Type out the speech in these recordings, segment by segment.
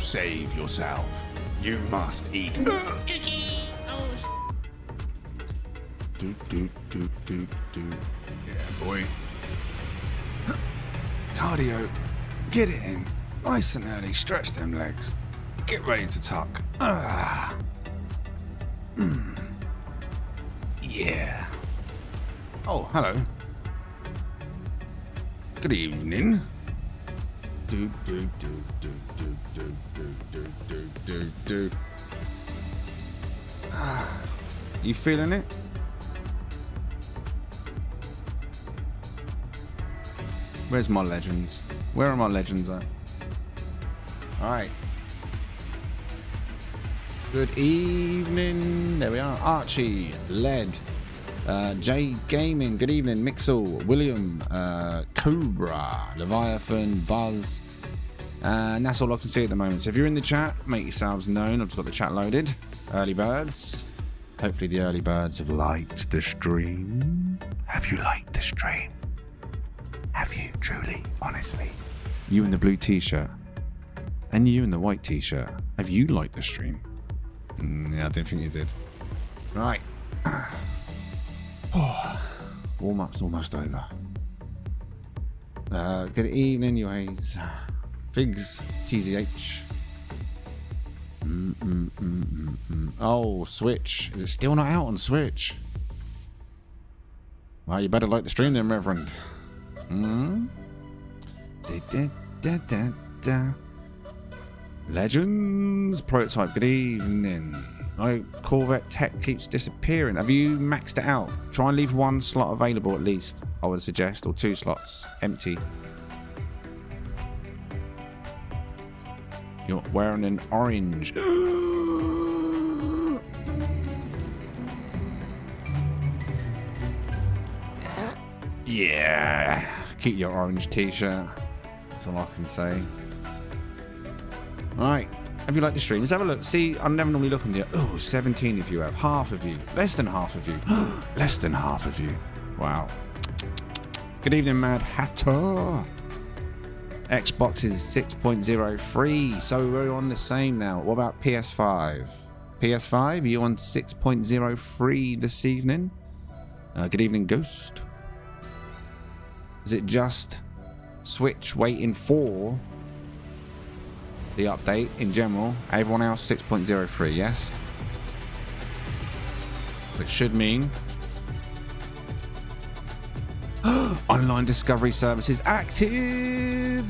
save yourself. You must eat. Do. Yeah, boy. Cardio. Get it in. Nice and early. Stretch them legs. Get ready to tuck. Yeah. Oh, hello. Good evening. Do. You feeling it? Where's my legends? Where are my legends at? Alright. Good evening. There we are. Archie, Led, Jay Gaming. Good evening. Mixel, William, Cobra, Leviathan, Buzz. And that's all I can see at the moment. So if you're in the chat, make yourselves known. I've just got the chat loaded. Early birds. Hopefully the early birds have liked the stream. Have you liked the stream? Have you, truly, honestly? You in the blue t-shirt. And you in the white t-shirt. Have you liked the stream? Yeah, I didn't think you did. Right. Warm-up's almost over. Good evening, you guys. Figs, TZH. Oh, Switch. Is it still not out on Switch? Well, you better like the stream then, Reverend. Legends prototype. Good evening. My Corvette tech keeps disappearing. Have you maxed it out? Try and leave one slot available at least, I would suggest, or 2 slots empty. You're wearing an orange. Yeah. Keep your orange t-shirt. That's all I can say. Alright. Have you liked the stream? Let's have a look. See, I never normally look on the... Oh, 17 if you have. Half of you. Less than half of you. Less than half of you. Wow. Good evening, Mad Hatter. Xbox is 6.0 free, so we're on the same now. What about PS5? PS5, are you on 6.0 free this evening? Good evening, Ghost. Is it just Switch waiting for the update in general? Everyone else 6.0 free, yes? Which should mean online discovery services active.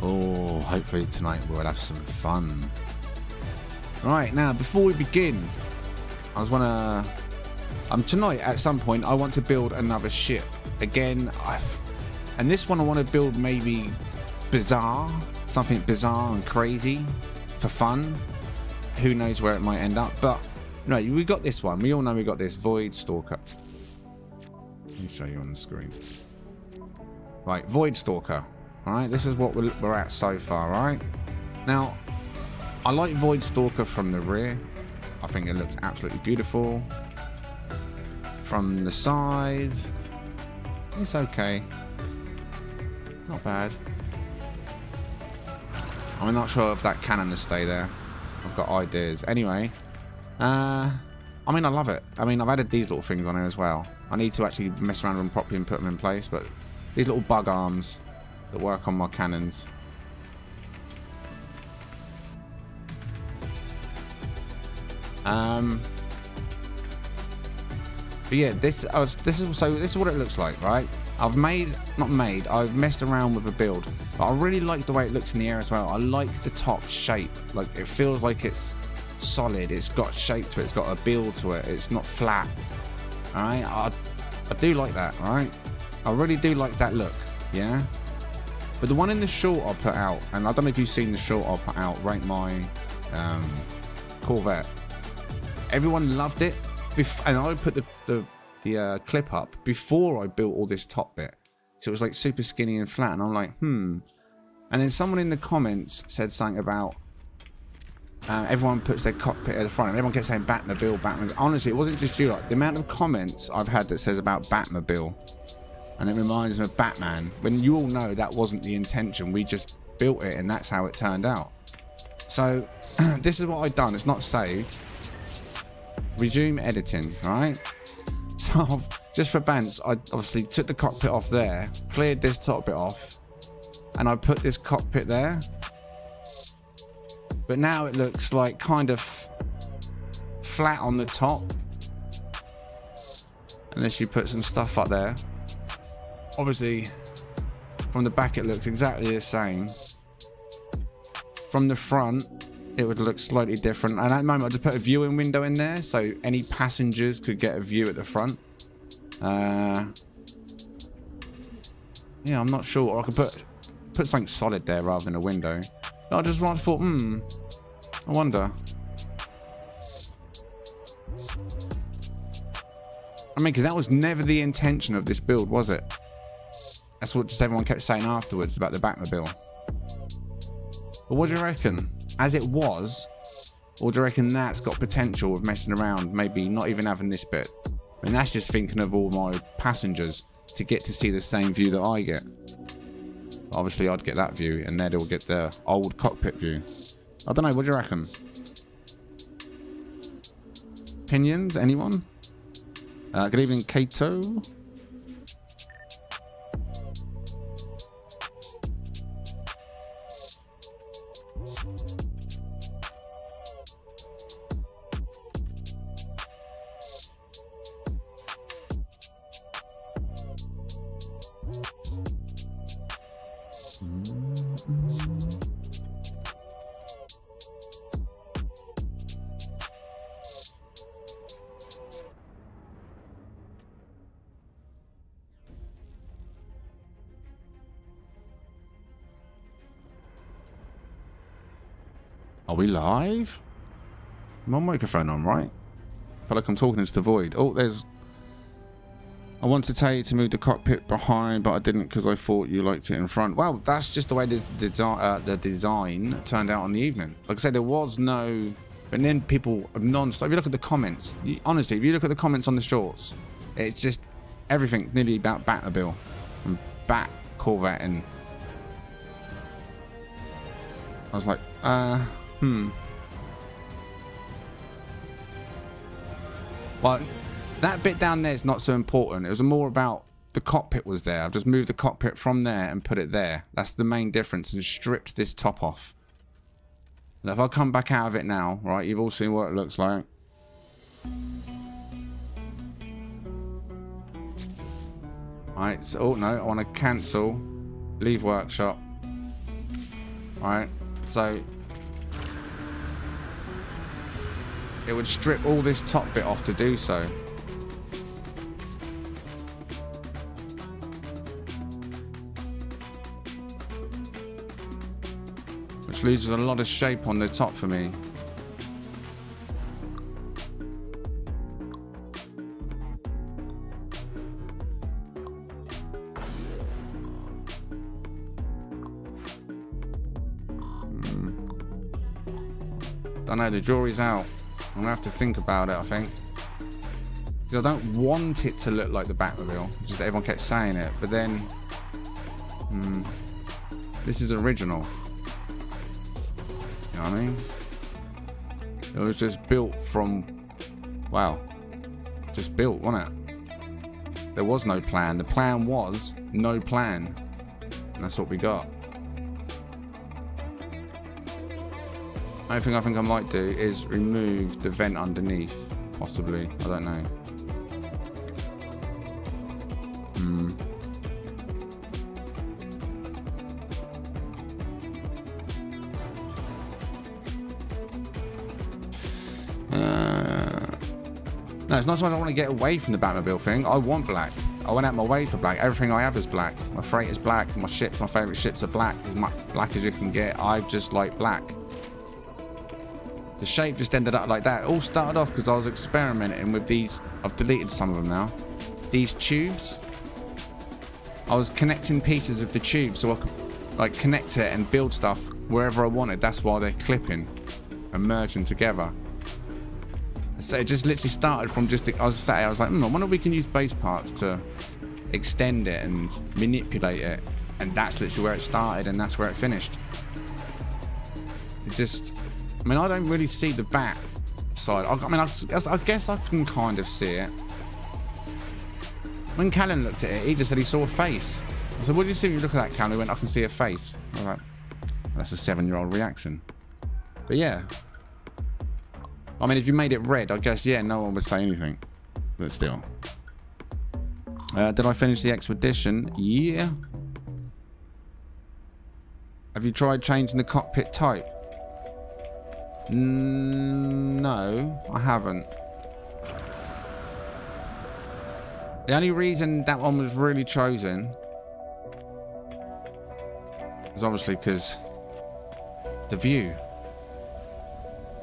Oh, hopefully tonight we'll have some fun. Right, now before we begin, tonight at some point I want to build another ship. Again, and this one I want to build maybe bizarre, something bizarre and crazy for fun. Who knows where it might end up, but no, we got this one. We all know we got this Void Stalker. Let me show you on the screen. Right, Void Stalker. All right, this is what we're at so far. Right now, I like Void Stalker from the rear. I think it looks absolutely beautiful. From the sides, it's okay. Not bad. I'm not sure if that cannon will stay there. I've got ideas. Anyway. I mean, I love it. I mean, I've added these little things on here as well. I need to actually mess around with them properly and put them in place, but these little bug arms that work on my cannons. But yeah, this is what it looks like, right? I've messed around with a build, but I really like the way it looks in the air as well. I like the top shape. Like, it feels like it's solid, it's got shape to it, it's got a build to it, it's not flat. All right, I do like that. All right, I really do like that look. Yeah, but the one in the short I put out, and I don't know if you've seen the short I put out, Rank My Corvette. Everyone loved it, and I put the clip up before I built all this top bit, so it was like super skinny and flat, and I'm like, and then someone in the comments said something about everyone puts their cockpit at the front, and everyone kept saying Batmobile, Batmobile. Honestly, it wasn't just you. Like, the amount of comments I've had that says about Batmobile, And it reminds me of Batman, when you all know that wasn't the intention. We just built it and that's how it turned out. So this is what I've done. It's not saved. Resume editing, right? So just for bants, I obviously took the cockpit off there, cleared this top bit off, and I put this cockpit there. But now it looks like kind of flat on the top, unless you put some stuff up there. Obviously from the back it looks exactly the same. From the front it would look slightly different, and at the moment I just put a viewing window in there so any passengers could get a view at the front. Yeah, I'm not sure. Or I could put something solid there rather than a window. But I just thought, I wonder. I mean, because that was never the intention of this build, was it? That's what just everyone kept saying afterwards about the Batmobile. But what do you reckon? As it was, or do you reckon that's got potential of messing around, maybe not even having this bit? I mean, that's just thinking of all my passengers to get to see the same view that I get. Obviously, I'd get that view, and they'd all get the old cockpit view. I don't know, what do you reckon? Opinions? Anyone? Good evening, Kato. Are we live? My microphone on, right? I feel like I'm talking into the void. Oh, there's... I wanted to tell you to move the cockpit behind, but I didn't because I thought you liked it in front. Well, that's just the way the design turned out on the evening. Like I said, there was no... But then people have non-stop... If you look at the comments, honestly, if you look at the comments on the shorts, it's just... Everything's nearly about Batmobile and Bat Corvette, and... I was like, Well, that bit down there is not so important. It was more about the cockpit was there. I've just moved the cockpit from there and put it there. That's the main difference, and stripped this top off. And if I come back out of it now, right, you've all seen what it looks like. Alright, so, oh no, I want to cancel. Leave workshop. Alright, so... It would strip all this top bit off to do so. Which loses a lot of shape on the top for me. Don't know, the jury's out. I'm gonna have to think about it, I think. Because I don't want it to look like the Batmobile. Just everyone kept saying it, but then... this is original. You know what I mean? It was just built from... Wow. Just built, wasn't it? There was no plan. The plan was no plan. And that's what we got. The only thing I think I might do is remove the vent underneath, possibly. I don't know. No, it's not so much I want to get away from the Batmobile thing. I want black. I went out my way for black. Everything I have is black. My freight is black. My ships, my favourite ships are black. As much black as you can get. I just like black. The shape just ended up like that. It all started off because I was experimenting with these. I've deleted some of them now. These tubes. I was connecting pieces of the tube so I could like connect it and build stuff wherever I wanted. That's why they're clipping and merging together. So it just literally started from just... I was like, I wonder if we can use base parts to extend it and manipulate it. And that's literally where it started and that's where it finished. It just, I mean, I don't really see the back side. I mean, I guess I can kind of see it. When Callan looked at it, he just said he saw a face. I said, what do you see when you look at that, Callan? He went, I can see a face. I was like, that's a 7-year-old reaction. But yeah. I mean, if you made it red, I guess, yeah, no one would say anything. But still. Did I finish the expedition? Yeah. Have you tried changing the cockpit type? No, I haven't. The only reason that one was really chosen is obviously because the view.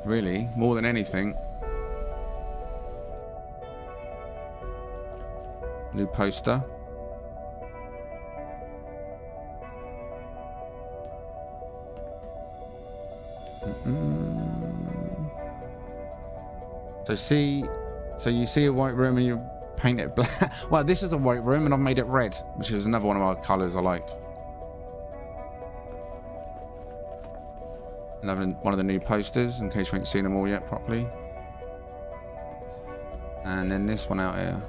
Really, more than anything. New poster. So you see a white room and you paint it black. Well, this is a white room and I've made it red, which is another one of our colours I like. Another one of the new posters, in case you ain't seen them all yet properly. And then this one out here.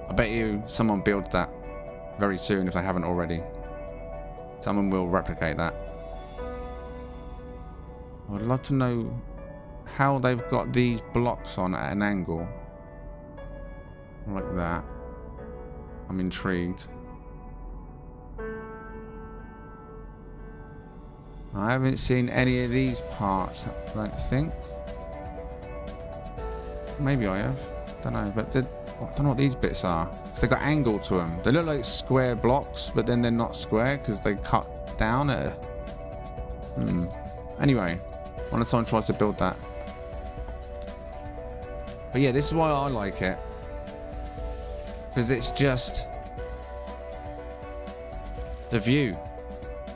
I bet you someone built that very soon if they haven't already. Someone will replicate that. I'd love to know how they've got these blocks on at an angle. Like that. I'm intrigued. I haven't seen any of these parts, I don't think. Maybe I have. Don't know, but I don't know what these bits are. Because they've got angle to them. They look like square blocks, but then they're not square because they cut down at Anyway, one of someone tries to build that. But yeah, this is why I like it. Because it's just the view.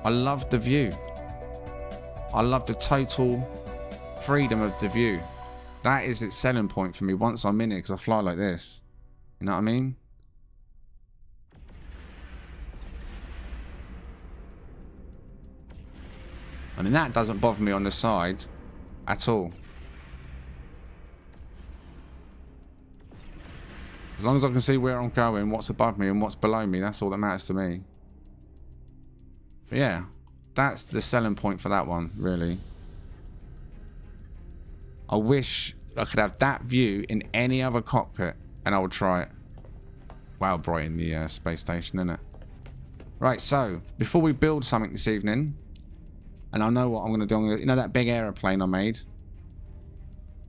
I love the view. I love the total freedom of the view. That is its selling point for me once I'm in it, because I fly like this. You know what I mean? I mean, that doesn't bother me on the side at all. As long as I can see where I'm going, what's above me and what's below me, that's all that matters to me. But yeah, that's the selling point for that one, really. I wish I could have that view in any other cockpit, and I would try it. Wow, bright in the space station, isn't it? Right, so before we build something this evening, and I know what I'm going to do. You know that big aeroplane I made?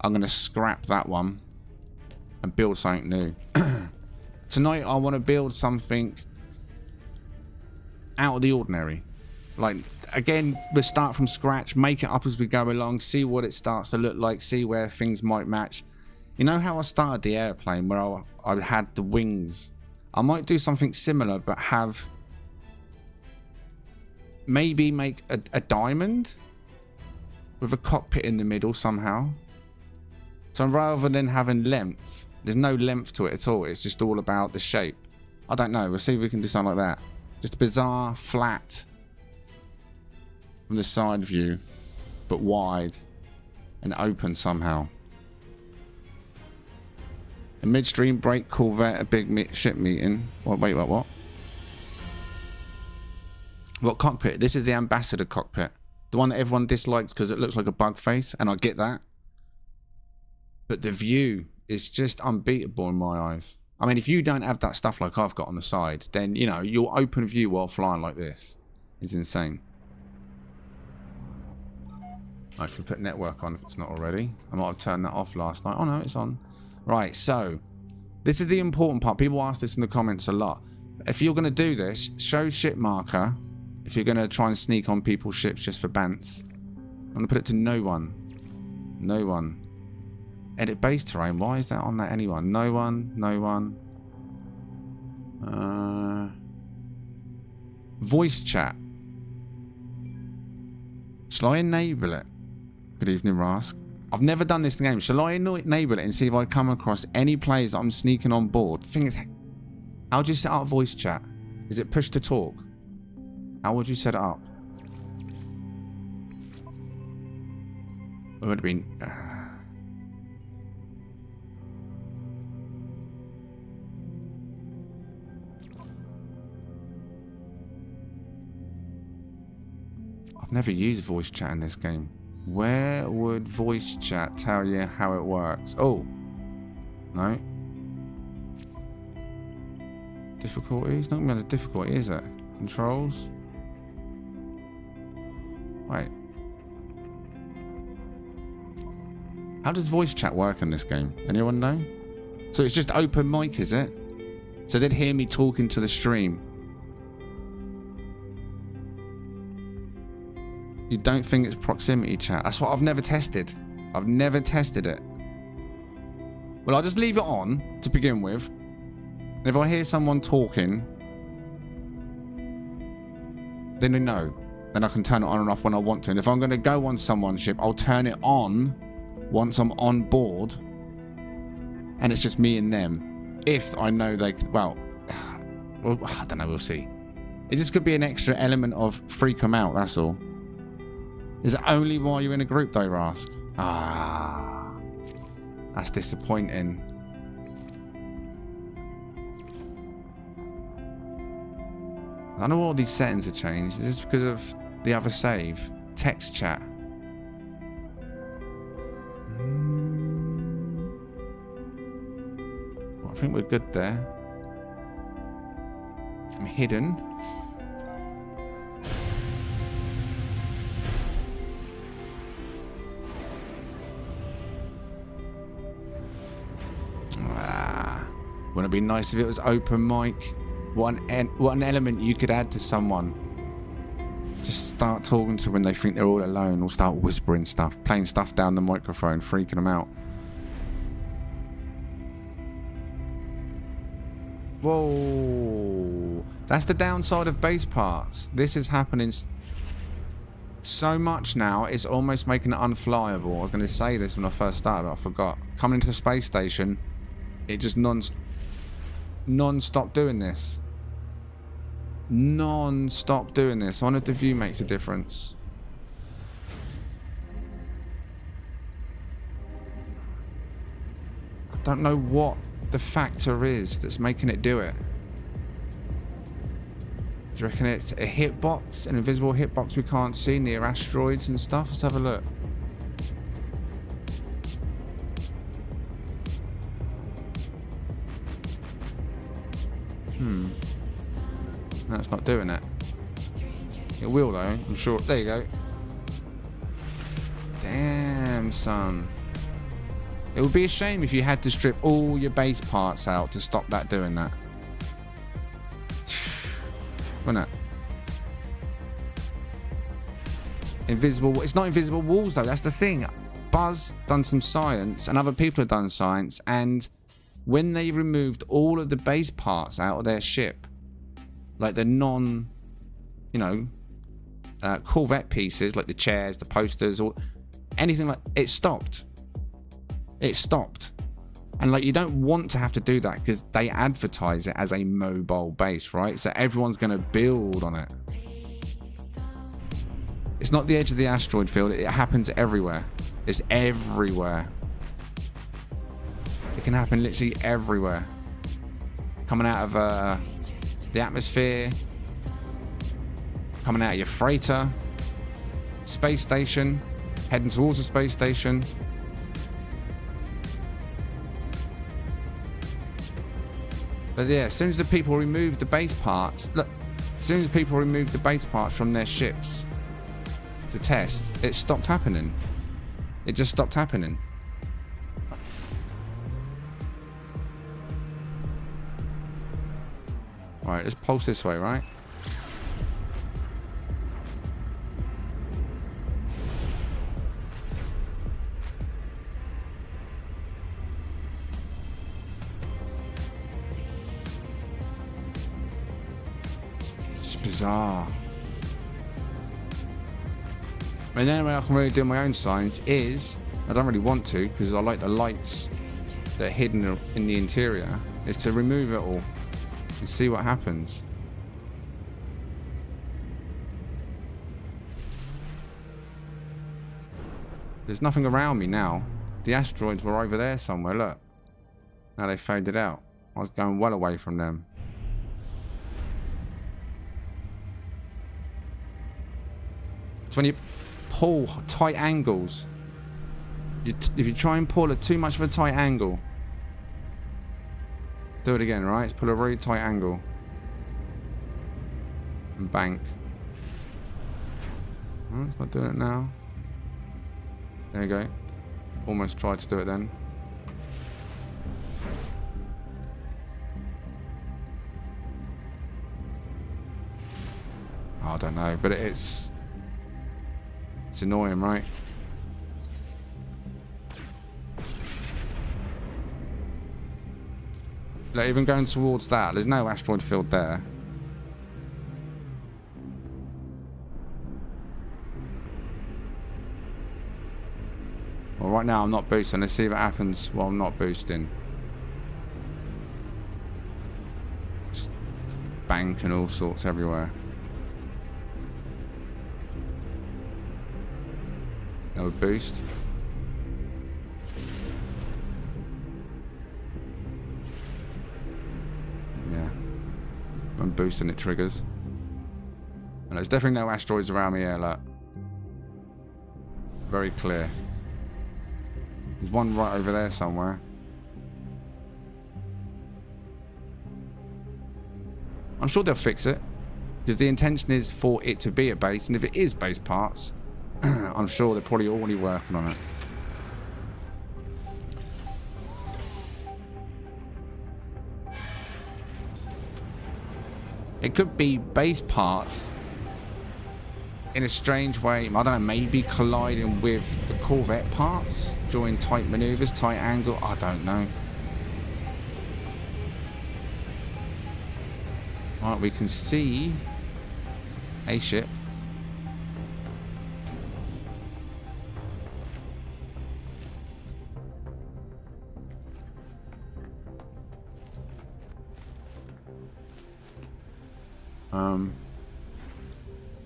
I'm going to scrap that one and build something new. Tonight, I want to build something out of the ordinary. Like, again, we'll start from scratch, make it up as we go along, see what it starts to look like, see where things might match. You know how I started the airplane, where I had the wings? I might do something similar, but have... maybe make a diamond with a cockpit in the middle somehow. So rather than having length, there's no length to it at all. It's just all about the shape. I don't know. We'll see if we can do something like that. Just a bizarre, flat from the side view, but wide and open somehow. A midstream break Corvette, a big ship meeting. Wait, what? What cockpit? This is the ambassador cockpit. The one that everyone dislikes because it looks like a bug face, and I get that. But the view is just unbeatable in my eyes. I mean, if you don't have that stuff like I've got on the side, then, you know, your open view while flying like this is insane. I should put network on if it's not already. I might have turned that off last night. Oh no, it's on. Right, so this is the important part. People ask this in the comments a lot. If you're going to do this, show ship marker. If you're going to try and sneak on people's ships just for bants, I'm going to put it to no one. No one. Edit base terrain. Why is that on that anyone? No one. No one. Voice chat. Shall I enable it? Good evening, Rask. I've never done this in the game. Shall I enable it and see if I come across any players that I'm sneaking on board? The thing is, how do you set up voice chat? Is it push to talk? How would you set it up? It would have been... I've never used voice chat in this game. Where would voice chat tell you how it works? Oh. No. Difficulty? It's not going to be the difficulty, is it? Controls? Wait. How does voice chat work in this game? Anyone know? So it's just open mic, is it? So they'd hear me talking to the stream. You don't think it's proximity chat? That's what I've never tested. I've never tested it. Well, I'll just leave it on to begin with. And if I hear someone talking, then I know. Then I can turn it on and off when I want to. And if I'm going to go on someone's ship, I'll turn it on once I'm on board. And it's just me and them. If I know they... Well, I don't know. We'll see. It just could be an extra element of freak them out. That's all. Is it only while you're in a group, though, Rask? Ah, that's disappointing. I don't know all these settings have changed. Is this because of the other save? Text chat. Well, I think we're good there. I'm hidden. Wouldn't it be nice if it was open mic? What an element you could add to someone. Just start talking to when they think they're all alone, or start whispering stuff, playing stuff down the microphone, freaking them out. Whoa. That's the downside of base parts. This is happening so much now, it's almost making it unflyable. I was going to say this when I first started, but I forgot. Coming into the space station, it just non-stop doing this. Non-stop doing this. I wonder if the view makes a difference. I don't know what the factor is that's making it do it. Do you reckon it's a hitbox, an invisible hitbox we can't see near asteroids and stuff? Let's have a look. No, it's not doing it. It will though, I'm sure. There you go. Damn, son. It would be a shame if you had to strip all your base parts out to stop that doing that. Wouldn't it? Invisible. It's not invisible walls though, that's the thing. Buzz done some science and other people have done science, and when they removed all of the base parts out of their ship, like the Corvette pieces, like the chairs, the posters, or anything like, it stopped. It stopped. And like, you don't want to have to do that because they advertise it as a mobile base, right? So everyone's going to build on it. It's not the edge of the asteroid field. It happens everywhere. It's everywhere. It can happen literally everywhere. Coming out of the atmosphere, coming out of your freighter, space station, heading towards the space station. But yeah, as soon as the people remove the base parts, look, as soon as people remove the base parts from their ships to test, it stopped happening. It just stopped happening. Alright, let's pulse this way, right? It's bizarre. And the only way I can really do my own science is I don't really want to because I like the lights that are hidden in the interior, is to remove it all and see what happens. There's nothing around me now. The asteroids were over there somewhere, look. Now they faded out. I was going well away from them. It's when you pull tight angles. If you try and pull at too much of a tight angle. Do it again, right? Let's pull a really tight angle. And bank. Oh, it's not doing it now. There you go. Almost tried to do it then. I don't know, but it's annoying, right? Like, even going towards that, there's no asteroid field there. Well, right now I'm not boosting. Let's see what happens while I'm not boosting. Just bank and all sorts everywhere. No boost. Yeah. When boosting it triggers. And there's definitely no asteroids around me here, look. Very clear. There's one right over there somewhere. I'm sure they'll fix it. Because the intention is for it to be a base. And if it is base parts, I'm sure they're probably already working on it. It could be base parts in a strange way. I don't know, maybe colliding with the Corvette parts during tight maneuvers, tight angle. I don't know. All right, we can see a ship.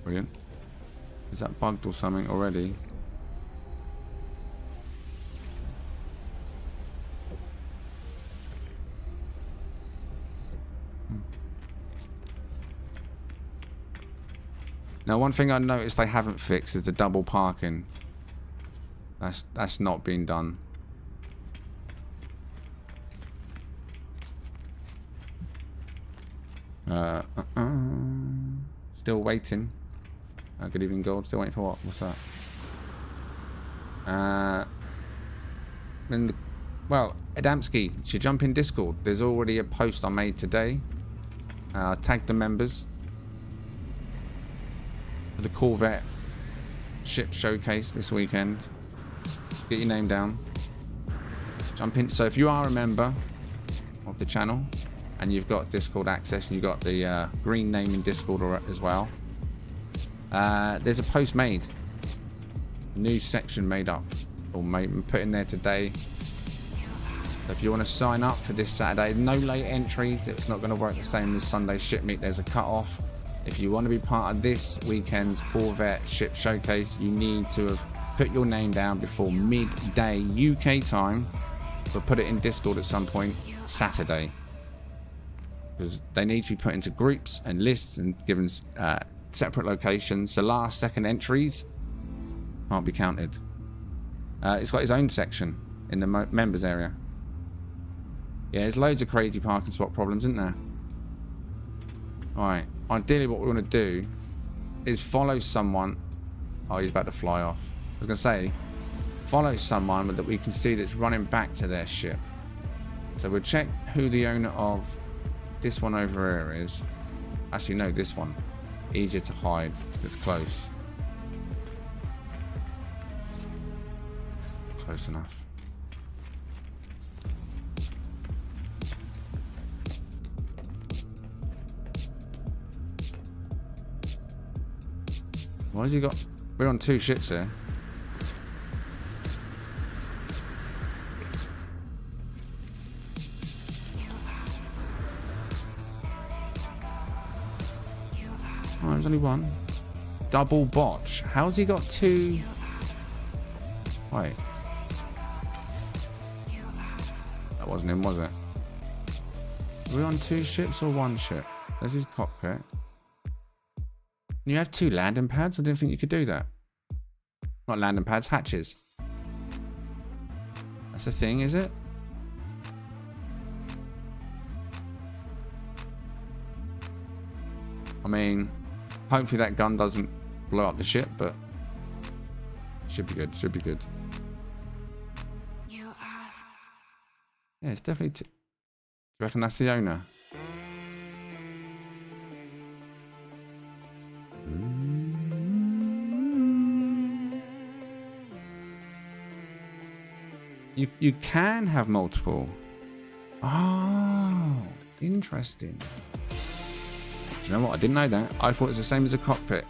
Brilliant. Is that bugged or something already? Now, one thing I noticed they haven't fixed is the double parking. That's not been done. Still waiting. Good evening, Gold. Still waiting for what? What's that? Well, Adamski, you should jump in Discord. There's already a post I made today. Tag the members for the Corvette ship showcase this weekend. Get your name down. Jump in. So if you are a member of the channel and you've got Discord access and you've got the green name in Discord as well, there's a post made, a new section made up or put in there today. So if you want to sign up for this Saturday, no late entries. It's not going to work the same as Sunday ship meet. There's a cut off. If you want to be part of this weekend's Corvette ship showcase, you need to have put your name down before midday UK time. We'll put it in Discord at some point Saturday, because they need to be put into groups and lists and given separate locations. So last second entries can't be counted. It's got its own section in the members area. Yeah, there's loads of crazy parking spot problems, isn't there? Alright, ideally what we want to do is follow someone. Oh, he's about to fly off. I was going to say, follow someone that we can see that's running back to their ship. So we'll check who the owner of this one over here is. Actually, no, this one. Easier to hide. It's close. Close enough. Why has he got... We're on two ships here. Oh, there's only one. Double botch. How's he got two? Wait. That wasn't him, was it? Are we on two ships or one ship? There's his cockpit. You have two landing pads? I didn't think you could do that. Not landing pads, hatches. That's the thing, is it? I mean, hopefully that gun doesn't blow up the ship, but should be good, should be good. Yeah, it's definitely... Do you reckon that's the owner? You can have multiple. Oh, interesting. Do you know what? I didn't know that. I thought it was the same as a cockpit.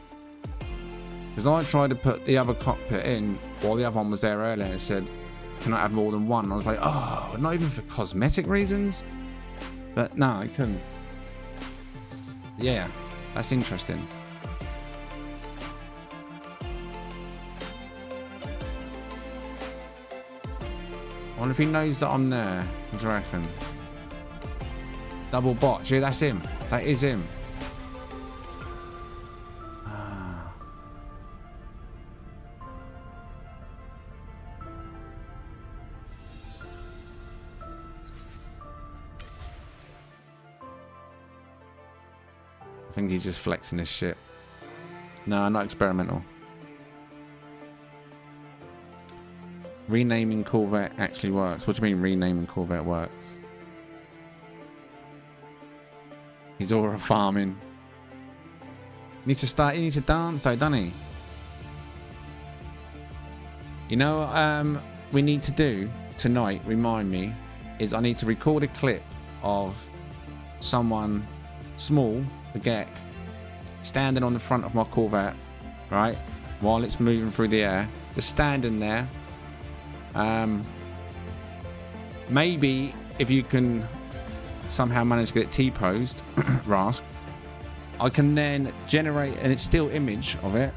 Because I tried to put the other cockpit in while the other one was there earlier. It said, can I have more than one? And I was like, oh, not even for cosmetic reasons? But no, I couldn't. Yeah, that's interesting. I wonder if he knows that I'm there. What do you reckon? Double botch. Yeah, that's him. That is him. I think he's just flexing his shit. No, not experimental. Renaming Corvette actually works. What do you mean renaming Corvette works? He's all farming. He needs to start. He needs to dance though, doesn't he? You know what we need to do tonight, remind me, is I need to record a clip of someone small, a geck, standing on the front of my Corvette, right? While it's moving through the air. Just standing there. Maybe if you can somehow manage to get it T-posed, Rask, I can then generate an still image of it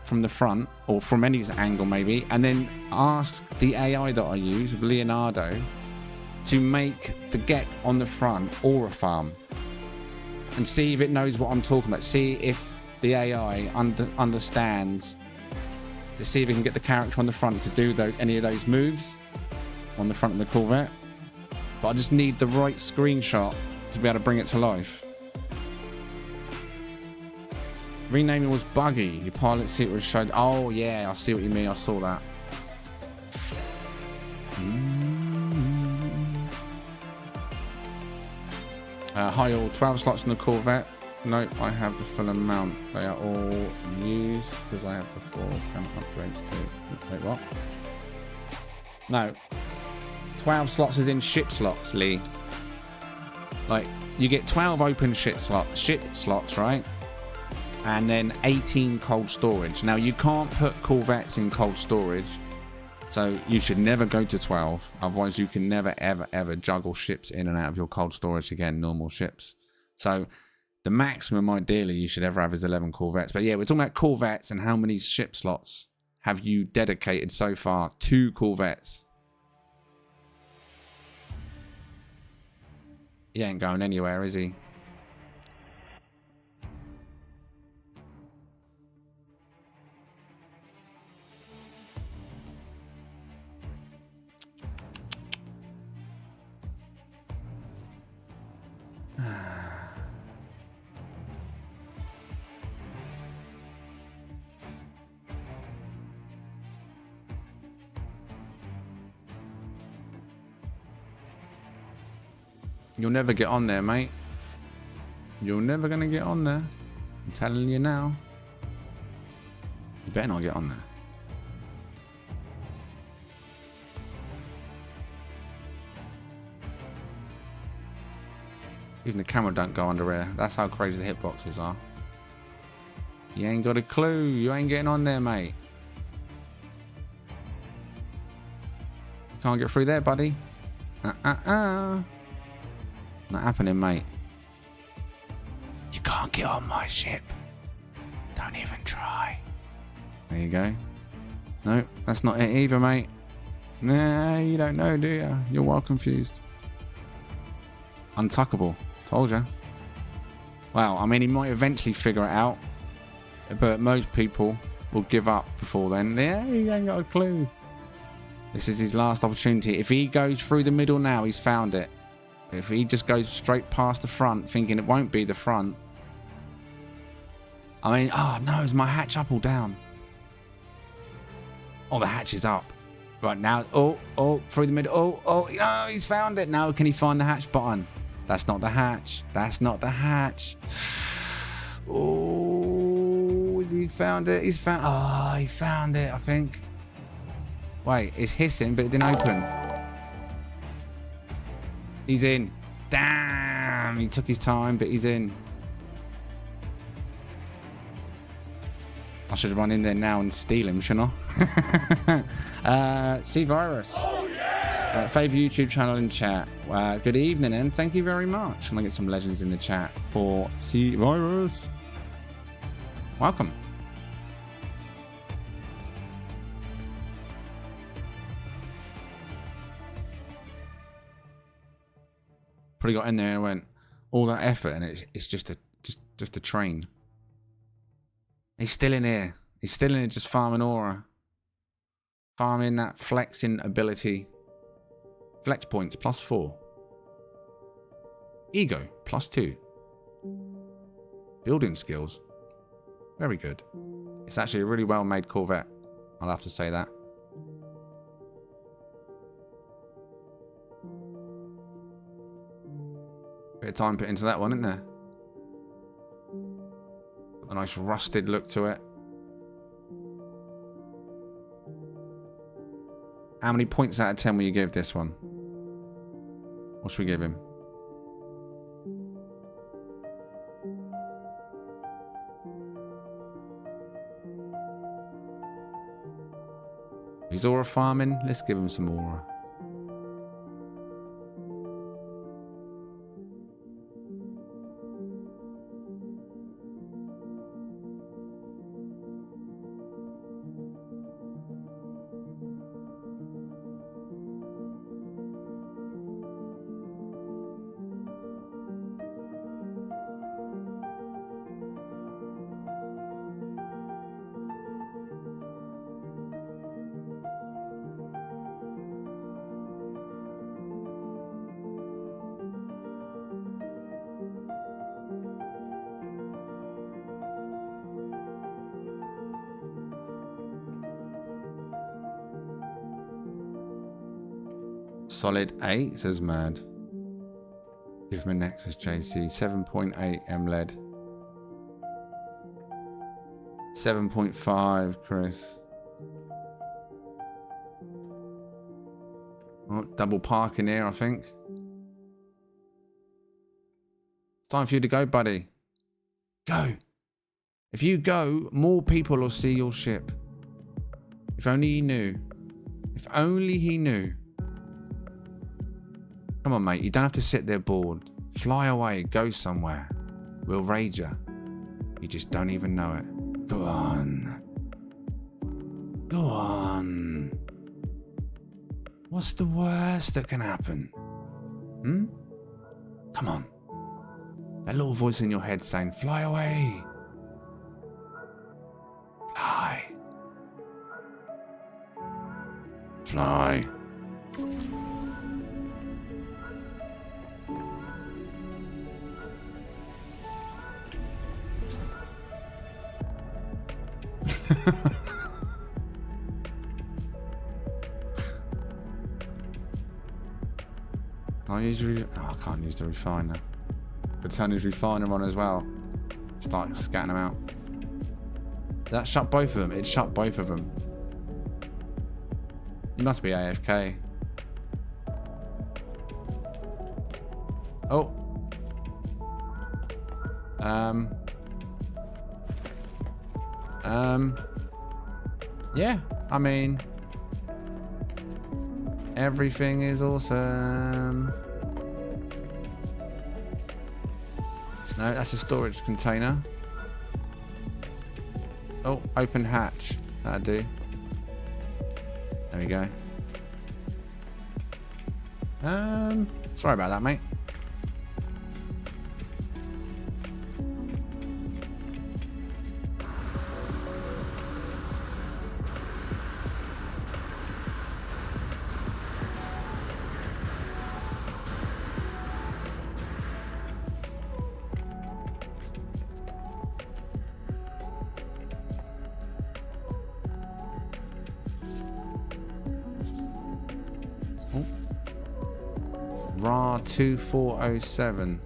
from the front or from any angle maybe, and then ask the AI that I use, Leonardo, to make the geck on the front aura farm and see if it knows what I'm talking about. See if the AI understands, to see if it can get the character on the front to do any of those moves on the front of the Corvette. But I just need the right screenshot to be able to bring it to life. Renaming was buggy. Your pilot seat was showed. Oh yeah, I see what you mean. I saw that. Hi all. 12 slots in the Corvette. Nope, I have the full amount. They are all used because I have the 4 scan upgrades too. Wait, what? No. 12 slots is in ship slots, Lee. Like, you get 12 open ship slots, right? And then 18 cold storage. Now, you can't put Corvettes in cold storage, so you should never go to 12. Otherwise, you can never, ever, ever juggle ships in and out of your cold storage again, normal ships. So, the maximum, ideally, you should ever have is 11 Corvettes. But yeah, we're talking about Corvettes and how many ship slots have you dedicated so far to Corvettes? He ain't going anywhere, is he? You'll never get on there, mate. You're never going to get on there. I'm telling you now. You better not get on there. Even the camera don't go under here. That's how crazy the hitboxes are. You ain't got a clue. You ain't getting on there, mate. You can't get through there, buddy. Not happening, mate. You can't get on my ship. Don't even try. There you go. No, that's not it either, mate. Nah, you don't know, do you? You're well confused. Untuckable. Told ya. Well, I mean, he might eventually figure it out, but most people will give up before then. Yeah, he ain't got a clue. This is his last opportunity. If he goes through the middle now, he's found it. If he just goes straight past the front, thinking it won't be the front. I mean, oh no, is my hatch up or down? Oh, the hatch is up. Right now, oh, through the middle. Oh, no, he's found it. Now, can he find the hatch button? That's not the hatch. That's not the hatch. Oh, has he found it? He's found. Oh, he found it, I think. Wait, it's hissing, but it didn't open. He's in. Damn, he took his time, but he's in. I should run in there now and steal him, shouldn't I? C-Virus. Oh, yeah! Favourite YouTube channel in chat. Good evening, and thank you very much. I'm going to get some legends in the chat for C-Virus. Welcome. Probably got in there and went, all that effort, and it's just a train. He's still in here. He's still in here just farming aura. Farming that flexing ability. Flex points +4. Ego +2. Building skills. Very good. It's actually a really well made Corvette. I'll have to say that. Bit of time put into that one, isn't there? A nice rusted look to it. How many points out of 10 will you give this one? What should we give him? He's aura farming. Let's give him some aura. Solid 8, says Mad. Give him a Nexus JC. 7.8 MLED. 7.5, Chris. Oh, double park in here, I think. It's time for you to go, buddy. Go. If you go, more people will see your ship. If only he knew. If only he knew. Come on, mate. You don't have to sit there bored. Fly away. Go somewhere. We'll raid you. You just don't even know it. Go on. Go on. What's the worst that can happen? Hmm? Come on. That little voice in your head saying, fly away. Fly. Fly. I can't use the refiner. But turn his refiner on as well. Start scatting them out. That shut both of them. It shut both of them. You must be AFK. Oh. Yeah, I mean, everything is awesome. No, that's a storage container. Oh, open hatch. That'll do. There we go. Sorry about that, mate. RA 2407.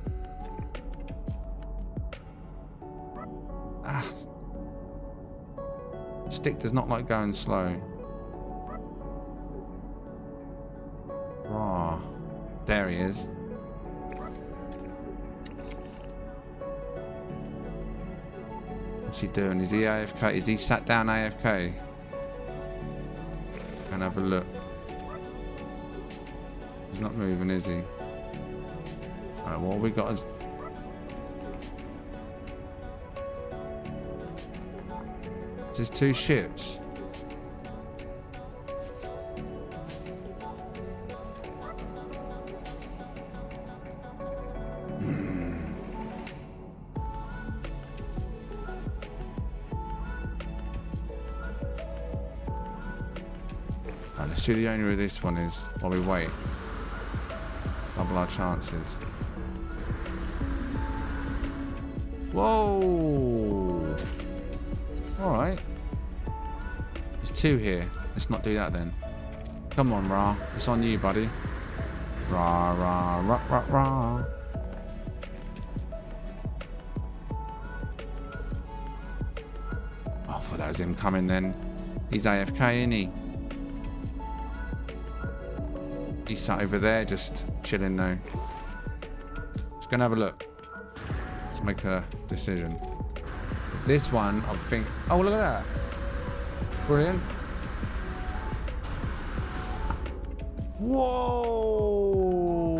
Ah. Stick does not like going slow. RA. There he is. What's he doing? Is he AFK? Is he sat down AFK? And have a look. He's not moving, is he? Alright, what we got is... There's 2 ships. Right, let's see the owner of this one is while we wait. Double our chances. Whoa! Alright. There's 2 here. Let's not do that then. Come on, Ra. It's on you, buddy. Ra, ra, ra, ra, ra. Oh, I thought that was him coming then. He's AFK, isn't he? He's sat over there just chilling now. Let's go and have a look. Let's make a decision. This one, I think... Oh, look at that. Brilliant. Whoa!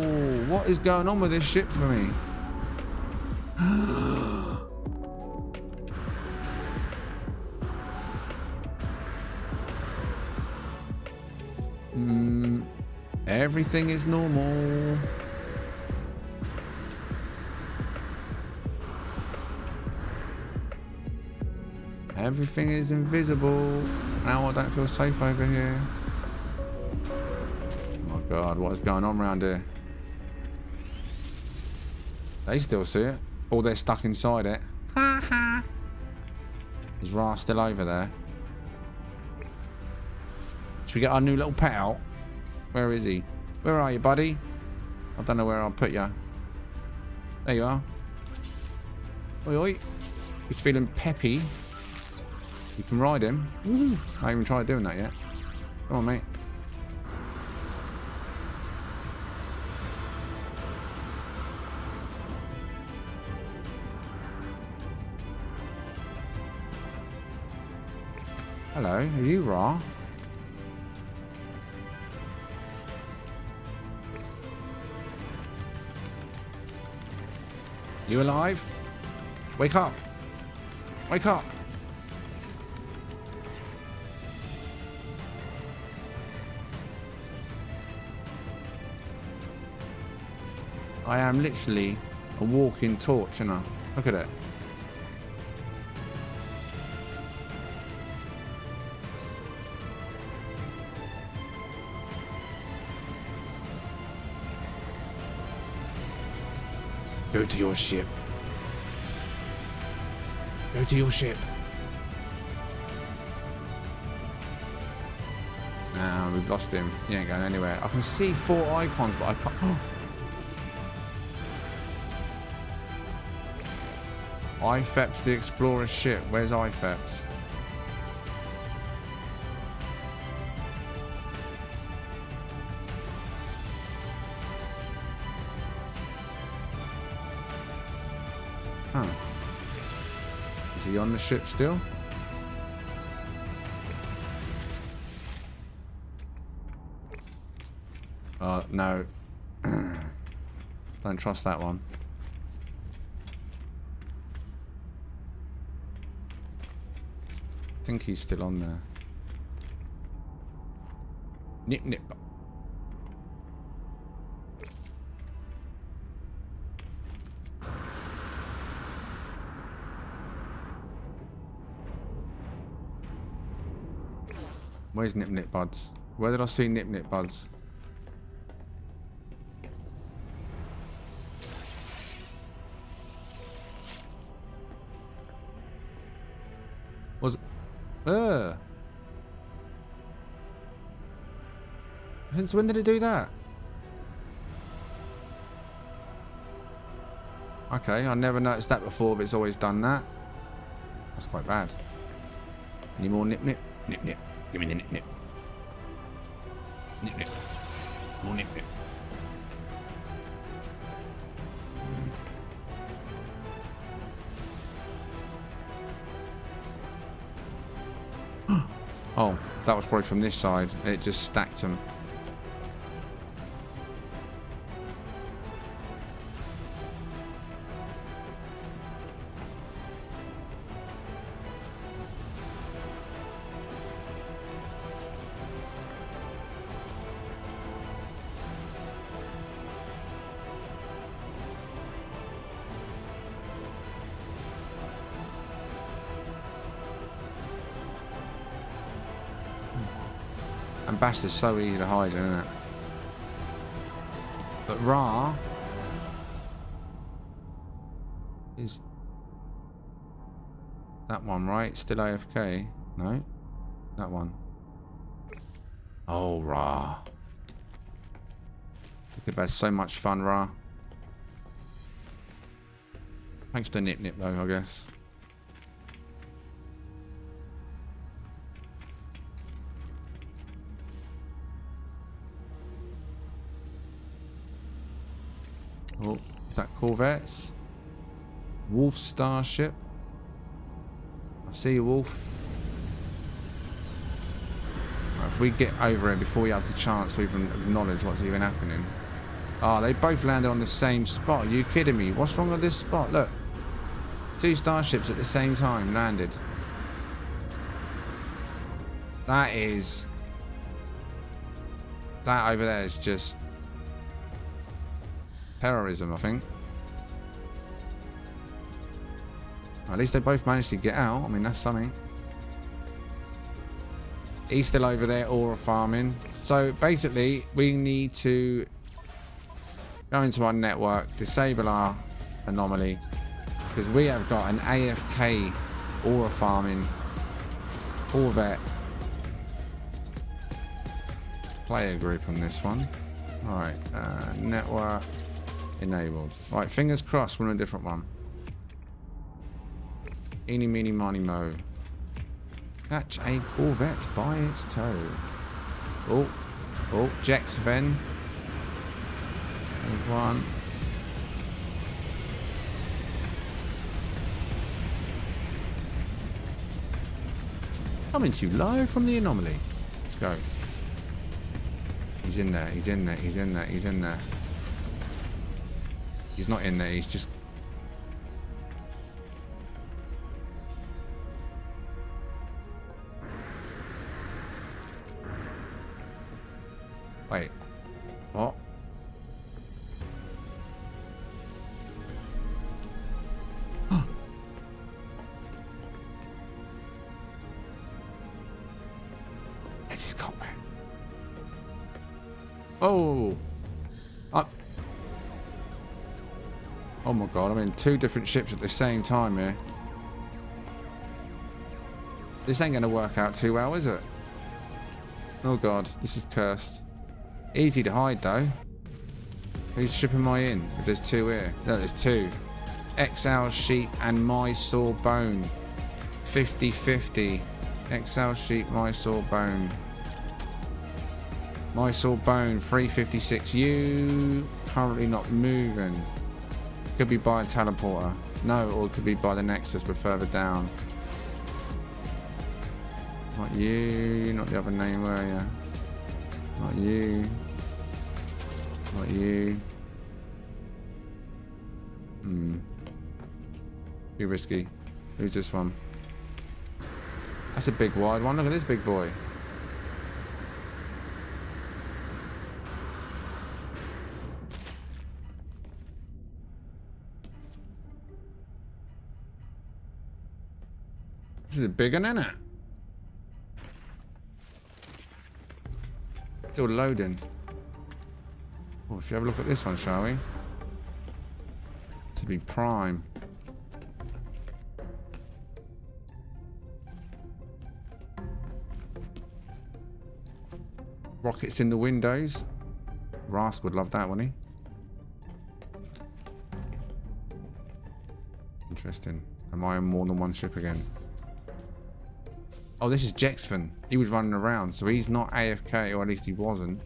What is going on with this ship for me? Everything is normal. Everything is invisible. Now I don't feel safe over here. Oh my god, what is going on around here? They still see it. Or they're stuck inside it. Is Ra still over there? Should we get our new little pet out? Where is he? Where are you, buddy? I don't know where I'll put you. There you are. Oi, oi. He's feeling peppy. You can ride him. Woo. I haven't even tried doing that yet. Come on, mate. Hello, are you Ra? You alive? Wake up! Wake up! I am literally a walking torch, you know. Look at it. Go to your ship. Go to your ship. Nah, we've lost him. He ain't going anywhere. I can see 4 icons, but I can't. IFEP's the Explorer's ship. Where's IFEP's? Huh. Is he on the ship still? No. Don't trust that one. think he's still on there. Nip nip. Where's Nip Nip Buds? Where did I see Nip Nip Buds? Was Since when did it do that? Okay, I never noticed that before, but it's always done that. That's quite bad. Any more Nip Nip? Nip Nip. Give me the Nip Nip. Nip Nip. More Nip Nip. Oh, that was probably from this side. It just stacked them. Ambassador's so easy to hide, isn't it? But Ra is that one, right? Still AFK? No? That one. Oh, Ra. We could have had so much fun, Ra. Thanks to Nip Nip, though, I guess. Oh, is that Corvettes? Wolf starship. I see you, Wolf. Right, if we get over here before he has the chance to even acknowledge what's even happening. Oh, they both landed on the same spot. Are you kidding me? What's wrong with this spot? Look. 2 starships at the same time landed. That over there is just terrorism, I think. At least they both managed to get out. I mean, that's something. He's still over there, aura farming. So basically, we need to go into our network, disable our anomaly, because we have got an AFK aura farming Corvette player group on this one. Alright, network enabled. Right, fingers crossed we're on a different one. Eeny, meeny, miny, mo. Catch a Corvette by its toe. Oh, Jex Ven. There's one. Coming to you live from the anomaly. Let's go. He's in there, he's in there, he's in there, he's in there. He's not in there, he's just... Wait. What? It's his cockpit. Oh! Oh my god, I'm in 2 different ships at the same time here. This ain't gonna work out too well, is it? Oh god, this is cursed. Easy to hide though. Whose ship am I in? If there's 2 here. No, there's 2. XL sheep and Mysore bone. 50-50. XL sheep, Mysore bone. Mysore bone, 356. You currently not moving. Could be by a teleporter. No, or it could be by the Nexus, but further down. Not you, not the other name, were you? Not you. Not you. Too risky. Who's this one? That's a big wide one. Look at this big boy. This is a big one, isn't it? Still loading. Oh, should we have a look at this one, shall we? To be prime. Rockets in the windows. Ras would love that, wouldn't he? Interesting. Am I on more than one ship again? Oh, this is Jexfin. He was running around, so he's not AFK, or at least he wasn't.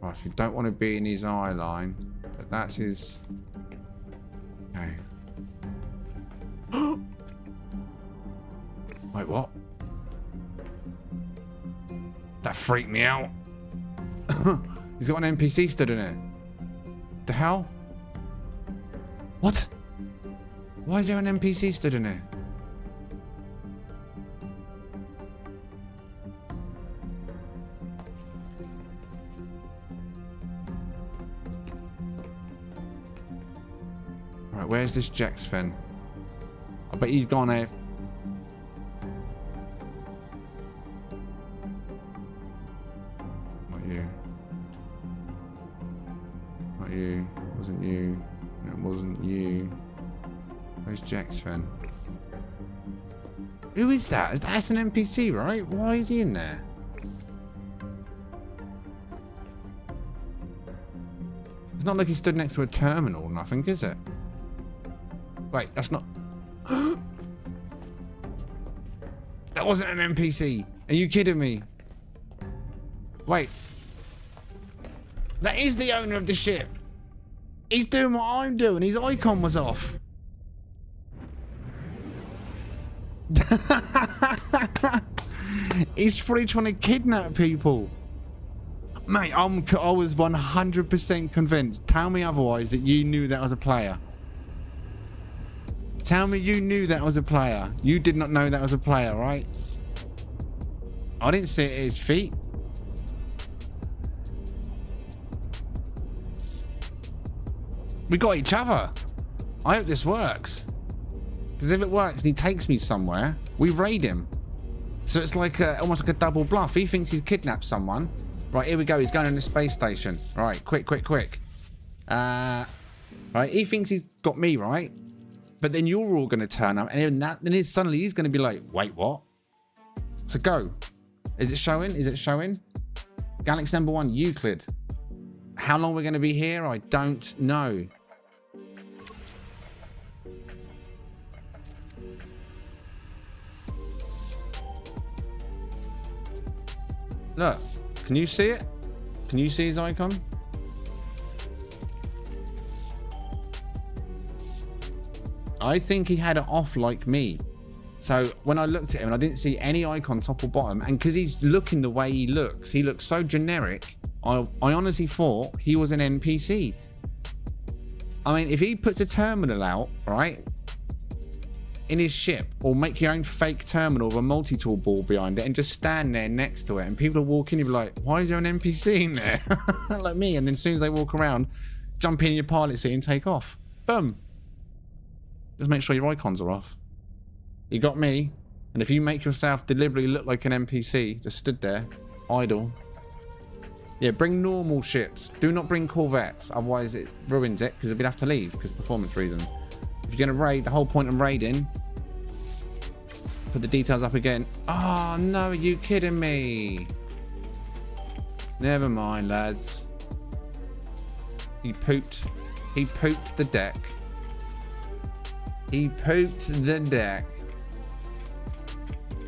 Right, so we don't want to be in his eye line, but that's his... Okay. Wait, what? That freaked me out. He's got an NPC stood in it. The hell? What? Why is there an NPC stood in it? Right, where's this Jexfin? I bet he's gone AFK. Wasn't you. It wasn't you. Where's Jexfin? Who is that? That's an NPC, right? Why is he in there? It's not like he stood next to a terminal or nothing, is it? Wait, that's not... That wasn't an NPC. Are you kidding me? Wait. That is the owner of the ship. He's doing what I'm doing. His icon was off. He's probably trying to kidnap people. Mate, I was 100% convinced. Tell me otherwise that you knew that was a player. Tell me you knew that was a player. You did not know that was a player, right? I didn't see it at his feet. We got each other. I hope this works. Because if it works and he takes me somewhere, we raid him. So it's like almost like a double bluff. He thinks he's kidnapped someone. Right, here we go. He's going in the space station. Right, quick. Right, he thinks he's got me, right? But then you're all going to turn up. And then suddenly he's going to be like, wait, what? So go. Is it showing? Is it showing? Galaxy number 1, Euclid. How long we're going to be here, I don't know. Look, can you see it? Can you see his icon? I think he had it off like me. So when I looked at him, and I didn't see any icon top or bottom, and because he's looking the way he looks so generic, I honestly thought he was an NPC. I mean, if he puts a terminal out, right, in his ship, or make your own fake terminal with a multi-tool ball behind it and just stand there next to it, and people are walking, you'll be like, why is there an NPC in there? Like me. And then as soon as they walk around, jump in your pilot seat and take off. Boom. Just make sure your icons are off. You got me. And if you make yourself deliberately look like an NPC, just stood there, idle. Yeah, bring normal ships. Do not bring Corvettes, otherwise it ruins it, because we'd have to leave, because performance reasons. If you're going to raid, the whole point of raiding... Put the details up again. Oh, no, are you kidding me? Never mind, lads. He pooped the deck. He pooped the deck.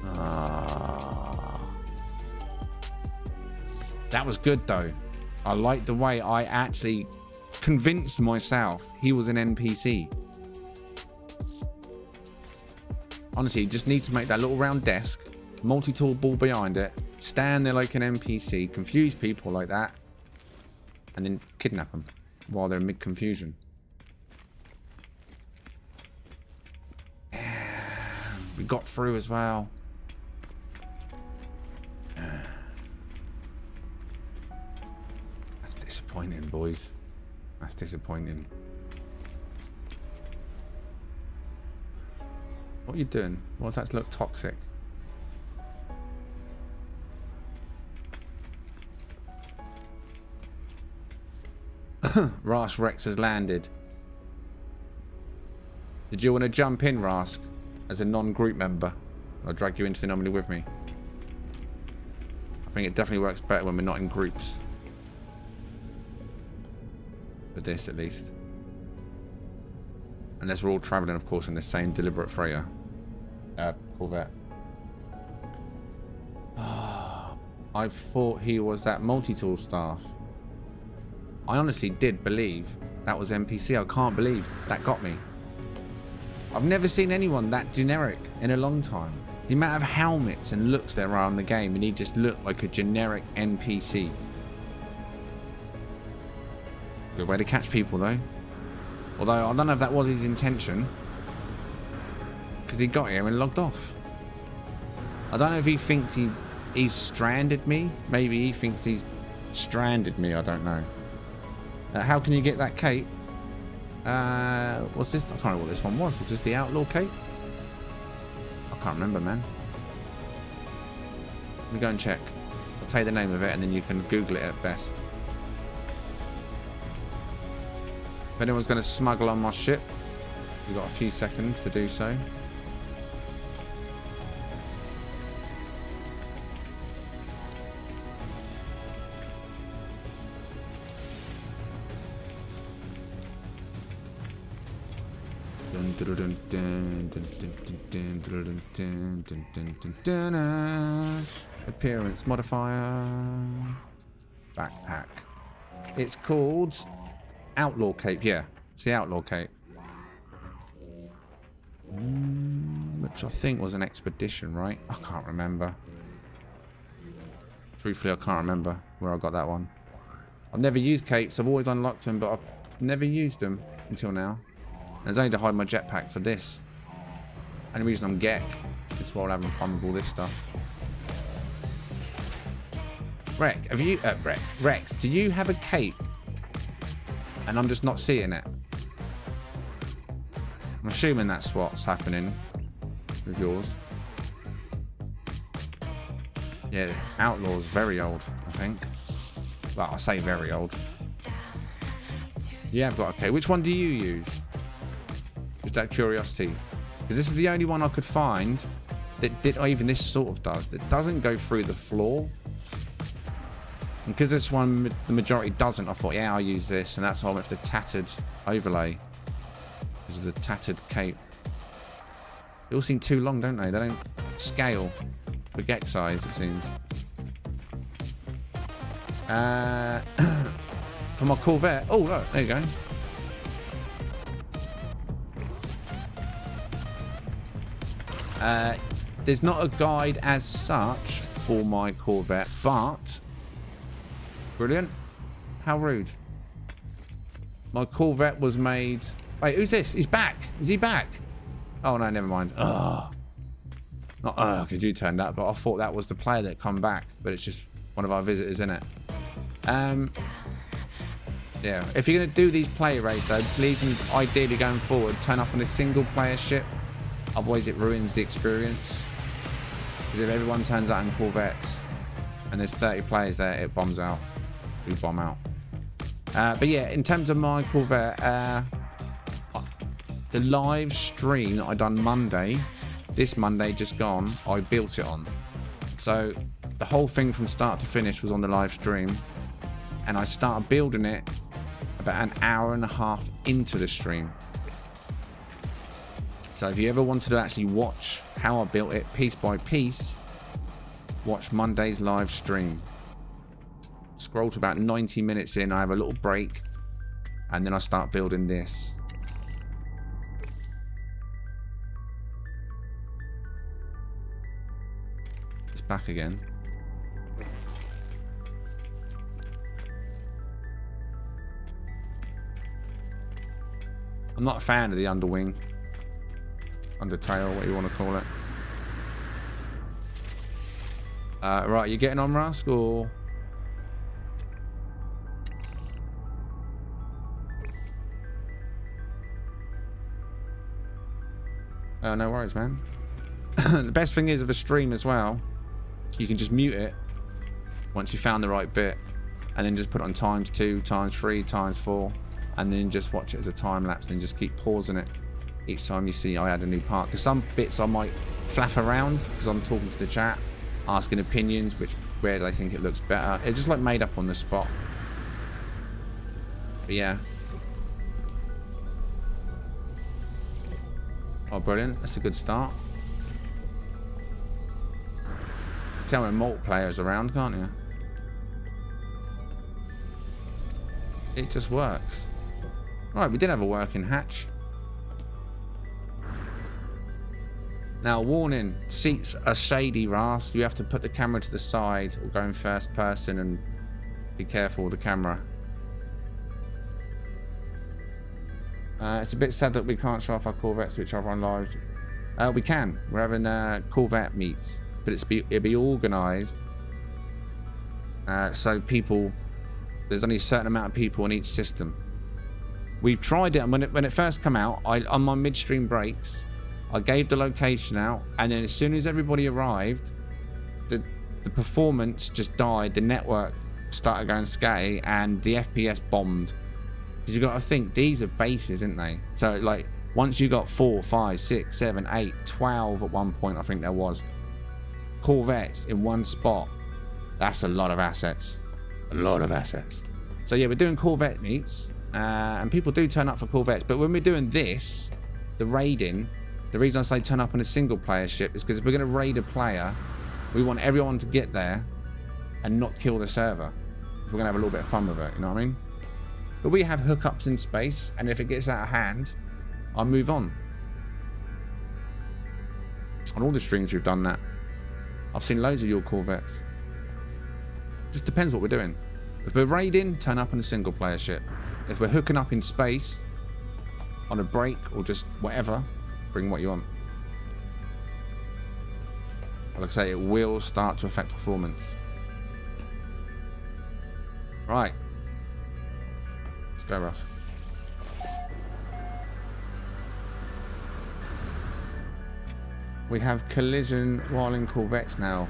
Ah. That was good, though. I liked the way I actually convinced myself he was an NPC. Honestly, you just need to make that little round desk, multi-tool ball behind it, stand there like an NPC, confuse people like that, and then kidnap them while they're mid-confusion. We got through as well. disappointing, boys. That's disappointing. What are you doing? What's that look toxic? Rask Rex has landed. Did you want to jump in, Rask, as a non-group member? I'll drag you into the anomaly with me. I think it definitely works better when we're not in groups. For this, at least. Unless we're all travelling, of course, in the same deliberate freighter. Corvette. I thought he was that multi-tool staff. I honestly did believe that was NPC. I can't believe that got me. I've never seen anyone that generic in a long time. The amount of helmets and looks there are in the game, and he just looked like a generic NPC. Good way to catch people, though. Although, I don't know if that was his intention. Because he got here and logged off. I don't know if he thinks he's stranded me. Maybe he thinks he's stranded me. I don't know. How can you get that cape? What's this? I can't remember what this one was. Was this the outlaw cape? I can't remember, man. Let me go and check. I'll tell you the name of it and then you can Google it at best. If anyone's going to smuggle on my ship, you've got a few seconds to do so. Appearance modifier. Backpack. It's called Outlaw Cape. Yeah, it's the Outlaw Cape. Which I think was an expedition, right? I can't remember. Truthfully, I can't remember where I got that one. I've never used capes. I've always unlocked them, but I've never used them until now. There's only to hide my jetpack for this. Only reason I'm Gek is while having fun with all this stuff. Rex, do you have a cape? And I'm just not seeing it. I'm assuming that's what's happening with yours. Yeah, Outlaw's very old, I think. Well, I say very old. Yeah, I've got a cape. Which one do you use? Just out of curiosity. Because this is the only one I could find that did, or even this sort of does, that doesn't go through the floor. And because this one, the majority doesn't, I thought, yeah, I'll use this. And that's why I went for the tattered overlay. This is a tattered cape. They all seem too long, don't they? They don't scale for Gek size, it seems. For my Corvette. Oh, look, there you go. There's not a guide as such for my Corvette, but brilliant. How rude. My Corvette was made. Wait, who's this? He's back. Is he back? Oh no, never mind. Ugh. Not because you turned up, but I thought that was the player that come back, but it's just one of our visitors, isn't it? Yeah. If you're gonna do these player raids though, please, ideally going forward, turn up on a single player ship. Otherwise, it ruins the experience. Because if everyone turns out in Corvettes and there's 30 players there, it bombs out. We bomb out. But yeah, in terms of my Corvette, the live stream that I done Monday, this Monday just gone, I built it on. So the whole thing from start to finish was on the live stream, and I started building it about an hour and a half into the stream. So if you ever wanted to actually watch how I built it piece by piece, watch Monday's live stream. Scroll to about 90 minutes in, I have a little break, and then I start building this. It's back again. I'm not a fan of the underwing. Undertale, what you want to call it. Right, you getting on, Rask, or? No worries, man. The best thing is of the stream as well, you can just mute it once you found the right bit, and then just put it on ×2, ×3, ×4, and then just watch it as a time lapse, and just keep pausing it each time you see I add a new part. Because some bits I might flaff around because I'm talking to the chat, asking opinions, where they think it looks better. It's just like made up on the spot. But yeah. Oh, brilliant. That's a good start. Tell when multiplayer's around, can't you? It just works. Right, we did have a working hatch. Now, warning, seats are shady, Rask. You have to put the camera to the side or go in first person and be careful with the camera. It's a bit sad that we can't show off our Corvettes, which are on live. We can. We're having Corvette meets, but it'll be organised so people. There's only a certain amount of people in each system. We've tried it, and when it first came out, on my midstream breaks, I gave the location out, and then as soon as everybody arrived, the performance just died. The network started going scatty, and the FPS bombed. Because you got to think, these are bases, aren't they? So like once you got 4, 5, 6, 7, 8, 12 at one point, I think there was, Corvettes in one spot, that's a lot of assets. A lot of assets. So yeah, we're doing Corvette meets, and people do turn up for Corvettes, but when we're doing this, the raiding, the reason I say turn up on a single player ship is because if we're going to raid a player, we want everyone to get there and not kill the server. If we're going to have a little bit of fun with it, you know what I mean? But we have hookups in space, and if it gets out of hand, I'll move on. On all the streams we've done that. I've seen loads of your Corvettes. Just depends what we're doing. If we're raiding, turn up on a single player ship. If we're hooking up in space, on a break, or just whatever, bring what you want. Like I say, it will start to affect performance. Right. Let's go, Russ. We have collision while in Corvettes now.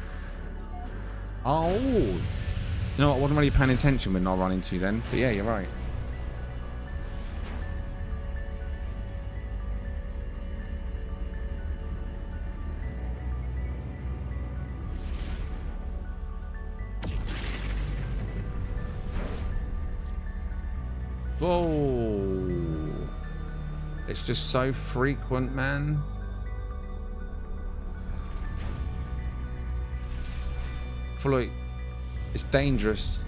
Oh! You know what, I wasn't really paying attention when I ran into you then, but yeah, you're right. Whoa! It's just so frequent, man. I feel like it's dangerous.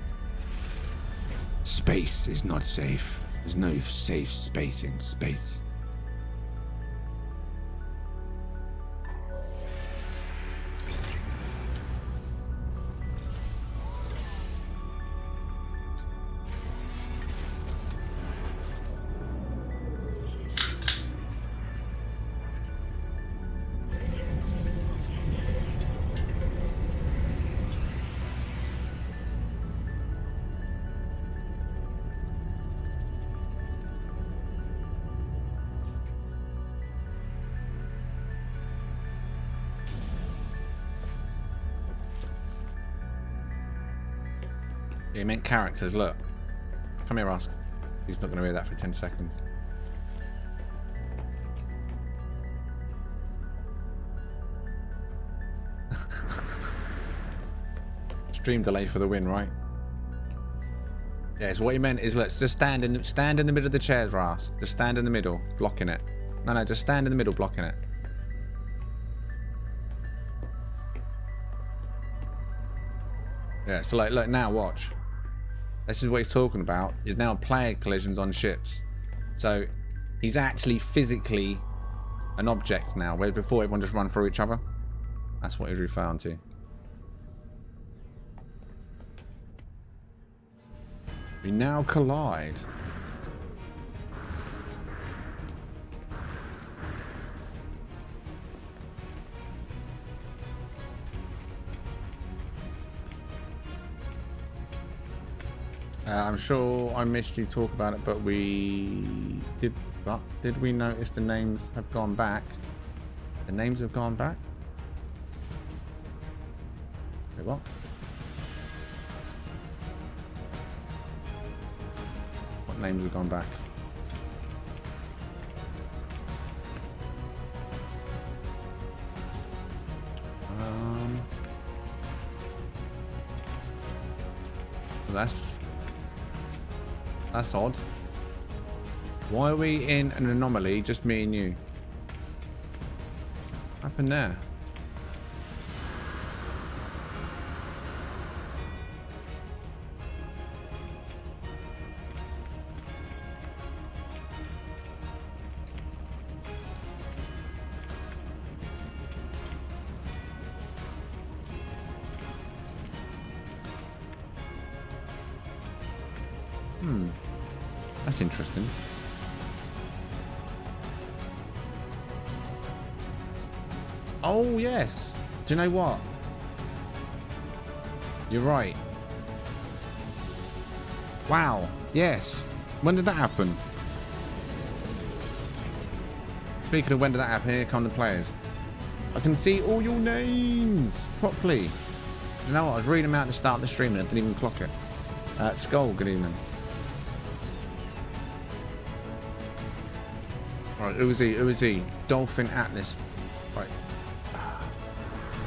Space is not safe. There's no safe space in space. It meant characters, look. Come here, Rask. He's not going to hear that for 10 seconds. Stream delay for the win, right? Yeah, so what he meant is, let's just stand in the middle of the chairs, Rask. Just stand in the middle, blocking it. No, just stand in the middle, blocking it. Yeah, so like, look, now watch. This is what he's talking about, is now player collisions on ships. So he's actually physically an object now, where before everyone just run through each other. That's what he's referring to. We now collide. I'm sure I missed you talk about it, but we did. But did we notice the names have gone back? The names have gone back? Wait, what? What names have gone back? That's odd. Why are we in an anomaly, just me and you? What happened there? That's interesting. Oh, yes. Do you know what? You're right. Wow. Yes. When did that happen? Speaking of when did that happen, here come the players. I can see all your names properly. Do you know what? I was reading them out at the start of the stream and I didn't even clock it. Skull, good evening. Right, who is he? Who is he? Dolphin Atlas. Right.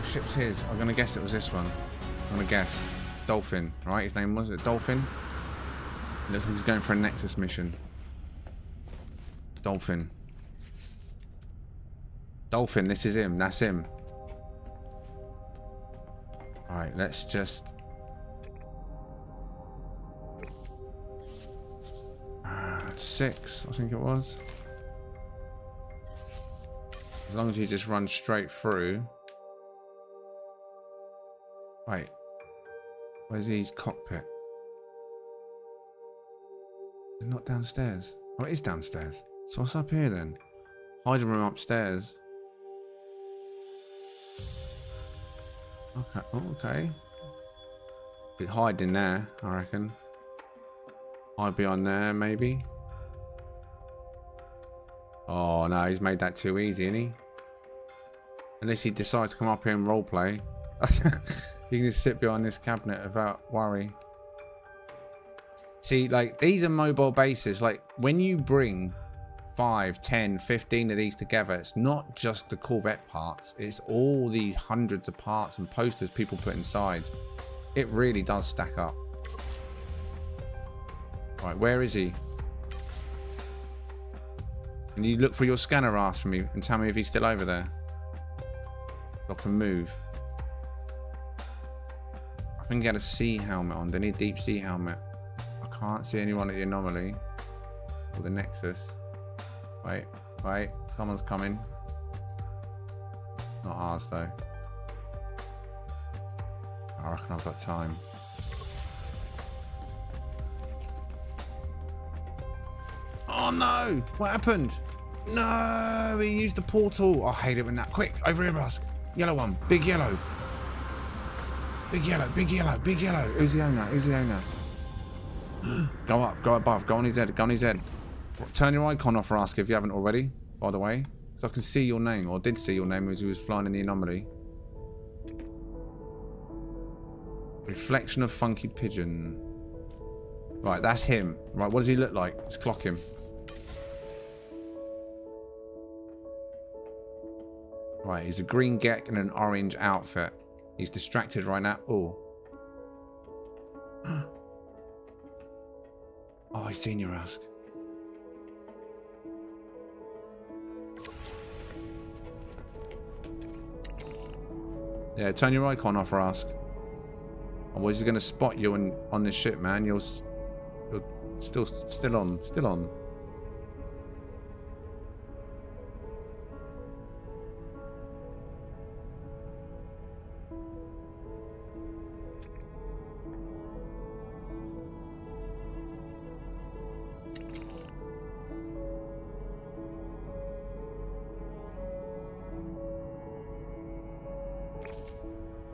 Ship's his. I'm going to guess it was this one. I'm going to guess. Dolphin, right? His name was it Dolphin? Looks like he's going for a Nexus mission. Dolphin. Dolphin, this is him. That's him. Alright, let's just... 6, I think it was. As long as you just run straight through. Wait. Where's his cockpit? They're not downstairs. Oh, it is downstairs. So what's up here then? Hiding room upstairs. Okay. Oh, okay. Bit hide in there, I reckon. Hide behind there, maybe. Oh no, he's made that too easy, isn't he? Unless he decides to come up here and roleplay. You can just sit behind this cabinet without worry. See, like, these are mobile bases. Like, when you bring 5, 10, 15 of these together, it's not just the Corvette parts. It's all these hundreds of parts and posters people put inside. It really does stack up. Right, where is he? Can you look for your scanner ass for me and tell me if he's still over there? I can move. I think he had a sea helmet on. They need a deep sea helmet. I can't see anyone at the anomaly or the Nexus. Wait, wait, someone's coming. Not ours though. I reckon I've got time. Oh no! What happened? No! He used the portal. I hate it when that. Quick, over here, Rusk. Yellow one. Big yellow. Big yellow, big yellow, big yellow. Who's the owner? Who's the owner? Go up, go above, go on his head, go on his head. Turn your icon off, Rusk, if you haven't already, by the way. So I can see your name, or did see your name as he was flying in the anomaly. Reflection of Funky Pigeon. Right, that's him. Right, what does he look like? Let's clock him. Right, he's a green gek in an orange outfit. He's distracted right now. Oh. Oh, he's seen you, Rusk. Yeah, turn your icon off, Rusk. Otherwise he's going to spot you on this ship, man. You're still on.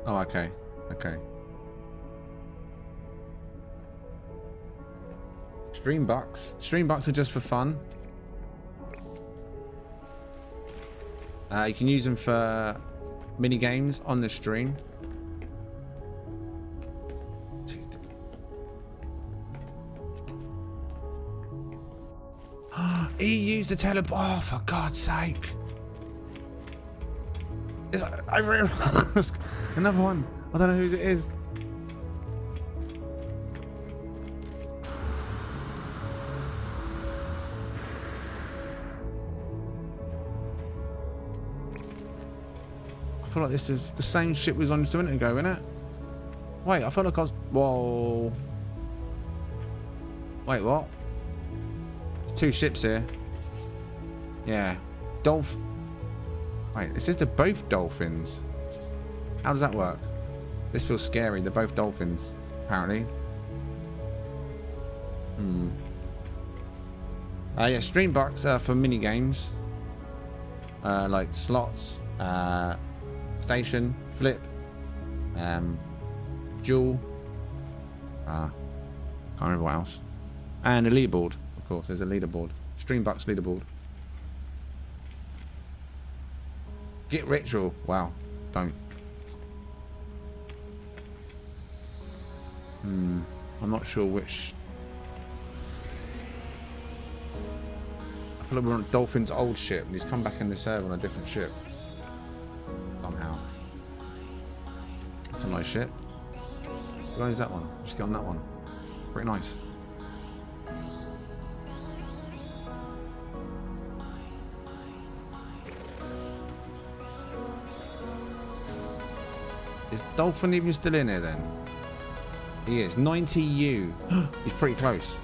Oh, okay. Okay. Stream bucks. Stream bucks are just for fun. You can use them for mini games on the stream. He used the teleport. Oh, for God's sake. I realized another one. I don't know whose it is. I feel like this is the same ship we was on just a minute ago, isn't it? Wait, I felt like I was... Whoa. Wait, what? There's two ships here. Yeah. Wait, it says they're both dolphins. How does that work? This feels scary. They're both dolphins, apparently. Yeah, stream bucks for mini games. Like slots, station, flip, duel. Can't remember what else. And a leaderboard, of course. There's a leaderboard. Stream bucks leaderboard. Get ritual. Wow. Don't. I'm not sure which. I feel like we're on Dolphin's old ship and he's come back in the server on a different ship. Somehow. That's a nice ship. Where is that one? Just get on that one. Pretty nice. Is Dolphin even still in here then? He is. 90U. He's pretty close.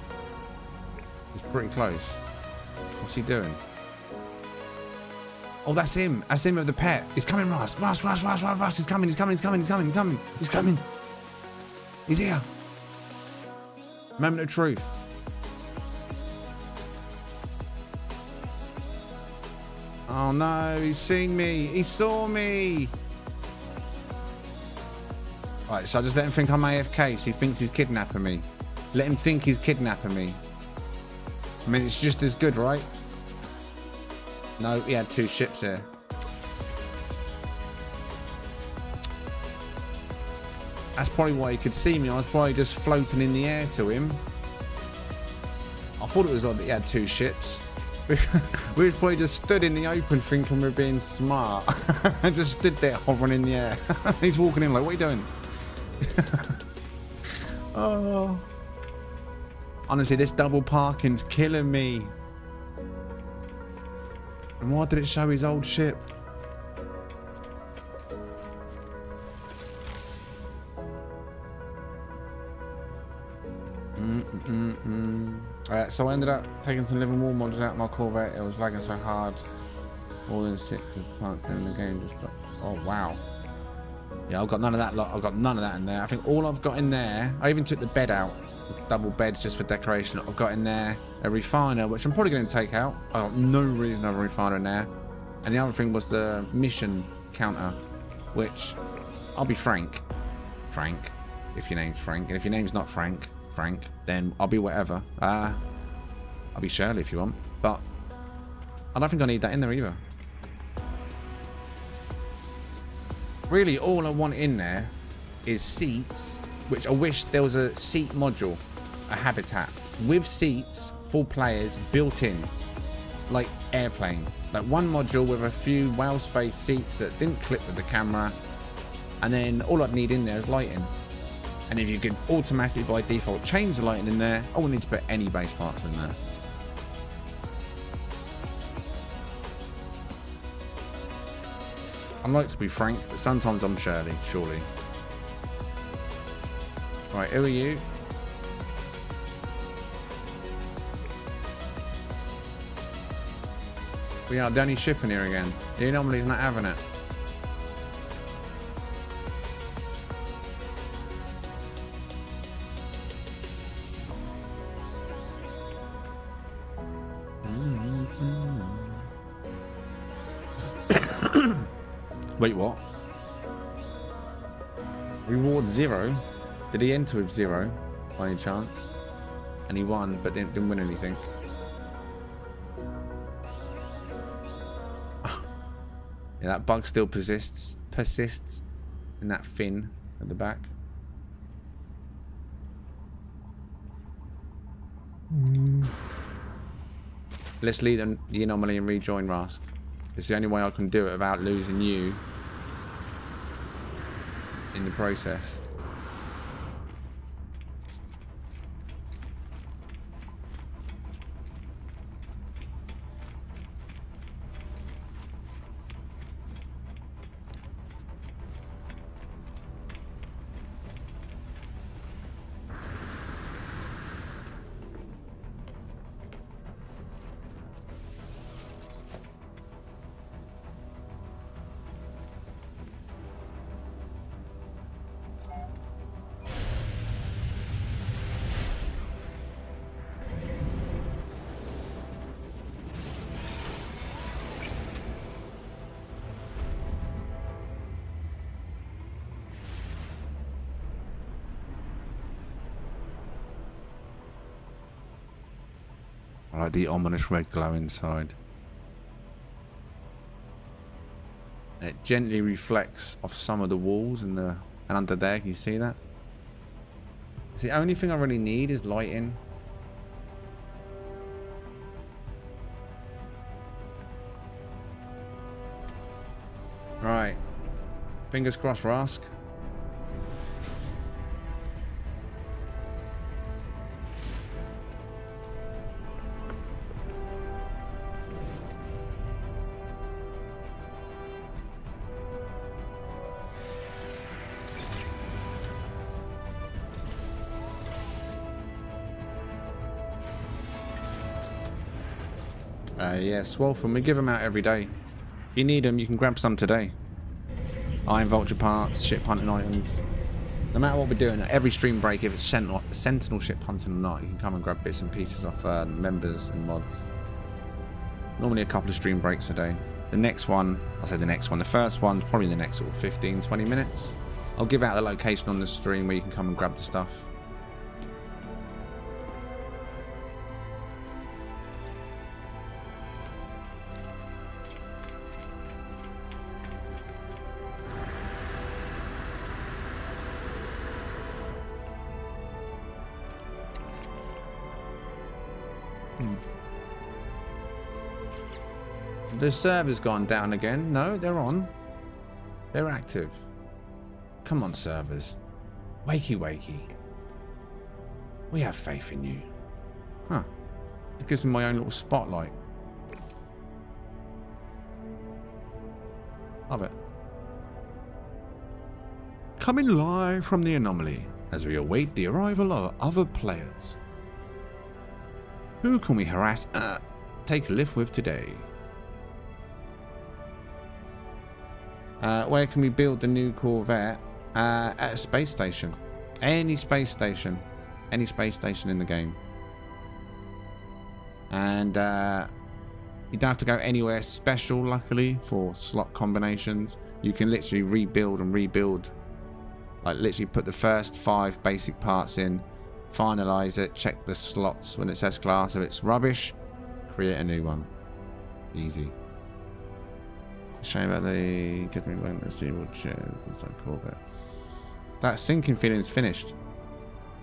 He's pretty close. What's he doing? Oh, that's him. That's him with the pet. He's coming, Russ. Russ. He's coming. He's coming. He's here. Moment of truth. Oh no, he's seen me. He saw me. Right, so I just let him think I'm AFK, so he thinks he's kidnapping me. Let him think he's kidnapping me. I mean, it's just as good, right? No, he had two ships here. That's probably why he could see me. I was probably just floating in the air to him. I thought it was odd that he had two ships. We probably just stood in the open thinking we're being smart. I just stood there hovering in the air. He's walking in like, what are you doing? Oh. Honestly, this double parking's killing me. And why did it show his old ship? So I ended up taking some living wall mods out of my Corvette. It was lagging so hard. More than 6 of plants in the game just dropped. Oh wow. Yeah, I've got none of that lot. I've got none of that in there. I think all I've got in there, I even took the bed out. The double beds just for decoration. I've got in there a refiner, which I'm probably going to take out. I got no reason to have a refiner in there. And the other thing was the mission counter, which I'll be Frank, if your name's Frank. And if your name's not Frank, then I'll be whatever. I'll be Shirley if you want. But I don't think I need that in there either. Really, all I want in there is seats, which I wish there was a seat module, a habitat, with seats for players built in, like airplane. Like one module with a few whale space seats that didn't clip with the camera, and then all I'd need in there is lighting. And if you could automatically by default change the lighting in there, I wouldn't need to put any base parts in there. I like to be Frank, but sometimes I'm Shirley, surely. Right, who are you? We are the only ship in here again. The anomaly's not having it. Wait, what? Reward 0? Did he enter with 0 by any chance? And he won, but didn't win anything. Yeah, that bug still persists in that fin at the back. Let's leave the anomaly and rejoin Rask. It's the only way I can do it without losing you in the process. I like the ominous red glow inside. It gently reflects off some of the walls and under there. Can you see that? It's the only thing I really need is lighting. Right. Fingers crossed, Rask. Yeah, Swolfen, we give them out every day. If you need them, you can grab some today. Iron Vulture parts, ship hunting items. No matter what we're doing, at every stream break, if it's Sentinel ship hunting or not, you can come and grab bits and pieces off members and mods. Normally a couple of stream breaks a day. The next one, I'll say the next one, the first one's probably the next sort of 15, 20 minutes. I'll give out the location on the stream where you can come and grab the stuff. The server's gone down again. No, they're on. They're active. Come on, servers. Wakey, wakey. We have faith in you. Huh. It gives me my own little spotlight. Love it. Coming live from the anomaly as we await the arrival of other players. Who can we harass? Take a lift with today. Where can we build the new Corvette? At a space station. Any space station. Any space station in the game. And you don't have to go anywhere special, luckily, for slot combinations. You can literally rebuild and rebuild. Like, literally put the first 5 basic parts in, finalize it, check the slots when it says class. If it's rubbish, create a new one. Easy. Shame about the get me going to see what chairs inside Corvettes. That sinking feeling is finished.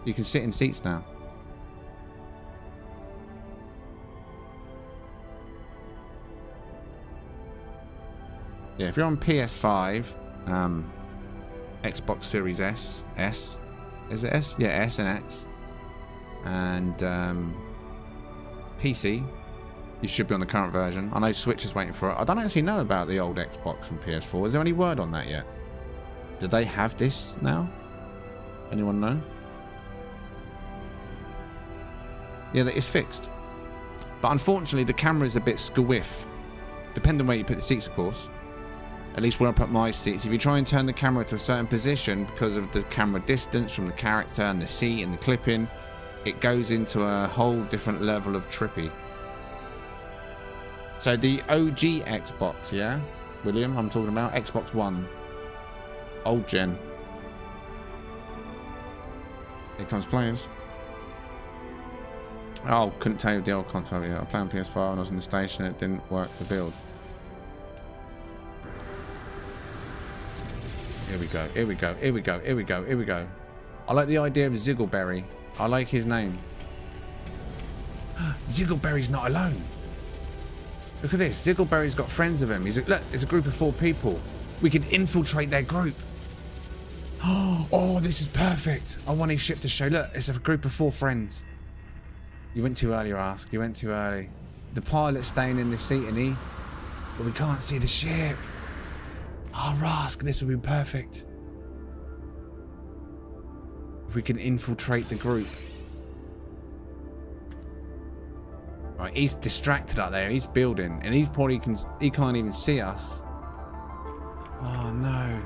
You can sit in seats now. Yeah, if you're on PS5, Xbox Series S, is it S? Yeah, S and X, and PC. You should be on the current version. I know Switch is waiting for it. I don't actually know about the old Xbox and PS4. Is there any word on that yet? Do they have this now? Anyone know? Yeah, it's fixed. But unfortunately, the camera is a bit squiff. Depending on where you put the seats, of course. At least where I put my seats. If you try and turn the camera to a certain position because of the camera distance from the character and the seat and the clipping, it goes into a whole different level of trippy. So the OG Xbox, yeah? William, I'm talking about Xbox One. Old gen. Here comes players. Oh, couldn't tell you the old console yet. I played on PS4 when I was in the station. It didn't work to build. Here we go. Here we go. Here we go. Here we go. Here we go. I like the idea of Ziggleberry. I like his name. Ziggleberry's not alone. Look at this. Ziggleberry's got friends of him. Look, it's a group of 4 people. We can infiltrate their group. Oh, this is perfect. I want his ship to show. Look, it's a group of 4 friends. You went too early, Rask. You went too early. The pilot's staying in the seat, and he... But we can't see the ship. Oh, Rask, this would be perfect. If we can infiltrate the group. Right, he's distracted up there. He's building, and he can't even see us. Oh no!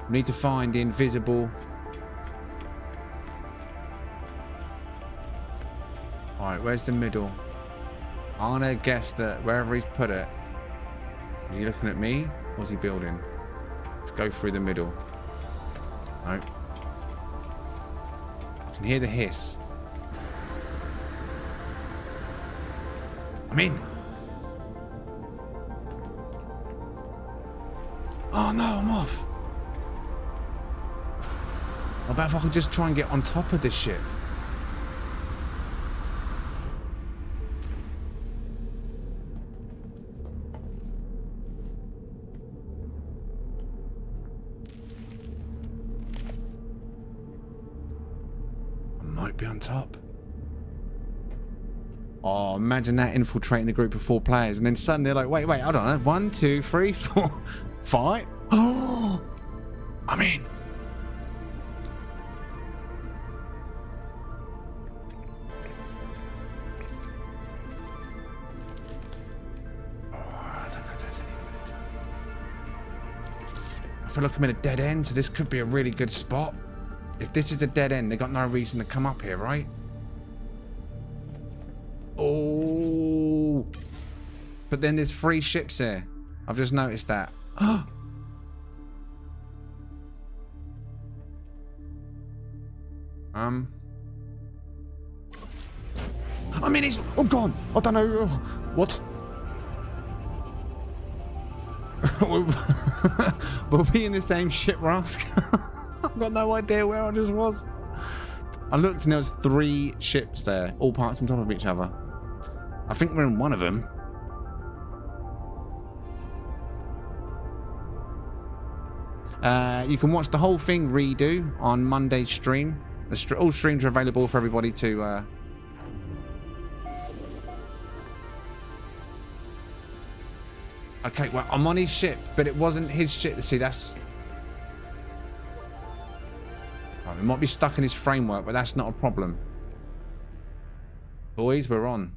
We need to find the invisible. All right, where's the middle? I'm gonna guess that wherever he's put it, is he looking at me or is he building? Let's go through the middle. No. I can hear the hiss. I'm in. Oh no, I'm off. How about if I could just try and get on top of this ship? I might be on top. Oh, imagine that, infiltrating the group of 4 players, and then suddenly they're like, wait, hold on. 1, 2, 3, 4, 5. Oh, I'm in. Oh, I don't know if there's any good. I feel like I'm in a dead end, so this could be a really good spot. If this is a dead end, they've got no reason to come up here, right? Oh, but then there's 3 ships here. I've just noticed that. I'm in his. Oh, gone. I don't know. What? We'll be in the same ship, Rask. I've got no idea where I just was. I looked and there was 3 ships there, all parked on top of each other. I think we're in one of them. You can watch the whole thing redo on Monday's stream. All streams are available for everybody to... Okay, well, I'm on his ship, but it wasn't his ship. See, that's... Oh, it might be stuck in his framework, but that's not a problem. Boys, we're on.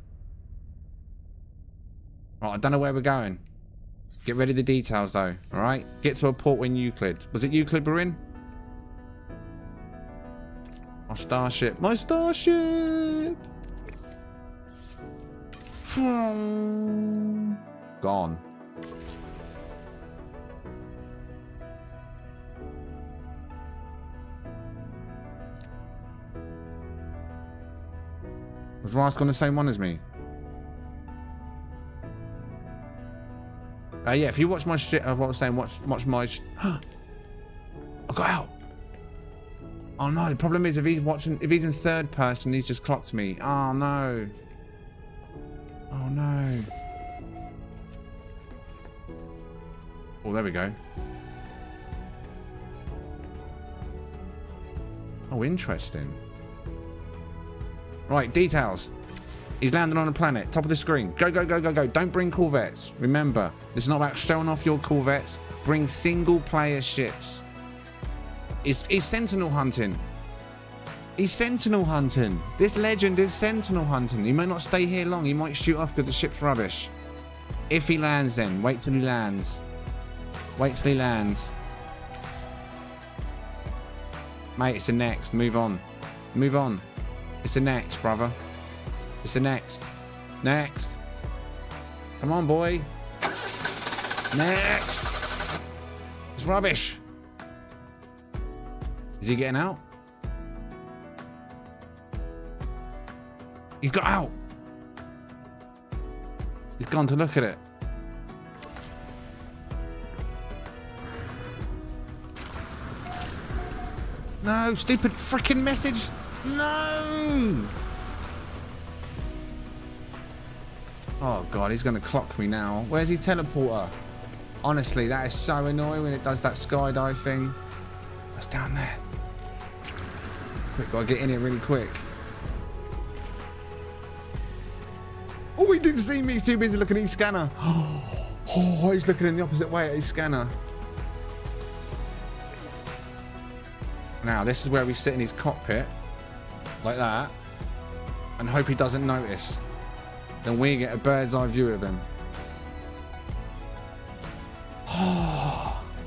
Right, I don't know where we're going. Get ready the details, though. All right? Get to a port in Euclid. Was it Euclid we're in? My starship. My starship! Gone. Was Rask on the same one as me? Yeah, if you watch my shit, what I was saying, watch my I got out. Oh no, the problem is if he's in 3rd person, he's just clocked me. Oh no. Oh no. Oh, there we go. Oh, interesting. Right, details. He's landing on a planet. Top of the screen. Go, go, go, go, go. Don't bring Corvettes. Remember, this is not about showing off your Corvettes. Bring single-player ships. He's sentinel hunting. He's sentinel hunting. This legend is sentinel hunting. He may not stay here long. He might shoot off because the ship's rubbish. If he lands then. Wait till he lands. Wait till he lands. Mate, it's the next. Move on. Move on. It's the next, brother. It's the next. Next. Come on, boy. Next. It's rubbish. Is he getting out? He's got out. He's gone to look at it. No, stupid freaking message. No. Oh God, he's going to clock me now. Where's his teleporter? Honestly, that is so annoying when it does that skydive thing. That's down there. Quick, gotta get in here really quick. Oh, he didn't see me. He's too busy looking at his scanner. Oh, he's looking in the opposite way at his scanner. Now, this is where we sit in his cockpit. Like that. And hope he doesn't notice. Then we get a bird's eye view of him.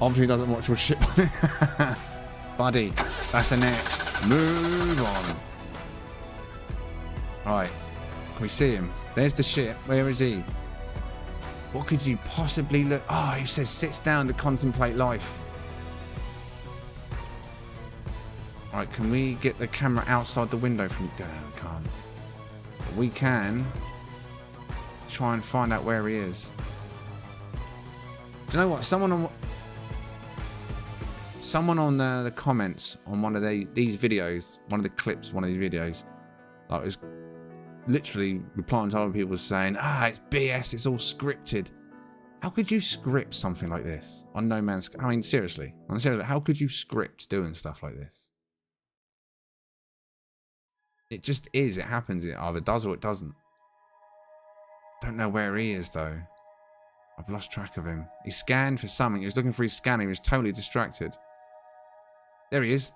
Obviously he doesn't watch your ship on it. Buddy, that's the next. Move on. Right. Can we see him? There's the ship. Where is he? What could you possibly look? Oh, he says sits down to contemplate life. Right, can we get the camera outside the window from... No, we can't. But we can try and find out where he is. Do you know what? Someone on the comments on one of these videos, one of the clips, one of these videos, like was literally replying to other people saying, it's BS, it's all scripted. How could you script something like this on No Man's Sky? I mean, seriously, how could you script doing stuff like this? It just is. It happens. It either does or it doesn't. Don't know where he is though. I've lost track of him. He scanned for something. He was looking for his scanner. He was totally distracted. There he is.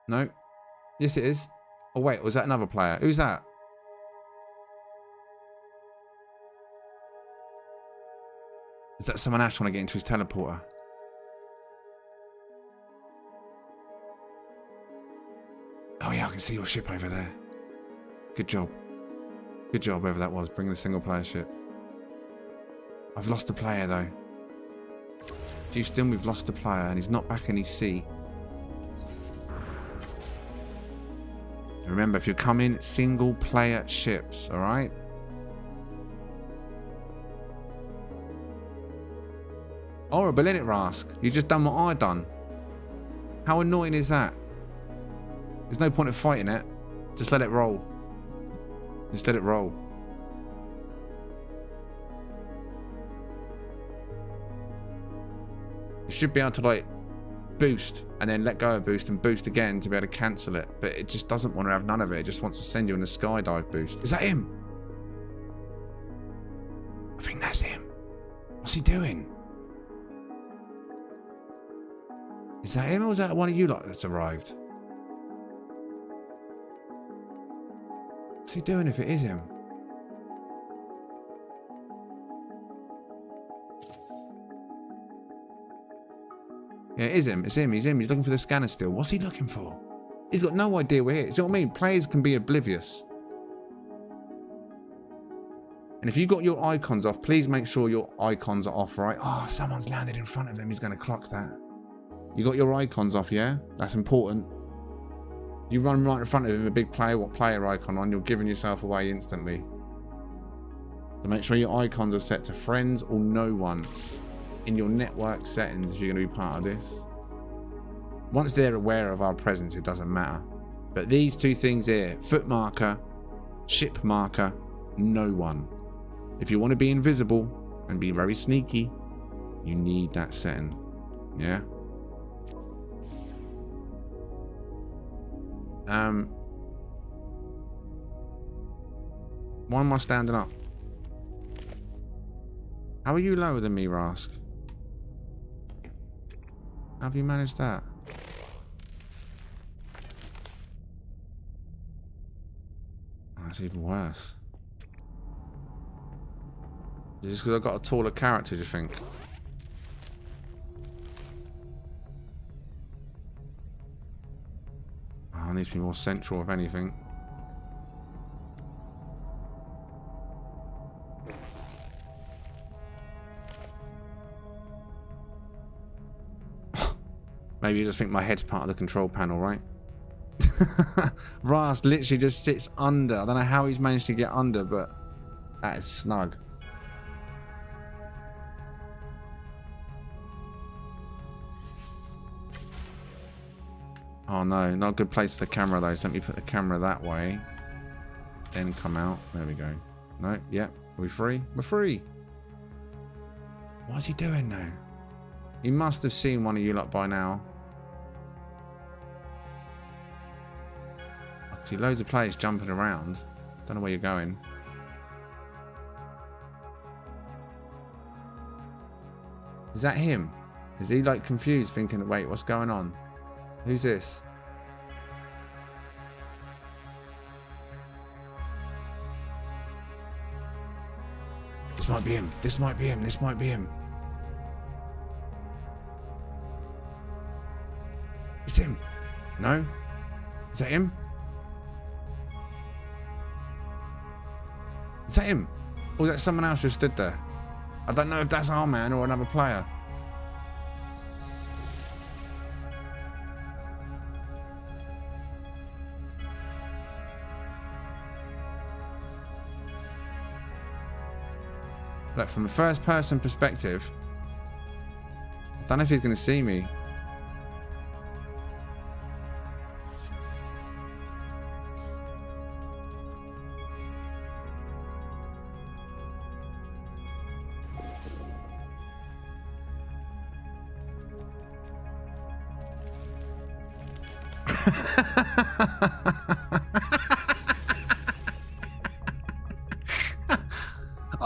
No. Yes, it is. Oh, wait. Was that another player? Who's that? Is that someone else trying to get into his teleporter? Oh, yeah. I can see your ship over there. Good job. Good job, whoever that was. Bring the single player ship. I've lost a player, though. Houston, we've lost a player, and he's not back in his seat. Remember, if you're coming, single player ships, alright? Horrible, innit, Rask? You just done what I done. How annoying is that? There's no point of fighting it. Just let it roll. Just let it roll. You should be able to, like, boost and then let go of boost and boost again to be able to cancel it. But it just doesn't want to have none of it. It just wants to send you on a skydive boost. Is that him? I think that's him. What's he doing? Is that him or is that one of you lot that's arrived? What's he doing if it is him? Yeah, it is him. It's him. He's him. He's looking for the scanner still. What's he looking for? He's got no idea we're here. See what I mean? Players can be oblivious. And if you've got your icons off, please make sure your icons are off, right? Oh, someone's landed in front of him. He's going to clock that. You got your icons off, yeah? That's important. You run right in front of him, a big player, what player icon on, you're giving yourself away instantly. So make sure your icons are set to friends or no one in your network settings if you're going to be part of this. Once they're aware of our presence, it doesn't matter. But these two things here, foot marker, ship marker, no one. If you want to be invisible and be very sneaky, you need that setting. Yeah? Why am I standing up? How are you lower than me, Rask? How have you managed that? Oh, that's even worse. Just because I've got a taller character, do you think? Oh, I need to be more central, if anything. Maybe you just think my head's part of the control panel, right? Rast literally just sits under. I don't know how he's managed to get under, but that is snug. Oh no, not a good place for the camera though. So let me put the camera that way. Then come out. There we go. No, yeah. Are we free? We're free. What's he doing now? He must have seen one of you lot by now. I can see loads of players jumping around. Don't know where you're going. Is that him? Is he like confused, thinking, wait, what's going on? Who's this? This might be him. This might be him. This might be him. It's him. No? Is that him? Is that him? Or is that someone else who stood there? I don't know if that's our man or another player. Look, from a first person perspective, I don't know if he's going to see me.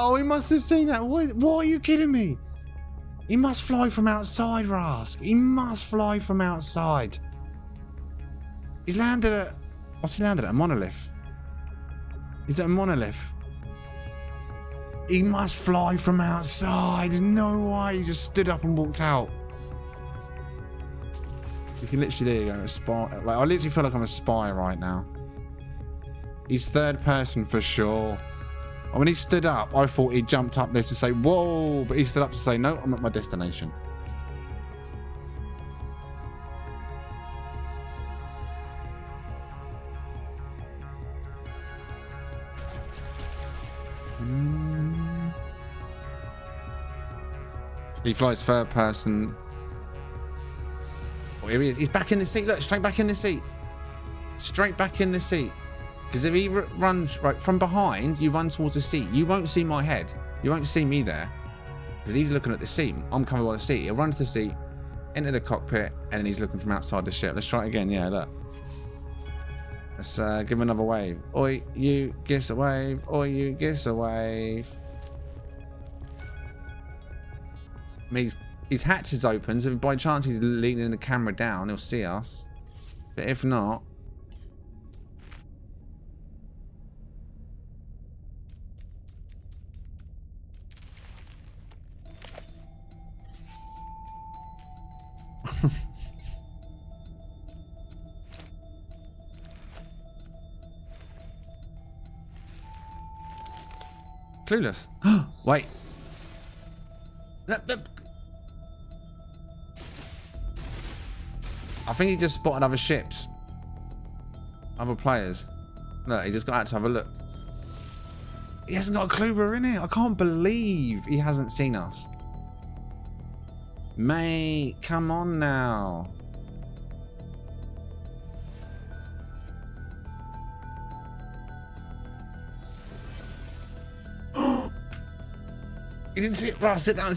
Oh, he must have seen that. What are you kidding me? He must fly from outside, Rask. He must fly from outside. He's landed at... What's he landed at? A monolith. Is that a monolith? He must fly from outside. There's no way. He just stood up and walked out. You can literally, there you go, a spy. Like, I literally feel like I'm a spy right now. He's third person for sure. And when he stood up, I thought he jumped up there to say, whoa, but he stood up to say, no, I'm at my destination. He flies third person. Oh, here he is. He's back in the seat. Look, straight back in the seat. Straight back in the seat. Because if he runs right from behind, you run towards the seat. You won't see my head. You won't see me there. Because he's looking at the seat. I'm coming by the seat. He'll run to the seat, enter the cockpit, and then he's looking from outside the ship. Let's try it again. Yeah, look. Let's give him another wave. Oi, you, gives a wave. Oi, you, gives a wave. I mean, his hatch is open, so if by chance he's leaning the camera down, he'll see us. But if not... Clueless. Wait. Look. I think he just spotted other ships. Other players. Look, he just got out to have a look. He hasn't got a clue we're in here. I can't believe he hasn't seen us. Mate, come on now. He didn't see it. Ross, sit down. I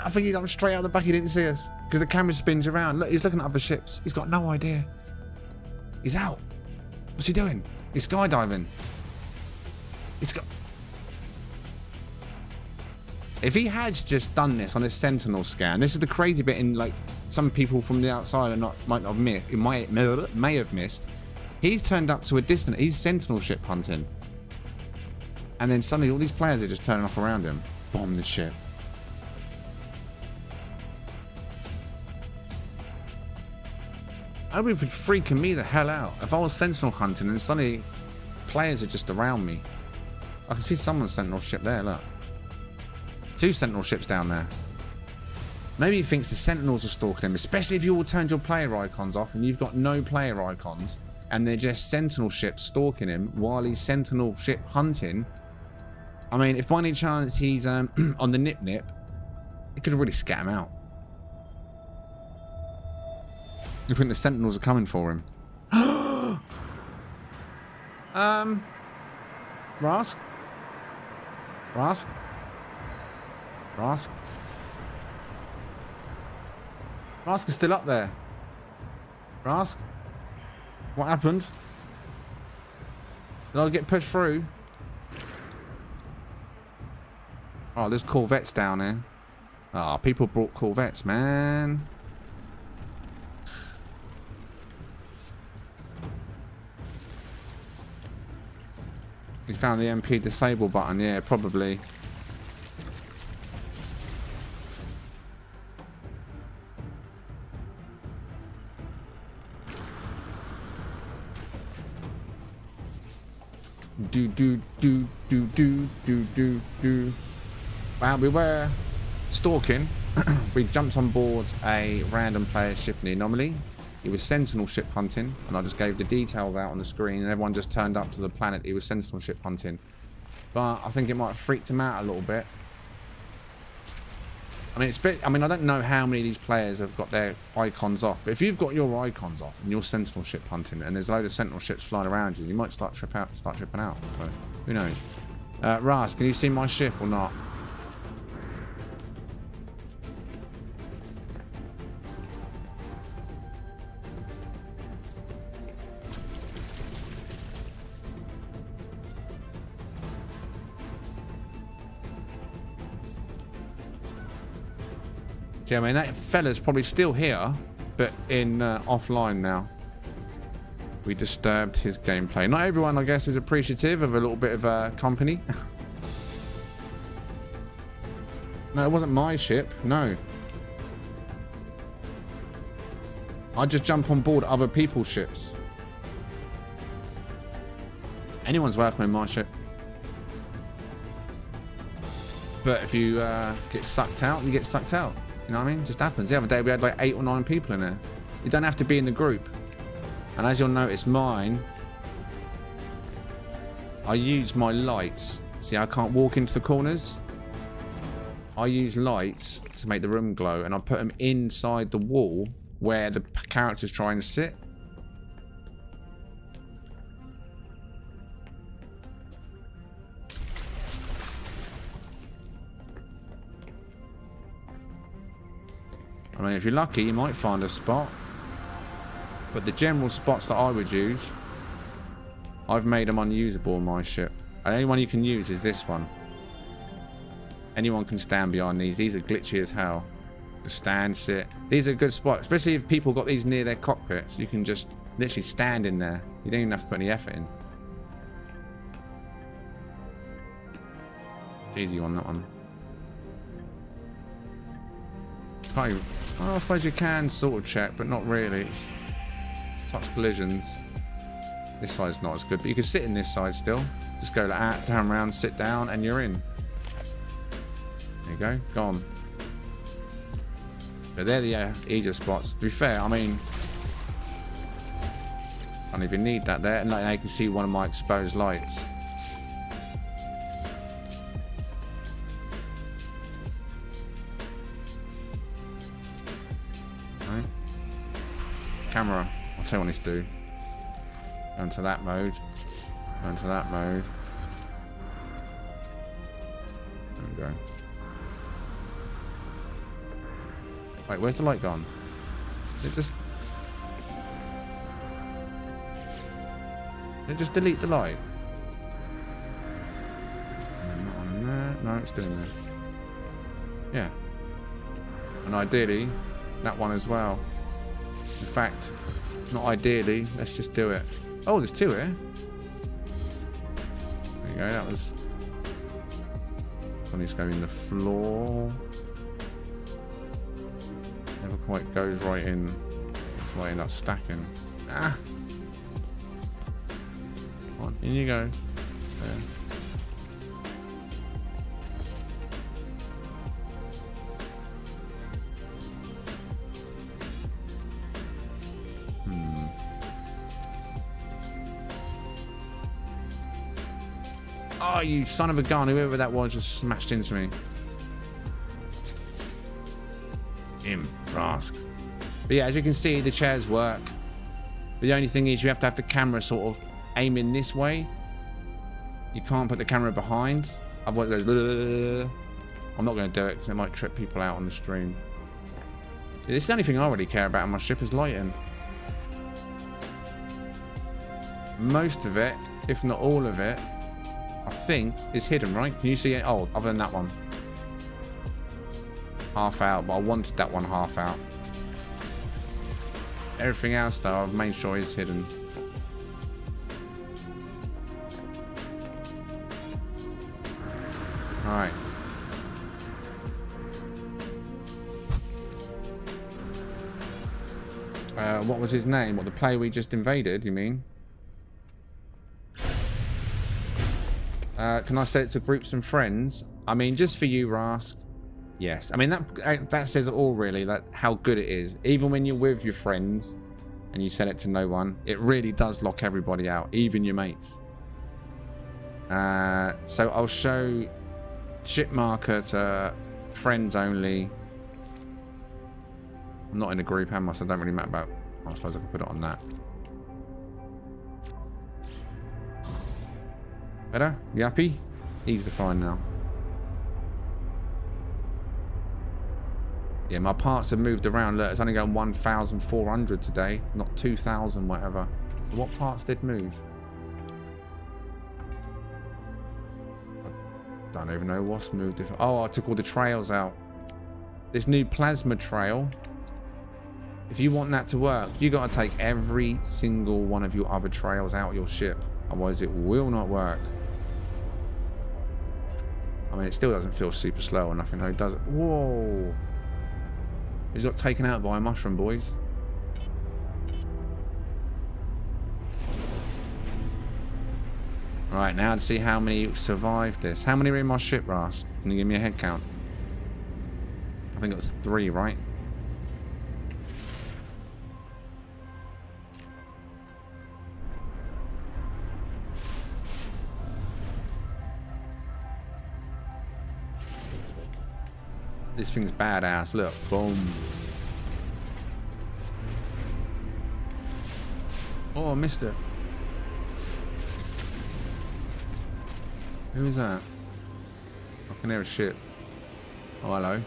think he jumped straight out the back. He didn't see us because the camera spins around. Look, he's looking at other ships. He's got no idea. He's out. What's he doing? He's skydiving. He's got... If he had just done this on a sentinel scan, this is the crazy bit in, like, some people from the outside might not may have missed. He's turned up to a distance. He's sentinel ship hunting. And then suddenly all these players are just turning off around him. Bomb the ship. That would be freaking me the hell out. If I was sentinel hunting and suddenly players are just around me. I can see someone's sentinel ship there, look. 2 sentinel ships down there. Maybe he thinks the sentinels are stalking him, especially if you all turned your player icons off and you've got no player icons and they're just sentinel ships stalking him while he's sentinel ship hunting. I mean, if by any chance he's on the nip, it could really scat him out. You think the Sentinels are coming for him? Rask? Rask? Rask? Rask is still up there. Rask? What happened? Did I get pushed through? Oh, there's Corvettes down there. Oh, people brought Corvettes, man. You found the MP disable button, yeah, probably. Do. Well, we were stalking. We jumped on board a random player ship in the anomaly. He was sentinel ship hunting, and I just gave the details out on the screen, and everyone just turned up to the planet he was sentinel ship hunting. But I think it might have freaked him out a little bit. I mean, I don't know how many of these players have got their icons off, but if you've got your icons off and you're sentinel ship hunting, and there's a load of sentinel ships flying around you, you might start tripping out. So who knows? Ras, can you see my ship or not? Yeah, I mean, that fella's probably still here, but in offline now. We disturbed his gameplay. Not everyone, I guess, is appreciative of a little bit of company. No, it wasn't my ship. No. I just jump on board other people's ships. Anyone's welcome in my ship. But if you get sucked out, you get sucked out. You know what I mean? Just happens. The other day we had like 8 or 9 people in there. You don't have to be in the group. And as you'll notice, mine, I use my lights. See, I can't walk into the corners. I use lights to make the room glow, and I put them inside the wall where the characters try and sit. I mean, if you're lucky, you might find a spot. But the general spots that I would use, I've made them unusable on my ship. And the only one you can use is this one. Anyone can stand behind these. These are glitchy as hell. Just stand, sit. These are a good spots, especially if people got these near their cockpits. You can just literally stand in there. You don't even have to put any effort in. It's easy on that one. Can't even, well, I suppose you can sort of check, but not really. It's touch collisions. This side's not as good, but you can sit in this side still. Just go like that, down around, sit down, and you're in. There you go, gone. But they're the easier spots. To be fair, I mean, I don't even need that there. And like, now you can see one of my exposed lights. Okay. Camera. I'll tell you what I need to do. Go into that mode. Go into that mode. There we go. Wait, where's the light gone? Did it just delete the light? Not on there. No, it's still in there. Yeah. And ideally, that one as well. In fact, not ideally, let's just do it. Oh, there's 2 here. There you go, that was... One needs to go in the floor. Never quite goes right in. That's why I end up stacking. Ah! Come on, in you go. There. Oh, you son of a gun. Whoever that was just smashed into me. Rask. But yeah, as you can see, the chairs work. The only thing is you have to have the camera sort of aiming this way. You can't put the camera behind. Otherwise it goes... I'm not going to do it because it might trip people out on the stream. This is the only thing I really care about on my ship is lighting. Most of it, if not all of it, I think is hidden, right? Can you see it? Oh, other than that one. Half out, but I wanted that one half out. Everything else, though, I've made sure is hidden. Alright. What was his name? What, the player we just invaded, you mean? Can I set it to groups and friends? I mean, just for you, Rask. Yes. I mean, that says it all, really, that how good it is. Even when you're with your friends and you set it to no one, it really does lock everybody out, even your mates. So I'll show ship marker to friends only. I'm not in a group, am I? So I don't really matter about... I suppose I can put it on that. Better? You happy? Easy to find now. Yeah, my parts have moved around. Look, it's only going 1,400 today, not 2,000, whatever. So what parts did move? I don't even know what's moved. Oh, I took all the trails out. This new plasma trail. If you want that to work, you got to take every single one of your other trails out of your ship. Otherwise, it will not work. I mean, it still doesn't feel super slow or nothing, though, does it? Whoa. He's got taken out by a mushroom, boys. Alright, now to see how many survived this. How many are in my ship, Ras? Can you give me a head count? I think it was 3, right? This thing's badass. Look, boom. Oh, I missed it. Who is that? I can hear a ship. Oh, hello.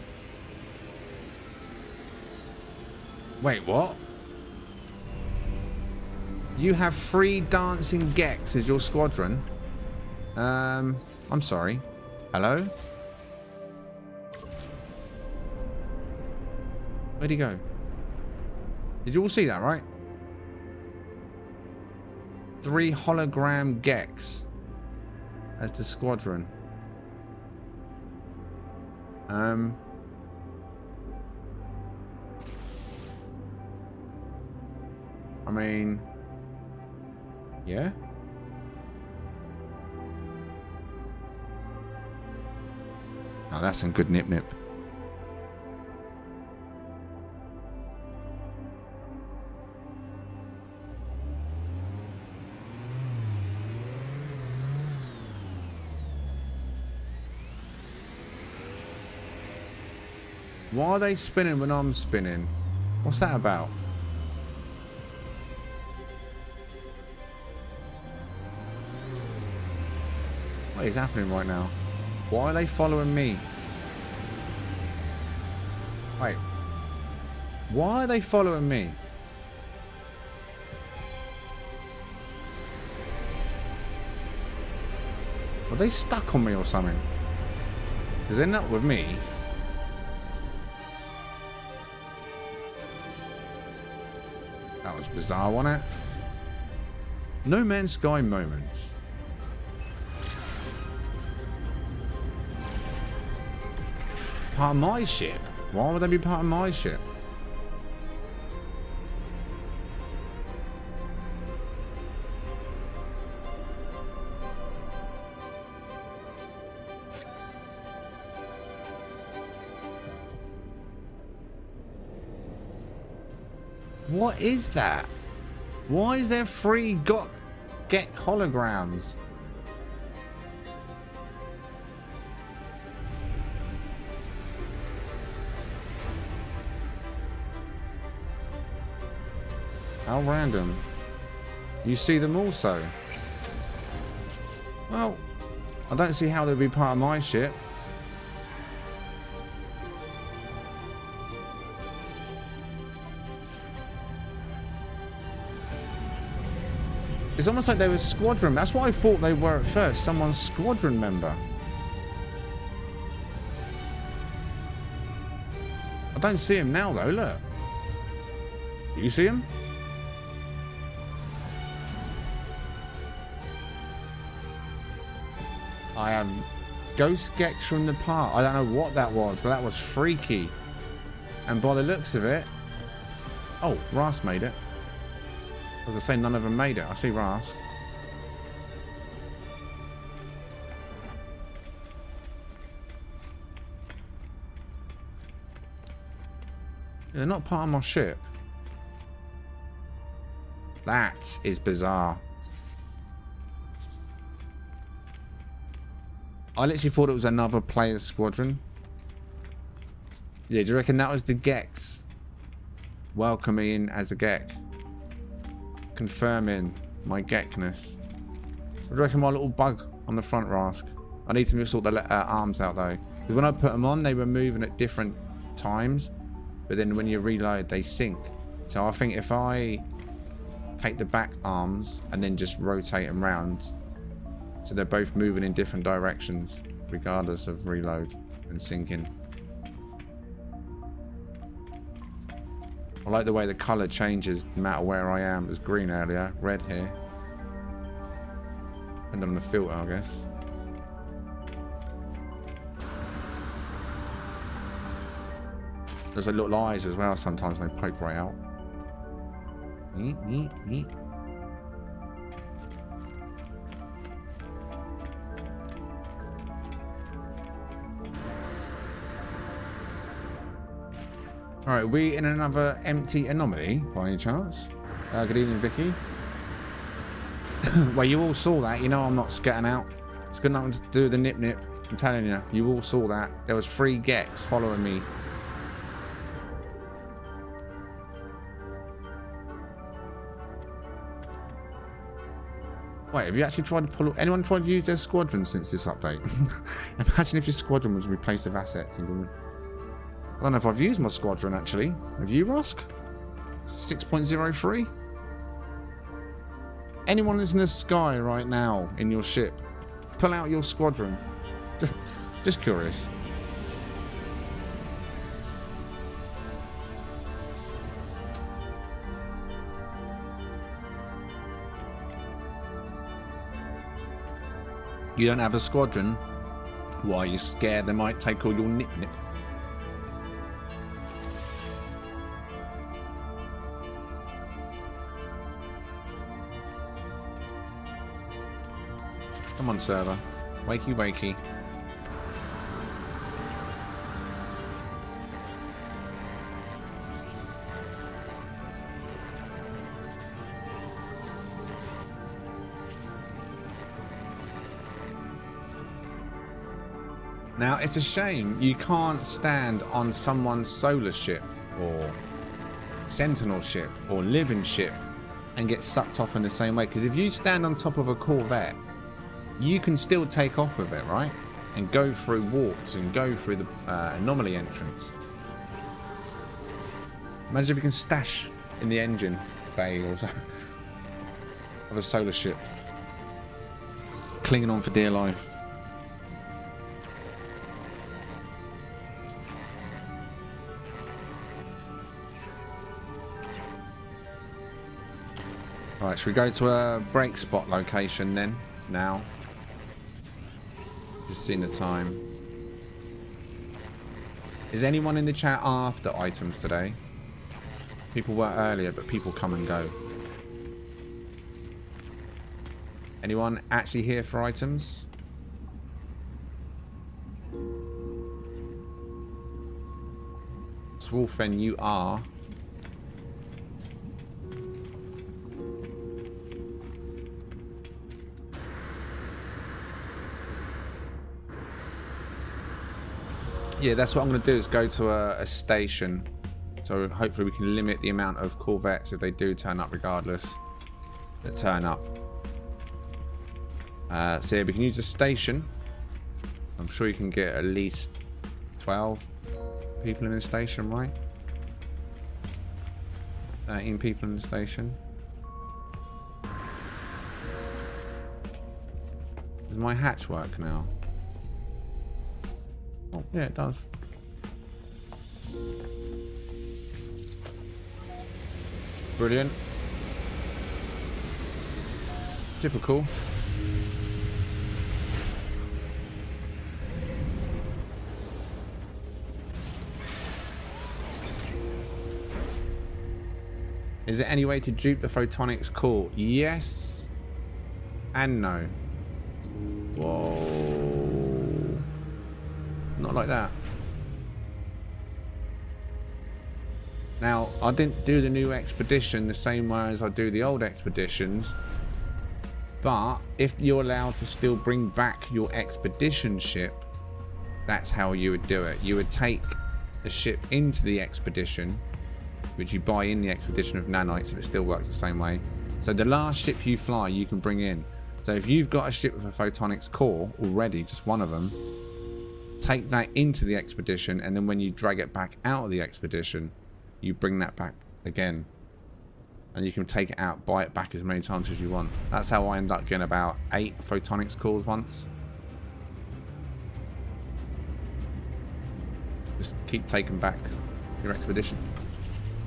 Wait, what? You have 3 dancing Geks as your squadron? I'm sorry. Hello? Where'd he go? Did you all see that, right? 3 hologram Geks as the squadron. I mean, yeah. Oh, that's some good nip-nip. Why are they spinning when I'm spinning? What's that about? What is happening right now? Why are they following me? Wait. Why are they following me? Are they stuck on me or something? Because they're not with me. That was bizarre, wasn't it? No Man's Sky moments. Part of my ship? Why would they be part of my ship? What is that? Why is there 3 get holograms? How random. You see them also. Well, I don't see how they'd be part of my ship. It's almost like they were squadron. That's what I thought they were at first. Someone's squadron member. I don't see him now though, look. Do you see him? I have Ghost Gex from the part. I don't know what that was, but that was freaky. And by the looks of it... Oh, Rask made it. I was going to say none of them made it. I see Rask. They're not part of my ship. That is bizarre. I literally thought it was another player's squadron. Yeah, do you reckon that was the Gex? Welcome me in as a Gek. Confirming my Gekness. What do you reckon my little bug on the front, Rask? I need to sort the arms out though. Because when I put them on, they were moving at different times. But then when you reload, they sync. So I think if I take the back arms and then just rotate them round, so they're both moving in different directions, regardless of reload and syncing. I like the way the colour changes no matter where I am. It was green earlier, red here. Depending on the filter, I guess. There's like little eyes as well, sometimes they poke right out. Neat, neat, neat. Alright, we in another empty anomaly, by any chance? Good evening, Vicky. Well, you all saw that. You know I'm not scatting out. It's got nothing to do with the nip-nip. I'm telling you. You all saw that. There was 3 Gex following me. Wait, have you actually tried to pull... Anyone tried to use their squadron since this update? Imagine if your squadron was replaced with assets. I don't know if I've used my squadron, actually. Have you, Rask? 6.03? Anyone who's in the sky right now in your ship, pull out your squadron. Just curious. You don't have a squadron? Why are you scared they might take all your nip-nip? Come on, server. Wakey, wakey. Now, it's a shame you can't stand on someone's solar ship or sentinel ship or living ship and get sucked off in the same way. Because if you stand on top of a Corvette, you can still take off with it, right? And go through warps and go through the anomaly entrance. Imagine if you can stash in the engine bay or something of a solar ship, clinging on for dear life. Alright, should we go to a break spot location then? Now. Just seeing the time. Is anyone in the chat after items today? People were earlier, but people come and go. Anyone actually here for items? Swolfen, you are. Yeah, that's what I'm going to do, is go to a station. So So hopefully we can limit the amount of Corvettes, if they do turn up regardless, that turn up. So yeah, we can use a station. I'm sure you can get at least 12 people in the station, right? 13 people in the station. Does my hatch work now? Oh, yeah, it does. Brilliant. Typical. Is there any way to dupe the photonics core? Yes and no. Whoa. Not like that. Now, I didn't do the new expedition the same way as I do the old expeditions. But if you're allowed to still bring back your expedition ship, that's how you would do it. You would take the ship into the expedition, which you buy in the expedition of nanites if it still works the same way. So the last ship you fly, you can bring in. So if you've got a ship with a photonics core already, just one of them, take that into the expedition, and then when you drag it back out of the expedition, you bring that back again. And you can take it out, buy it back as many times as you want. That's how I ended up getting about 8 photonics cores once. Just keep taking back your expedition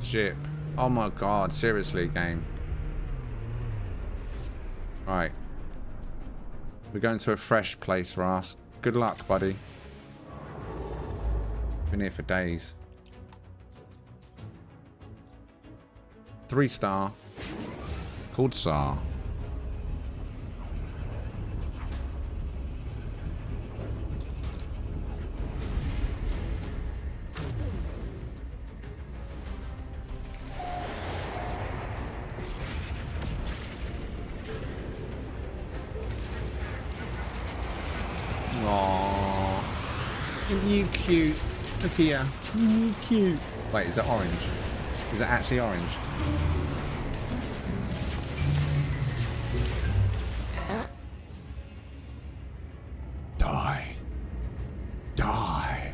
ship. Oh my god, seriously, game. Right. We're going to a fresh place, Ras. Good luck, buddy. Been here for days. 3-star. Called SAR. Aww. You cute. Look here. You cute. Wait, is that orange? Is that actually orange? Die. Die.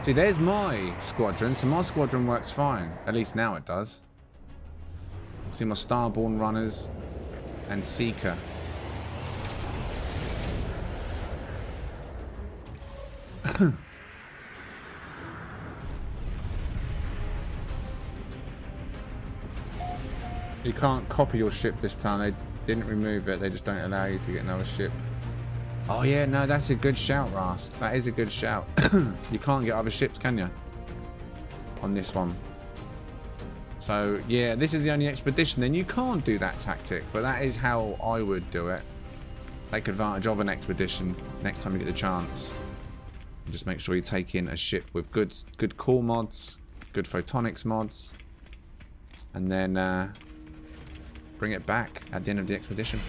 See, there's my squadron. So my squadron works fine. At least now it does. See my starborn runners and seeker. You can't copy your ship this time. They didn't remove it. They just don't allow you to get another ship. Oh yeah, no, that's a good shout, Ras. That is a good shout. You can't get other ships, can you? On this one. So yeah, this is the only expedition. Then you can't do that tactic, but that is how I would do it. Take advantage of an expedition next time you get the chance. And just make sure you take in a ship with good core mods, good photonics mods, and then bring it back at the end of the expedition.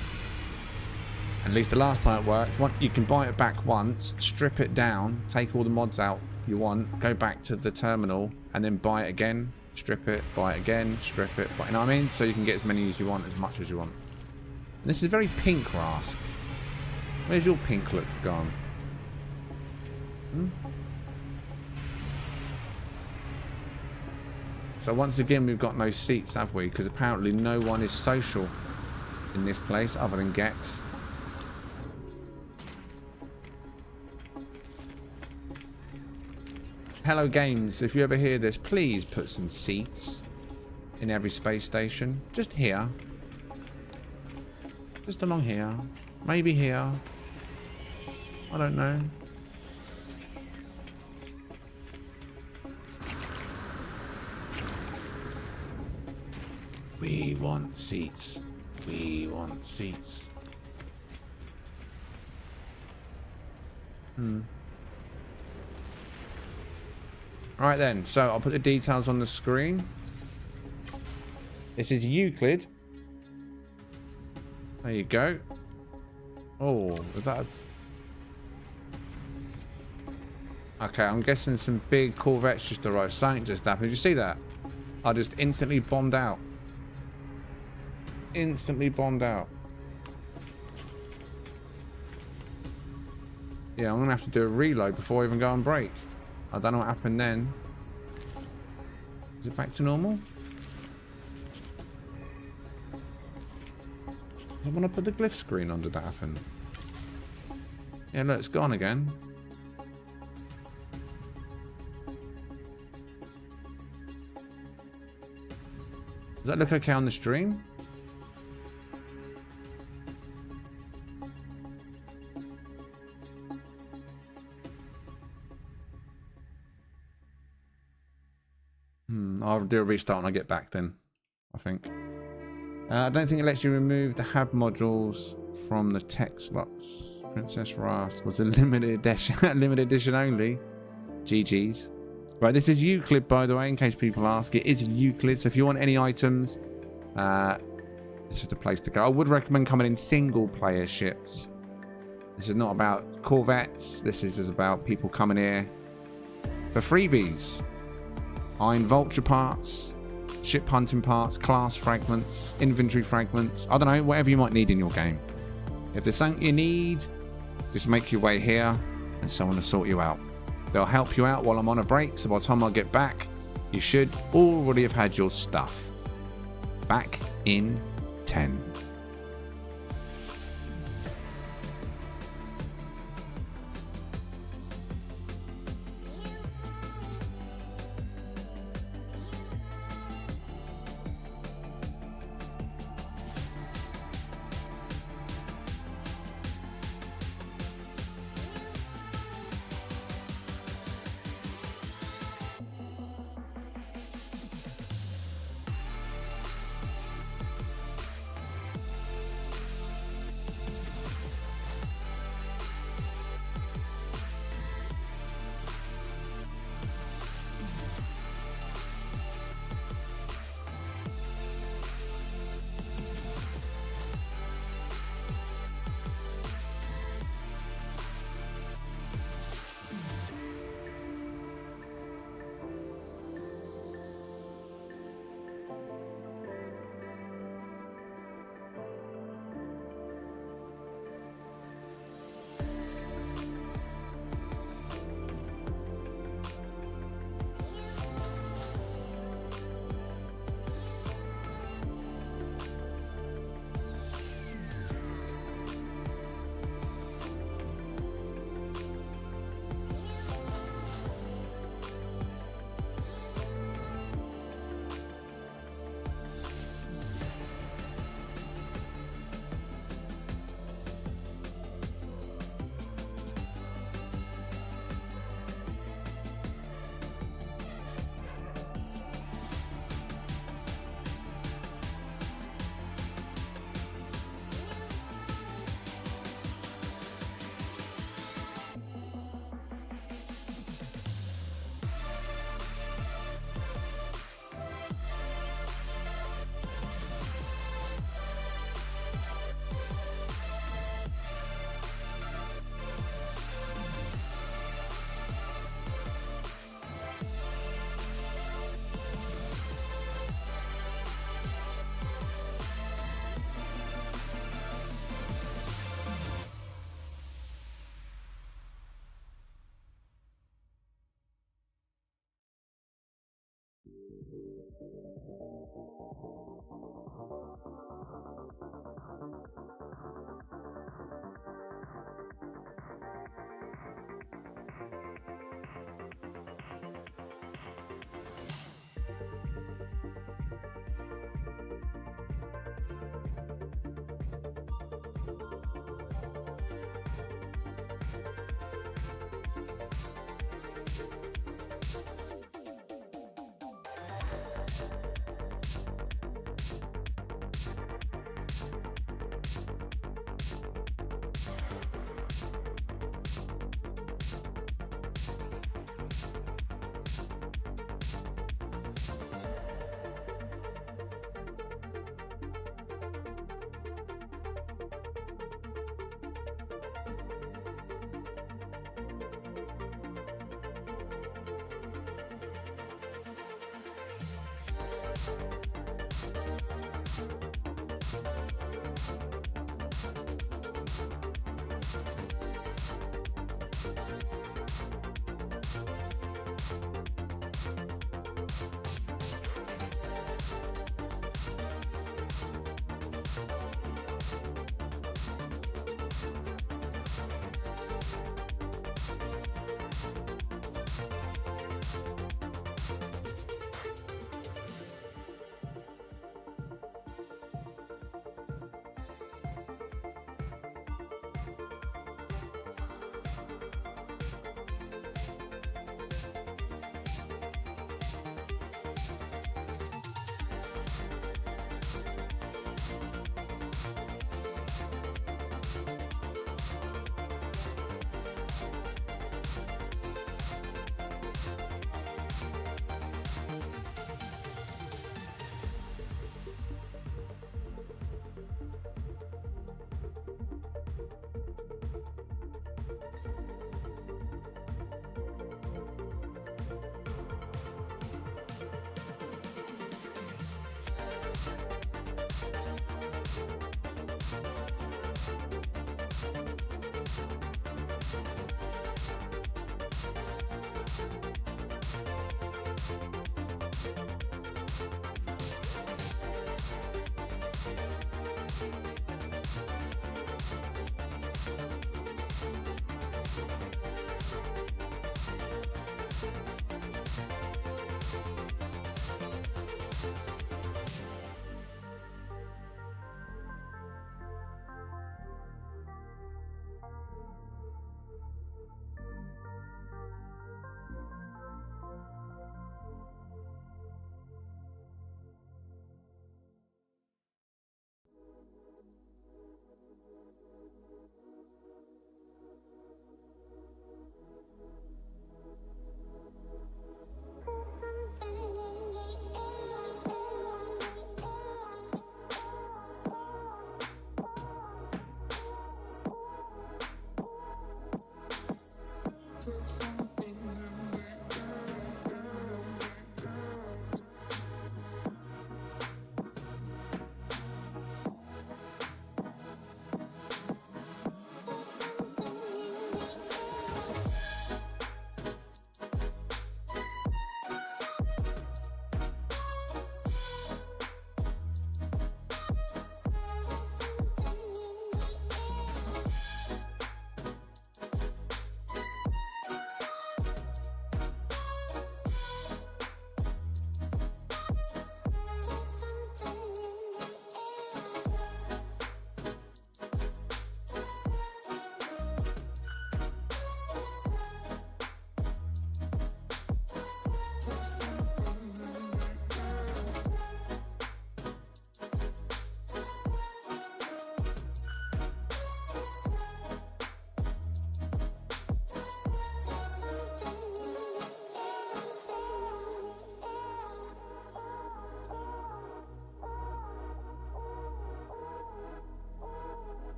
At least the last time it worked. You can buy it back once, strip it down, take all the mods out you want, go back to the terminal, and then buy it again, strip it, buy it again, strip it. You know what I mean? So you can get as many as you want, as much as you want. And this is very pink, Rask. Where's your pink look gone? So once again, we've got no seats, have we? Because apparently no one is social in this place other than Gex. Hello Games, if you ever hear this, please put some seats in every space station. Just here. Just along here. Maybe here. I don't know. We want seats. We want seats. Alright then, so I'll put the details on the screen. This is Euclid. There you go. Oh, is that a... Okay, I'm guessing some big Corvettes just arrived. Something just happened. Did you see that? I just instantly bombed out. Instantly bombed out. Yeah, I'm going to have to do a reload before I even go on break. I don't know what happened then. Is it back to normal? I want to put the glyph screen on. Did that happen? Yeah, look, it's gone again. Does that look okay on the stream? I'll do a restart when I get back then, I think. I don't think it lets you remove the hab modules from the tech slots. Princess Rast was a limited edition, limited edition only. GG's. Right, this is Euclid, by the way, in case people ask. It is Euclid, so if you want any items, this is the place to go. I would recommend coming in single-player ships. This is not about Corvettes. This is just about people coming here for freebies. Iron vulture parts, ship hunting parts, class fragments, inventory fragments. I don't know, whatever you might need in your game. If there's something you need, just make your way here and someone will sort you out. They'll help you out while I'm on a break, so by the time I get back, you should already have had your stuff. Back in 10.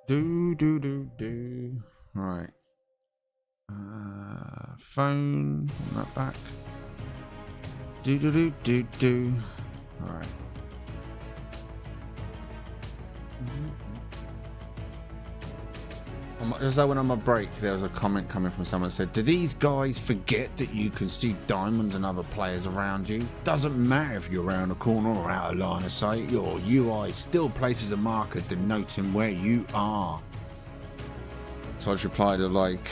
Do. Right. Phone. That back. Do. All right. As though when on my break, there was a comment coming from someone that said, "Do these guys forget that you can see diamonds and other players around you? Doesn't matter if you're around a corner or out of line of sight, your UI still places a marker denoting where you are." So I just replied of like,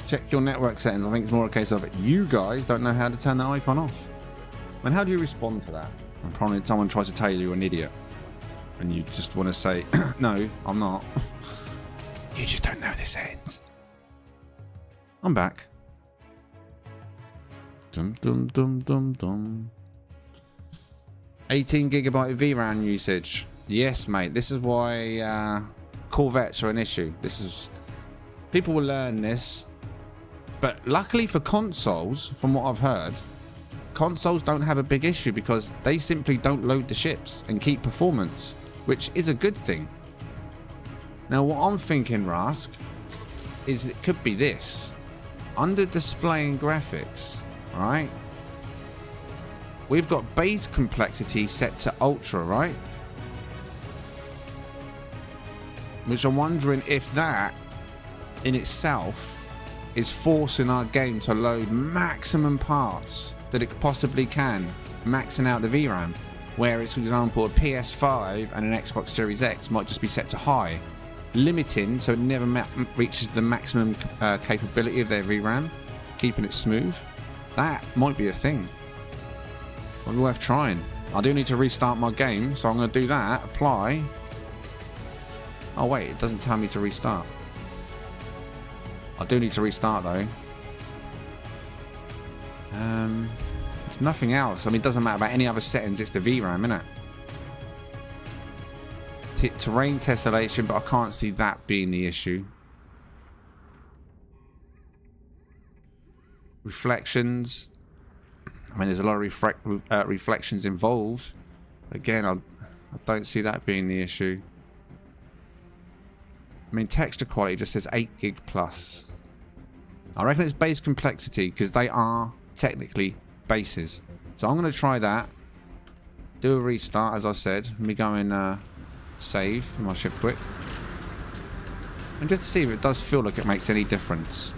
check your network settings. I think it's more a case of you guys don't know how to turn that icon off. And how do you respond to that? And probably someone tries to tell you you're an idiot. And you just want to say, no, I'm not. You just don't know the settings. I'm back. Dum dum dum dum dum. 18 gigabyte VRAM usage. Yes, mate. This is why Corvettes are an issue. People will learn this. But luckily for consoles, from what I've heard, consoles don't have a big issue because they simply don't load the ships and keep performance, which is a good thing. Now what I'm thinking, Rask, is it could be this. Under display and graphics, right? We've got base complexity set to ultra, right? Which I'm wondering if that in itself is forcing our game to load maximum parts that it possibly can, maxing out the VRAM. Whereas, for example, a PS5 and an Xbox Series X might just be set to high, limiting so it never reaches the maximum capability of their VRAM, keeping it smooth. That might be a thing. Might be worth trying. I do need to restart my game, so I'm going to do that. Apply. Oh wait, it doesn't tell me to restart. I do need to restart though. There's nothing else. I mean, it doesn't matter about any other settings. It's the VRAM, isn't it? Terrain tessellation, but I can't see that being the issue. Reflections. I mean, there's a lot of reflections involved. Again, I don't see that being the issue. I mean, texture quality just says 8 gig plus. I reckon it's base complexity because they are technically bases. So I'm going to try that. Do a restart, as I said. Let me go and save my ship quick. And just to see if it does feel like it makes any difference.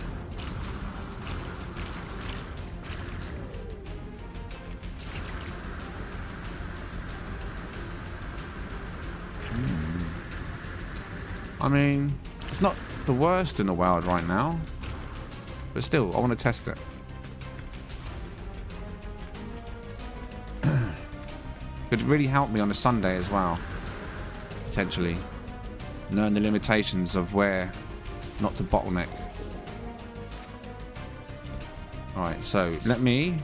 I mean, it's not the worst in the world right now, but still, I want to test it. Could really help me on a Sunday as well, potentially. Learn the limitations of where not to bottleneck. Alright, so let me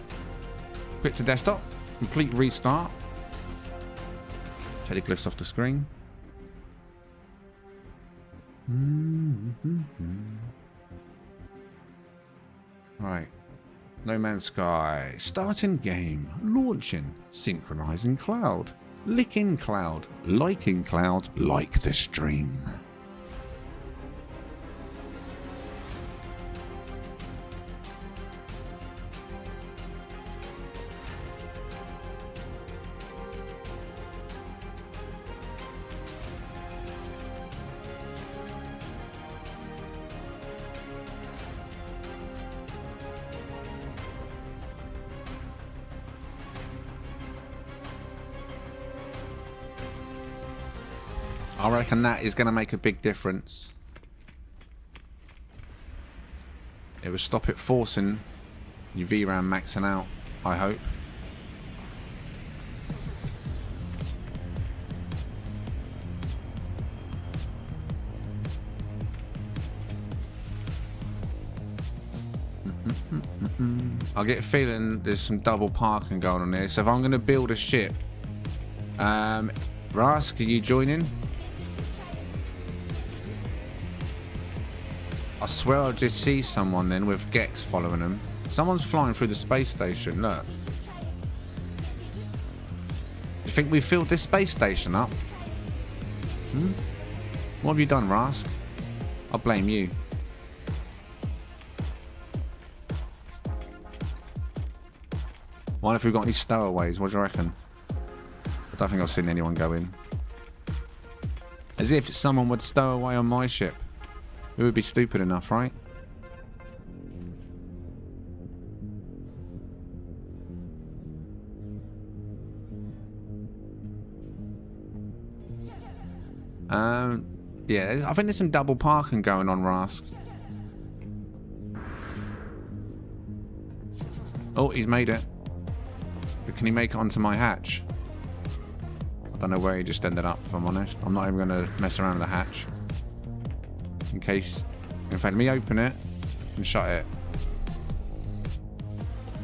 quit to desktop, complete restart. Take the glyphs off the screen. Right. No Man's Sky. Starting game. Launching. Synchronizing cloud. Licking cloud. Liking cloud. Like the stream. I reckon that is going to make a big difference. It will stop it forcing your VRAM maxing out, I hope. I get a feeling there's some double parking going on here. So if I'm going to build a ship, Rask, are you joining? I swear I just see someone then with Gex following them. Someone's flying through the space station, look. You think we filled this space station up? What have you done, Rask? I'll blame you. What if we've got any stowaways? What do you reckon? I don't think I've seen anyone go in. As if someone would stow away on my ship. It would be stupid enough, right? Yeah, I think there's some double parking going on, Rask. Oh, he's made it. But can he make it onto my hatch? I don't know where he just ended up, if I'm honest. I'm not even going to mess around with the hatch. In case... In fact, let me open it and shut it.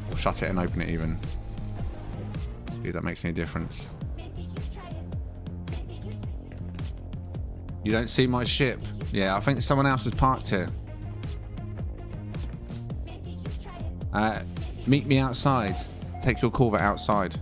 Or shut it and open it even. See if that makes any difference. You don't see my ship? Yeah, I think someone else has parked here. Meet me outside. Take your Corvette outside.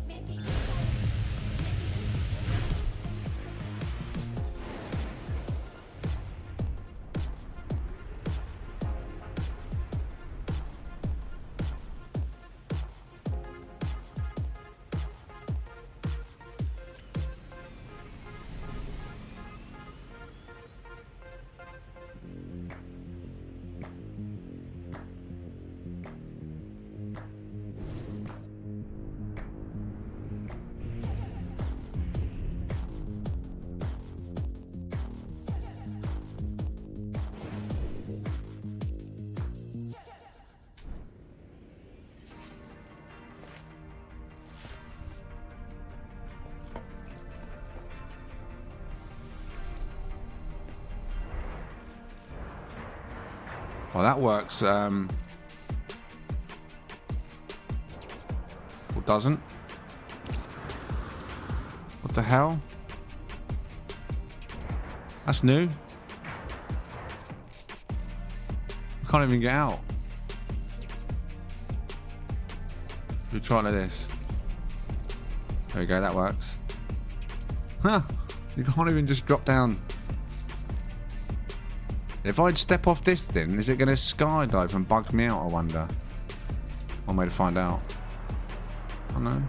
Well, that works. Or doesn't. What the hell? That's new. I can't even get out. We'll try like this. There we go, that works. Huh! You can't even just drop down. If I'd step off this thing, is it going to skydive and bug me out, I wonder? One way to find out. I don't know.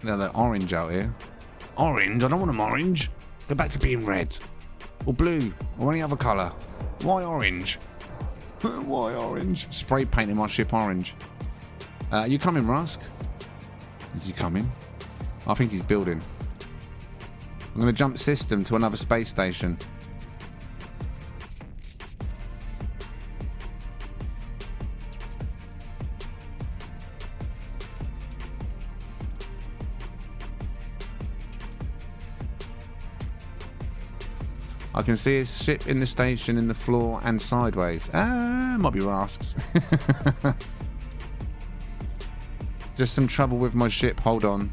Now they're orange out here. Orange? I don't want them orange. Go back to being red. Or blue. Or any other colour. Why orange? Why orange? Spray painting my ship orange. You coming, Rask? Is he coming? I think he's building. I'm going to jump system to another space station. I can see his ship in the station, in the floor, and sideways. Might be Rask's. Just some trouble with my ship. Hold on.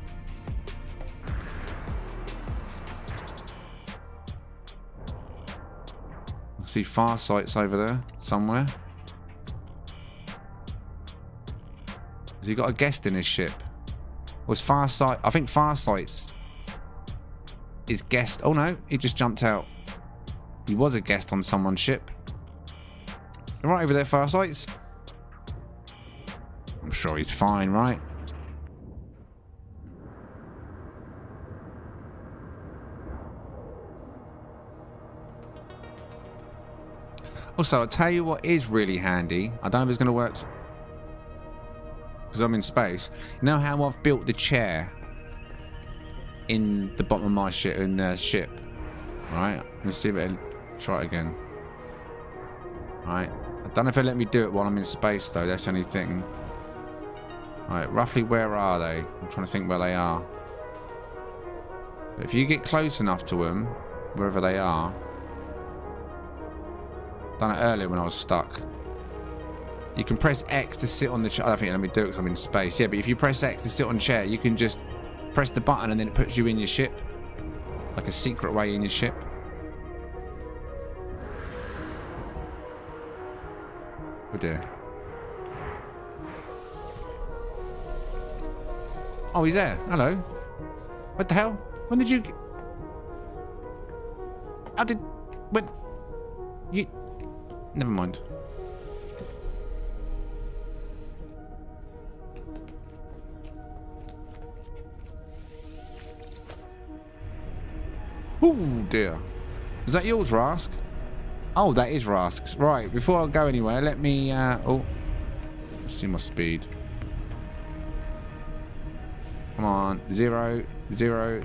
I see Farsight's over there somewhere. Has he got a guest in his ship? Was Farsight? I think Farsight's is guest. Oh no, he just jumped out. He was a guest on someone's ship. You're right over there, Farsight's. I'm sure he's fine, right? Also, I'll tell you what is really handy. I don't know if it's going to work because I'm in space. You know how I've built the chair in the bottom of my ship, in the ship? Right? Let's see if it'll try it again. Right? I don't know if it'll let me do it while I'm in space, though. That's the only thing. Right, roughly where are they? I'm trying to think where they are. But if you get close enough to them, wherever they are. Done it earlier when I was stuck. You can press X to sit on the chair. I don't think it'll let me do it because I'm in space. Yeah, but if you press X to sit on chair, you can just press the button and then it puts you in your ship. Like a secret way in your ship. Oh dear. Oh, he's there. Hello. What the hell? When did you... How did... When... You... Never mind. Oh dear. Is that yours, Rask? Oh, that is Rask's. Right, before I go anywhere, let me... oh. Let's see my speed. Come on. 0, 0,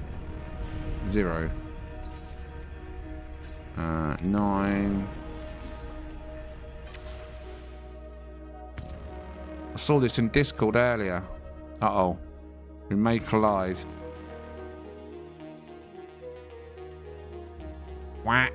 0. 9. I saw this in Discord earlier. Uh-oh. We may collide. Whack.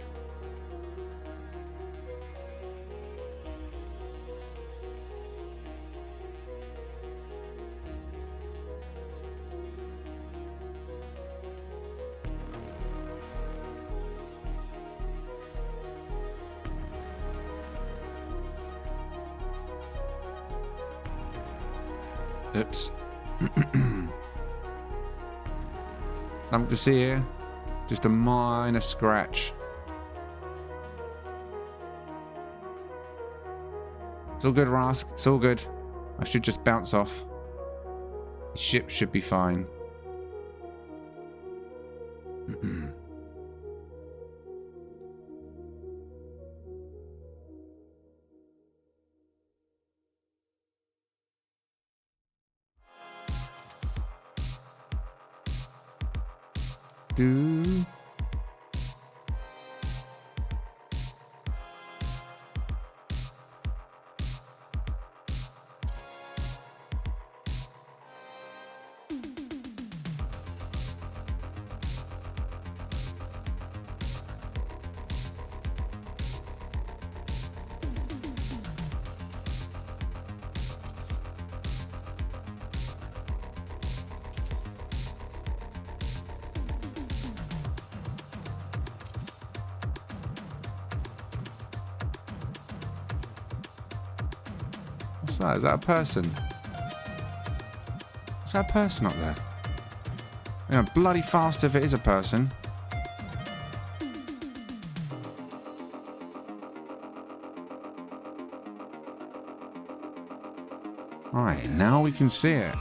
Oops. Nothing to see here. Just a minor scratch. It's all good, Rask. It's all good. I should just bounce off. The ship should be fine. Do. What's that? Is that a person? Is that a person up there? Yeah, bloody fast if it is a person. Right, now we can see it.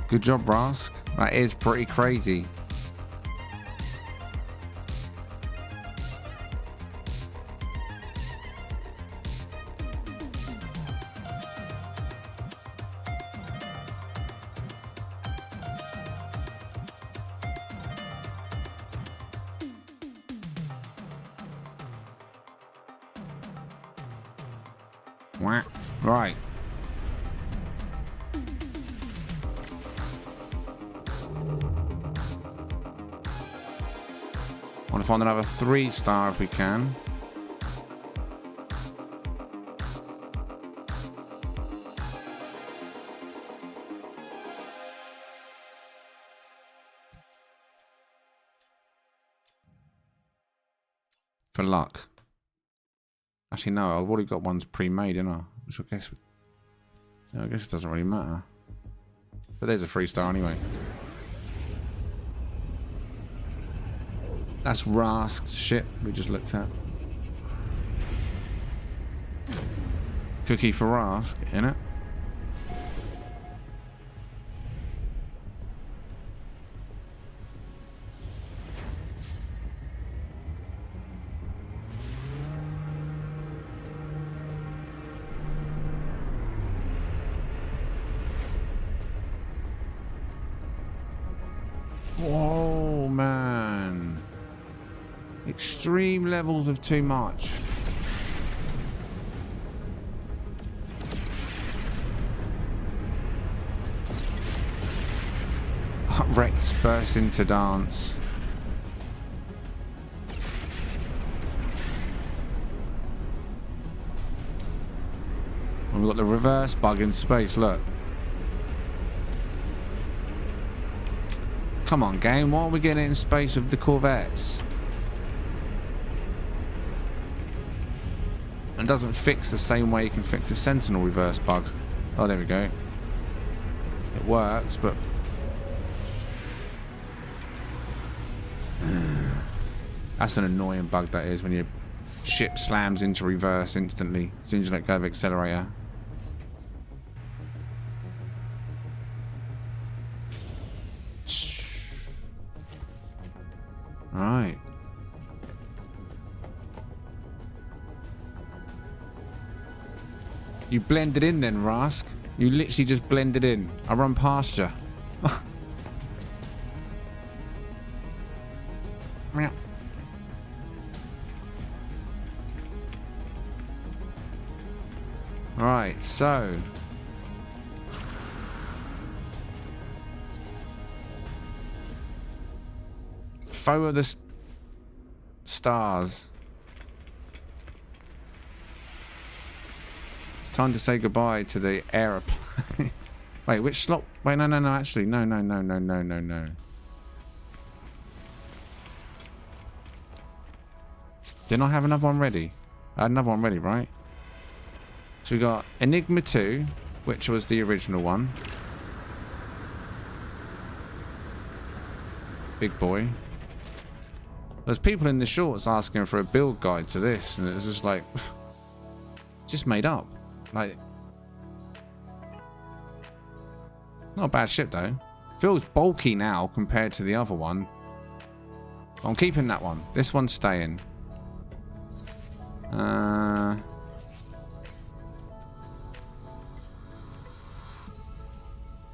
Good job, Rask. That is pretty crazy. Wah. Right. Want to find another 3-star if we can. For luck. Actually, no, I've already got ones pre-made, haven't I? Which I guess... Yeah, I guess it doesn't really matter. But there's a 3-star anyway. That's Rask's ship we just looked at. Cookie for Rask, innit? Whoa, man. Extreme levels of too much. Rex bursts into dance. And we've got the reverse bug in space, look. Come on, game. Why are we getting it in space with the Corvettes? And doesn't fix the same way you can fix a Sentinel reverse bug. Oh, there we go. It works, but... That's an annoying bug, that is, when your ship slams into reverse instantly as soon as you let go of accelerator. Right. You blended in then, Rask. You literally just blended in. I run past you. Right, so foe of the stars. It's time to say goodbye to the aeroplane. Wait, which slot? Wait, no, actually, no. Didn't I have another one ready? I had another one ready, right? So we got Enigma 2, which was the original one. Big boy. There's people in the shorts asking for a build guide to this, and it's just like, just made up. Like, not a bad ship though. Feels bulky now compared to the other one. I'm keeping that one. This one's staying.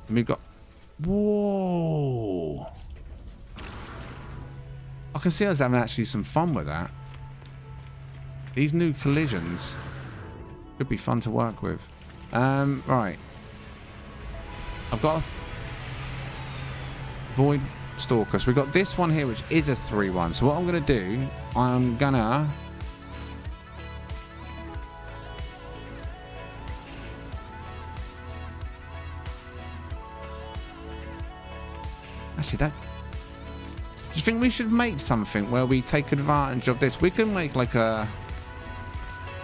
And we've got... Whoa! I can see us having actually some fun with that. These new collisions could be fun to work with. Right. I've got a Void Stalker. So we've got this one here, which is a 3-1. So what I'm going to do, I'm going to... Actually, that... Do you think we should make something where we take advantage of this? We can make like a...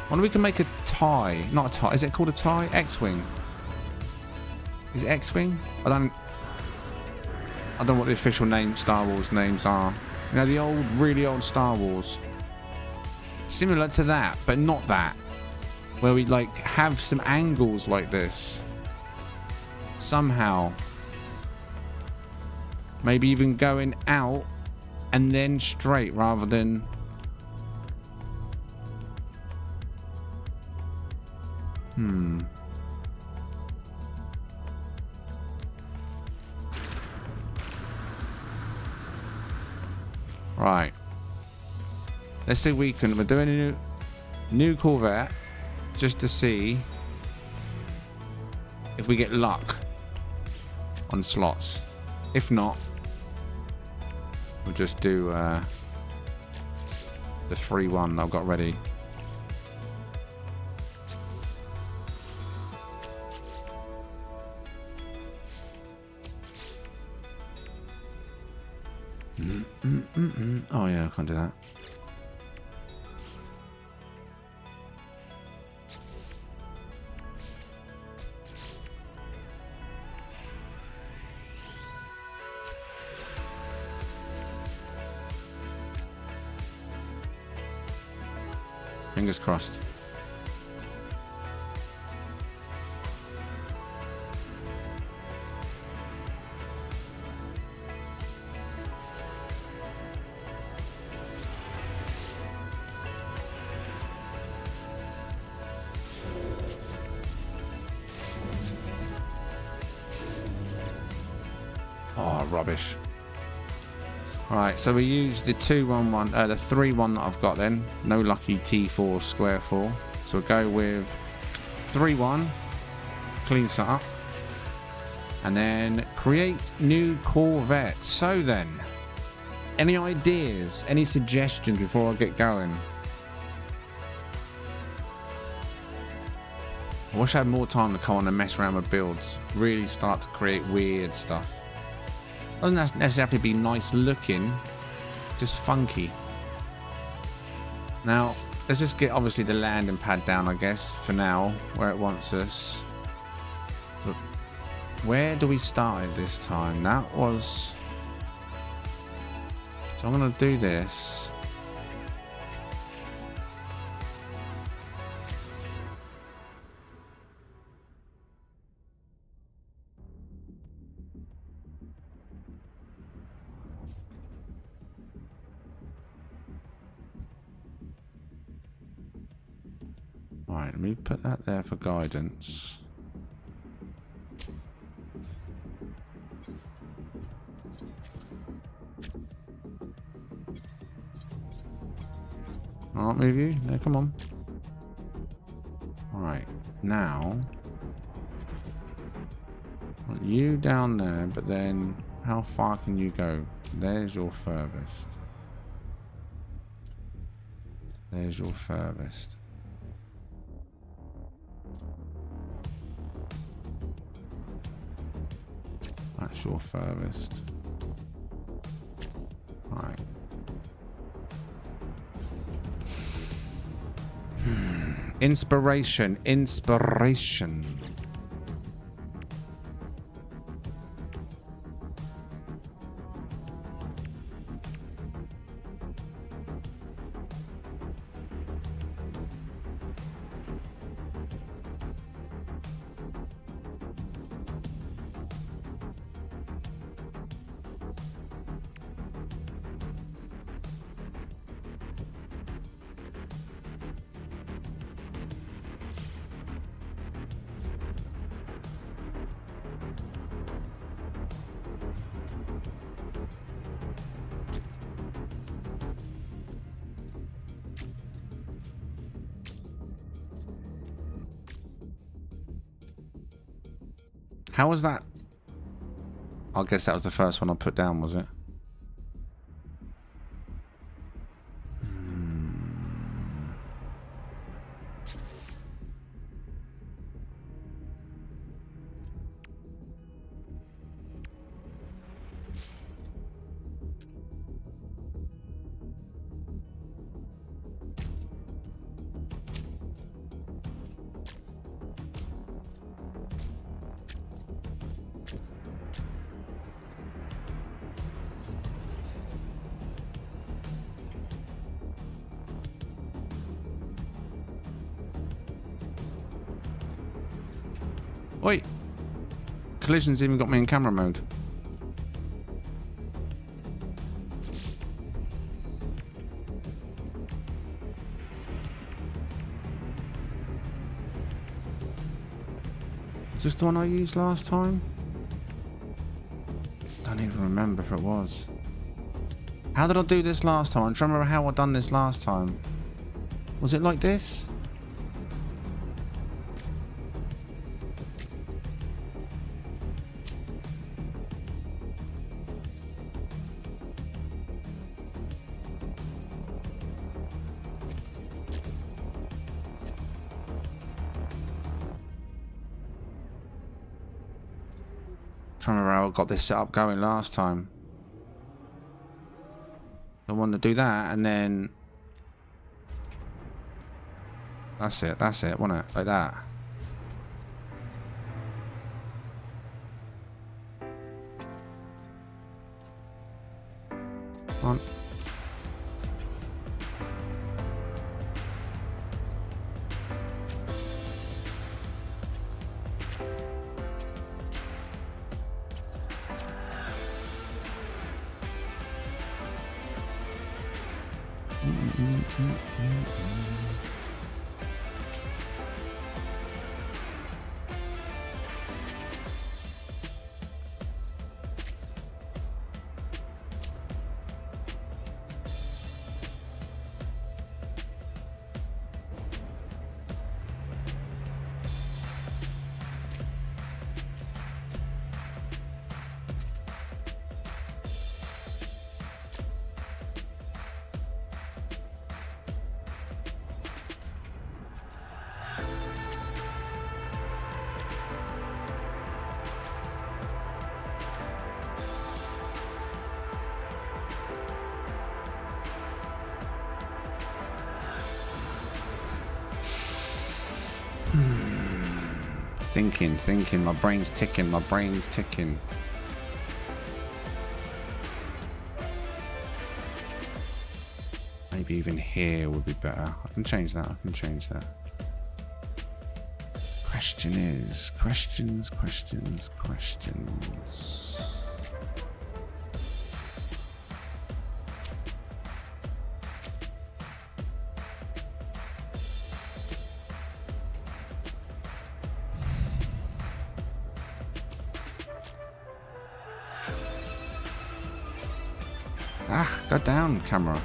Why don't we can make a tie? Not a tie. Is it called a tie? X-Wing. Is it X-Wing? I don't know what the official name Star Wars names are. You know, the old, really old Star Wars. Similar to that, but not that. Where we like have some angles like this. Somehow. Maybe even going out and then straight rather than... Right. Let's see if we can... We're doing a new Corvette just to see if we get luck on slots. If not, we'll just do the 3-1 that I've got ready. Oh yeah, I can't do that. Fingers crossed. Oh, rubbish. Right, so we use the 211, the 3-1 that I've got then. No lucky T4 square 4. So we'll go with 3-1, clean setup, and then create new Corvette. So then, any ideas, any suggestions before I get going? I wish I had more time to come on and mess around with builds. Really start to create weird stuff. Doesn't necessarily have to be nice looking, just funky. Now, let's just get obviously the landing pad down, I guess, for now, where it wants us. But where do we start this time? That was... So I'm going to do this. Right, let me put that there for guidance. I'll move you. No, come on. Right, now want you down there, but then how far can you go? There's your furthest. There's your furthest. That's your furthest. Right. Inspiration. Inspiration. How was that? I guess that was the first one I put down, was it? Oi! Collision's even got me in camera mode. Is this the one I used last time? Don't even remember if it was. How did I do this last time? I'm trying to remember how I done this last time. Was it like this? I remember how I got this set up going last time. I wanted to do that and then that's it, wasn't it? Like that. Come on. Thinking. My brain's ticking. Maybe even here would be better. I can change that. Question is, questions. Ah, go down, camera.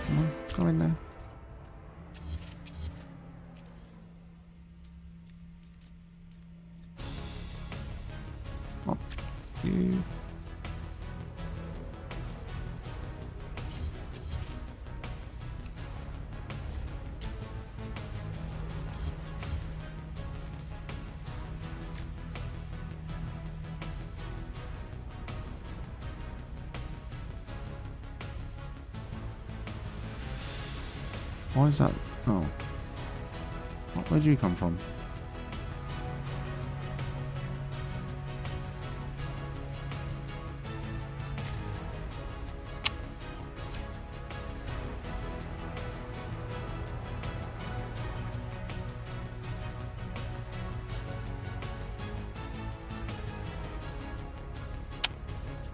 Come on, go in there. You. Why is that? Oh. Where'd you come from?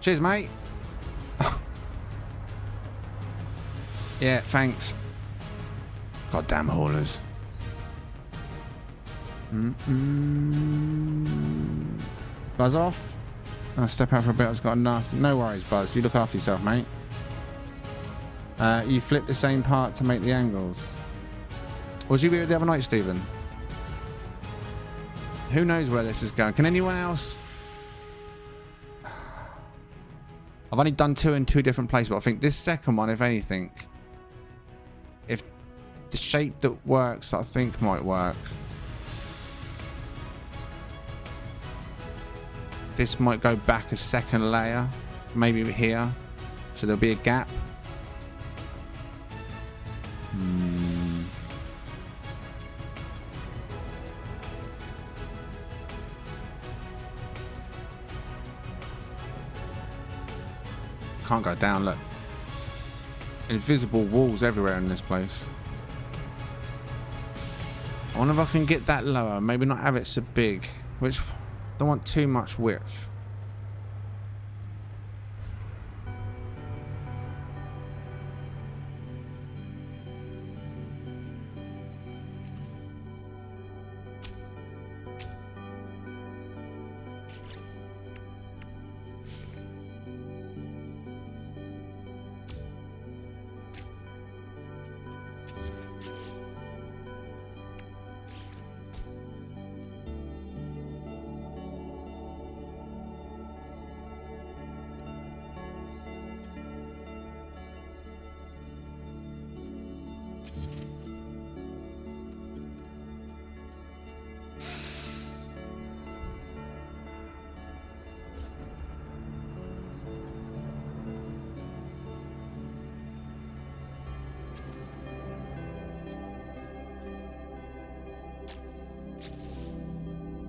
Cheers, mate. Yeah, thanks. Goddamn haulers. Buzz off. I'll step out for a bit. I've got a nasty. No worries, Buzz. You look after yourself, mate. You flip the same part to make the angles. Was you here the other night, Stephen? Who knows where this is going? Can anyone else? I've only done two in two different places, but I think this second one, if anything, if the shape that works, I think might work. This might go back a second layer, maybe here, so there'll be a gap. Can't go down, look. Invisible walls everywhere in this place. I wonder if I can get that lower, maybe not have it so big, which don't want too much width.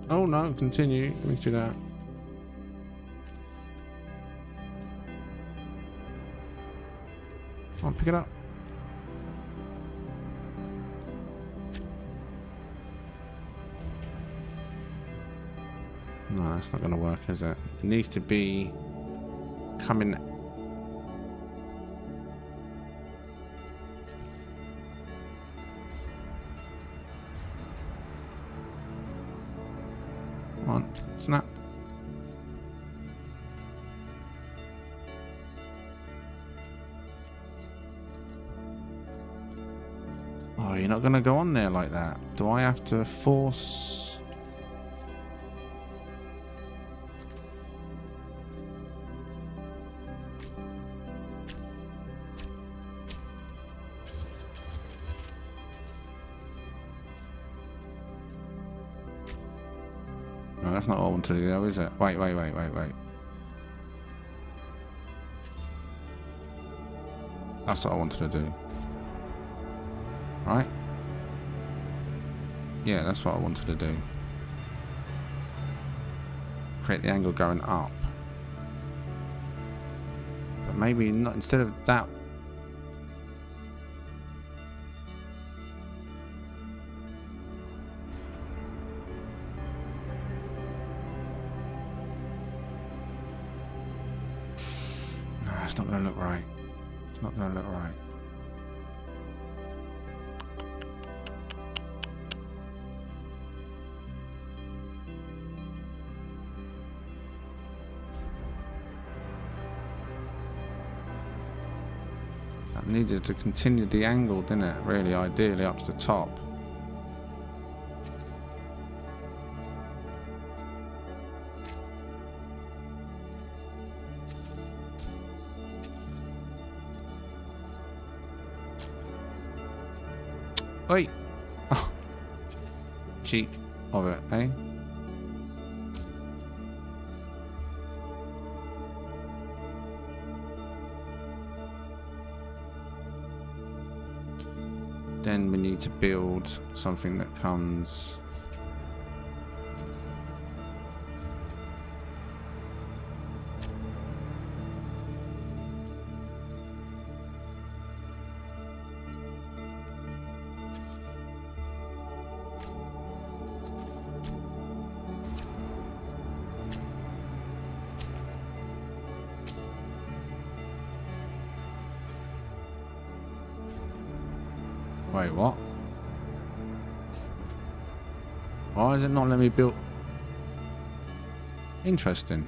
Oh no, continue. Let me do that. Come on, pick it up. No, that's not going to work, is it? It needs to be coming. Come on, snap. Oh, you're not going to go on there like that. Do I have to force? that's not what I want to do though, is it? Wait. That's what I wanted to do. Right? Yeah, that's what I wanted to do. Create the angle going up. But maybe not, instead of that. No, it's not going to look right. It's not going to look right. That needed to continue the angle, didn't it? Really, ideally up to the top. Oi! Oh. Cheek of it, eh? Then we need to build something that comes... Wait, what? Why is it not letting me build? Interesting.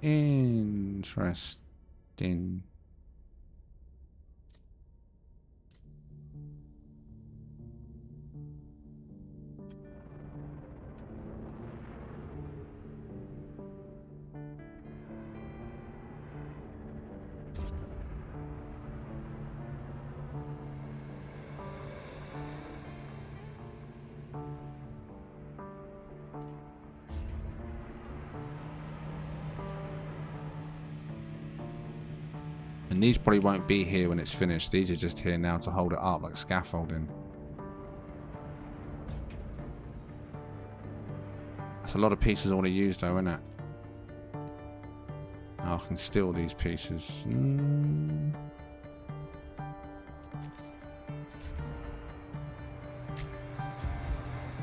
Interesting. And these probably won't be here when it's finished. These are just here now to hold it up like scaffolding. That's a lot of pieces I want to use though, isn't it? Oh, I can steal these pieces.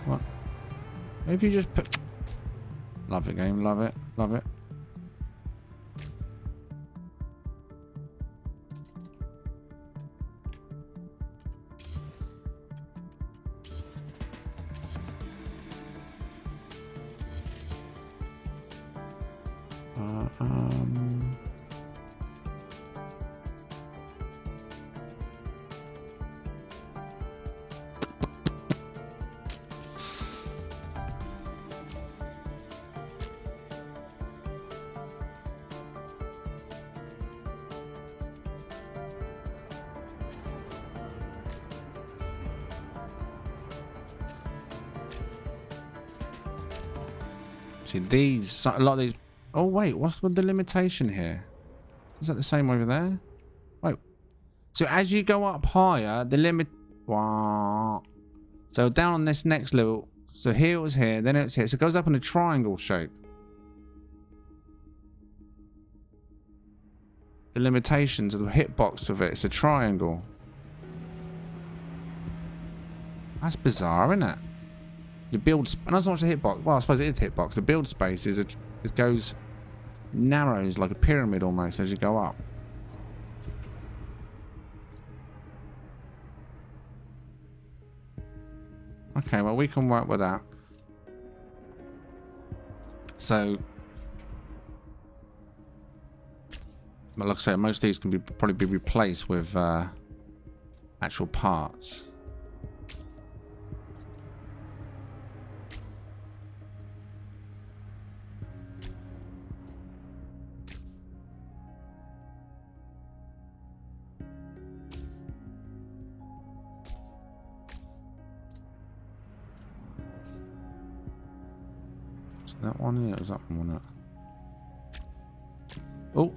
What? Maybe you just put... Love it, game. Love it. Love it. See these, a lot of these. Oh wait, what's with the limitation here? Is that the same over there? Wait. So as you go up higher, the limit. Wow. So down on this next level. So here it was here, then it's here. So it goes up in a triangle shape. The limitations of the hitbox of it. It's a triangle. That's bizarre, isn't it? Your build, and not so much the hitbox. Well, I suppose it is hitbox. The build space is it goes narrows like a pyramid almost as you go up. Okay, well we can work with that. So, but like I say, most of these can probably be replaced with actual parts. Is that one? Yeah, it was that one. Oh.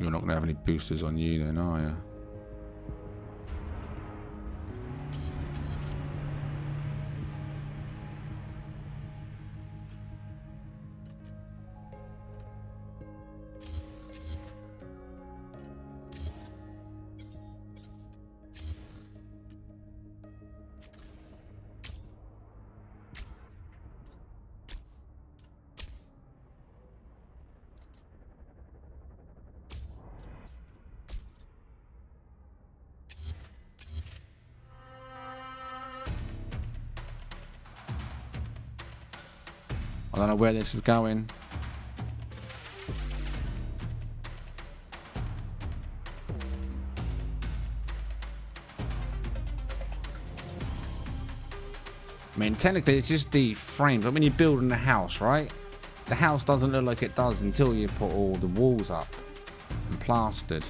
You're not going to have any boosters on you then, are you? I don't know where this is going. I mean, technically, it's just the frames. Like when you're building a house, right? The house doesn't look like it does until you put all the walls up and plastered,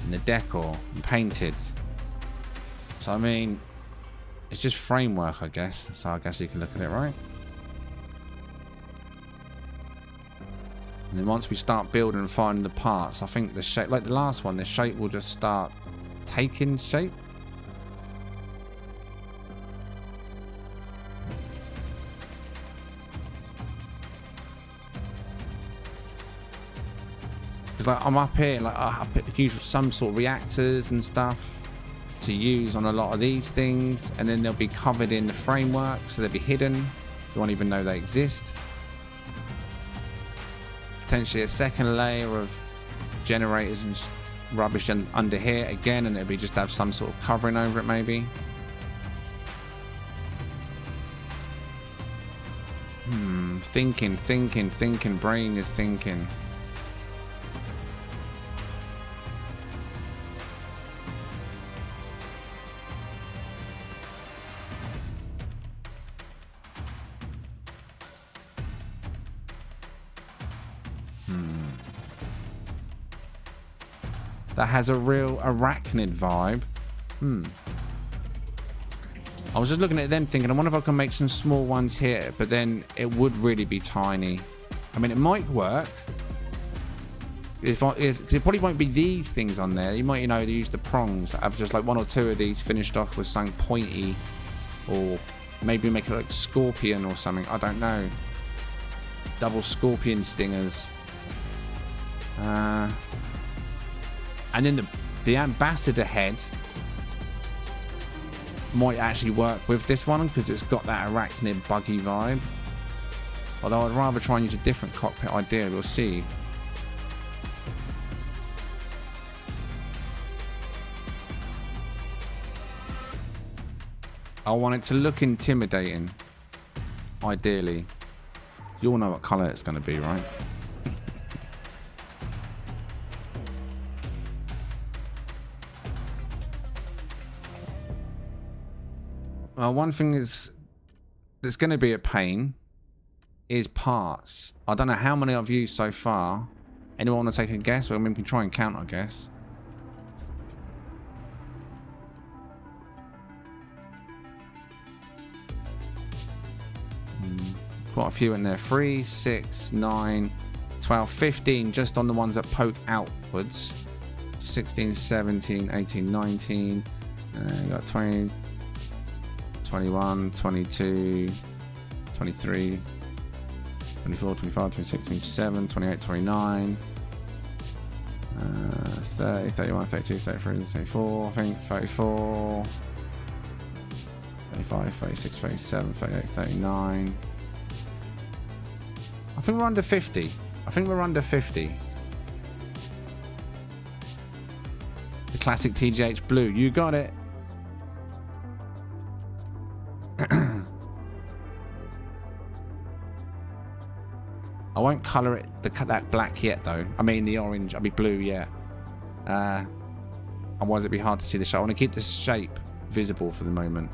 and the decor and painted. So, I mean, it's just framework, I guess. So, I guess you can look at it, right? And then once we start building and finding the parts, I think the shape, like the last one, the shape will just start taking shape. Because like I'm up here, like I use some sort of reactors and stuff to use on a lot of these things, and then they'll be covered in the framework, so they'll be hidden. You won't even know they exist. Potentially a second layer of generators and rubbish under here again, and it'll be just have some sort of covering over it maybe. Thinking, brain is thinking. That has a real arachnid vibe. I was just looking at them thinking, I wonder if I can make some small ones here, but then it would really be tiny. I mean, it might work. Because it probably won't be these things on there. You might, you know, use the prongs. Have just like one or two of these finished off with something pointy. Or maybe make it like scorpion or something. I don't know. Double scorpion stingers. And then the ambassador head might actually work with this one because it's got that arachnid buggy vibe. Although I'd rather try and use a different cockpit idea. We'll see. I want it to look intimidating. Ideally. You all know what colour it's going to be, right? Well, one thing is that's going to be a pain is parts. I don't know how many I've used so far. Anyone want to take a guess? Well, I mean, we can try and count, I guess. Quite a few in there. 3, 6, 9, 12, 15 just on the ones that poke outwards. 16, 17, 18, 19. You got 20. 21, 22, 23, 24, 25, 26, 27, 28, 29, 30, 31, 32, 33, 34, I think, 34, 35, 36, 37, 38, 39. I think we're under 50. I think we're under 50. The classic TGH blue. You got it. I won't colour it that black yet though. I mean the orange, I mean blue yet. Otherwise it'd be hard to see the shape. I want to keep the shape visible for the moment.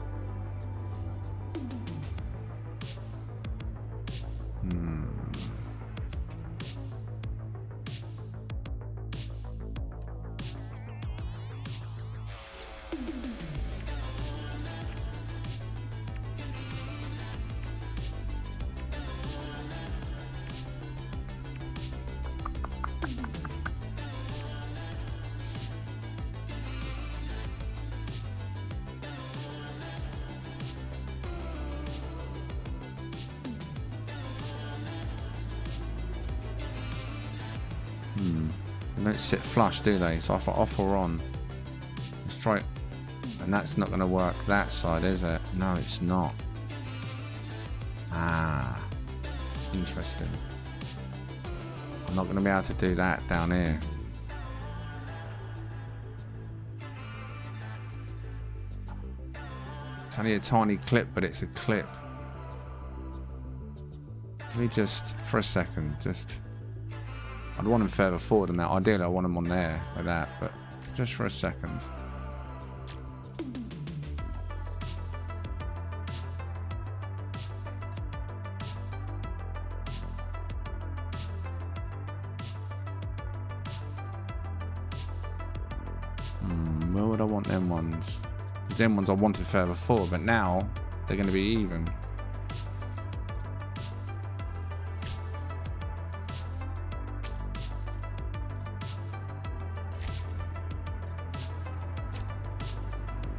They don't sit flush, do they? So if I off or on, let's try it. And that's not going to work that side, is it? No, it's not. Ah, interesting. I'm not going to be able to do that down here. It's only a tiny clip, but it's a clip. Let me just, for a second, I'd want them further forward than that. Ideally, I want them on there, like that, but just for a second. Where would I want them ones? Because them ones I wanted further forward, but now they're going to be even.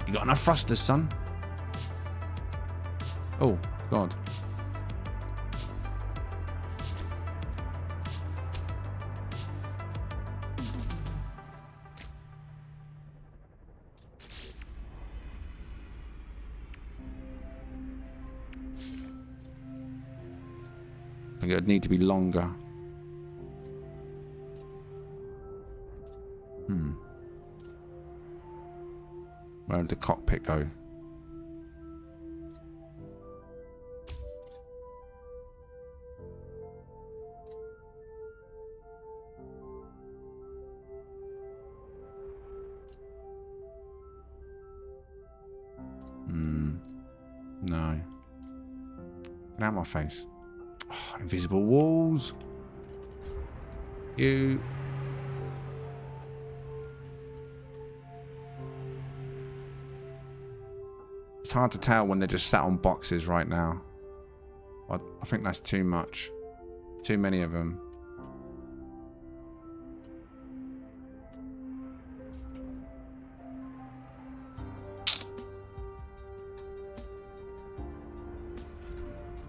You got enough thrusters, son? Oh, God. I think it would need to be longer. Where would the cockpit go? No. Get out of my face. Oh, invisible walls. You. It's hard to tell when they're just sat on boxes right now. I think that's too much. Too many of them.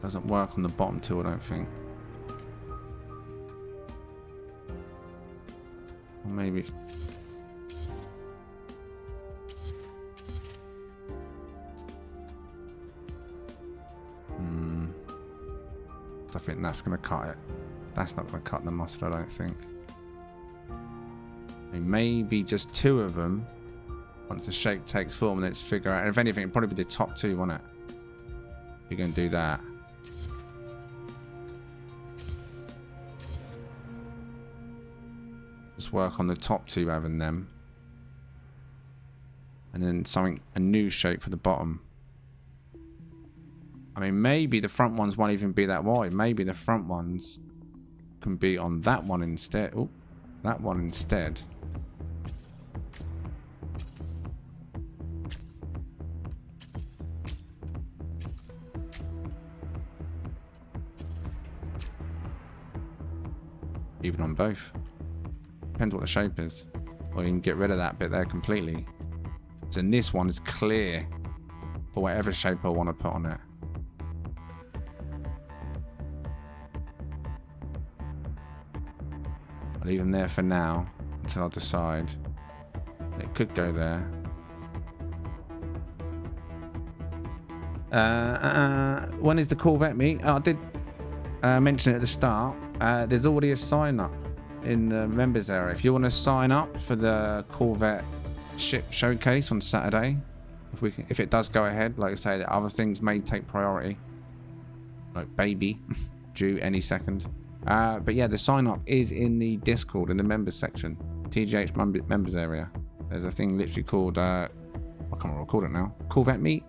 Doesn't work on the bottom two, I don't think. Or maybe it's... I think that's going to cut it. That's not going to cut the mustard, I don't think. And maybe just two of them. Once the shape takes form, let's figure out. And if anything, it'd probably be the top two, won't it? If you're going to do that. Just work on the top two rather than them. And then something, a new shape for the bottom. I mean, maybe the front ones won't even be that wide. Maybe the front ones can be on that one instead. Oh, that one instead. Even on both. Depends what the shape is. Or you can get rid of that bit there completely. So this one is clear for whatever shape I want to put on it. I'll leave them there for now until I decide. It could go there. When is the Corvette meet? Oh, I did mention it at the start. There's already a sign up in the members area. If you want to sign up for the Corvette ship showcase on Saturday, if it does go ahead, like I say, the other things may take priority, like baby due any second. But yeah, the sign up is in the Discord in the members section, TGH members area. There's a thing literally called, I can't remember what I called it now. Corvette meet,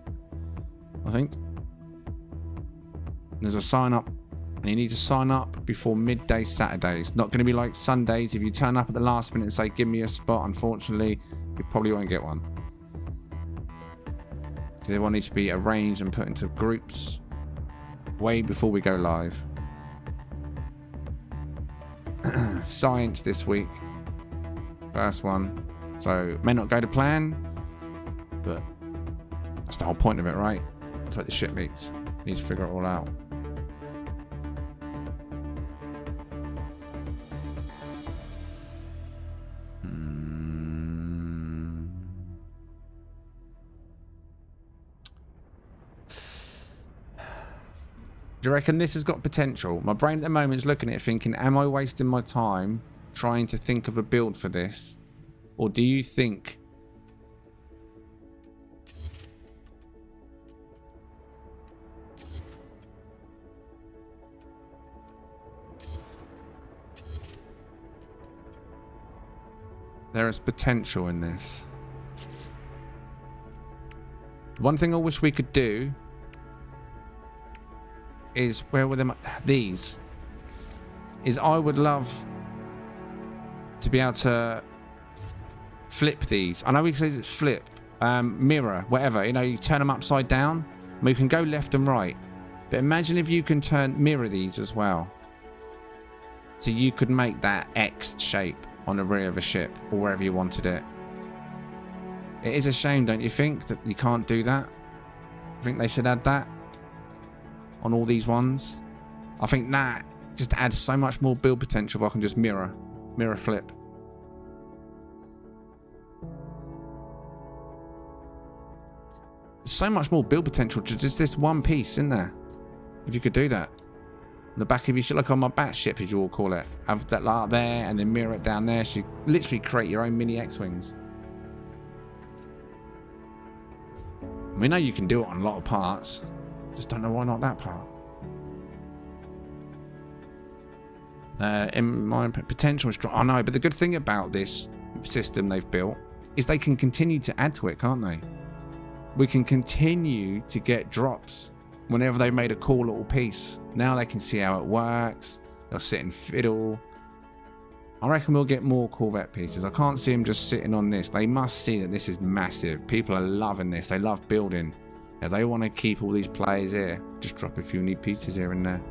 I think. There's a sign up, and you need to sign up before midday Saturdays. Not going to be like Sundays. If you turn up at the last minute and say, give me a spot, unfortunately, you probably won't get one. So everyone needs to be arranged and put into groups way before we go live. Science this week. First one. So, may not go to plan, but that's the whole point of it, right? It's like the ship meets. Need to figure it all out. Do you reckon this has got potential? My brain at the moment is looking at it thinking, am I wasting my time trying to think of a build for this? Or do you think there is potential in this? One thing I wish we could do is, where were them? These. Is I would love to be able to flip these. I know we say it's flip, mirror, whatever. You know, you turn them upside down. We can go left and right. But imagine if you can mirror these as well. So you could make that X shape on the rear of a ship or wherever you wanted it. It is a shame, don't you think, that you can't do that? I think they should add that on all these ones. I think that just adds so much more build potential if I can just mirror flip. There's so much more build potential to just this one piece, isn't there? If you could do that. The back of your ship, like on my batship, as you all call it. Have that like there and then mirror it down there, so you literally create your own mini X-Wings. We know you can do it on a lot of parts. Just don't know why not that part. In my potential is strong. I know, but the good thing about this system they've built is they can continue to add to it, can't they? We can continue to get drops whenever they've made a cool little piece. Now they can see how it works. They'll sit and fiddle. I reckon we'll get more Corvette pieces. I can't see them just sitting on this. They must see that this is massive. People are loving this. They love building. Yeah, they want to keep all these players here. Just drop a few neat pieces here and there.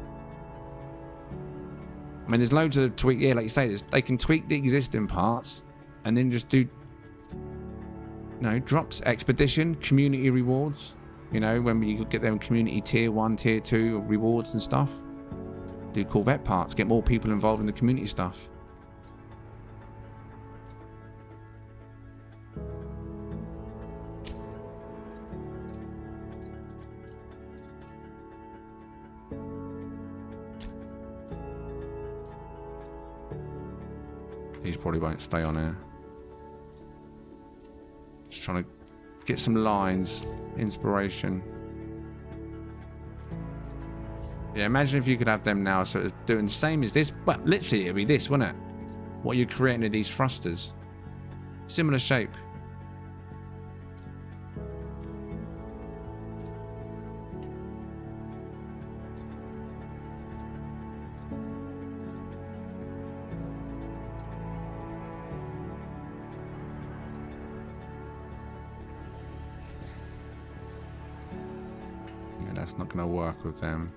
I mean, there's loads of tweak. Yeah, like you say, they can tweak the existing parts and then just do, drops, expedition, community rewards. You know, when you get them community tier 1, tier 2 rewards and stuff. Do Corvette parts, get more people involved in the community stuff. These probably won't stay on here. Just trying to get some lines, inspiration. Yeah, imagine if you could have them now, so it's doing the same as this, but literally it'd be this, wouldn't it? What you're creating with these thrusters. Similar shape. That's not going to work with them.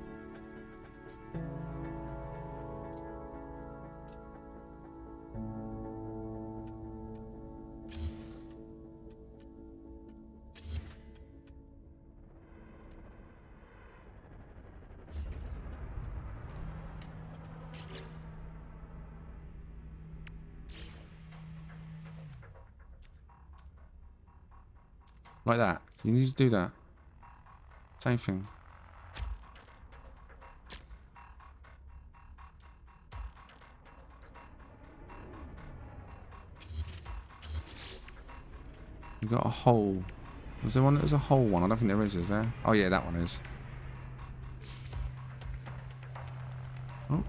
Like that. You need to do that. Same thing. You got a hole. Was there one that was a hole one? I don't think there is there? Oh yeah, that one is. Oh.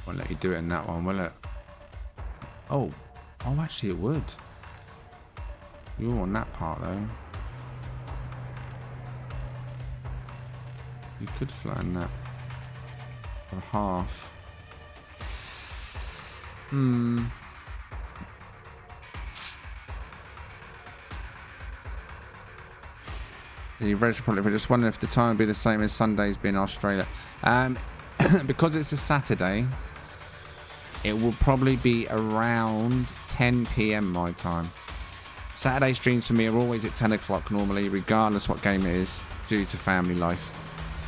Won't let you do it in that one, will it? Oh. Oh, actually it would. You on that part though. You could flatten that for half. The probably we're just wondering if the time would be the same as Sundays being Australia. Because it's a Saturday, it will probably be around 10 p.m. my time. Saturday streams for me are always at 10 o'clock normally, regardless what game it is, due to family life.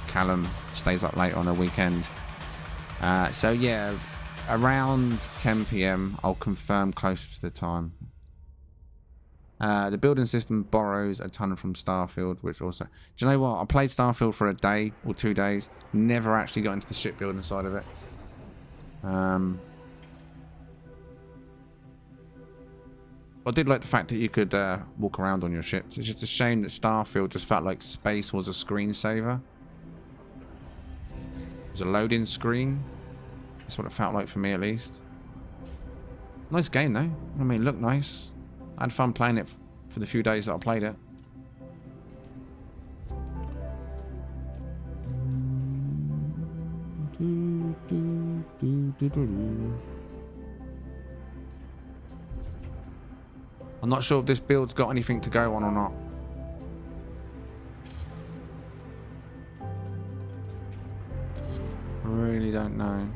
Callum stays up late on a weekend. So yeah, around 10 p.m. I'll confirm closer to the time. The building system borrows a ton from Starfield, which also... Do you know what? I played Starfield for a day or 2 days. Never actually got into the shipbuilding side of it. I did like the fact that you could walk around on your ships. It's just a shame that Starfield just felt like space was a screensaver. It was a loading screen. That's what it felt like for me, at least. Nice game, though. I mean, it looked nice. I had fun playing it for the few days that I played it. I'm not sure if this build's got anything to go on or not. I really don't know.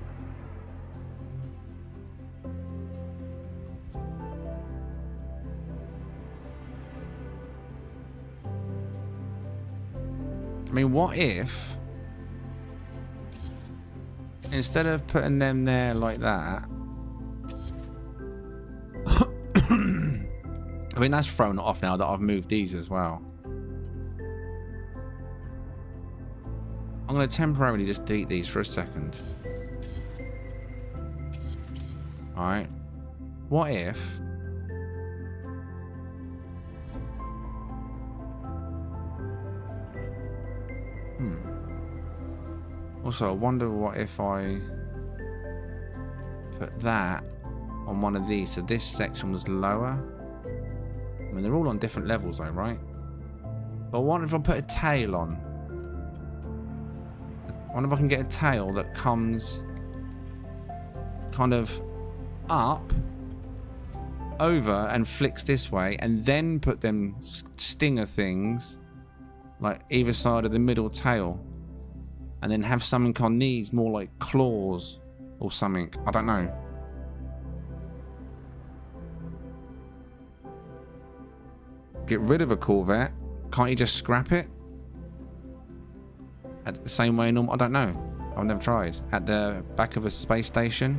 I mean, what if instead of putting them there like that, I mean, that's thrown off now that I've moved these as well. I'm going to temporarily just delete these for a second. Alright. What if... Also, I wonder what if I put that on one of these. So this section was lower. I mean, they're all on different levels though, right? But I wonder if I put a tail on. I wonder if I can get a tail that comes kind of up, over, and flicks this way, and then put them stinger things like either side of the middle tail. And then have something on these more like claws or something. I don't know. Get rid of a Corvette. Can't you just scrap it? At the same way normal? I don't know. I've never tried. At the back of a space station.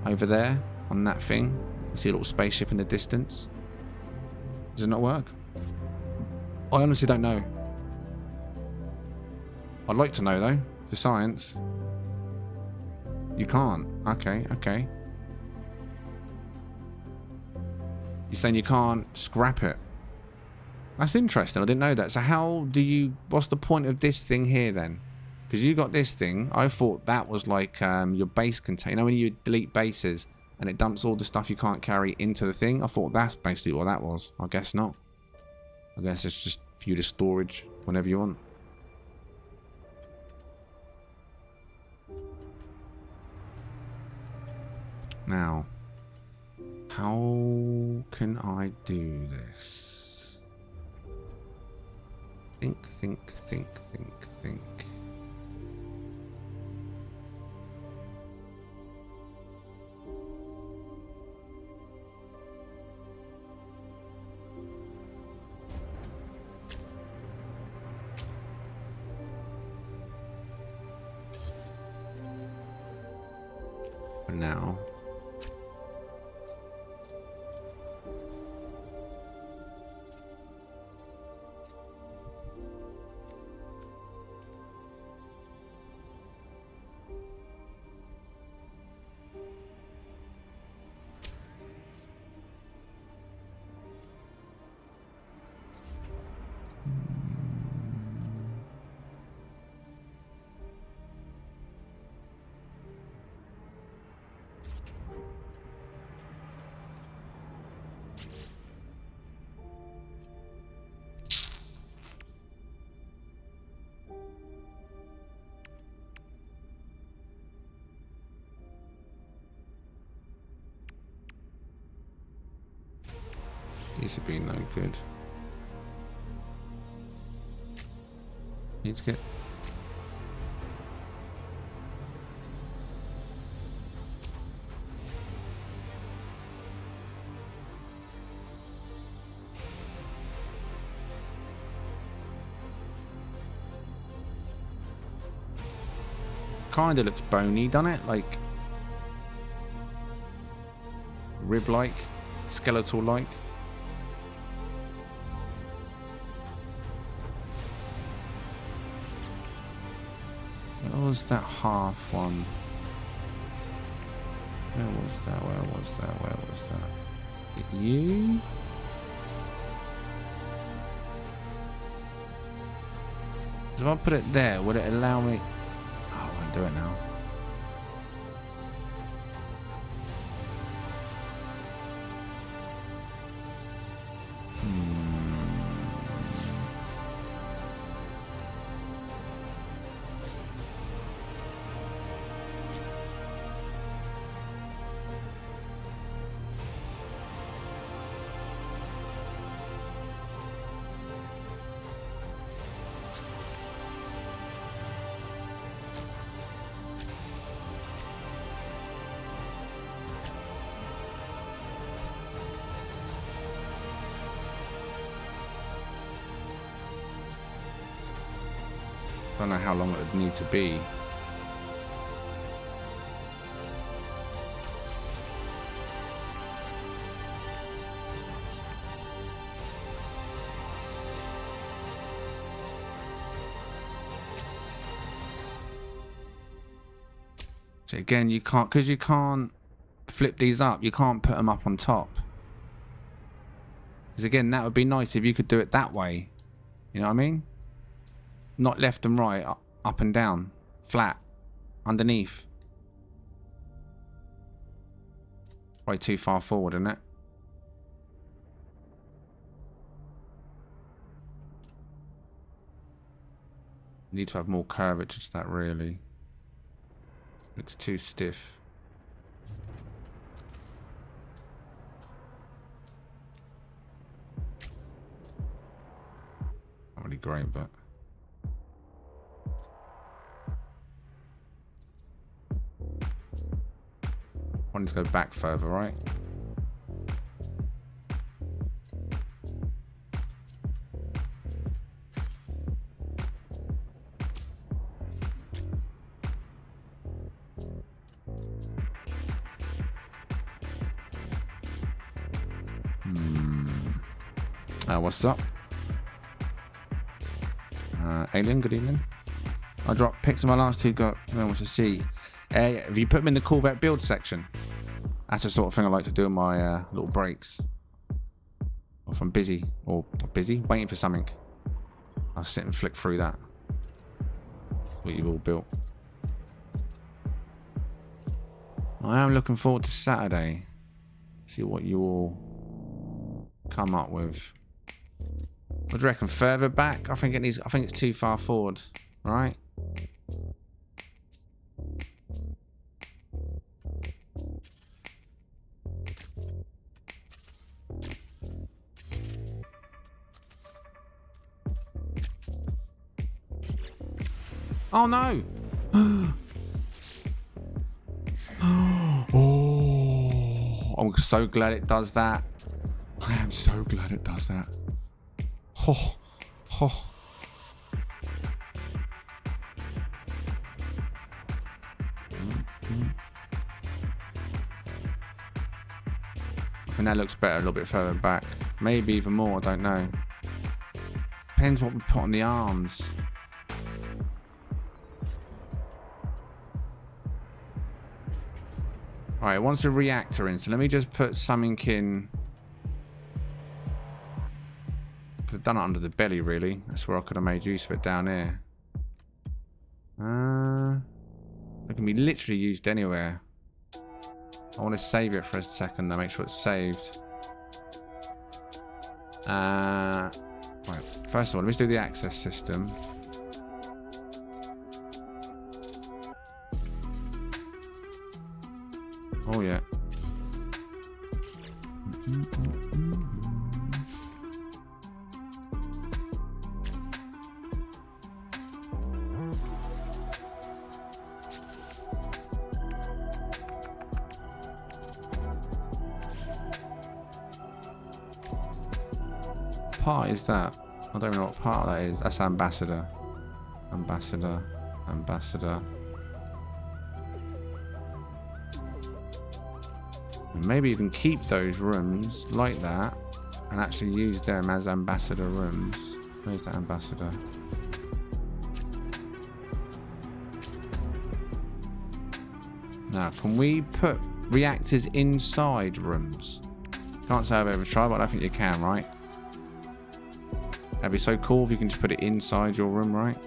Over there on that thing. You see a little spaceship in the distance. Does it not work? I honestly don't know. I'd like to know though, for science. You can't. Okay, okay. You're saying you can't scrap it. That's interesting. I didn't know that. So how do you... What's the point of this thing here then? Because you got this thing. I thought that was like your base container. You know when you delete bases and it dumps all the stuff you can't carry into the thing? I thought that's basically what that was. I guess not. I guess it's just for you to storage whenever you want. Now, how can I do this? Think. For now. These would be no good. Need to get... Kinda looks bony, doesn't it? Like rib-like, skeletal-like. Where was that half one? Where was that? Where was that? Where was that? Is it you? So if I put it there, would it allow me... Oh, I won't do it now. Don't know how long it would need to be. So again, you can't, because you can't flip these up, you can't put them up on top. Because again, that would be nice if you could do it that way. You know what I mean? Not left and right, up and down, flat, underneath. Way too far forward, isn't it? Need to have more curvature to that, really. Looks too stiff. Not really great, but... I want to go back further, right? What's up? Alien, good evening. I dropped pics of my last two, got no one to see. Have you put them in the Corvette build section? That's the sort of thing I like to do in my little breaks. Or if I'm busy, or not busy, waiting for something. I'll sit and flick through that. That's what you've all built. I am looking forward to Saturday. See what you all come up with. What do you reckon? Further back? I think it needs. I think it's too far forward. Right? Oh no! Oh, I'm so glad it does that. I am so glad it does that. Oh, oh. I think that looks better a little bit further back. Maybe even more, I don't know. Depends what we put on the arms. Alright, it wants a reactor in, so let me just put something in. Could have done it under the belly, really. That's where I could have made use of it down here. It can be literally used anywhere. I want to save it for a second to make sure it's saved. Right, first of all, let me do the access system. Oh yeah. part is that? I don't know what part that is. That's ambassador. Ambassador. Ambassador. And maybe even keep those rooms like that and actually use them as ambassador rooms. Where's the ambassador? Now, can we put reactors inside rooms? Can't say I've ever tried, but I think you can, right? That'd be so cool if you can just put it inside your room, right?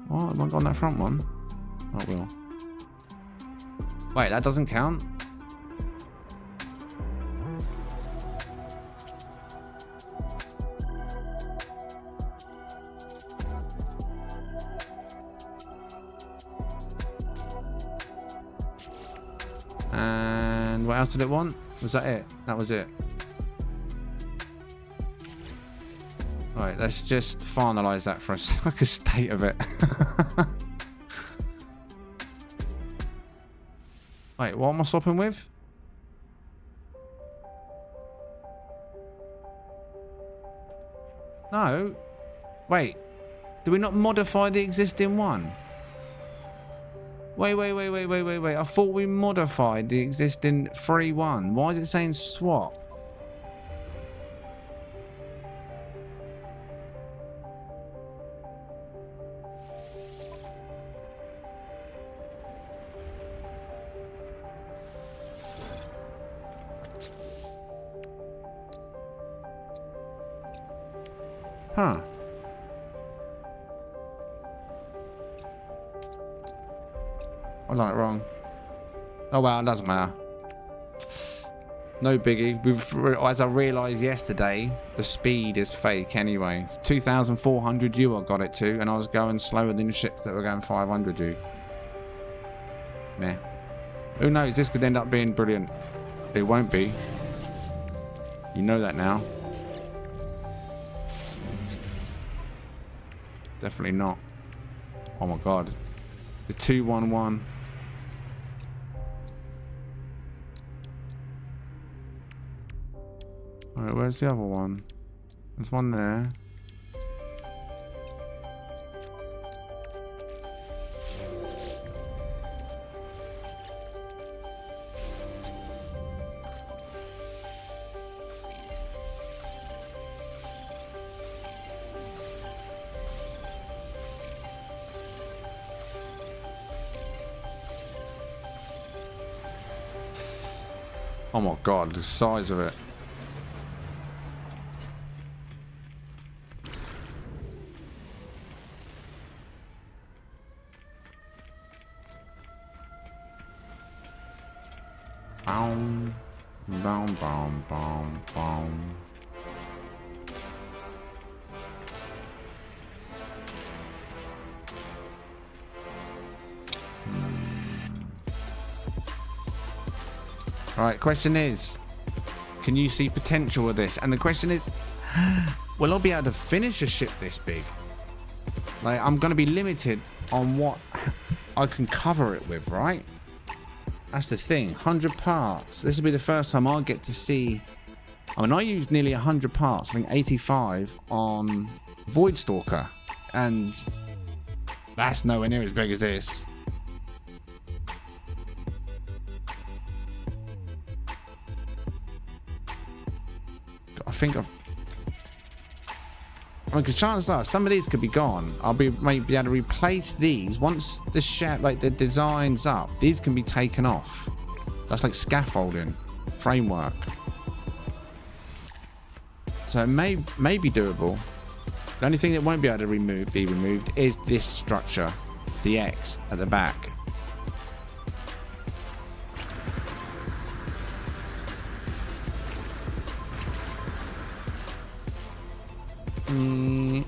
What? Have I got that front one? Oh, it will. Wait, that doesn't count? And what else did it want? Was that it? That was it. Right, let's just finalise that for us. Like a state of it. Wait, what am I swapping with? No. Wait. Do we not modify the existing one? Wait. I thought we modified the existing free one. Why is it saying swap? Huh. I got it wrong. Oh well, it doesn't matter. No biggie. As I realised yesterday, the speed is fake anyway. 2,400 U I got it to, and I was going slower than ships that were going 500 U. Meh. Who knows? This could end up being brilliant. It won't be. You know that now. Definitely not. Oh my god. The 211. Alright, where's the other one? There's one there. Oh my god, the size of it. Boom, boom, boom, boom, boom. Right, question is, can you see potential with this? And the question is, will I be able to finish a ship this big? Like, I'm going to be limited on what I can cover it with, right? That's the thing. 100 parts. This will be the first time I'll get to see. I mean, I used nearly 100 parts. I think 85 on Voidstalker. And that's nowhere near as big as this. I think I mean, because chances are some of these could be gone. I'll be maybe able to replace these once the ship, like the design's up. These can be taken off. That's like scaffolding, framework. So it may be doable. The only thing that won't be able to be removed is this structure, the X at the back. Oh,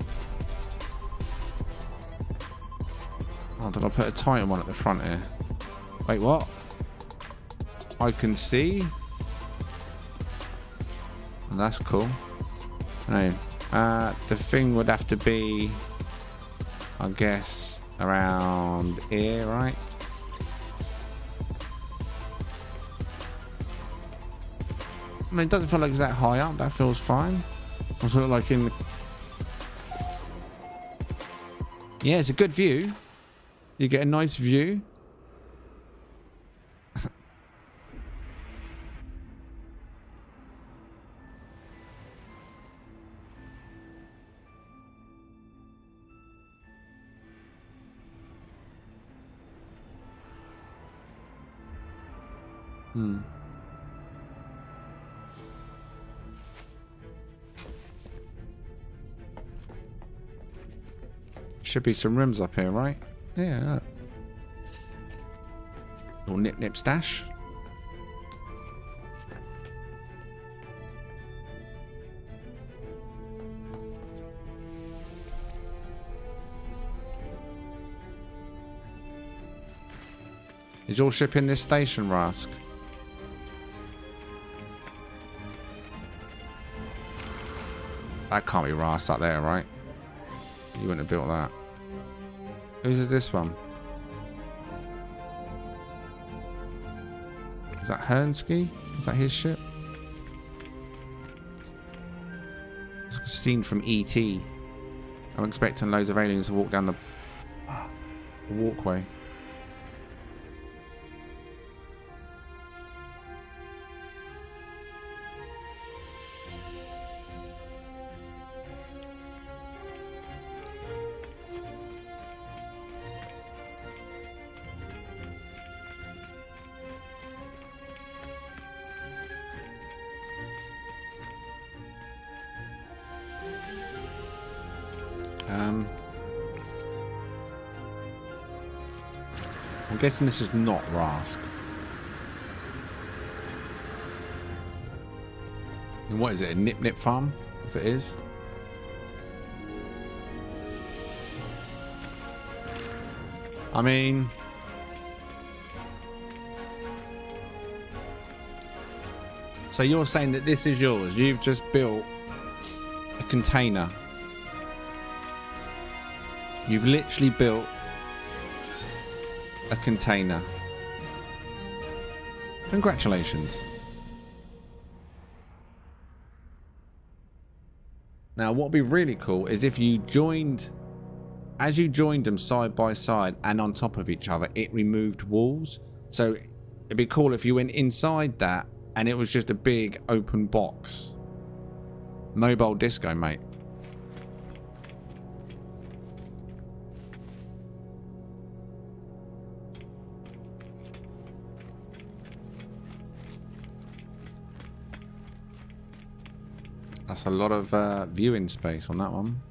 did I put a Titan one at the front here? Wait, what? I can see. Oh, that's cool. No. The thing would have to be, I guess, around here, right? I mean, it doesn't feel like it's that high up. That feels fine. I sort of like in the... Yeah, it's a good view. You get a nice view. Should be some rooms up here, right? Yeah. Little nip nip stash. Is your ship in this station, Rask? That can't be Rask up there, right? You wouldn't have built that. Whose is this one? Is that Hernsky? Is that his ship? It's like a scene from E.T. I'm expecting loads of aliens to walk down the walkway. I'm guessing this is not Rask. And what is it? A nip nip farm? If it is. I mean, so you're saying that this is yours? You've just built a container. You've literally built a container. Congratulations. Now, what would be really cool is if you joined, as you joined them side by side and on top of each other, it removed walls. So it'd be cool if you went inside that and it was just a big open box. Mobile disco, mate. That's a lot of viewing space on that one.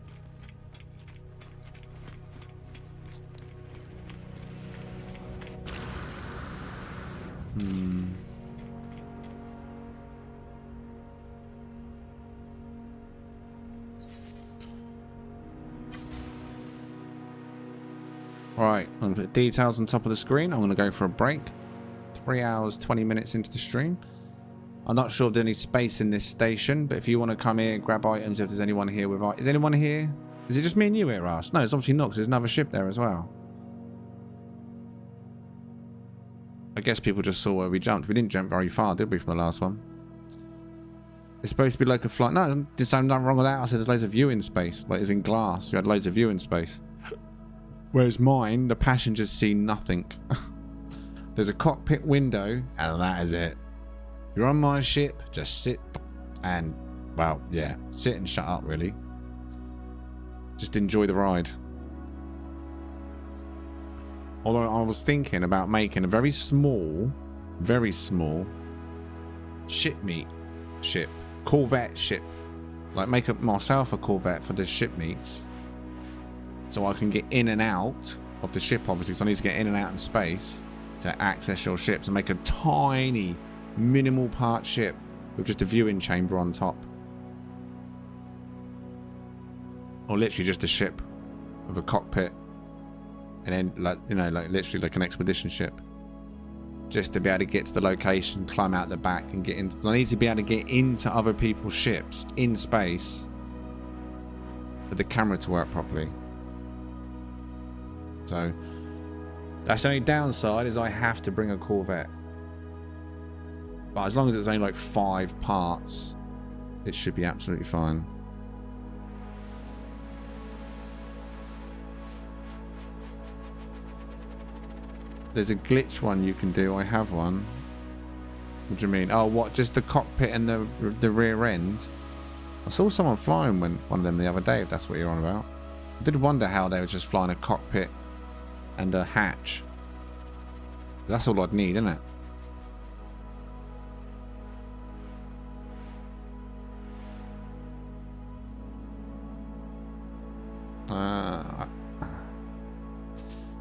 Right, I'm going to put details on top of the screen. I'm going to go for a break. 3 hours, 20 minutes into the stream. I'm not sure if there's any space in this station, but if you want to come here, grab items, if there's anyone here with... Is anyone here? Is it just me and you here, Ross? No, it's obviously not, because there's another ship there as well. I guess people just saw where we jumped. We didn't jump very far, did we, from the last one? It's supposed to be like a flight. No, there's nothing wrong with that. I said there's loads of viewing space. Like, it's in glass. You had loads of viewing space. Whereas mine, the passengers see nothing. There's a cockpit window, and that is it. You're on my ship, just sit and, well, yeah, sit and shut up, really. Just enjoy the ride. Although I was thinking about making a very small ship meet ship, Corvette ship. Like, make up myself a Corvette for the ship meets. So I can get in and out of the ship, obviously, so I need to get in and out in space to access your ships and make a tiny... minimal part ship with just a viewing chamber on top. or literally just a ship with a cockpit, and then like literally like an expedition ship, just to be able to get to the location, climb out the back, and get in. I need to be able to get into other people's ships in space for the camera to work properly. So that's the only downside, is I have to bring a Corvette. But as long as it's only like 5 parts, it should be absolutely fine. There's a glitch one you can do. I have one. What do you mean? Oh, what? Just the cockpit and the rear end? I saw someone flying one of them the other day, if that's what you're on about. I did wonder how they were just flying a cockpit and a hatch. That's all I'd need, isn't it?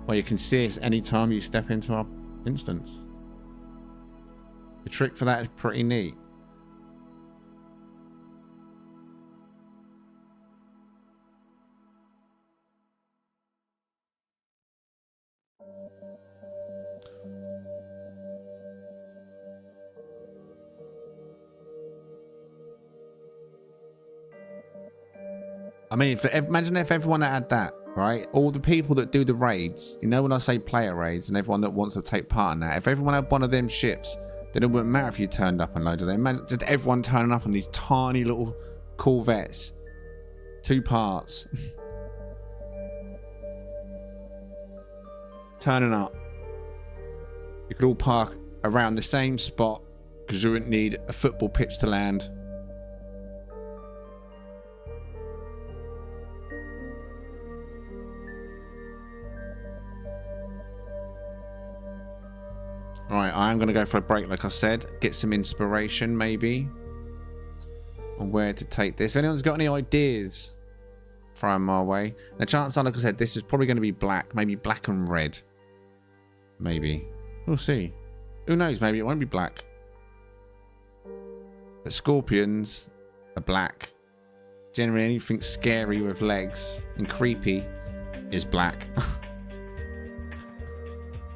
Well, you can see us anytime you step into our instance. The trick for that is pretty neat. I mean, imagine if everyone had that, right? All the people that do the raids, you know, when I say player raids, and everyone that wants to take part in that, if everyone had one of them ships, then it wouldn't matter if you turned up on loads of them. Just everyone turning up on these tiny little Corvettes. 2 parts. Turning up. You could all park around the same spot, because you wouldn't need a football pitch to land. Alright, I am going to go for a break, like I said. Get some inspiration, maybe, on where to take this. If anyone's got any ideas, throw them my way. The chance are, like I said, this is probably going to be black. Maybe black and red. Maybe. We'll see. Who knows? Maybe it won't be black. The scorpions are black. Generally, anything scary with legs and creepy is black.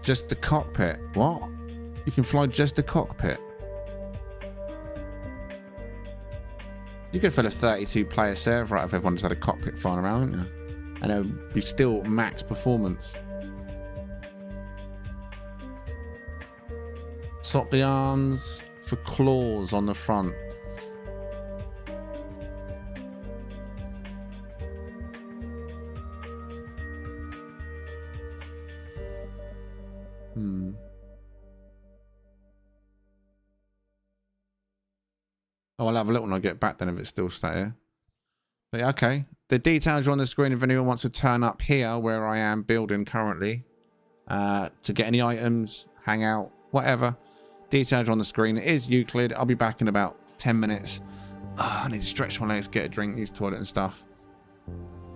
Just the cockpit. What? You can fly just the cockpit. You could fill a 32-player server out if everyone just had a cockpit flying around, wouldn't you? And it would be still max performance. Swap the arms for claws on the front. Oh, I'll have a look when I get back then if it's still sat here. But yeah, okay. The details are on the screen if anyone wants to turn up here where I am building currently. To get any items, hang out, whatever. Details are on the screen. It is Euclid. I'll be back in about 10 minutes. I need to stretch my legs, get a drink, use the toilet and stuff.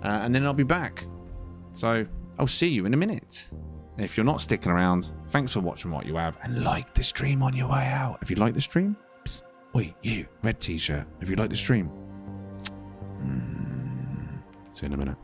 And then I'll be back. So I'll see you in a minute. If you're not sticking around, thanks for watching what you have. And like the stream on your way out. If you like the stream, psst. Oi, you, red t-shirt. If you like the stream, see you in a minute.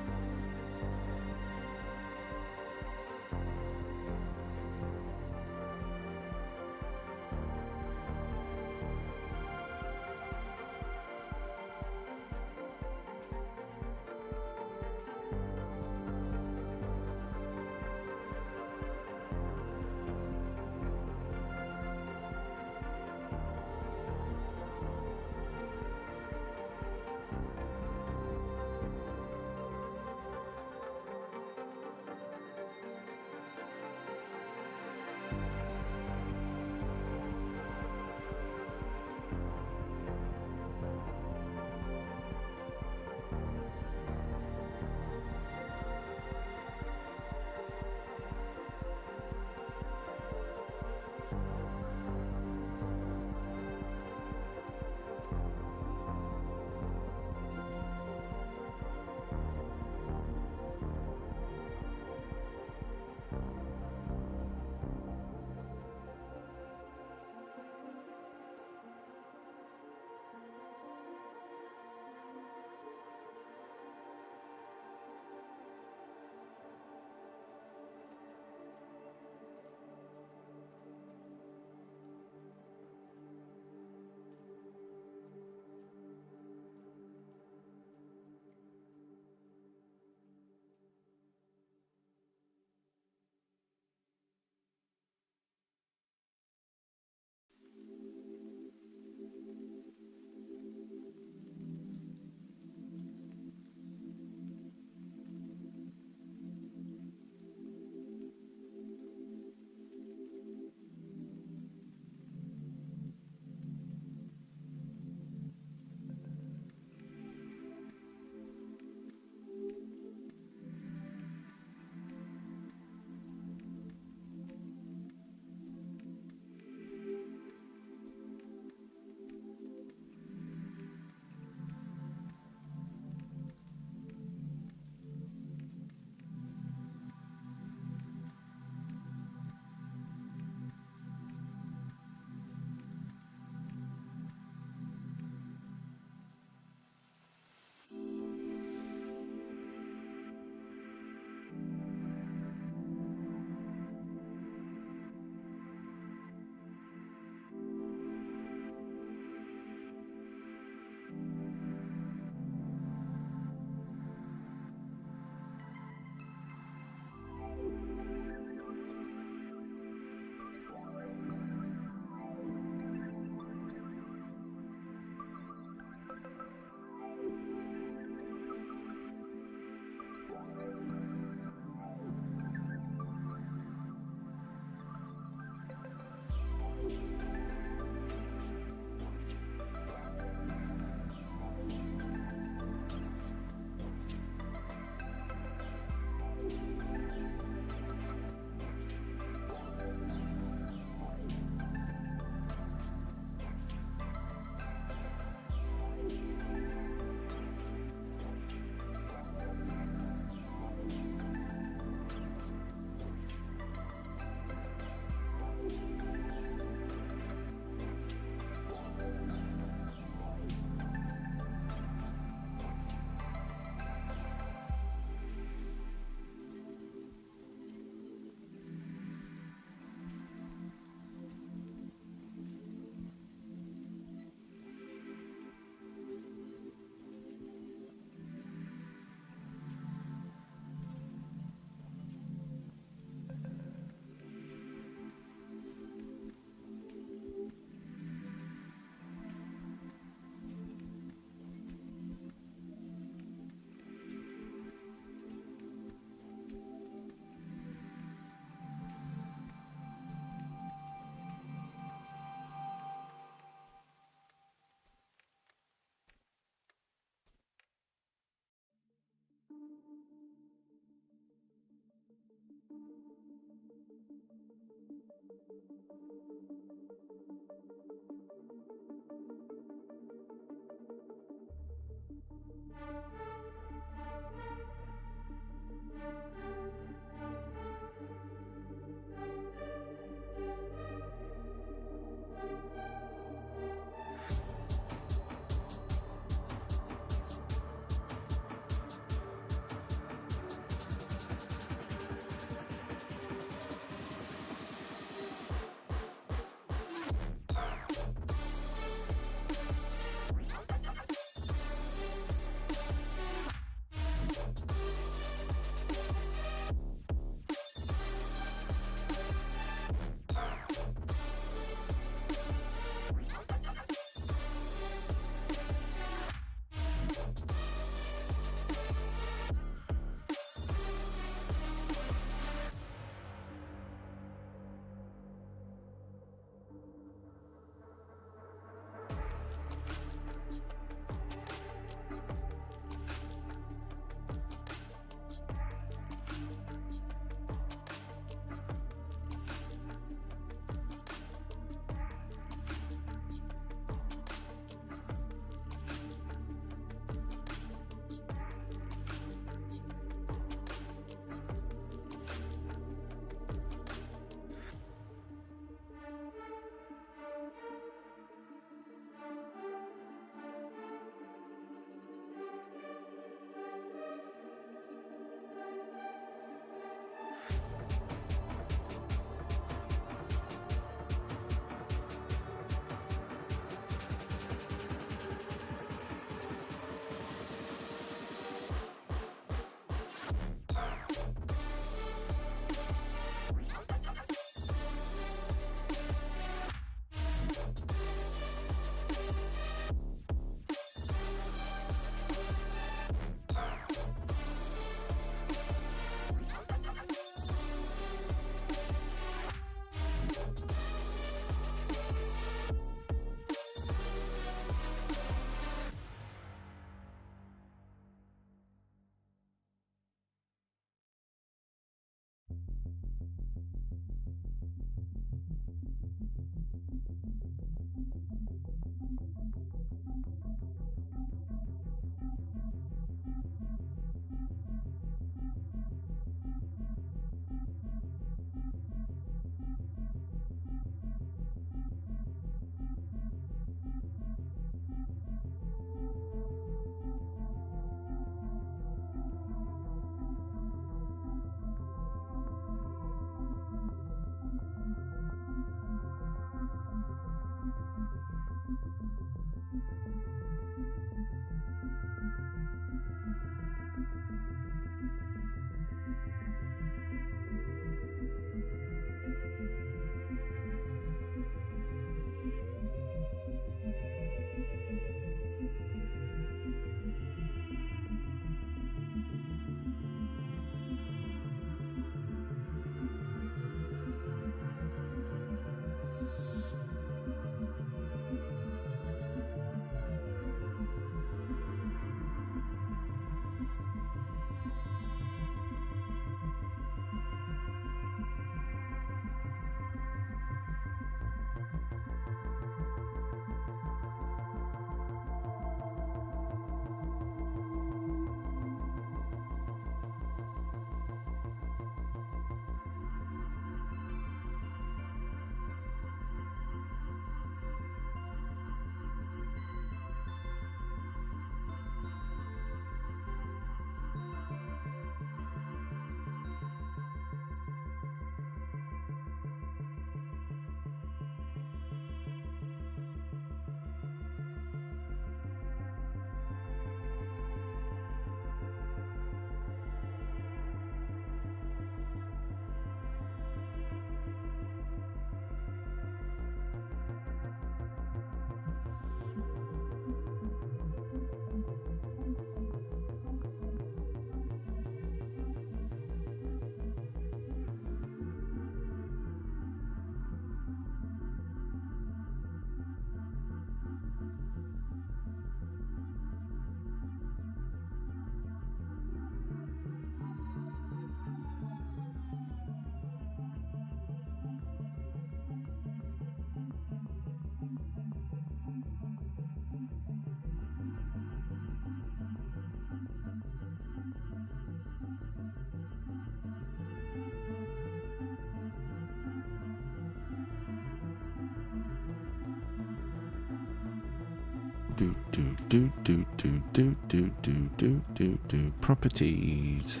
Properties.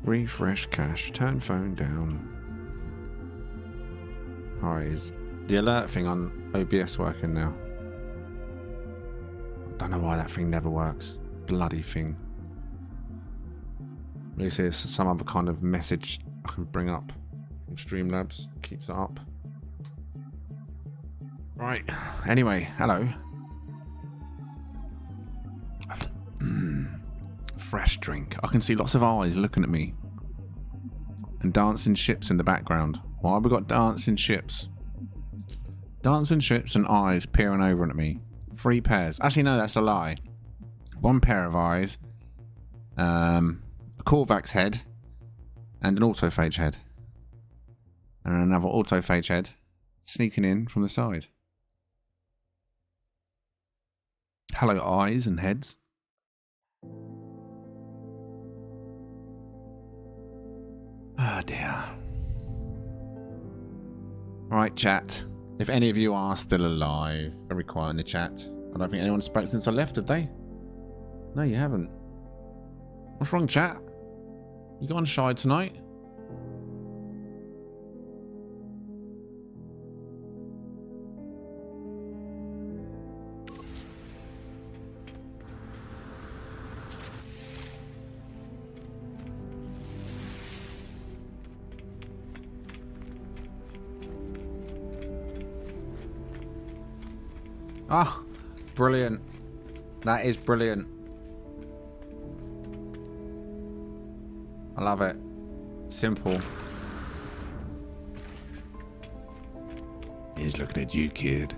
Refresh cache. Turn phone down. Alright, is the alert thing on OBS working now? I don't know why that thing never works. Bloody thing. At least there's some other kind of message I can bring up from Streamlabs. Keeps it up. Right. Anyway, hello. Fresh drink. I can see lots of eyes looking at me. And dancing ships in the background. Why have we got dancing ships? Dancing ships and eyes peering over at me. 3 pairs. Actually, no, that's a lie. 1 pair of eyes. A Corvette head. And an autophage head. And another autophage head sneaking in from the side. Hello, eyes and heads. Oh dear. Right, chat. If any of you are still alive, very quiet in the chat. I don't think anyone spoke since I left, did they? No, you haven't. What's wrong, chat? You gone shy tonight? Ah, brilliant. That is brilliant. I love it. Simple. He's looking at you, kid.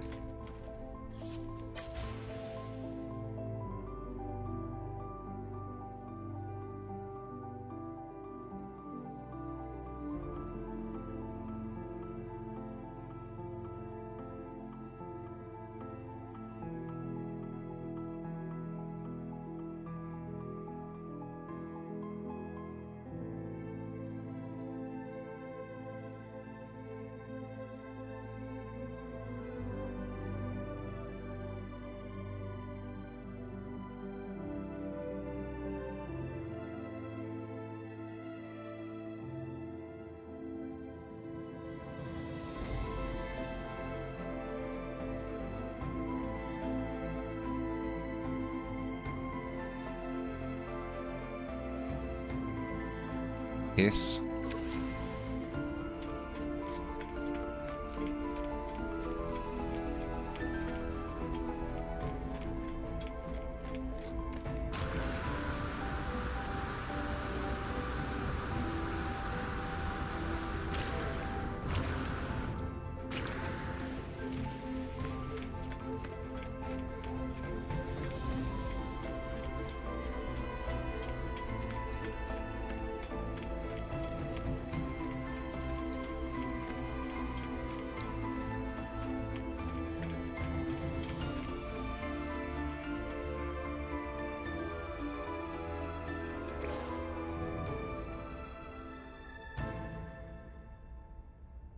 Hiss.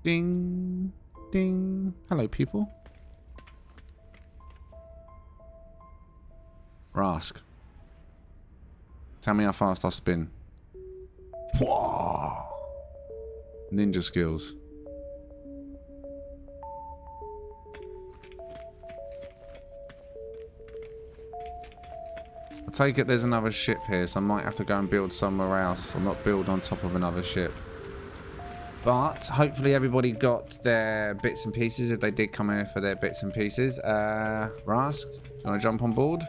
Ding, ding. Hello, people. Rask. Tell me how fast I spin. Whoa. Ninja skills. I take it there's another ship here, so I might have to go and build somewhere else, or not build on top of another ship. But hopefully everybody got their bits and pieces if they did come here for their bits and pieces. Rask, do you want to jump on board?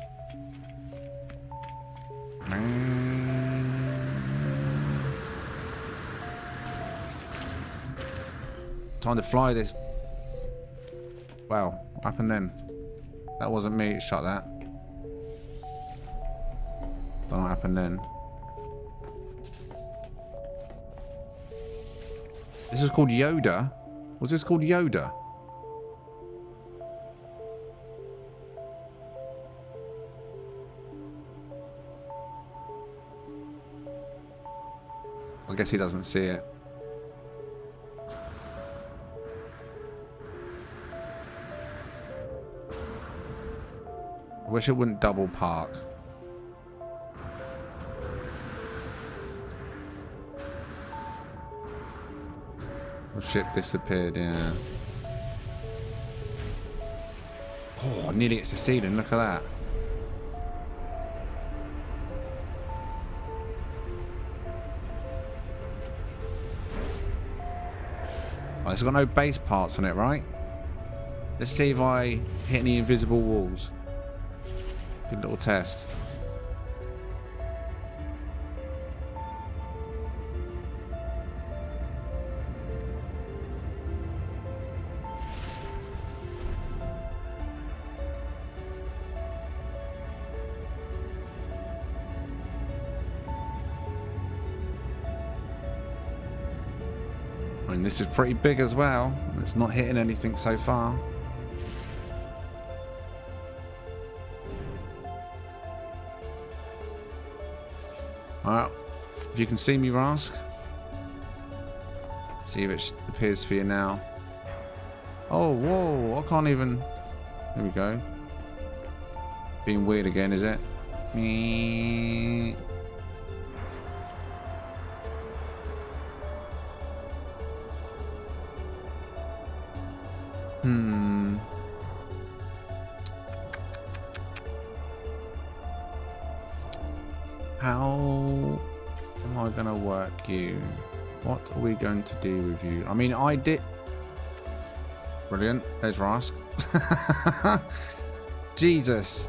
Time to fly this. Wow, what happened then? That wasn't me, shut that. Don't know what happened then. This is called Yoda? Was this called Yoda? I guess he doesn't see it. I wish it wouldn't double park. The ship disappeared, yeah. Oh, nearly hits the ceiling, look at that. Oh, it's got no base parts on it, right? Let's see if I hit any invisible walls. Good little test. I mean, this is pretty big as well. It's not hitting anything so far. Well, if you can see me, Rask. See if it appears for you now. Oh, whoa, I can't even... There we go. Being weird again, is it? Me. How am I going to work you? What are we going to do with you? I mean, I did... Brilliant. There's Rask. Jesus.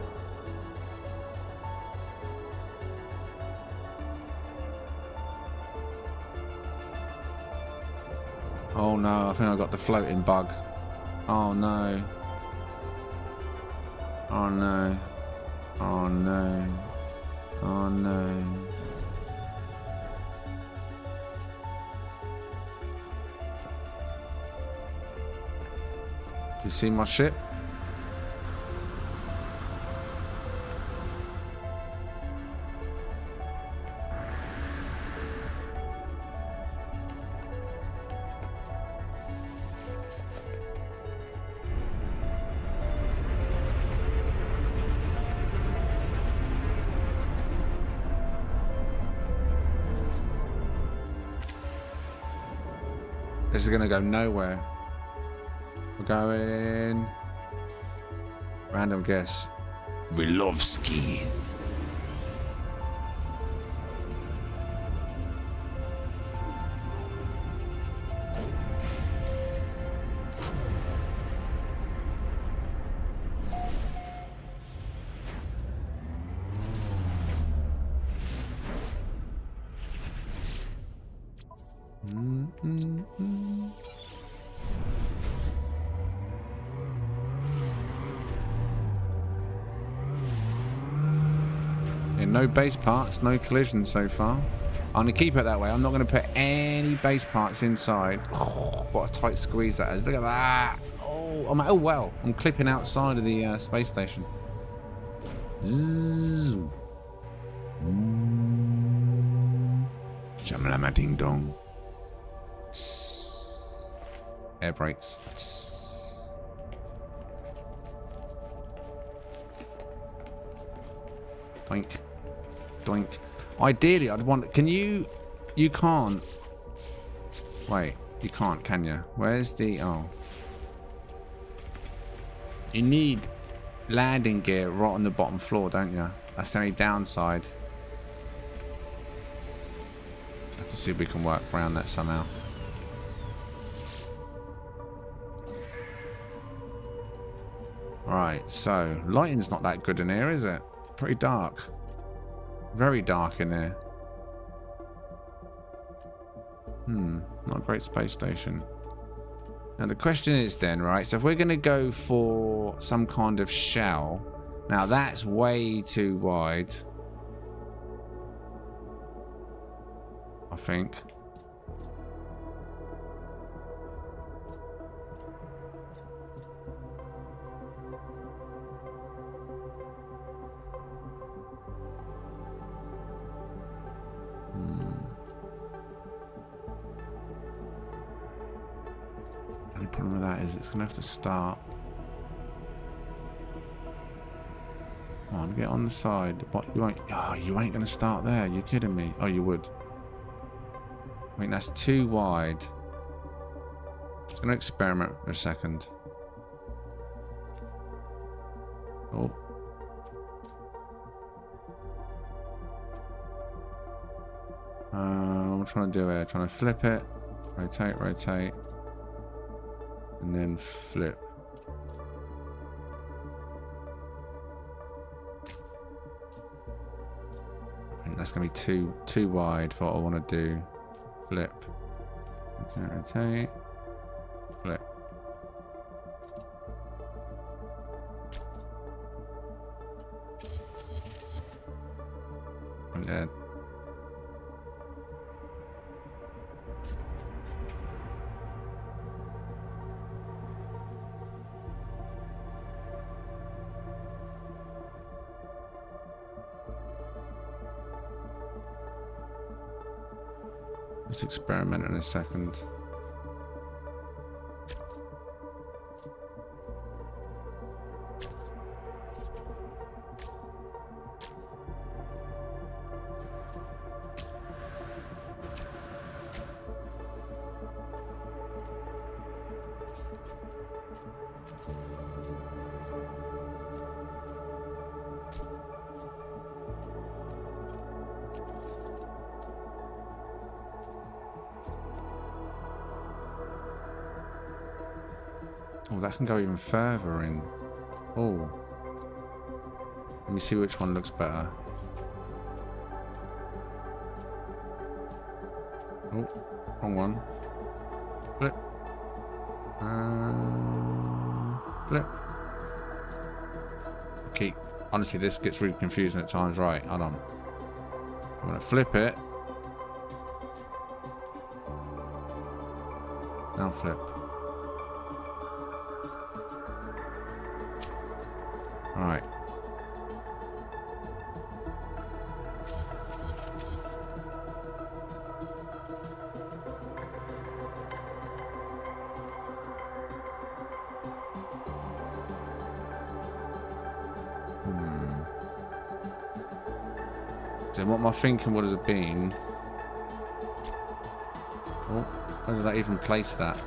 Oh no, I think I got the floating bug. Oh no. Oh no. Oh no. Oh no. Do you see my ship? This is gonna go nowhere. We're going... Random guess. Wilovski. No base parts, no collision so far. I'm going to keep it that way. I'm not going to put any base parts inside. Oh, what a tight squeeze that is. Look at that. Oh well. I'm clipping outside of the space station. Zzz. Shamalama ding dong. Air brakes. Doink. Doink. Ideally, I'd want... Can you... You can't... Wait. You can't, can you? Where's the... Oh. You need landing gear right on the bottom floor, don't you? That's the only downside. Have to see if we can work around that somehow. Right, so... Lighting's not that good in here, is it? Pretty dark. Very dark in there. Not a great space station. Now the question is then, right, so if we're going to go for some kind of shell, now that's way too wide, I think. The problem with that is it's going to have to start. Come on, get on the side. What, you won't... Oh, you ain't going to start there. You're kidding me. Oh, you would. I mean, that's too wide. Just going to experiment for a second. Oh. What am I trying to do here? Trying to flip it. Rotate, rotate. And then flip. I think that's going to be too wide for what I want to do. Flip. Rotate, rotate. Flip. Yeah. Let's experiment in a second. Oh, that can go even further in. Oh. Let me see which one looks better. Oh, wrong one. Flip. Flip. Okay, honestly, this gets really confusing at times. Right, hold on. I'm going to flip it. Now flip. Alright. So what my thinking would have been... Oh, where did I even place that?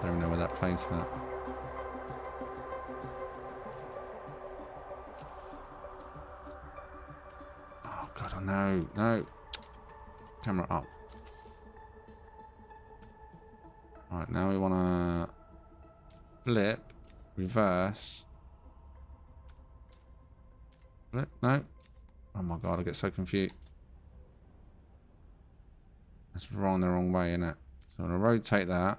I don't know where that placed that. Oh god, oh no, no. Camera up. Alright, now we want to flip, reverse. Flip, no. Oh my god, I get so confused. That's wrong the wrong way, isn't it? So I'm going to rotate that.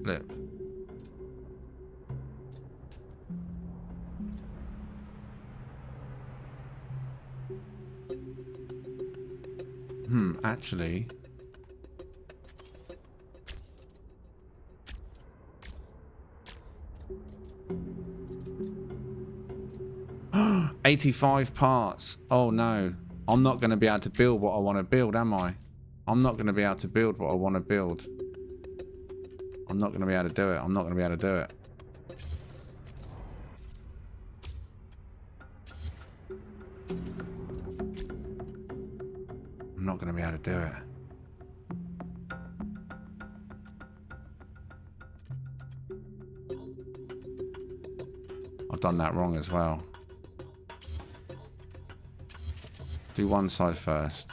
Flip. Actually. $85 parts. Oh no. I'm not going to be able to build what I want to build, am I? I'm not going to be able to build what I want to build. I'm not going to be able to do it. I'm not going to be able to do it. I'm not going to be able to do it. I've done that wrong as well. Do one side first.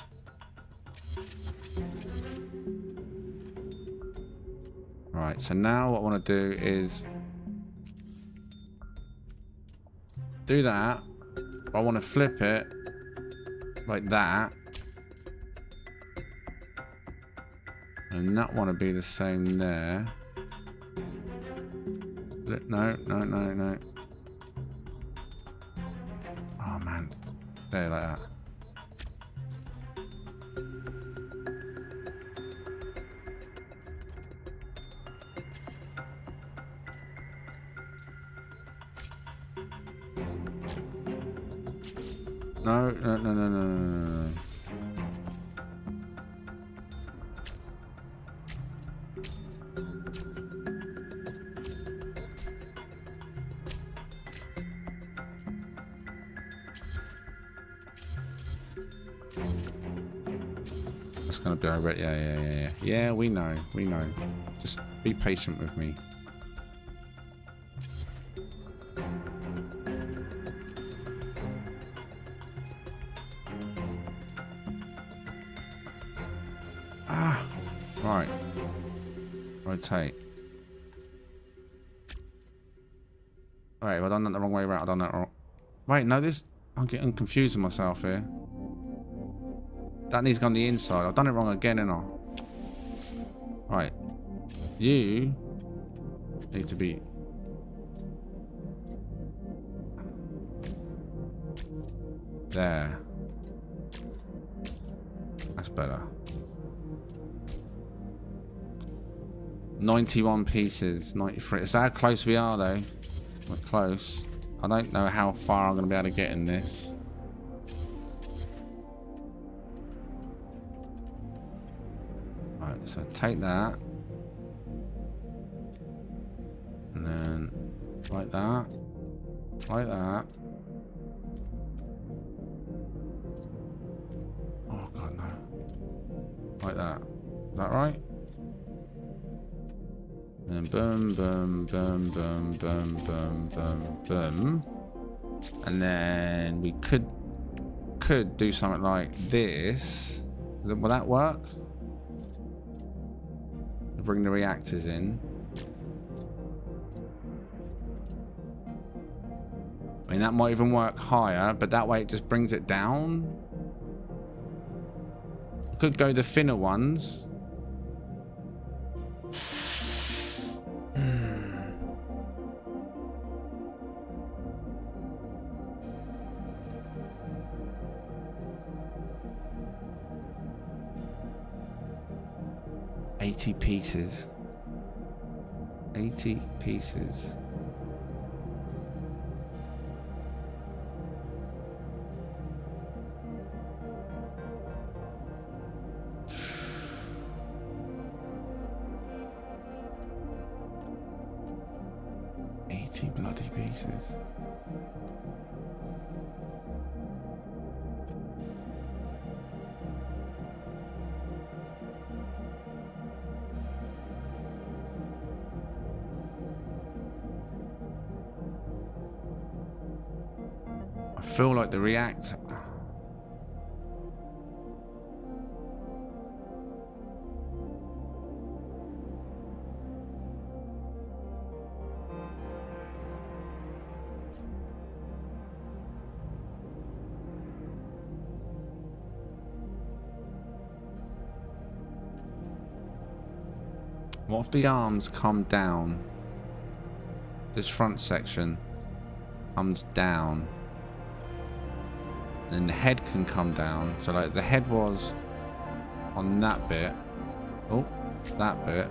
Right, so now what I want to do is do that. I want to flip it like that. And that want to be the same there. No, no, no, no. Oh man. There, like that. No, no, no, no, no, no, no. It's gonna be over. Yeah, we know. Just be patient with me. Right. Rotate. Wait, have I done that the wrong way around? I done that wrong. Wait, no, this... I'm getting confused with myself here. That needs to go on the inside. I've done it wrong again, ain't I? Right. You need to be... there. That's better. 91 pieces, 93. Is that how close we are, though? We're close. I don't know how far I'm going to be able to get in this. Right, so take that. And then like that. Like that. Oh, God, no. Like that. Is that right? And boom, boom, boom, boom, boom, boom, boom, boom. And then we could do something like this. Will that work? Bring the reactors in. I mean, that might even work higher, but that way it just brings it down. Could go the thinner ones. 80 pieces. 80 pieces. Bloody pieces. I feel like the reactor. What if the arms come down? This front section comes down. And the head can come down. So like the head was on that bit. Oh, that bit.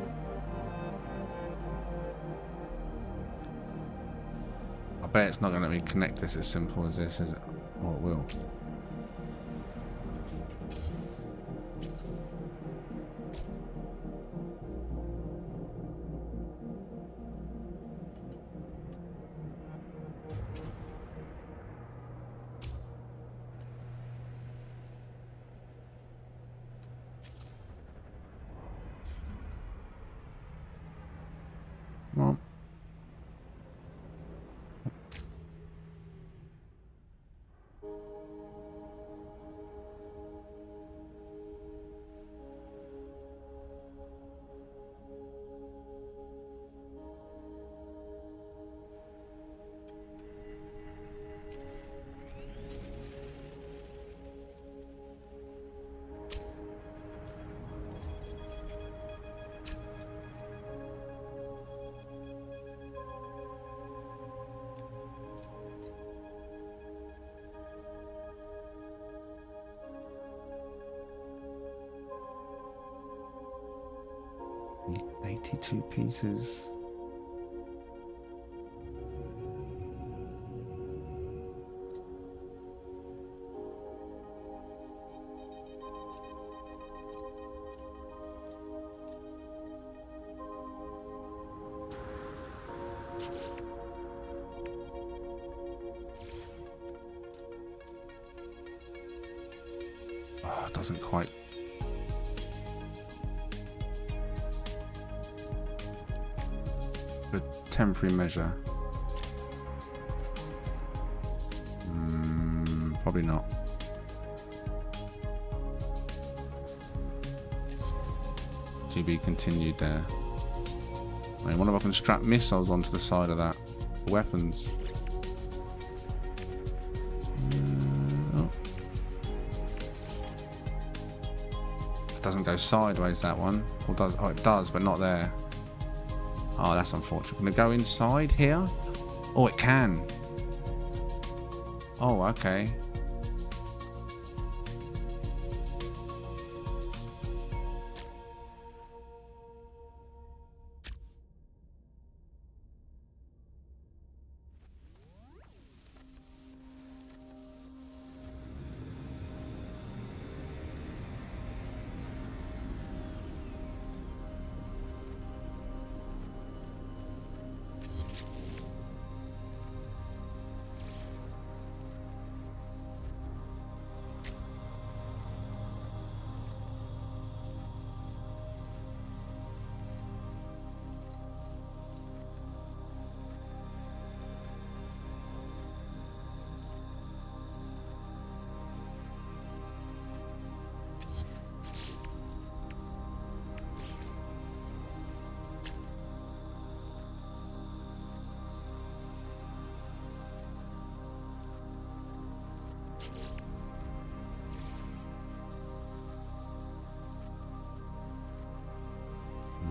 I bet it's not going to let me connect this as simple as this, is it? Oh, it will. Well, two pieces. Oh, it doesn't quite. A temporary measure. Probably not. To be continued there. I wonder if I can strap missiles onto the side of that. Weapons. Oh. It doesn't go sideways, that one. Or does? Oh, it does, but not there. Oh, that's unfortunate. Can it go inside here? Oh, it can. Oh, okay.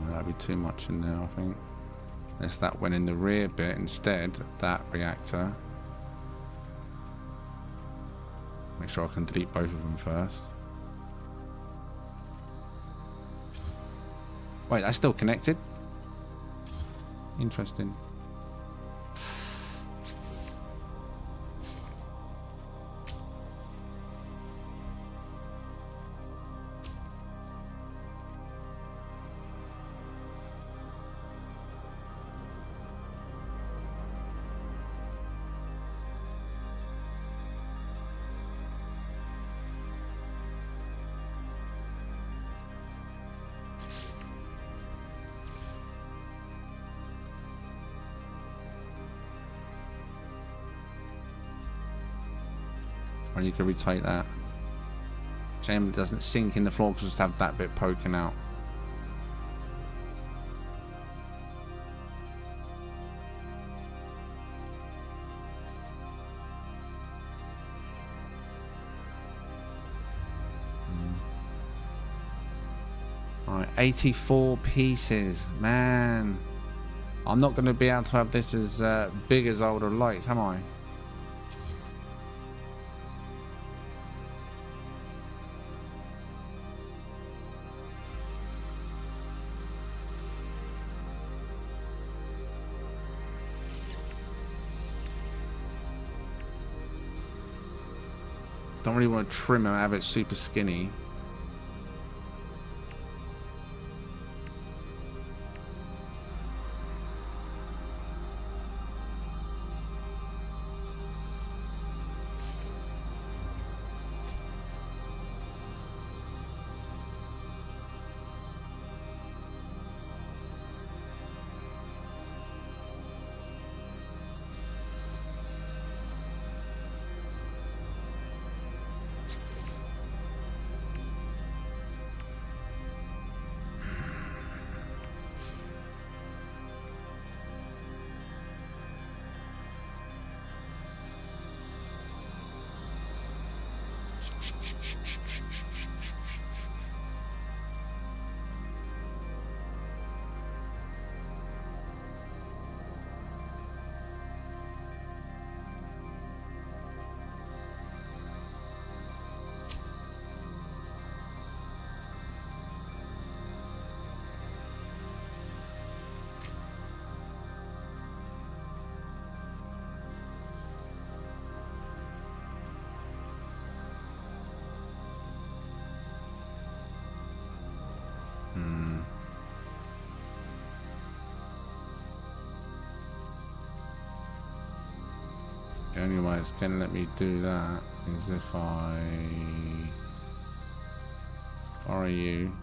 That'd be too much in there, I think. Unless that went in the rear bit instead, that reactor. Make sure I can delete both of them first. Wait, that's still connected? Interesting. Or you could retake that. Shame it doesn't sink in the floor because just have that bit poking out. Alright, 84 pieces. Man. I'm not going to be able to have this as big as I would have liked, am I? Don't really want to trim it, have it super skinny. The only way it's going to let me do that is if I borrow you.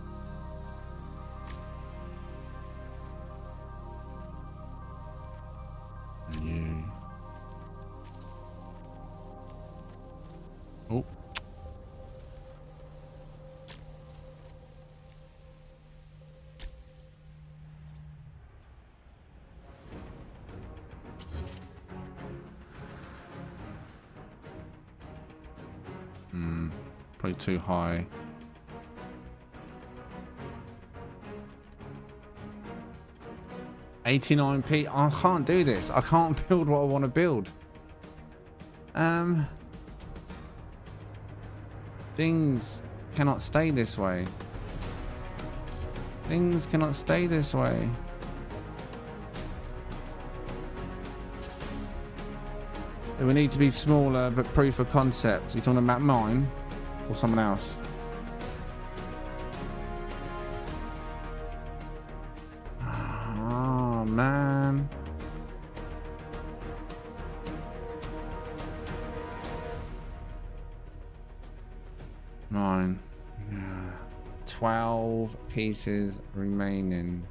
You. Oh. Probably too high. $89p. I can't do this. I can't build what I want to build. Things cannot stay this way. Things cannot stay this way. It would need to be smaller, but proof of concept. Are you talking about mine or someone else? Oh, man. Mine. 12 pieces remaining.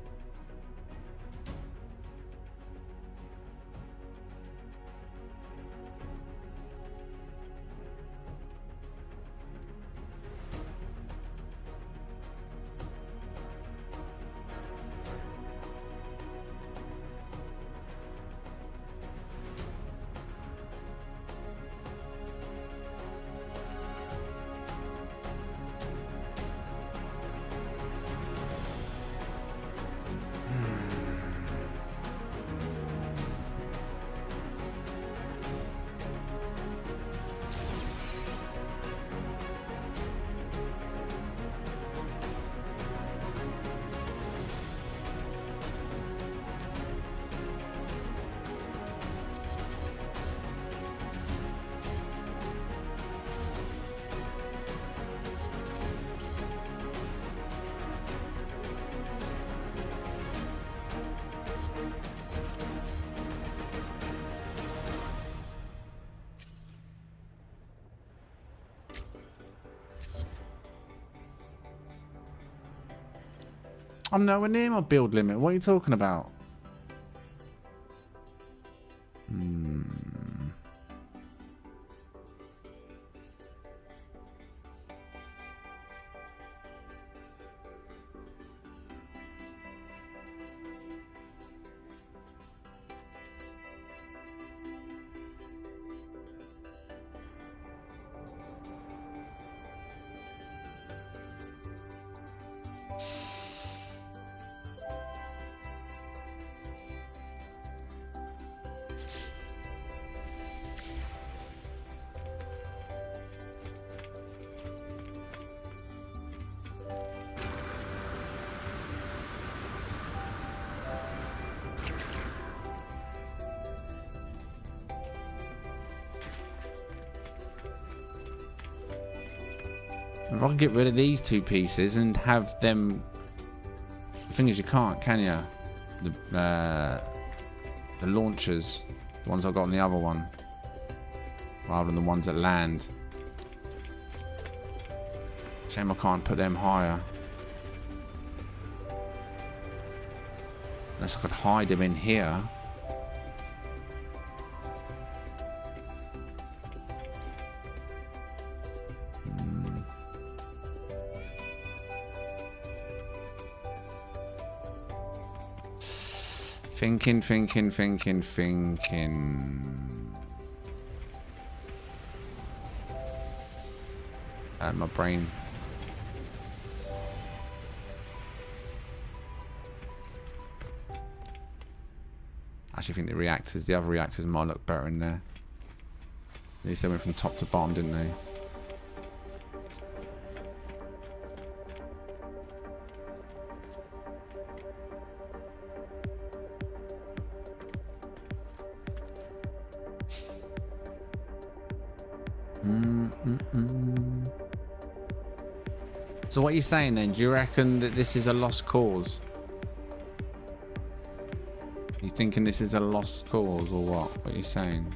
I'm nowhere near my build limit. What are you talking about? If I can get rid of these two pieces and have them... The thing is, you can't, can you? The launchers, the ones I got on the other one, rather than the ones that land. Shame I can't put them higher. Unless I could hide them in here. Thinking. My brain. I actually think the other reactors might look better in there. At least they went from top to bottom, didn't they? So what are you saying then? Do you reckon that this is a lost cause? You thinking this is a lost cause or what? What are you saying?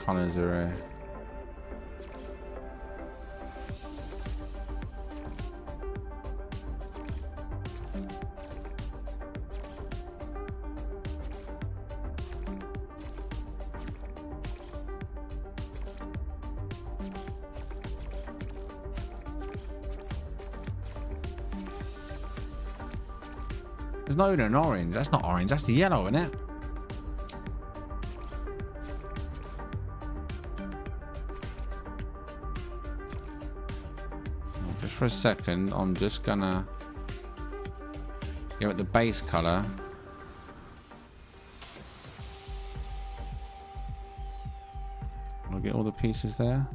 colours are here? There's not even an orange. That's not orange. That's the yellow, isn't it? Just for a second, I'm just gonna give it the base color. I'll get all the pieces there.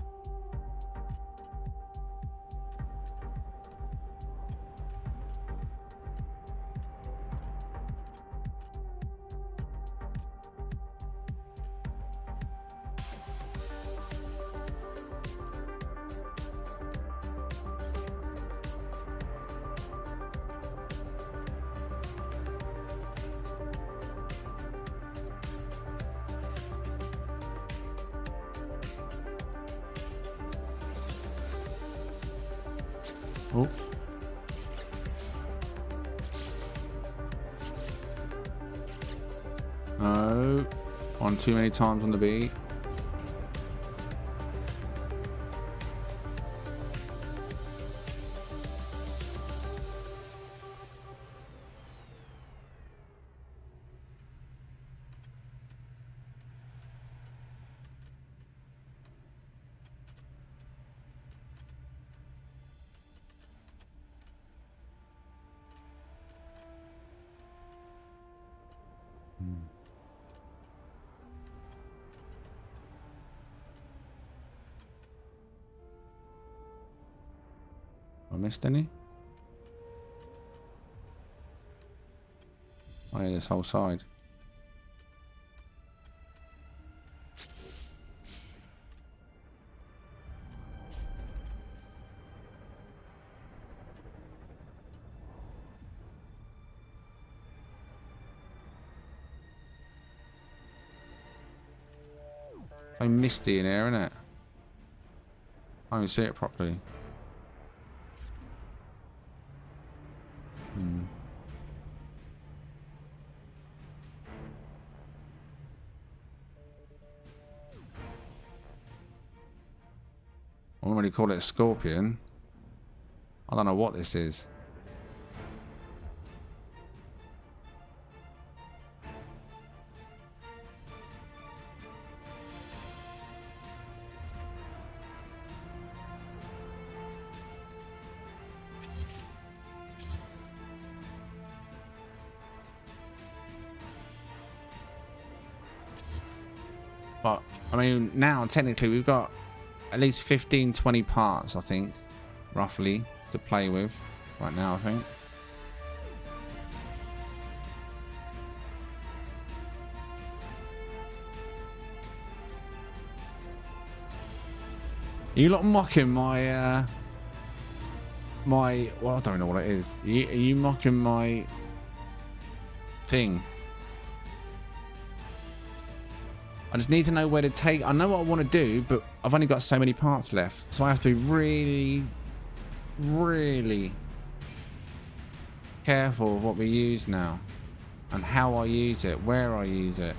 Oh. No. One too many times on the beat. I missed any? Oh yeah, this whole side. So misty in here, isn't it? I don't even see it properly. I wouldn't really call it a scorpion. I don't know what this is. But, I mean, now technically we've got at least 15, 20 parts, I think, roughly, to play with right now, I think. Are you lot mocking my, well, I don't know what it is. Are you mocking my thing? I just need to know where to take. I know what I want to do, but I've only got so many parts left. So I have to be really, really careful of what we use now. And how I use it, where I use it.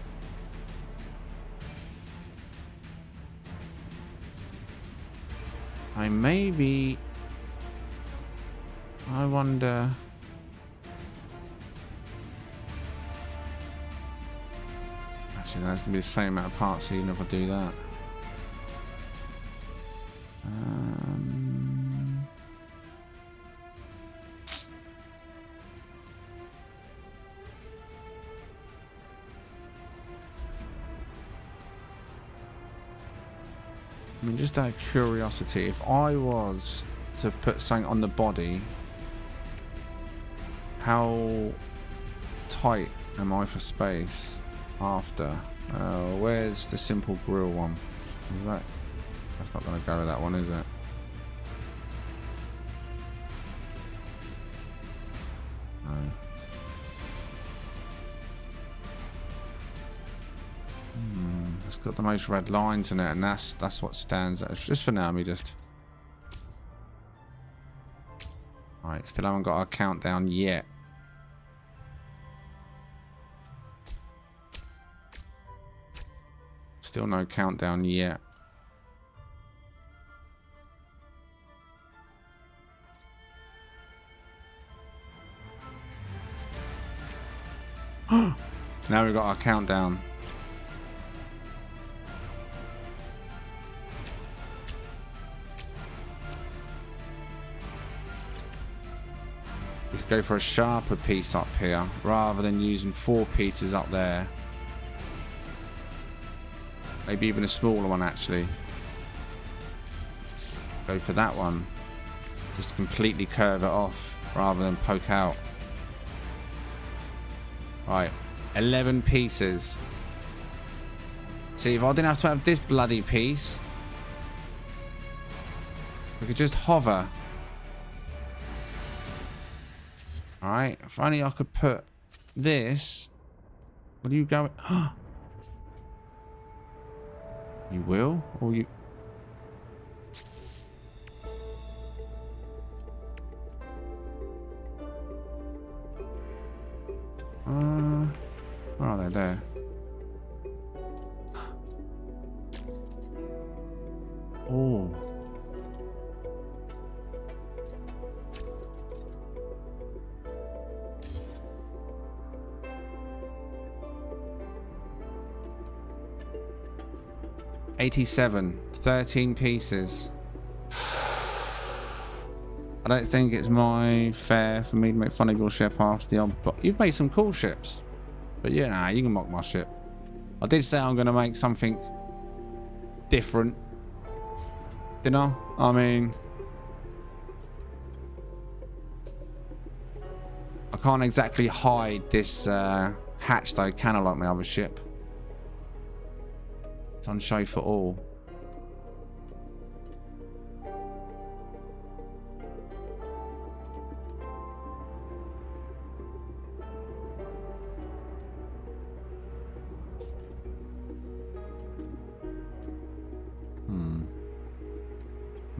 I maybe... I wonder... Actually, that's going to be the same amount of parts even if I do that. I mean, just out of curiosity, if I was to put something on the body, how tight am I for space? After, where's the simple grill one? Is that? That's not going to go with that one, is it? No. It's got the most red lines in it, and that's what stands out. Just for now, let me just... Alright, still haven't got our countdown yet. Still no countdown yet. Now we've got our countdown. We could go for a sharper piece up here rather than using 4 pieces up there. Maybe even a smaller one, actually. Go for that one. Just completely curve it off rather than poke out. Right, 11 pieces. See, if I didn't have to have this bloody piece, we could just hover. Alright, if only I could put this. Will you go? You will? Or you... Where are they? There. Oh. $87, 13 pieces. I don't think it's fair for me to make fun of your ship after the other, but you've made some cool ships. But yeah, nah, you can mock my ship. I did say I'm going to make something different. Didn't I? I mean, I can't exactly hide this hatch though, can I, like my other ship? It's on show for all.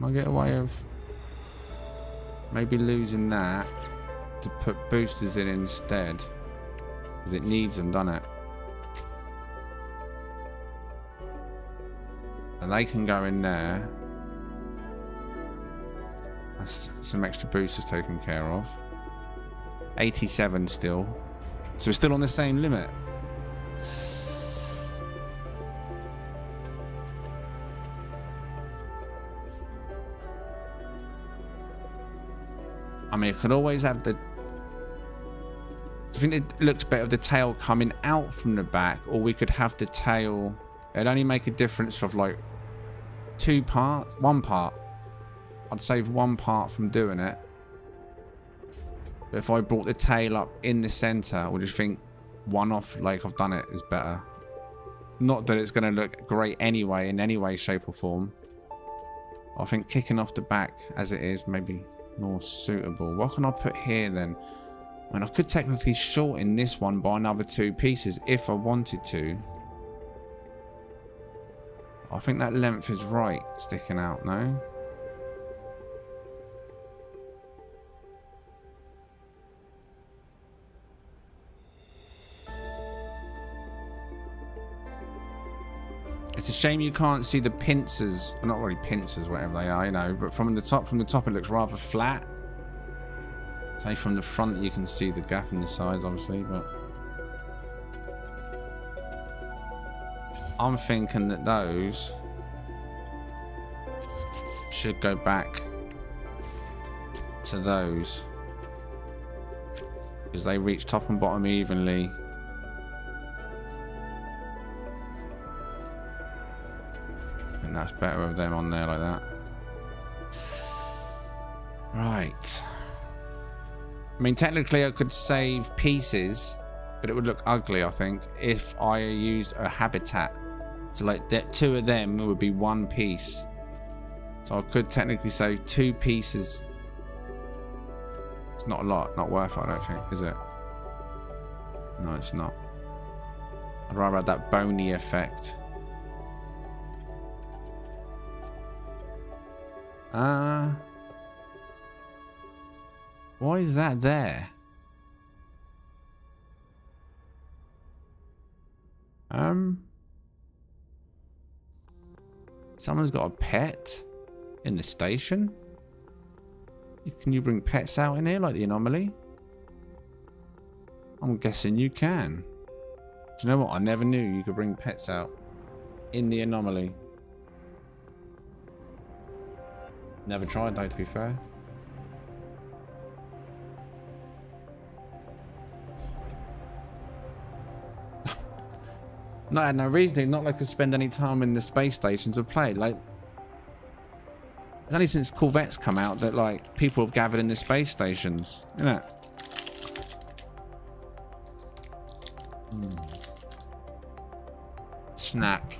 I get a way of maybe losing that to put boosters in instead, because it needs them, doesn't it? And they can go in there. That's some extra boosters taken care of. 87 still, so we're still on the same limit. I mean, it could always have the... I think it looks better with the tail coming out from the back, or we could have the tail... It'd only make a difference of like 2 parts, 1 part. I'd save 1 part from doing it. But if I brought the tail up in the center, or just think 1 off like I've done it is better. Not that it's going to look great anyway, in any way, shape or form. I think kicking off the back as it is, maybe... more suitable. What can I put here then? I mean, I could technically shorten this one by another 2 pieces if I wanted to. I think that length is right, sticking out, no? It's a shame you can't see the pincers. Well, not really pincers, whatever they are, you know, but from the top it looks rather flat. Say from the front you can see the gap in the sides, obviously, but I'm thinking that those should go back to those, because they reach top and bottom evenly. And that's better with them on there like that. Right. I mean, technically I could save pieces, but it would look ugly, I think, if I used a habitat. So like that, 2 of them would be 1 piece. So I could technically save 2 pieces. It's not a lot, not worth it, I don't think, is it? No, it's not. I'd rather have that bony effect. Why is that there? Someone's got a pet in the station? Can you bring pets out in here like the anomaly? I'm guessing you can. Do you know what? I never knew you could bring pets out in the anomaly. Never tried though, to be fair. No, I had no reasoning. Not like I could spend any time in the space station to play. Like, it's only since Corvettes come out that like people have gathered in the space stations, you know. Snack.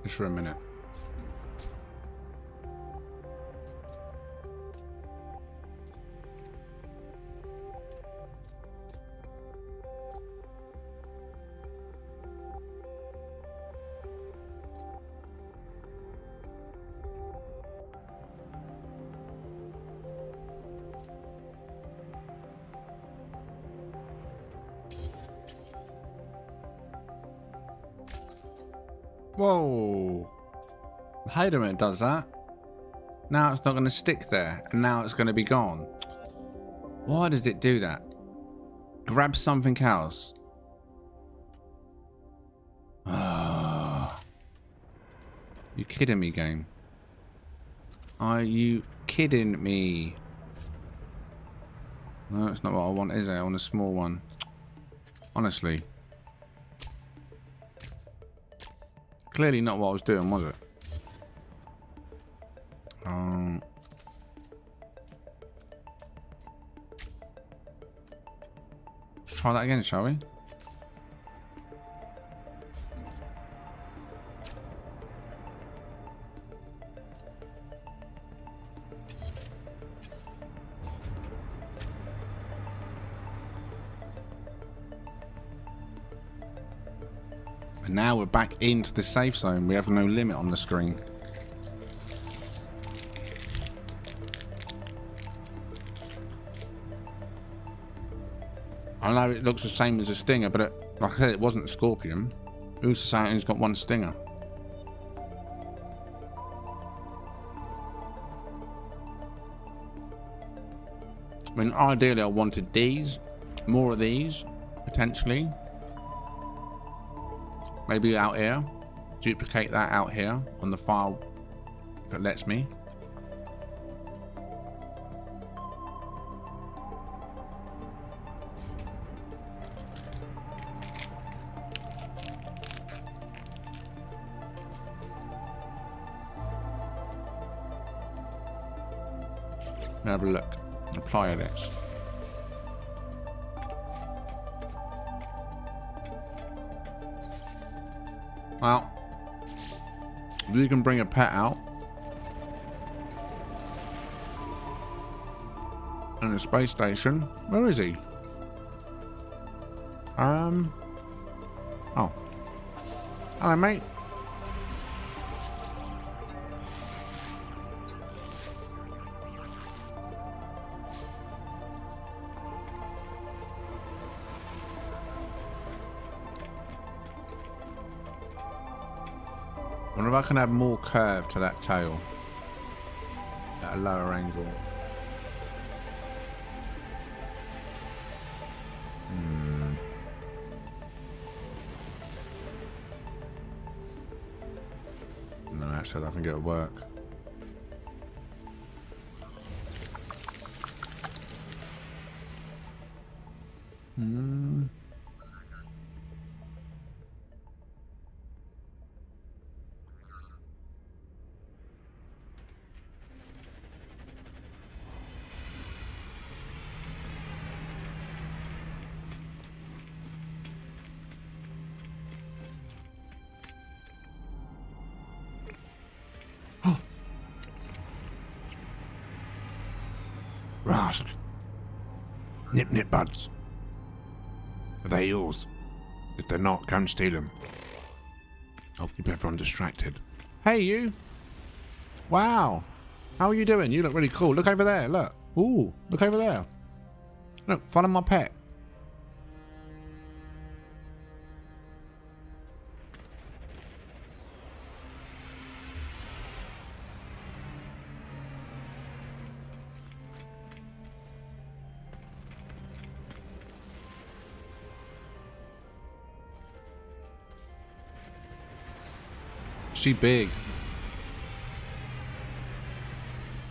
Just for a minute. Whoa. I hate it when it does that. Now it's not going to stick there, and now it's going to be gone. Why does it do that? Grab something else. You kidding me, game? Are you kidding me? No, it's not what I want, is it? I want a small one. Honestly. Clearly not what I was doing, was it? Let's try that again, shall we? And now we're back into the safe zone. We have no limit on the screen. I know it looks the same as a stinger, but like I said, it wasn't a scorpion. Who's to say it's got one stinger? I mean, ideally I wanted these, more of these, potentially. Maybe out here. Duplicate that out here on the file if it lets me. Have a look. Apply this. Well, if you can bring a pet out in a space station, where is he? Oh, hello, mate. I wonder if I can add more curve to that tail at a lower angle. Actually, I don't think it'll work. Rust. Nip nip buds. Are they yours? If they're not, go and steal them. I'll keep everyone distracted. Hey you! Wow! How are you doing? You look really cool. Look over there, look. Ooh, look over there. Look, follow my pet. She big.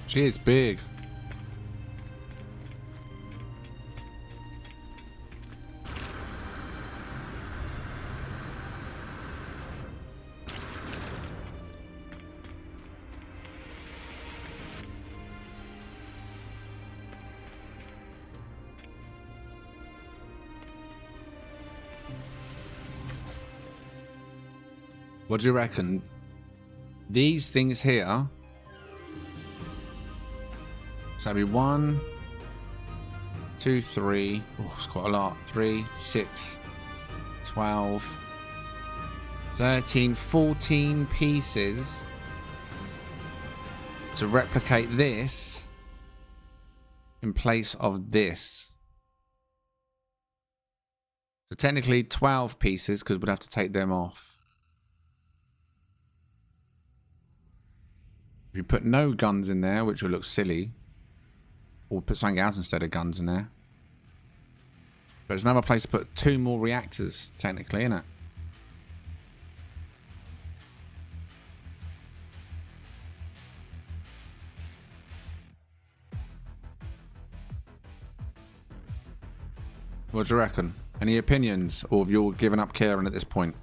She is big. What do you reckon? These things here. So that'd be 1, 2, 3. Oh, it's quite a lot. 3, 6, 12, 13, 14 pieces to replicate this in place of this. So technically 12 pieces because we'd have to take them off. If you put no guns in there, which will look silly, or put something else instead of guns in there. But there's another place to put 2 more reactors, technically, isn't it? What do you reckon? Any opinions, or have you all given up caring at this point?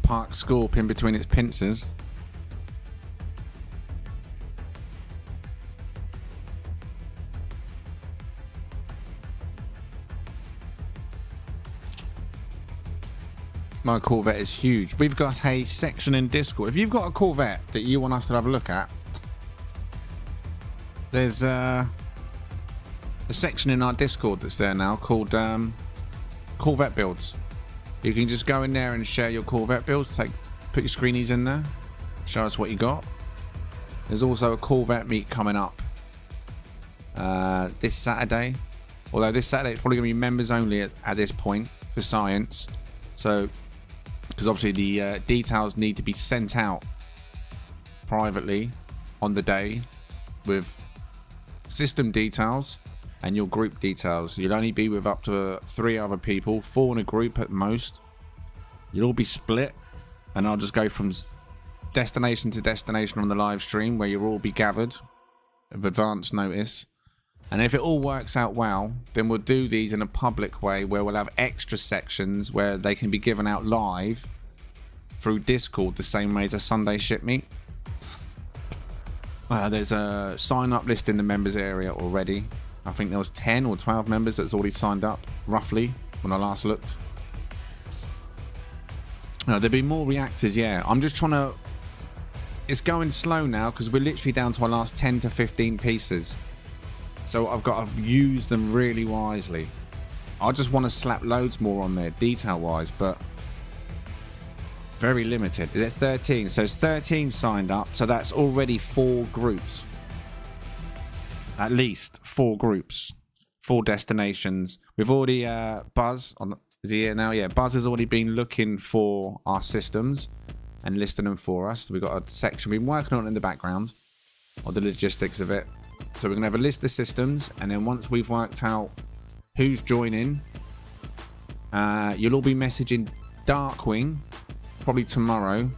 Park Scorp in between its pincers. My Corvette is huge. We've got a section in Discord. If you've got a Corvette that you want us to have a look at, there's a section in our Discord that's there now called Corvette builds. You can just go in there and share your Corvette builds. Put your screenies in there. Show us what you got. There's also a Corvette meet coming up this Saturday. Although this Saturday it's probably going to be members only at this point for science. So, because obviously the details need to be sent out privately on the day with system details and your group details. You'll only be with up to 3 other people, 4 in a group at most. You'll all be split, and I'll just go from destination to destination on the live stream where you'll all be gathered of advance notice. And if it all works out well, then we'll do these in a public way where we'll have extra sections where they can be given out live through Discord the same way as a Sunday ship meet. There's a sign up list in the members area already. I think there was 10 or 12 members that's already signed up, roughly. when I last looked. No, there'll be more reactors, yeah. I'm just trying to... It's going slow now because we're literally down to our last 10 to 15 pieces. So I've got to use them really wisely. I just want to slap loads more on there, detail-wise, but very limited. Is it 13? So it's 13 signed up, so that's already 4 groups. At least 4 groups. 4 destinations. We've already, Buzz, is he here now? Yeah, Buzz has already been looking for our systems and listing them for us. We've got a section we've been working on in the background, or the logistics of it. So we're going to have a list of systems, and then once we've worked out who's joining, you'll all be messaging Darkwing, probably tomorrow,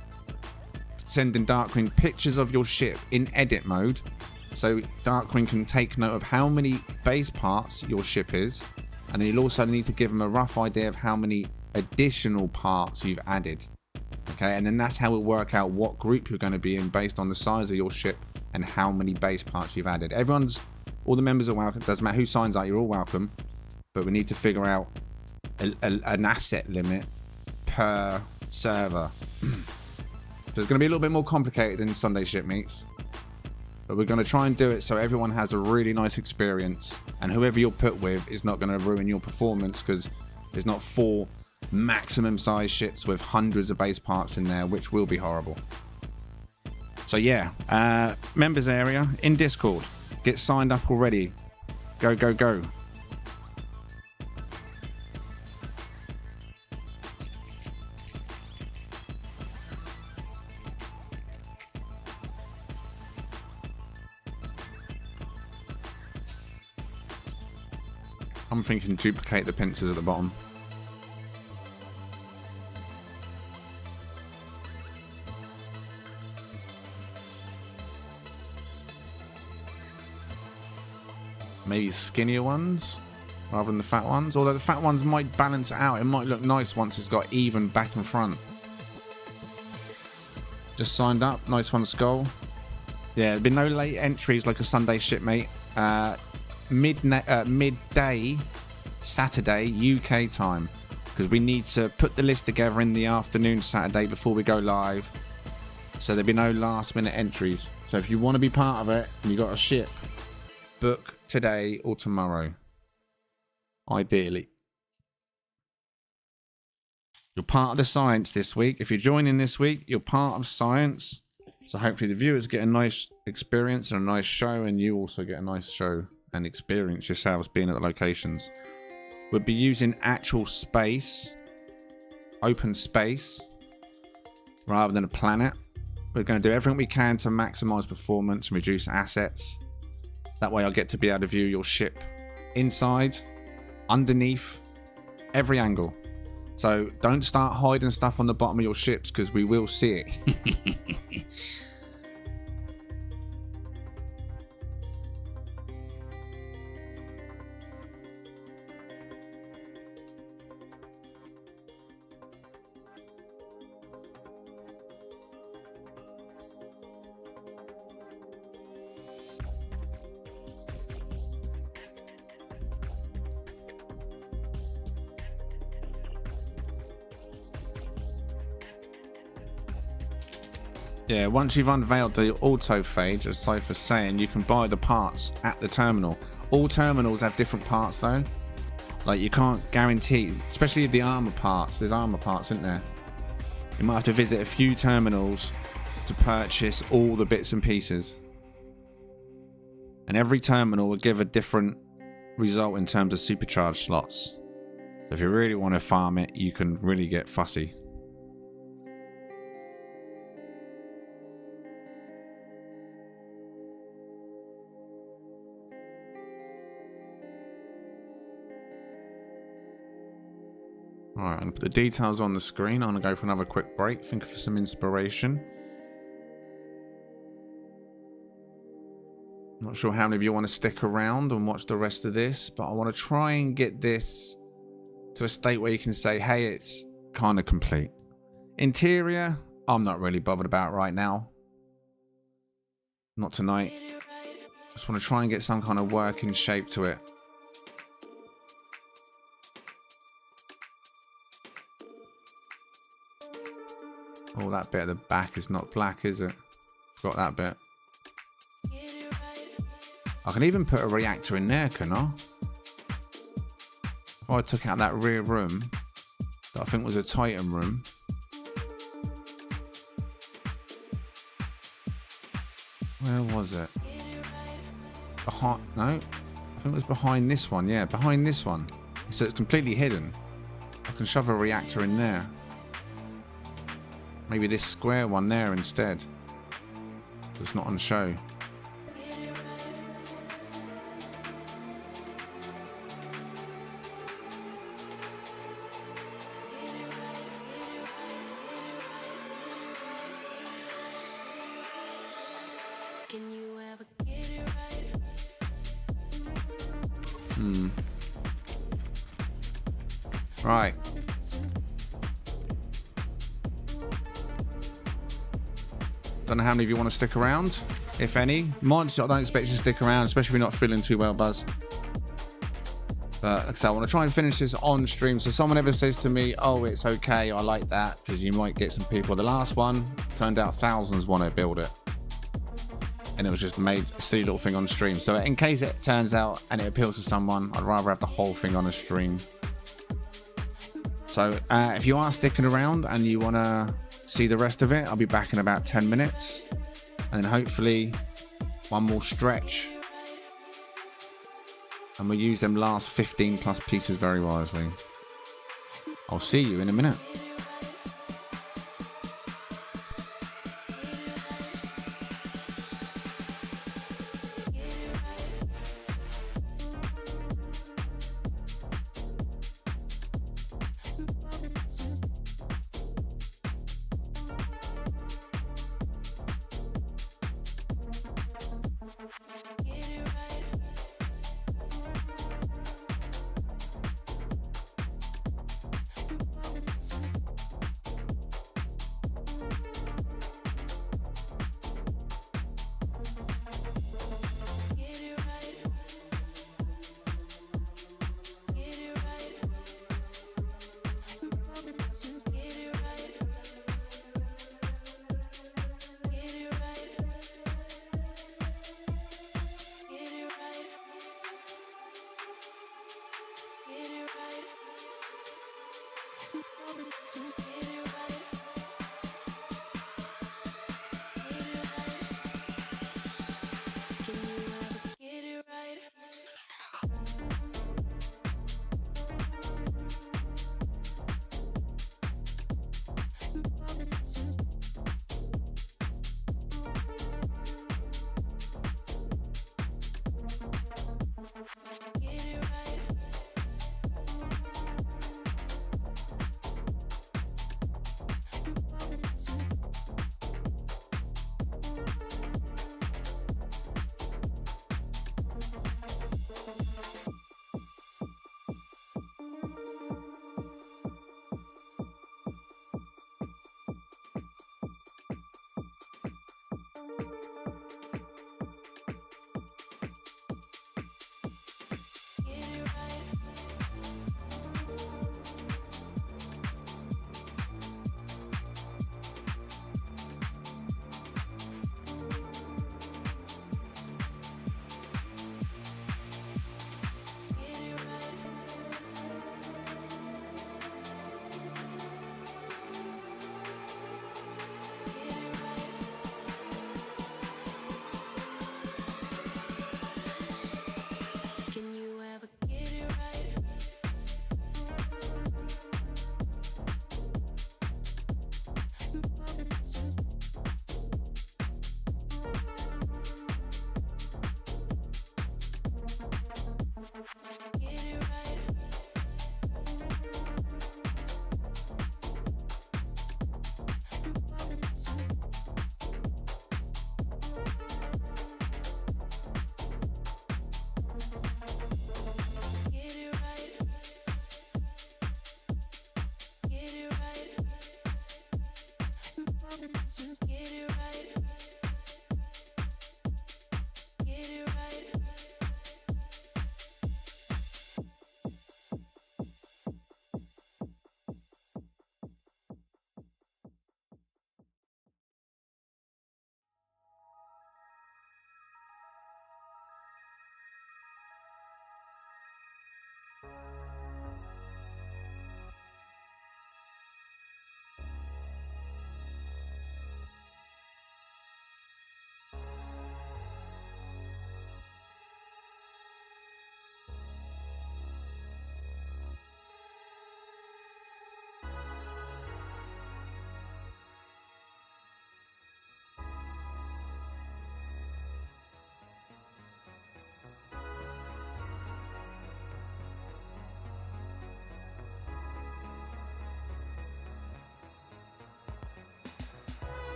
sending Darkwing pictures of your ship in edit mode. So Darkwing can take note of how many base parts your ship is, and then you'll also need to give him a rough idea of how many additional parts you've added. Okay, and then that's how we'll work out what group you're going to be in based on the size of your ship and how many base parts you've added. All the members are welcome. Doesn't matter who signs up, you're all welcome. But we need to figure out an asset limit per server. So it's going to be a little bit more complicated than Sunday ship meets. But we're going to try and do it so everyone has a really nice experience, and whoever you're put with is not going to ruin your performance, because there's not 4 maximum size ships with hundreds of base parts in there, which will be horrible. So yeah, members area in Discord. Get signed up already. Go, go, go. I'm thinking duplicate the pincers at the bottom. Maybe skinnier ones rather than the fat ones. Although the fat ones might balance it out. It might look nice once it's got even back and front. Just signed up. Nice one, Skull. Yeah, there'll be no late entries like a Sunday shipmate. Midday Saturday UK time, because we need to put the list together in the afternoon Saturday before we go live, so there'll be no last minute entries. So if you want to be part of it and you got a ship, book today or tomorrow, ideally. You're part of the science this week. If you're joining this week, you're part of science, so hopefully the viewers get a nice experience and a nice show, and you also get a nice show and experience yourselves being at the locations. We'll be using actual space, open space, rather than a planet. We're going to do everything we can to maximize performance and reduce assets. That way I'll get to be able to view your ship inside, underneath, every angle. So don't start hiding stuff on the bottom of your ships, because we will see it. Yeah, once you've unveiled the autophage, as Cypher's saying, you can buy the parts at the terminal. All terminals have different parts though. Like, you can't guarantee, especially the armor parts. There's armor parts, isn't there? You might have to visit a few terminals to purchase all the bits and pieces. And every terminal will give a different result in terms of supercharged slots. So if you really want to farm it, you can really get fussy. Alright, I'm going to put the details on the screen. I'm going to go for another quick break, think of some inspiration. Not sure how many of you want to stick around and watch the rest of this, but I want to try and get this to a state where you can say, hey, it's kind of complete. Interior, I'm not really bothered about right now. Not tonight. Just want to try and get some kind of working shape to it. Oh, that bit at the back is not black, is it? Forgot that bit. I can even put a reactor in there, can I? If I took out that rear room, that I think was a Titan room. Where was it? Behind, no, I think it was behind this one. Yeah, behind this one. So it's completely hidden. I can shove a reactor in there. Maybe this square one there instead. It's not on show. Right. Don't know how many of you want to stick around, if any. Mods, I don't expect you to stick around, especially if you're not feeling too well, Buzz. But like I said, I want to try and finish this on stream. So someone ever says to me, oh, it's okay, I like that, because you might get some people. The last one, turned out thousands want to build it. And it was just made a silly little thing on stream. So in case it turns out and it appeals to someone, I'd rather have the whole thing on a stream. So if you are sticking around and you want to see the rest of it, I'll be back in about 10 minutes. And then hopefully one more stretch. And we'll use them last 15 plus pieces very wisely. I'll see you in a minute.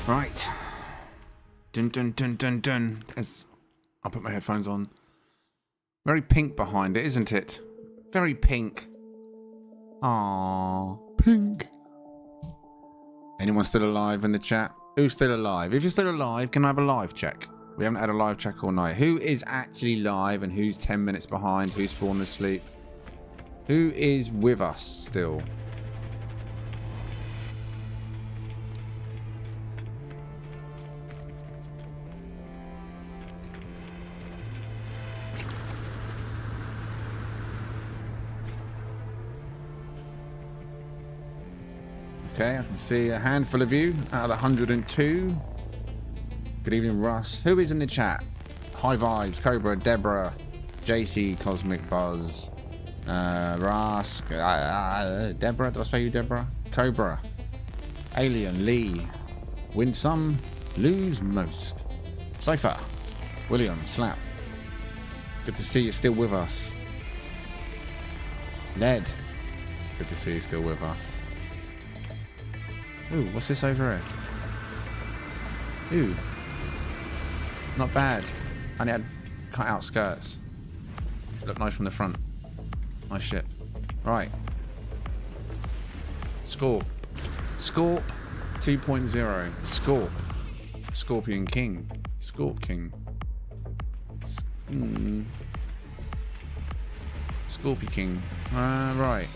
Right. Dun dun dun dun dun. As I'll put my headphones on. Very pink behind it, isn't it? Very pink. Aww. Pink. Anyone still alive in the chat? Who's still alive? If you're still alive, can I have a live check? We haven't had a live check all night. Who is actually live and who's 10 minutes behind? Who's fallen asleep? Who is with us still? Okay, I can see a handful of you out of 102. Good evening, Russ. Who is in the chat? High Vibes, Cobra, Deborah, JC, Cosmic Buzz, Russ, Deborah, did I say you, Deborah? Cobra, Alien, Lee, win some, lose most. Cypher, William, Slap. Good to see you still with us. Ned, good to see you still with us. Ooh, what's this over here? Ooh. Not bad. Only had cut out skirts. Look nice from the front. Nice shit. Right. Scorp. Scorp 2.0. Scorp. Scorpion King. Scorp King. Scorpio King. Right.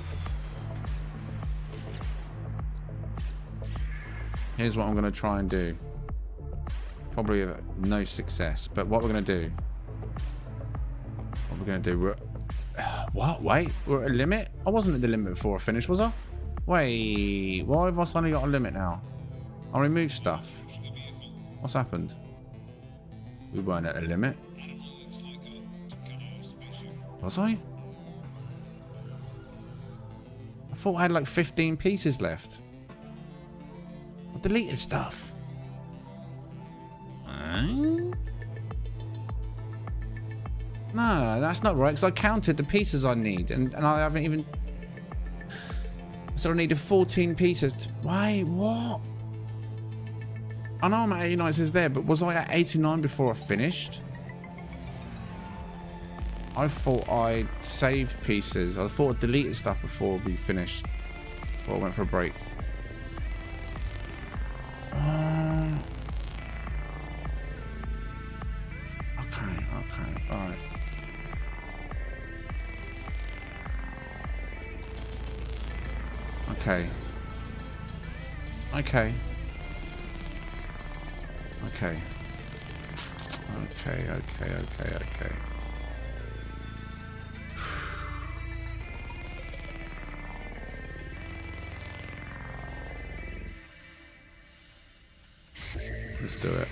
Here's what I'm going to try and do. Probably no success, but what we're going to do. What we're going to do. What? Wait, we're at a limit? I wasn't at the limit before I finished, was I? Wait, why have I suddenly got a limit now? I removed stuff. What's happened? We weren't at a limit. Was I? I thought I had like 15 pieces left. I deleted stuff. No, that's not right, because I counted the pieces I need, and I haven't even... So I needed 14 pieces. Wait, what? I know I'm at 89, it says there, but was I at 89 before I finished? I thought I saved pieces. I thought I deleted stuff before we finished. Before I went for a break. Okay, alright. Okay. Okay. Okay. Okay. Let's do it.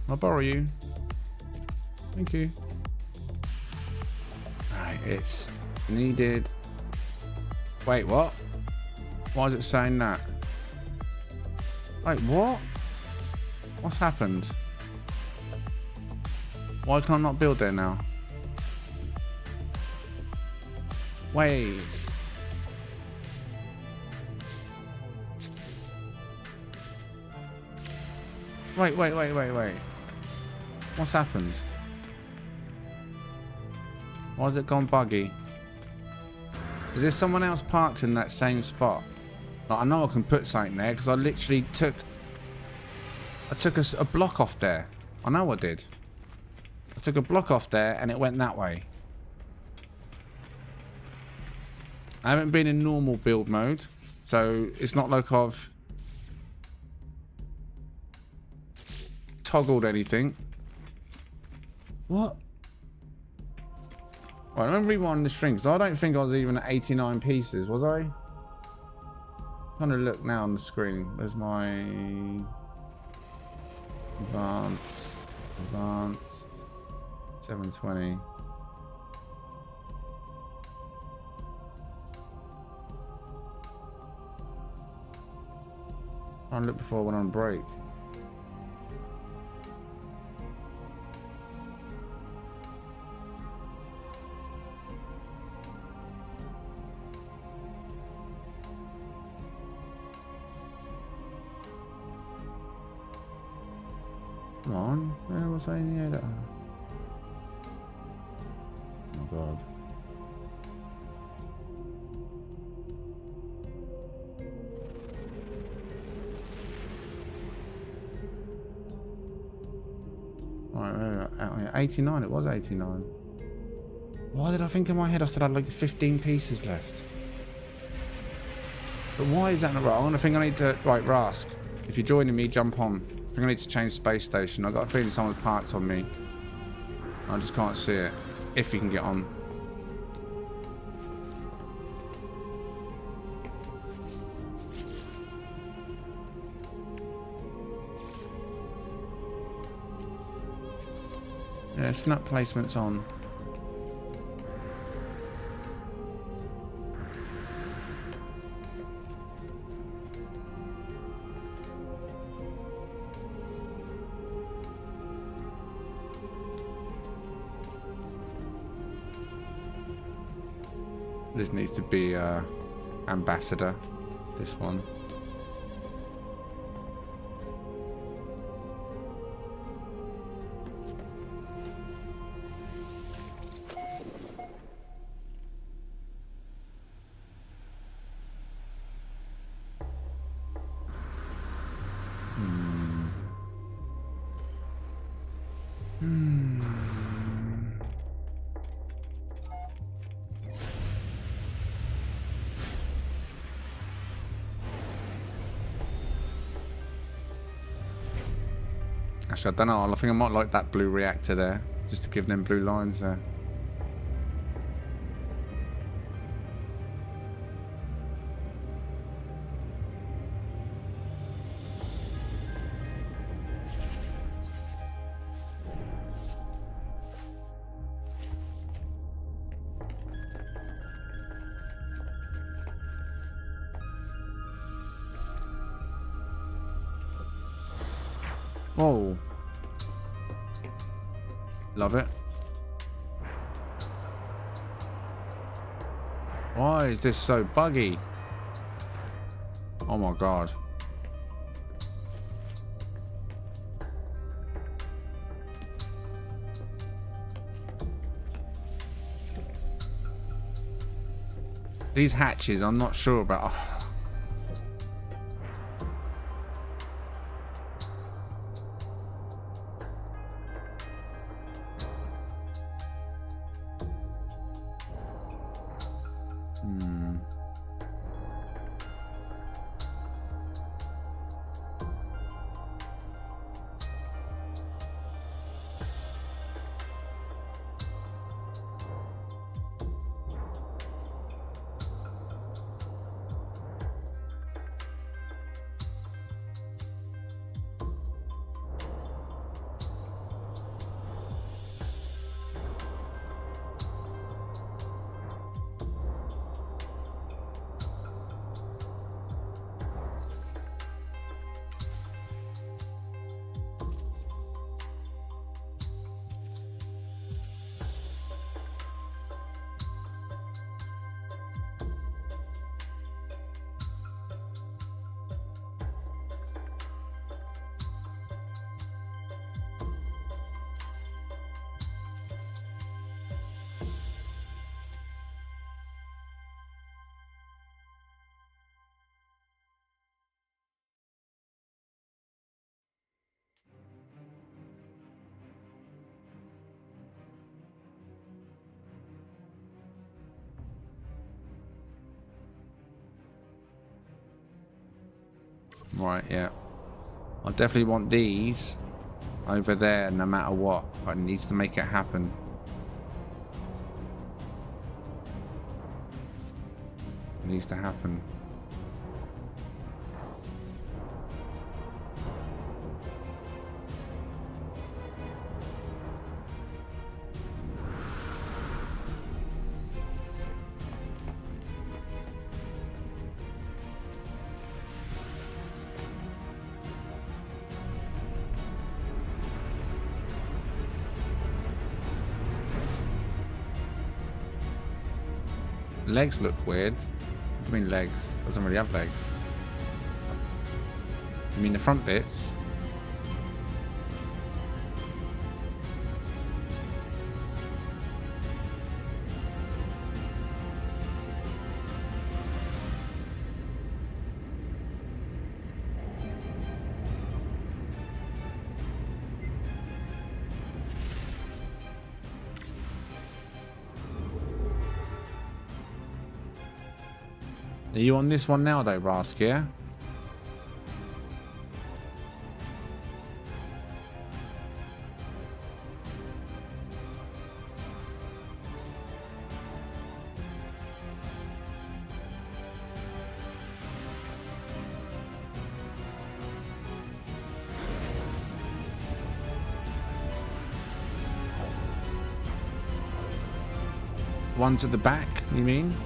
I'll borrow you. Thank you. Right, it's needed. Wait, what? Why is it saying that? Wait, what? What's happened? Why can I not build there now? Wait. Wait. What's happened? Why has it gone buggy? Is there someone else parked in that same spot? Like, I know I can put something there because I literally took a block off there. I know I did. I took a block off there and it went that way. I haven't been in normal build mode, so it's not like I've toggled anything. What? Right, I'm rewinding the string because I don't think I was even at 89 pieces, was I? I'm trying to look now on the screen. Where's my advanced 720. I looked before I went on break. Come on. What's that in the editor? Oh my god. Right, 89. It was 89. Why did I think in my head I said I had like 15 pieces left? But why is that not right? I think I need to... Right, Rask. If you're joining me, jump on. I think I need to change space station. I've got a feeling someone's parked on me. I just can't see it. If you can get on. Yeah, snap placement's on. This needs to be ambassador. This one. Actually, I don't know. I think I might like that blue reactor there, just to give them blue lines there. Oh. Love it. Why is this so buggy? Oh my god. These hatches, I'm not sure about. Oh. Right, yeah. I definitely want these over there no matter what, but it needs to make it happen. It needs to happen. Legs look weird. What do you mean legs? Doesn't really have legs. You mean the front bits? Are you on this one now though, Rask, yeah? One's at the back, you mean?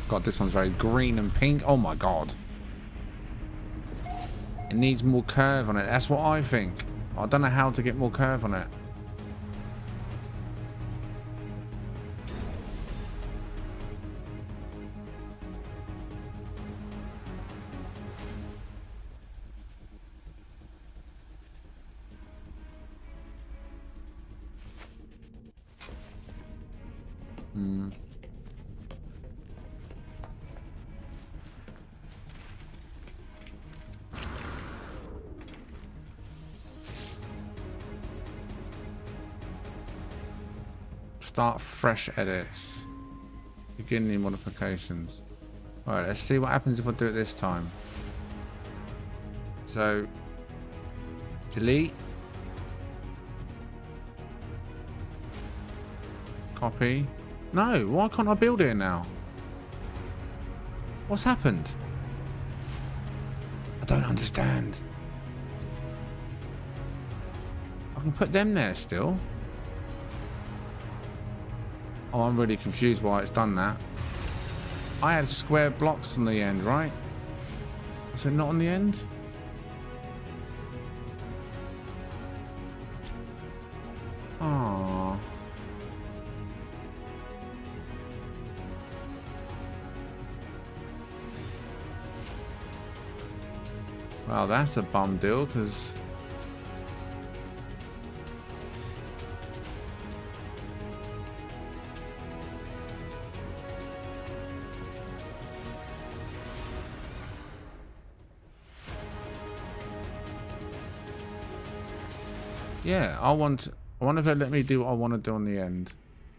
God, this one's very green and pink. Oh my God. It needs more curve on it. That's what I think. I don't know how to get more curve on it. Start fresh edits. Begin new modifications. Alright, let's see what happens if I do it this time. So, delete. Copy. No, why can't I build it now? What's happened? I don't understand. I can put them there still. Oh, I'm really confused why it's done that. I had square blocks on the end, right? Is it not on the end? Aww. Well, that's a bum deal, because... yeah, I wonder if they let me do what I want to do on the end.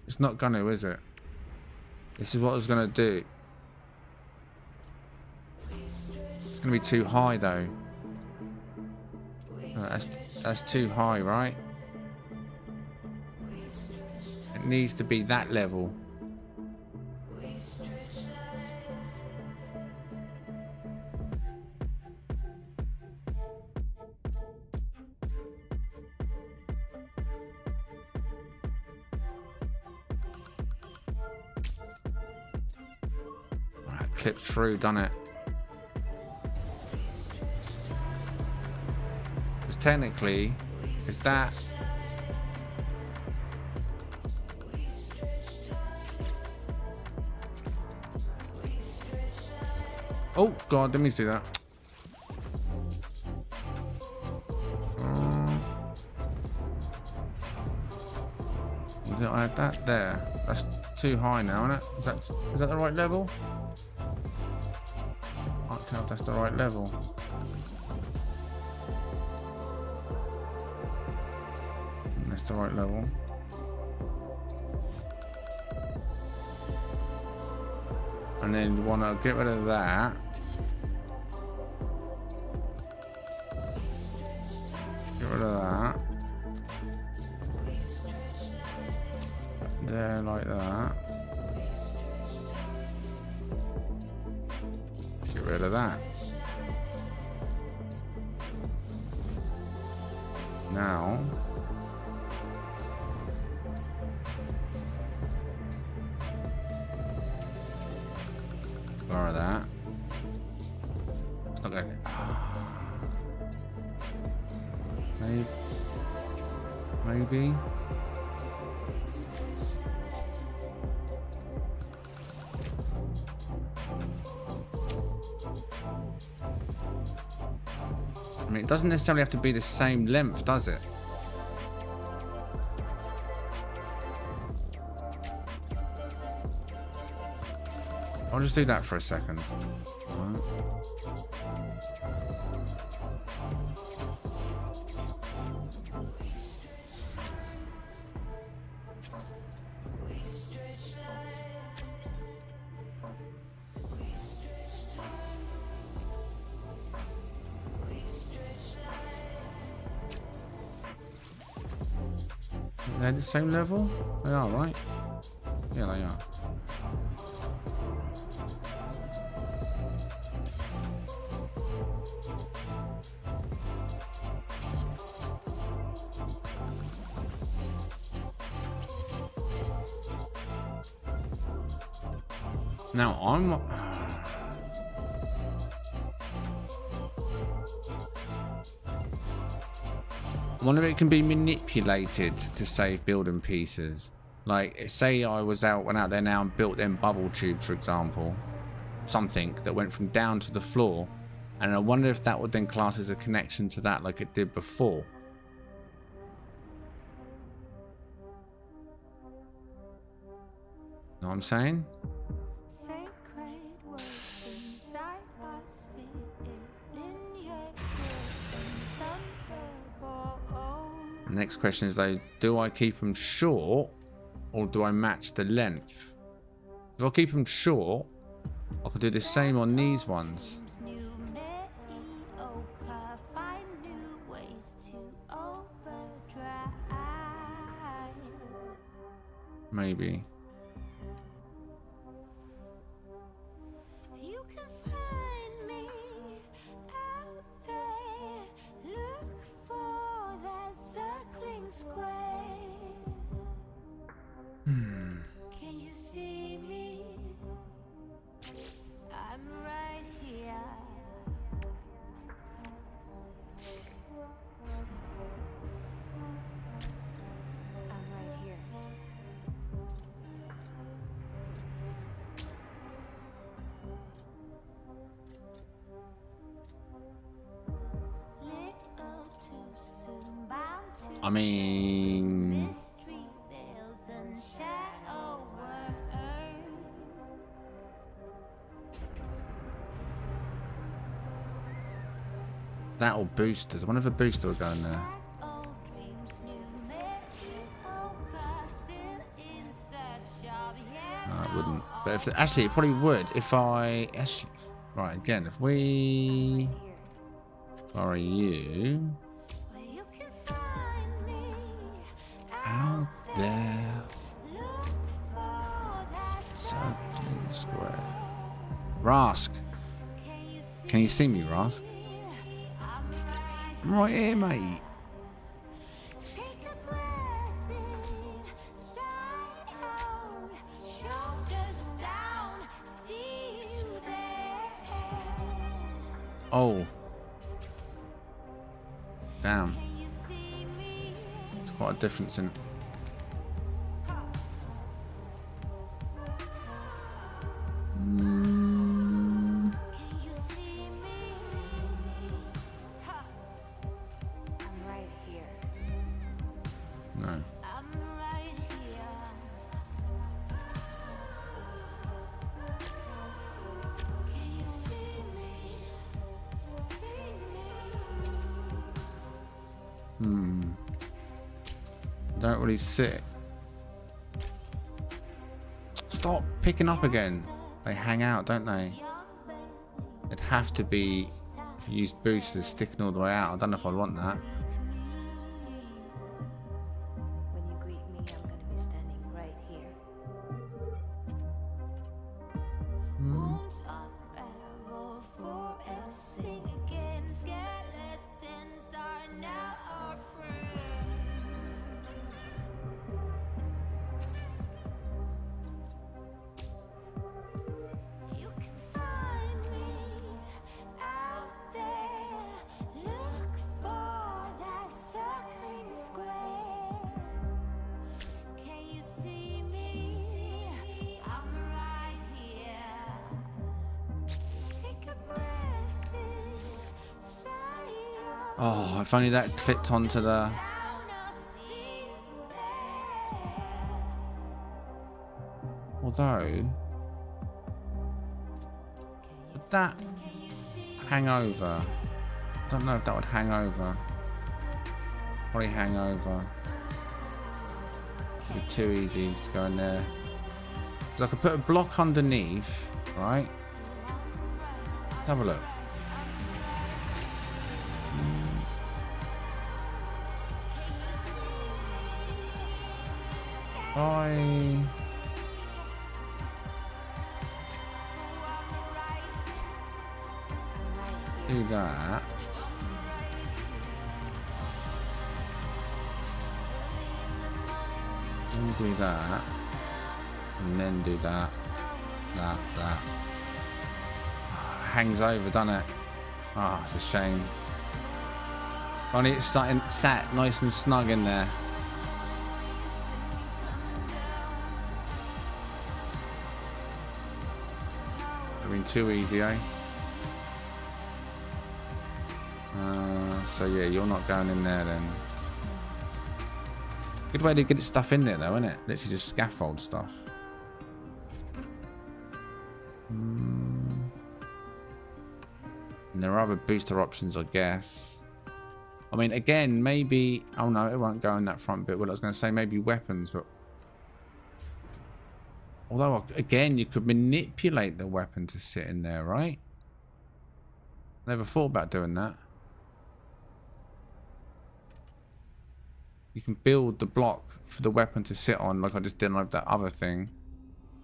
It's not gonna, is it? This is what I was gonna do. It's gonna be too high though. Oh, that's too high, right? It needs to be that level. Clipped through, done it. Because technically, is that... oh God, didn't mean to do that. I had that there. That's too high now, isn't it? Is that the right level? I can't tell if that's the right level. That's the right level. And then you want to get rid of that. Get rid of that. There, like that. Get rid of that. Now, borrow that. It's not going. Maybe. I mean, it doesn't necessarily have to be the same length, does it? I'll just do that for a second. Right. They're the same level? They are, right? Yeah, they are. Now, I wonder if it can be manipulated to save building pieces. Like, say I went out there now and built them bubble tubes, for example. Something that went from down to the floor. And I wonder if that would then class as a connection to that like it did before. Know what I'm saying? The next question is though, do I keep them short or do I match the length? If I keep them short, I could do the same on these ones. Maybe. Can you see me? I'm right here. I'm right here. I mean, that'll boost us. I wonder if a booster will go in there. No, it wouldn't. But if actually, it probably would if I actually. Right, again, if we borrow you out there, circling square. Rask, can you see me, Rask? I'm right here, mate. Oh. Damn. It's quite a difference in... No. Don't really sit. Stop picking up again. They hang out, don't they? It'd have to be if you use boosters sticking all the way out. I don't know if I'd want that. When you greet me, I'm gonna be standing right here. Wounds unravel forever. Sing again. Skeletons are now our friends. You can find me out there. Look for that. Oh, if only that clipped onto the... Although... Would that hang over? I don't know if that would hang over. Probably hang over. It'd be too easy to go in there. So I could put a block underneath, right? Let's have a look. I do that. And do that. And then do that. That. Hangs over, doesn't it? Ah, it's a shame. Only it's sat nice and snug in there. I mean, too easy, eh? So yeah, you're not going in there then. Good way to get stuff in there though, isn't it? Literally just scaffold stuff. And there are other booster options, I guess. I mean, again, maybe... Oh no, it won't go in that front bit. Well, I was going to say maybe weapons, but... Although, again, you could manipulate the weapon to sit in there, right? Never thought about doing that. You can build the block for the weapon to sit on, like I just did like that other thing.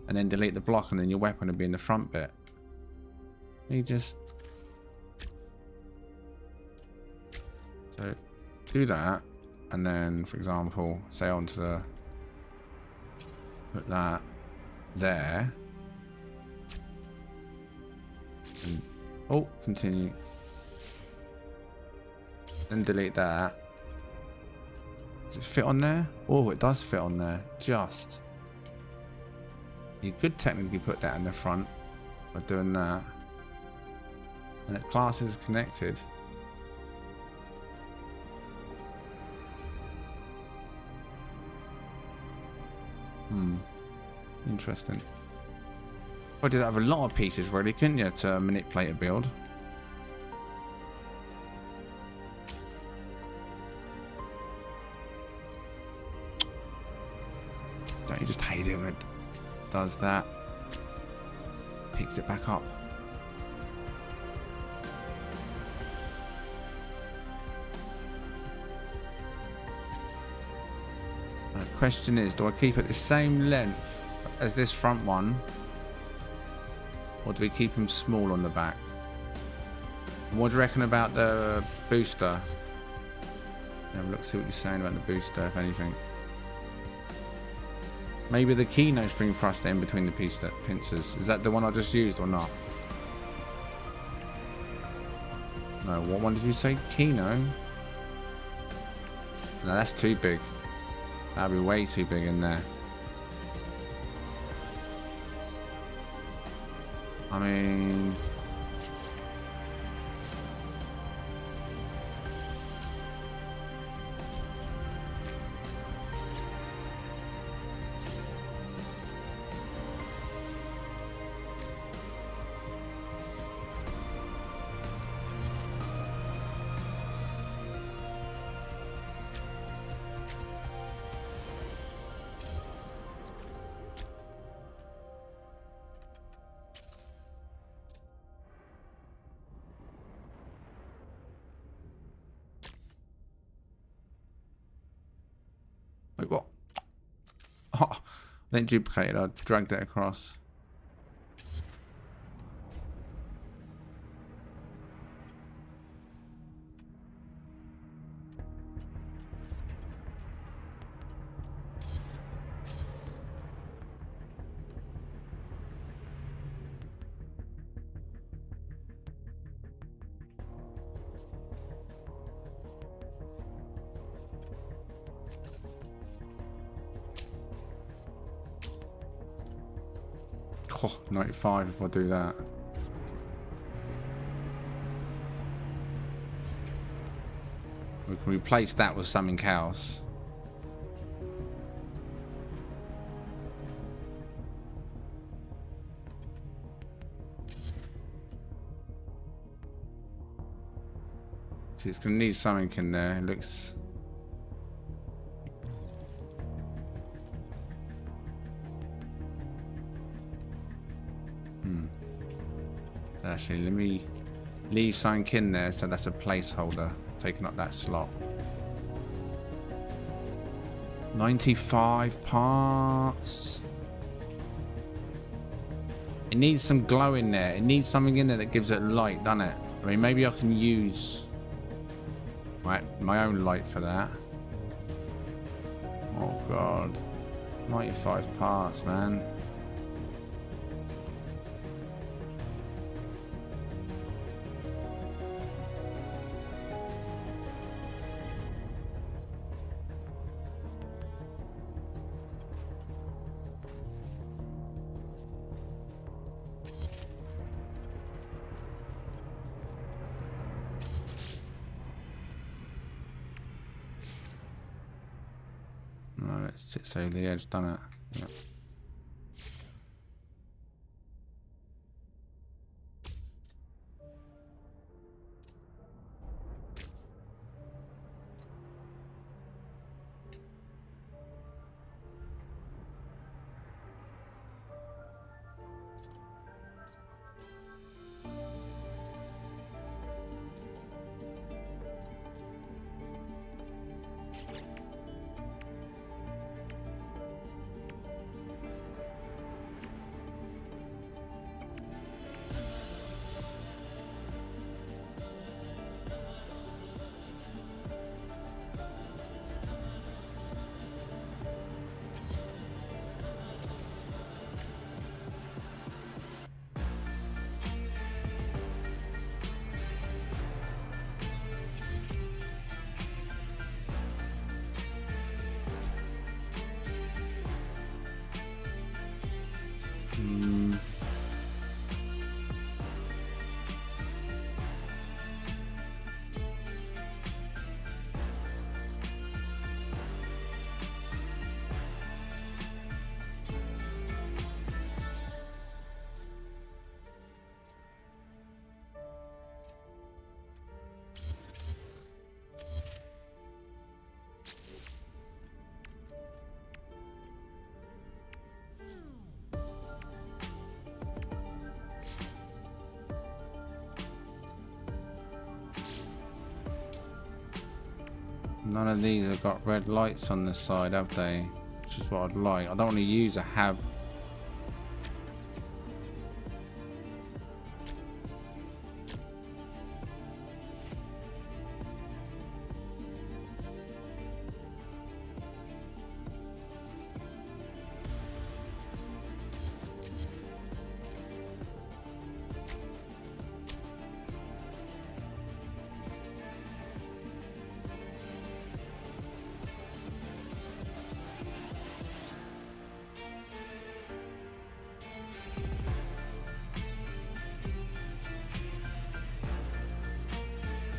And then delete the block, and then your weapon would be in the front bit. You just... So, do that. And then, for example, say onto the... Put that there. And, oh, continue. Then delete that. Does it fit on there? Oh, it does fit on there. Just. You could technically put that in the front by doing that. And it class is connected. Interesting. I did have a lot of pieces really, couldn't you, to manipulate a build? Don't you just hate it when it does that? Picks it back up. The question is, do I keep it the same length as this front one? Or do we keep them small on the back? And what do you reckon about the booster? Have a look, see what you're saying about the booster, if anything. Maybe the Kino string thruster in between the pincers. Is that the one I just used or not? No, what one did you say? Kino? No, that's too big. That'd be way too big in there. I mean... Wait, what? Oh, then duplicate it. I dragged it across. Oh, 95 if I do that. replace that with something else. See, it's going to need something in there. It looks... So actually, let me leave something in there so that's a placeholder, taking up that slot. 95 parts. It needs some glow in there. It needs something in there that gives it light, doesn't it? I mean, maybe I can use my own light for that. Oh god, 95 parts, man. No, it sits over the edge, doesn't it? Yep. None of these have got red lights on the side, have they? Which is what I'd like. I don't want to use a hab.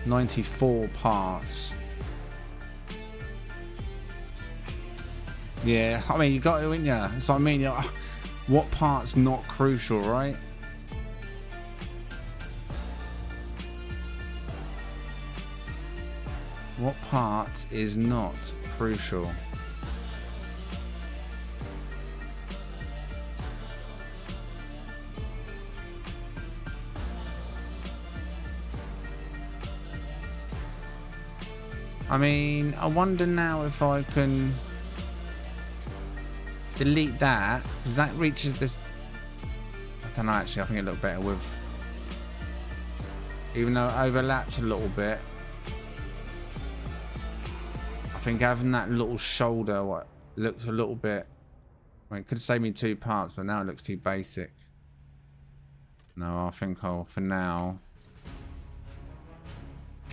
.94 parts. Yeah, I mean, you got to, ain't ya? So I mean, what part's not crucial, right? What part is not crucial? I mean, I wonder now if I can delete that, because that reaches this. I don't know, actually, I think it looked better with, even though it overlaps a little bit. I think having that little shoulder looks a little bit, I mean, it could save me 2 parts, but now it looks too basic. No, I think I'll, for now,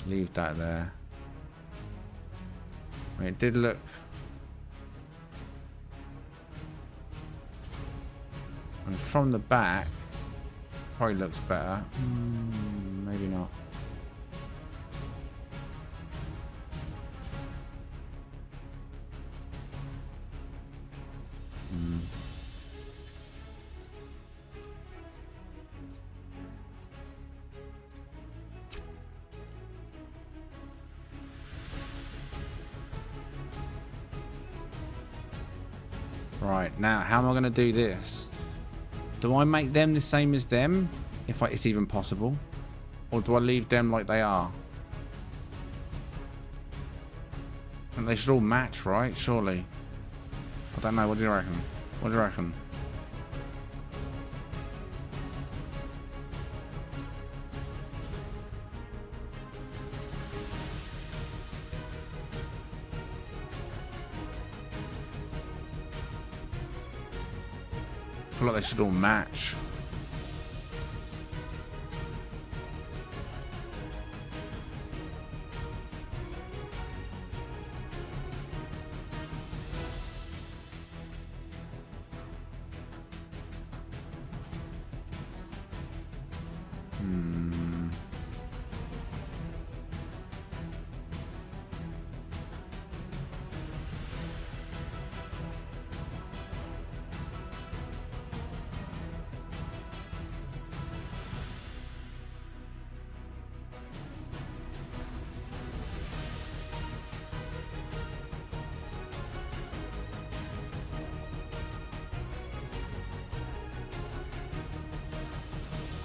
leave that there. I mean, it did look, and from the back probably looks better. Maybe not. Right, now, how am I going to do this? Do I make them the same as them? If it's even possible. Or do I leave them like they are? And they should all match, right? Surely. I don't know. What do you reckon? What do you reckon? I feel like they should all match.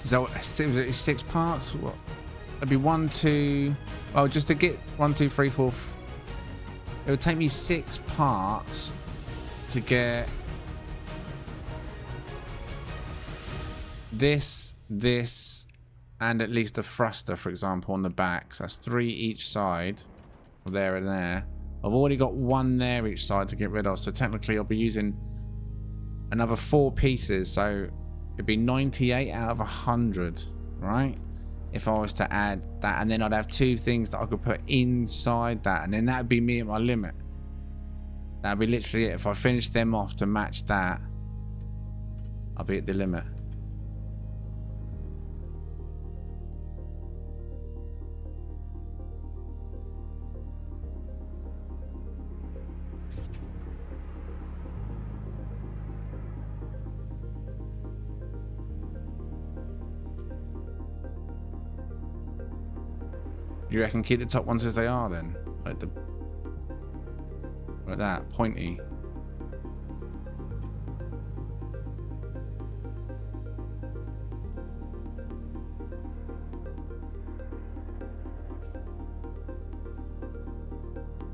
Is that what, it's 6 parts? What? It'd be 1, 2. Oh, just to get 1, 2, 3, 4. It would take me 6 parts to get this, and at least a thruster, for example, on the back. So that's 3 each side, there and there. I've already got 1 there each side to get rid of. So technically, I'll be using another 4 pieces. So it'd be 98 out of 100, right? If I was to add that, and then I'd have 2 things that I could put inside that, and then that'd be me at my limit. That'd be literally it. If I finish them off to match that, I'll be at the limit. You reckon keep the top ones as they are then? Like that, pointy.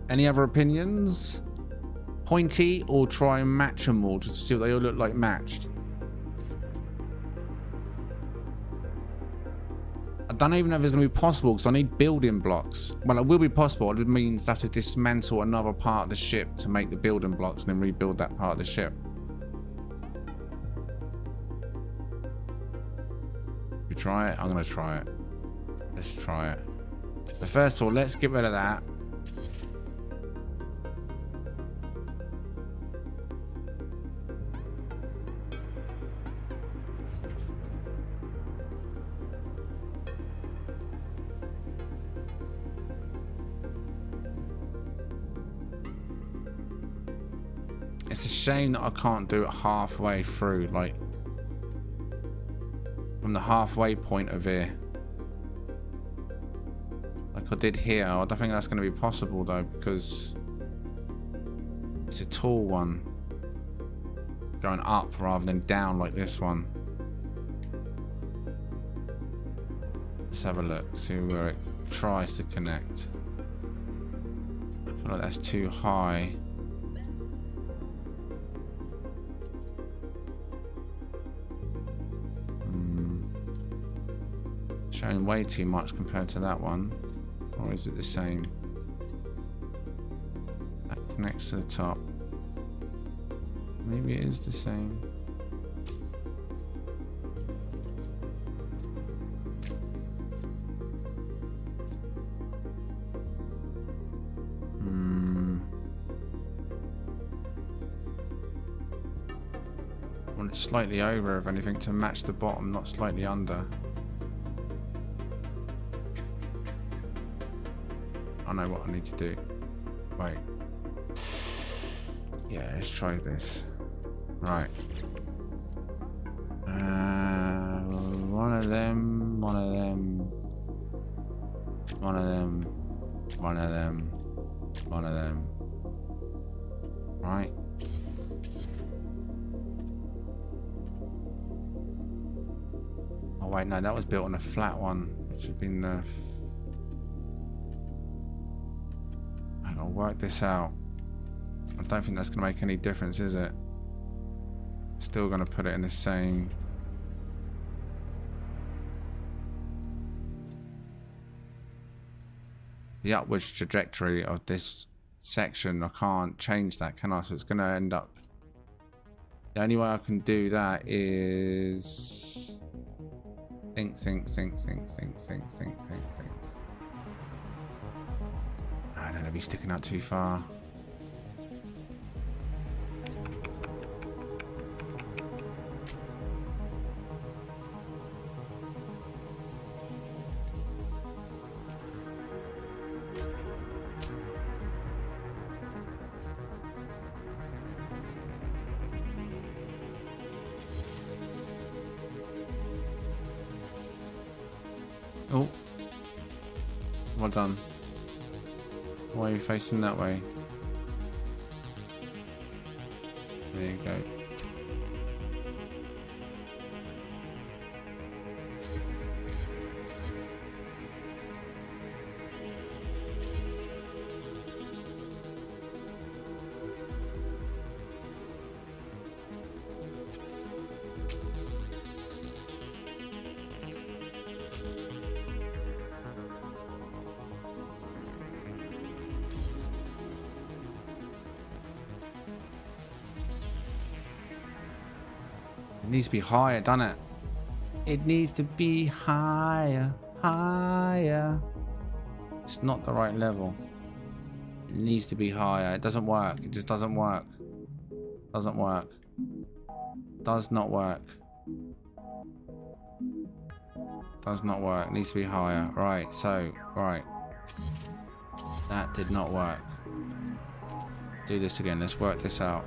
Any other opinions? Pointy, or try and match them all just to see what they all look like matched? I don't even know if it's going to be possible because I need building blocks. Well, it will be possible. It means I have to dismantle another part of the ship to make the building blocks and then rebuild that part of the ship. We try it? I'm going to try it. Let's try it. But first of all, let's get rid of that. It's a shame that I can't do it halfway through, like from the halfway point of here, like I did here. I don't think that's going to be possible though, because it's a tall one going up rather than down like this one. Let's have a look, see where it tries to connect. I feel like that's too high. Showing way too much compared to that one. Or is it the same? That connects to the top. Maybe it is the same. I want it slightly over, if anything, to match the bottom, not slightly under. I know what I need to do. Wait. Yeah, let's try this. Right. One of them, one of them, one of them, one of them, one of them. Right. Oh wait, no, that was built on a flat one. It should have been the... I gotta work this out. I don't think that's gonna make any difference, is it? Still gonna put it in the same... The upwards trajectory of this section, I can't change that, can I? So it's gonna end up... The only way I can do that is... Think. I don't know, be sticking out too far. Oh, well done. Why are you facing that way? There you go. It needs to be higher, doesn't it? It needs to be higher, higher. It's not the right level. It needs to be higher. It doesn't work. It just doesn't work. Doesn't work. Does not work. Does not work. Needs to be higher. Right, so, right. That did not work. Do this again. Let's work this out.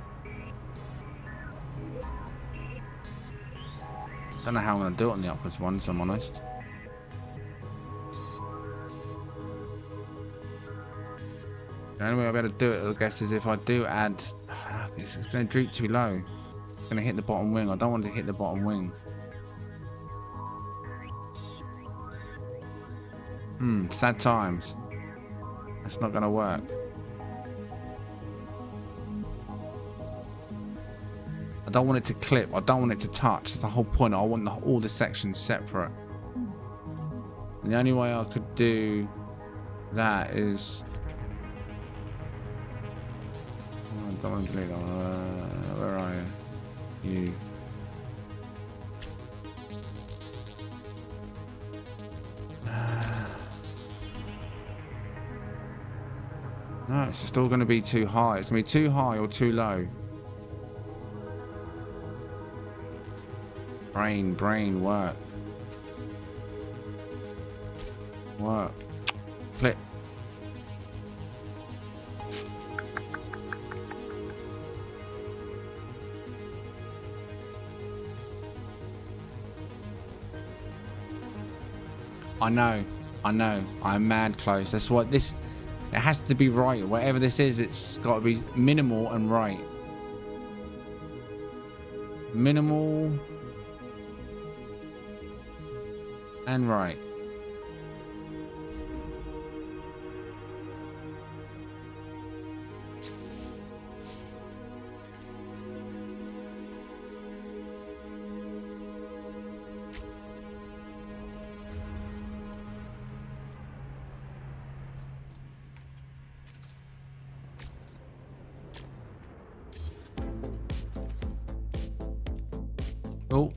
Don't know how I'm going to do it on the upwards one, if I'm honest. The only way I'll be able to do it, I guess, is if I do add... It's going to droop too low. It's going to hit the bottom wing. I don't want it to hit the bottom wing. Sad times. That's not going to work. I don't want it to clip. I don't want it to touch. That's the whole point. I want all the sections separate. And the only way I could do that is... Oh, I don't want to delete that one. Where are you? You. No, it's just all going to be too high. It's going to be too high or too low. Brain, work. Work. Flip. I know. I'm mad close. That's what this... It has to be right. Whatever this is, it's got to be minimal and right. Minimal... and right. Oh.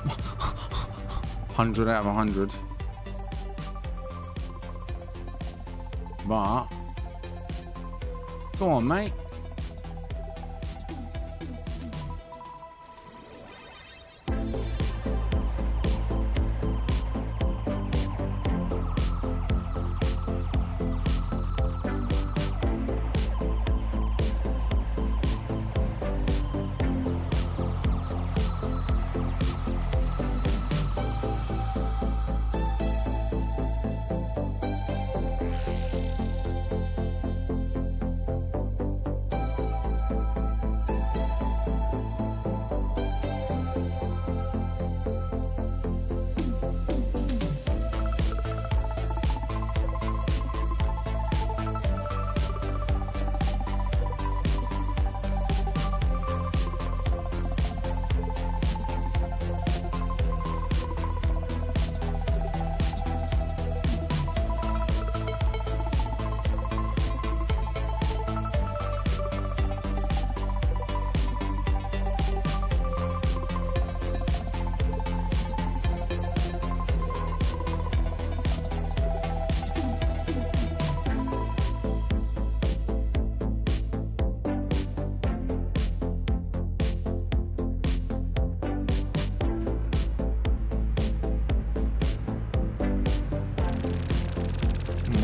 100 out of 100. But go on, mate.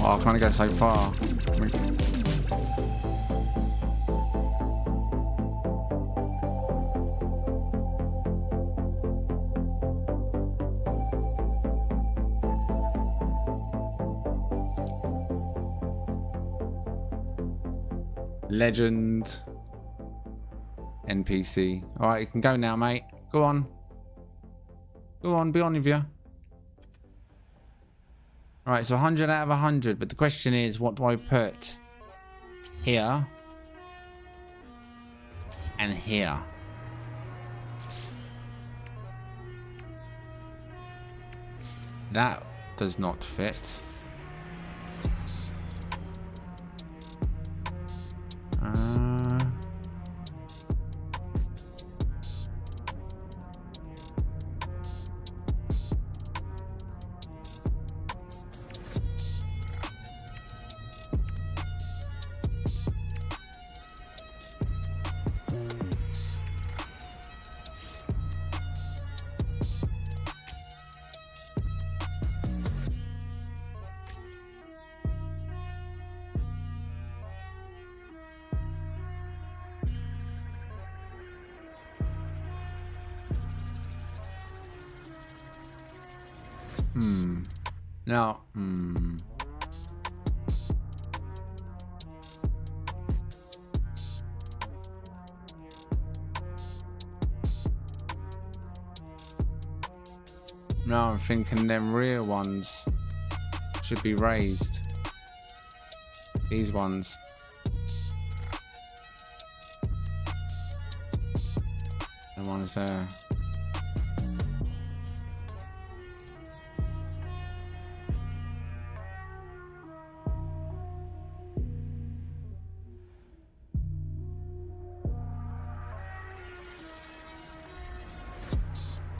Oh, I can only go so far. Legend. NPC. Alright, you can go now, mate. Go on. Go on, be on with you. Alright, so 100 out of 100. But the question is, what do I put here and here? That does not fit. Now, now I'm thinking them rear ones should be raised. These ones. The ones there.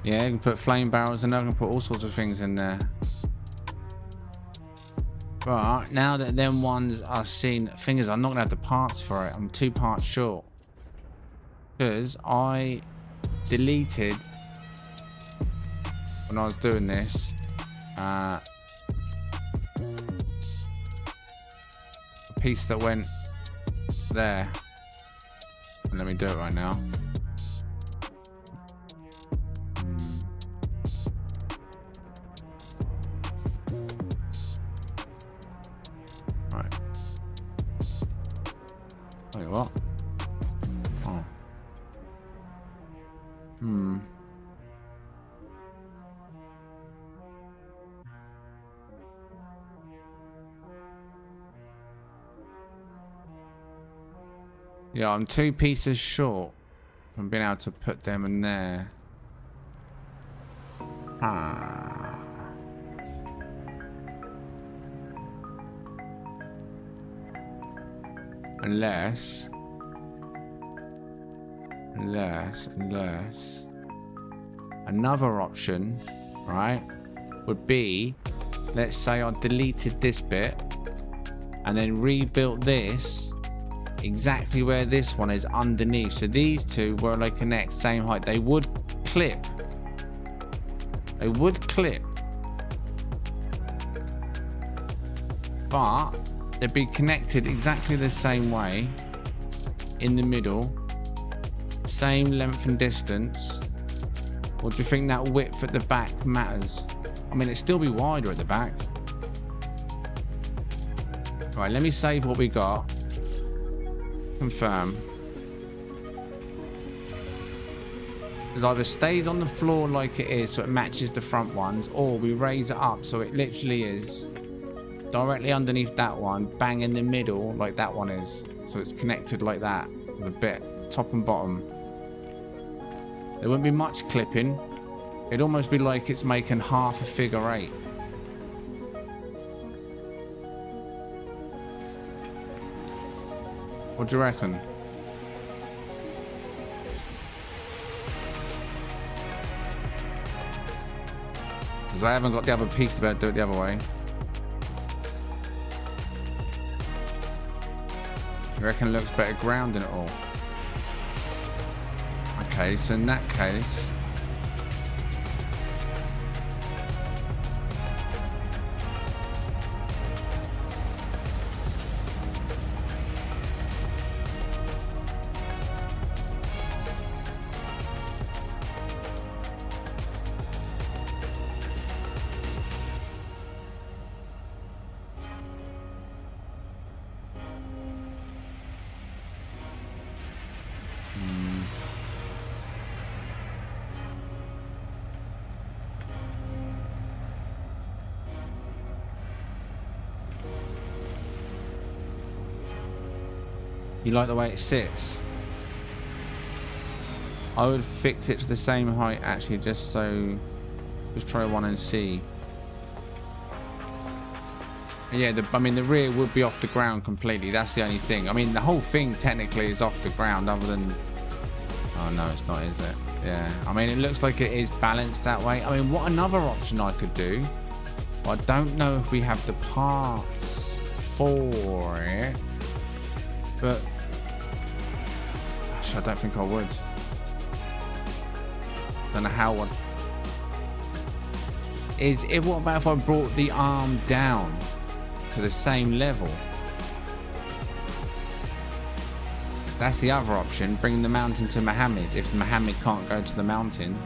Yeah, you can put flame barrels in there, you can put all sorts of things in there. But now that them ones are seen, thing is, I'm not gonna have the parts for it. I'm 2 parts short. Because I deleted, when I was doing this, a piece that went there. And let me do it right now. What? Oh. Yeah, I'm 2 pieces short from being able to put them in there. Unless Another option, right, would be, let's say I deleted this bit and then rebuilt this exactly where this one is underneath. So these two, where they connect, same height, they would clip. They would clip. But they'd be connected exactly the same way in the middle, same length and distance. Or do you think that width at the back matters? I mean, it'd still be wider at the back. Right, let me save what we got. Confirm. It either stays on the floor like it is so it matches the front ones, or we raise it up so it literally is directly underneath that one, bang in the middle like that one is. So it's connected like that with a bit, top and bottom. There wouldn't be much clipping. It'd almost be like it's making half a figure eight. What do you reckon? Because I haven't got the other piece to be able to do it the other way. You reckon it looks better grounding it all? Okay, so in that case, you like the way it sits? I would fix it to the same height actually, just so, just try one and see. Yeah, I mean the rear would be off the ground completely, that's the only thing. I mean the whole thing technically is off the ground other than, oh no it's not, is it? Yeah, I mean it looks like it is balanced that way. I mean, what another option I could do, well, I don't know if we have the parts for it, but I don't think I would. Don't know how one is it. What about if I brought the arm down to the same level? That's the other option. Bring the mountain to Mohammed if Mohammed can't go to the mountain.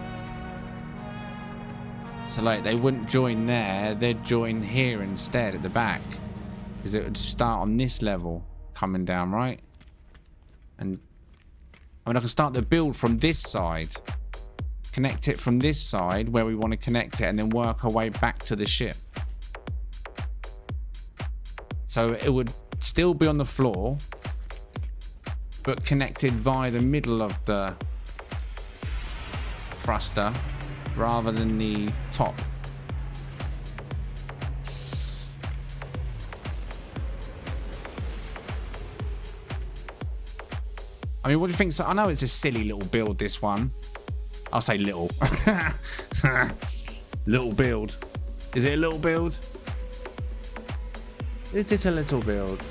So like they wouldn't join there, they'd join here instead at the back, because it would start on this level coming down, right? And I mean, I can start the build from this side, connect it from this side where we want to connect it, and then work our way back to the ship. So it would still be on the floor, but connected via the middle of the thruster rather than the top. I mean, what do you think? So I know it's a silly little build, this one. I'll say little. Little build. Is it a little build? Is it a little build?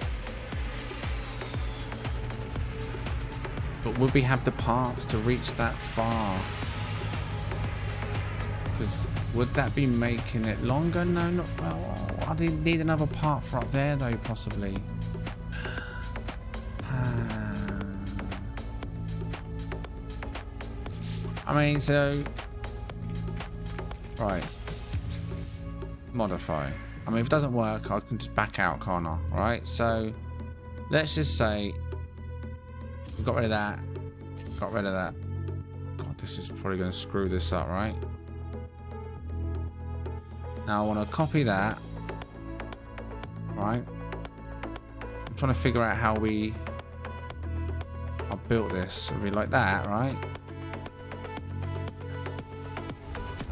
But would we have the parts to reach that far? Because would that be making it longer? No, not. Well, I need another part for up there, though, possibly. I mean, so, right, modify. I mean, if it doesn't work, I can just back out, can't I? Right, so let's just say we got rid of that, got rid of that. God, this is probably going to screw this up, right? Now I want to copy that, right? I'm trying to figure out how I built this. It'll be like that, right?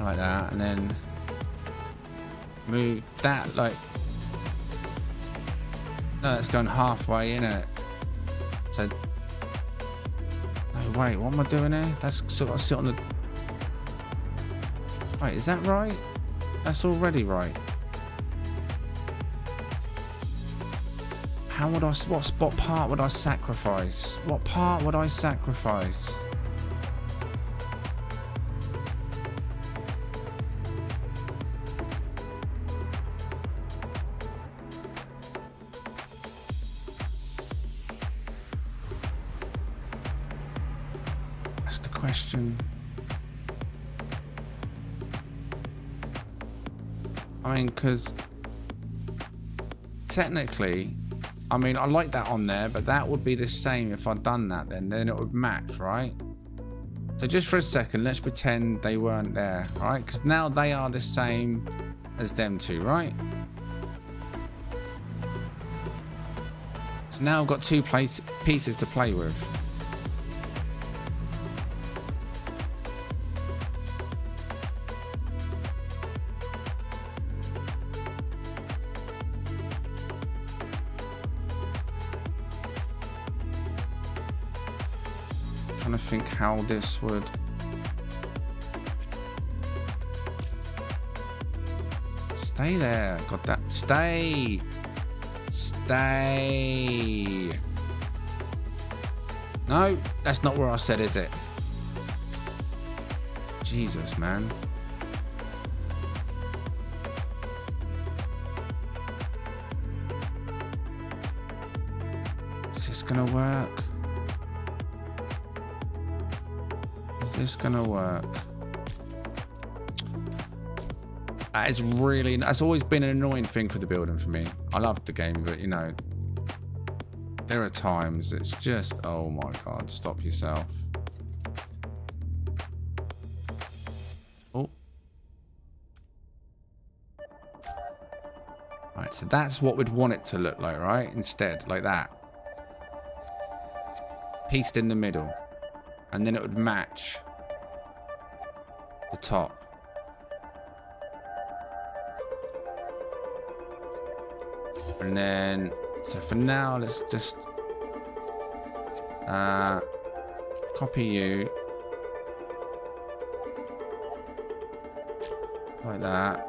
Like that, and then move that like, no, that's going halfway in it. So no, wait, what am I doing here? That's sort of sit on the, Wait, is that right? That's already right. How would I... What part would I sacrifice? What part would I sacrifice? That's the question. I mean, because technically, I mean, I like that on there, but that would be the same if I'd done that then it would match, right? So just for a second, let's pretend they weren't there, right? Because now they are the same as them two, right? So now I've got two pieces to play with. Trying to think how this would... Stay there. Got that. Stay. Stay. No, that's not where I said, is it? Jesus, man. Is this gonna work? Is this gonna work? That is really... That's always been an annoying thing for the building for me. I love the game, but you know, there are times it's just... Oh my God, stop yourself. Oh. Right, so that's what we'd want it to look like, right? Instead, like that. Pieced in the middle. And then it would match the top. And then, so for now, let's just copy you like that.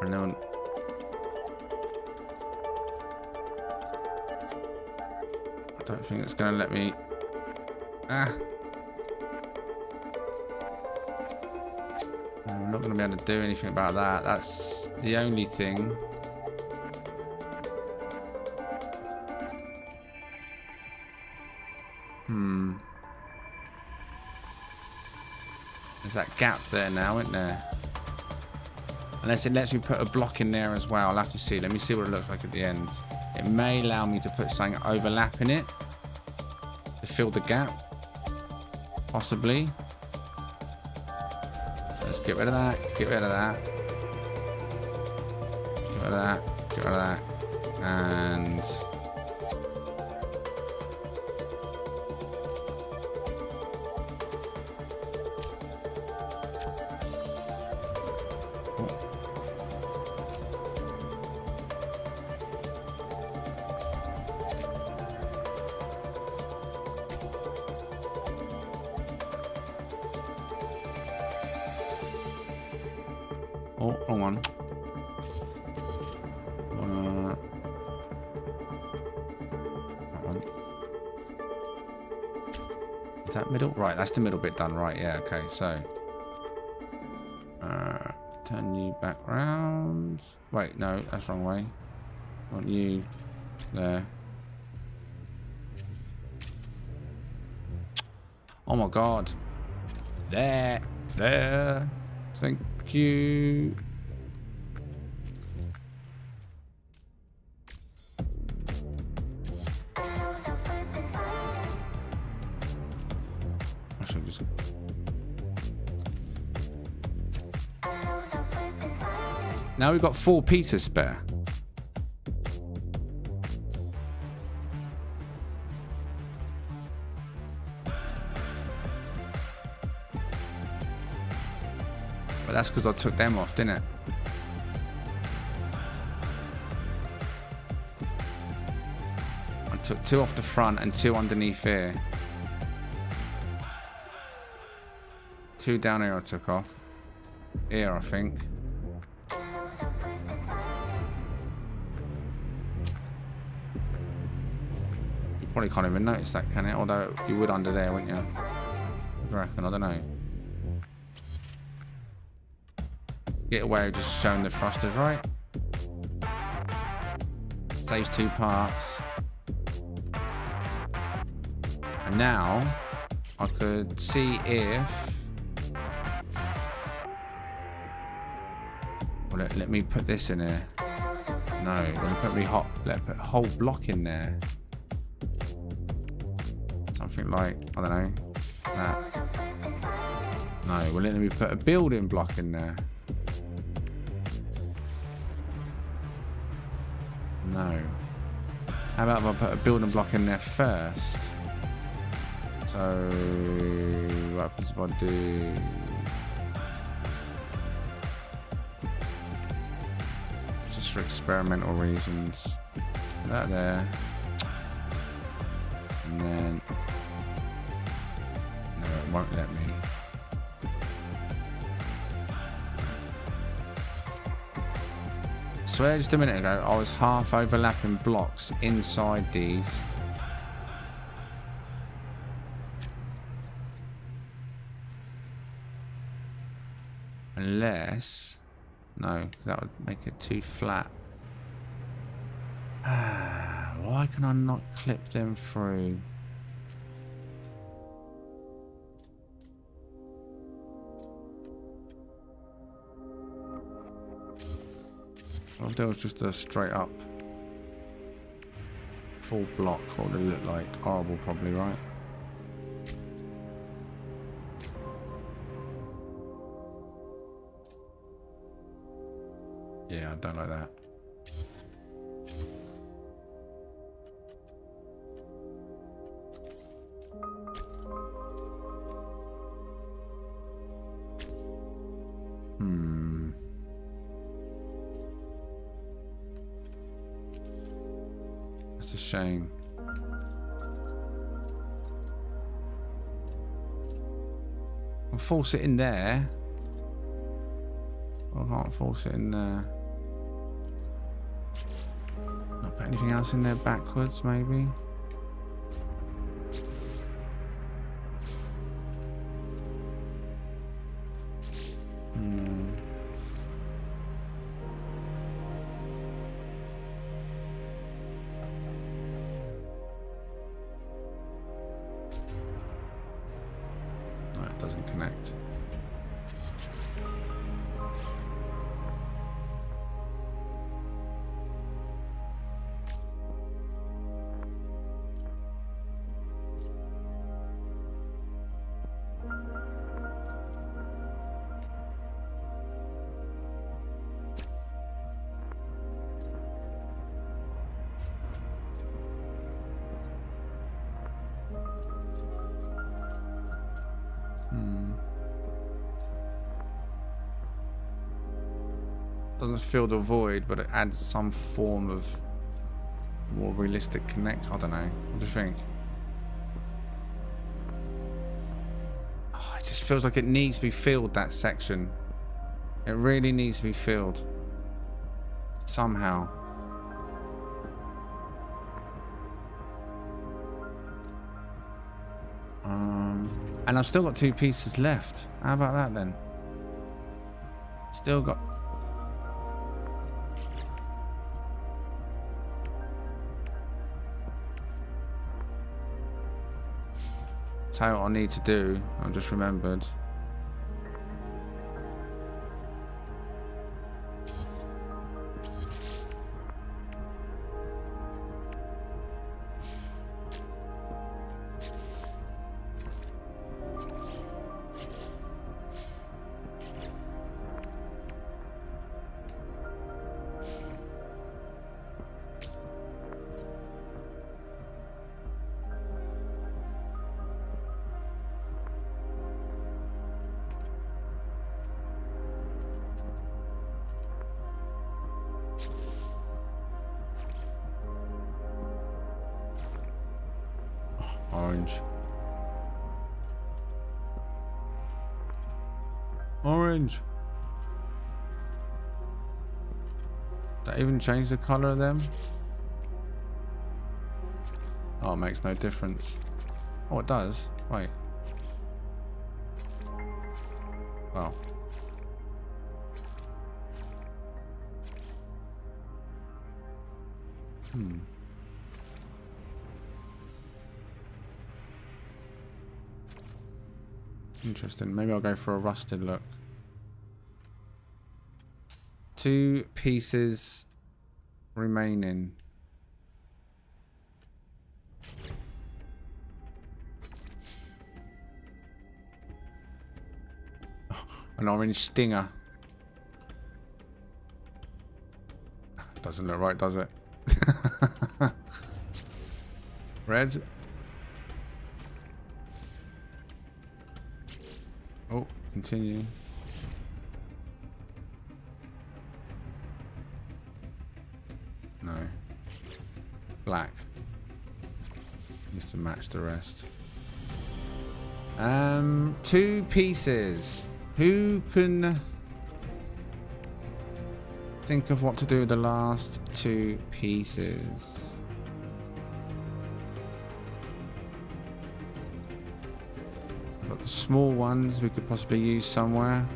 And then I don't think it's going to let me. I'm not going to be able to do anything about that. That's the only thing. There's that gap there now, isn't there? Unless it lets me put a block in there as well. I'll have to see. Let me see what it looks like at the end. It may allow me to put something overlapping it to fill the gap. Possibly. So let's get rid of that. Get rid of that. Get rid of that. Get rid of that. And... Oh, wrong one. That one. Is that middle? Right, that's the middle bit done. Right, yeah, okay, so. Turn you back round. Wait, no, that's the wrong way. I want you there. Oh my God. There. Thank you. I should just... Now we've got 4 pieces spare. But that's because I took them off, didn't it? took 2 off the front and 2 underneath here. 2 down here I took off. Here, I think. You probably can't even notice that, can it? Although you would under there, wouldn't you? I reckon, I don't know. Get away with just showing the thrusters, right? Saves 2 parts. And now I could see if... Well, let me put this in here. No, let's put a whole block in there. Something like, I don't know, that. No, well, let me put a building block in there. No. How about if I put a building block in there first? So, what happens if I do... Just for experimental reasons. That there. And then... No, it won't let me. I swear just a minute ago I was half overlapping blocks inside these. Unless... No, because that would make it too flat. Why can I not clip them through? What if there was just a straight up full block? What would it look like? Horrible, probably, right? Yeah, I don't like that. That's a shame. I'll force it in there. I can't force it in there. Not put anything else in there backwards, maybe. No, it doesn't connect. Doesn't fill the void, but it adds some form of more realistic connect. I don't know. What do you think? Oh, it just feels like it needs to be filled, that section. It really needs to be filled. Somehow. And I've still got 2 pieces left. How about that then? Still got... Tell you what I need to do. I just remembered. Orange. Orange. That even change the color of them? Oh, it makes no difference. Oh, it does. Wait. Well. Interesting. Maybe I'll go for a rusted look. 2 pieces remaining. An orange stinger. Doesn't look right, does it? Red. Oh, continue. No. Black. Needs to match the rest. 2 pieces. Who can think of what to do with the last 2 pieces? I've got the small ones we could possibly use somewhere.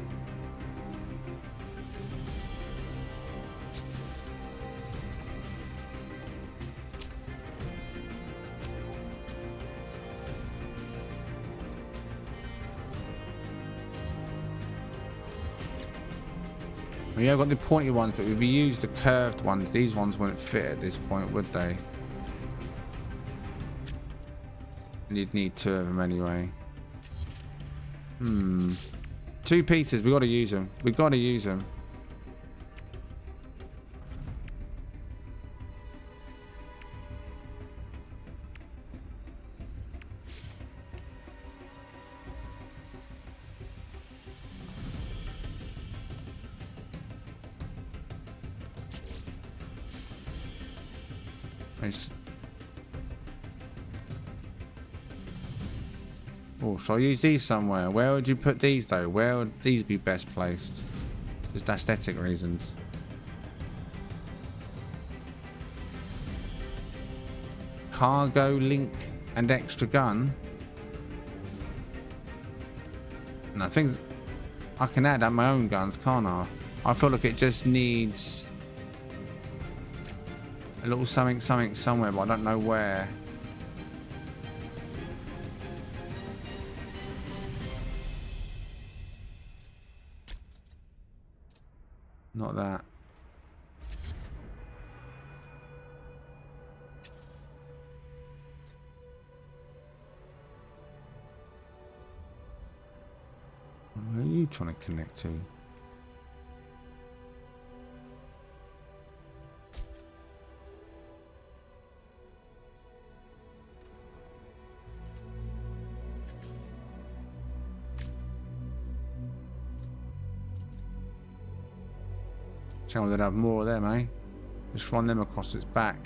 Yeah, I've got the pointy ones, but if we use the curved ones, these ones wouldn't fit at this point, would they? And you'd need 2 of them anyway. 2 pieces, we got to use them. We got to use them. Oh, shall I use these somewhere? Where would you put these though? Where would these be best placed? Just aesthetic reasons. Cargo link and extra gun. No, things I can add my own guns, can't I? I feel like it just needs a little something somewhere, but I don't know where. Not that. Where are you trying to connect to? Channel would have more of them, eh? Just run them across its back.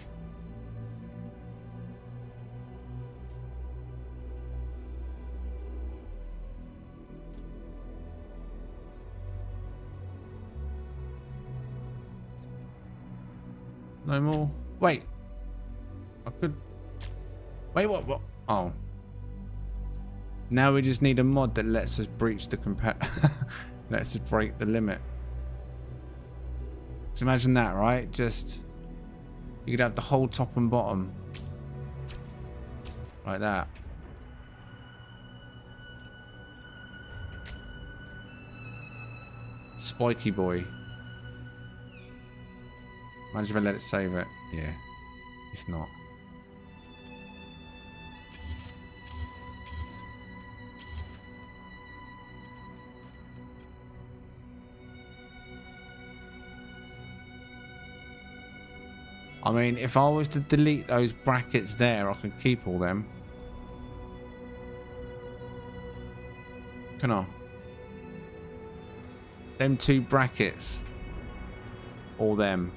No more. Wait. I could. Wait, what? Oh. Now we just need a mod that lets us breach the lets us break the limit. So imagine that, right? Just you could have the whole top and bottom like that. Spiky boy. Imagine if I let it save it. Yeah, it's not. I mean, if I was to delete those brackets there, I could keep all them. Can I? Them 2 brackets. All them.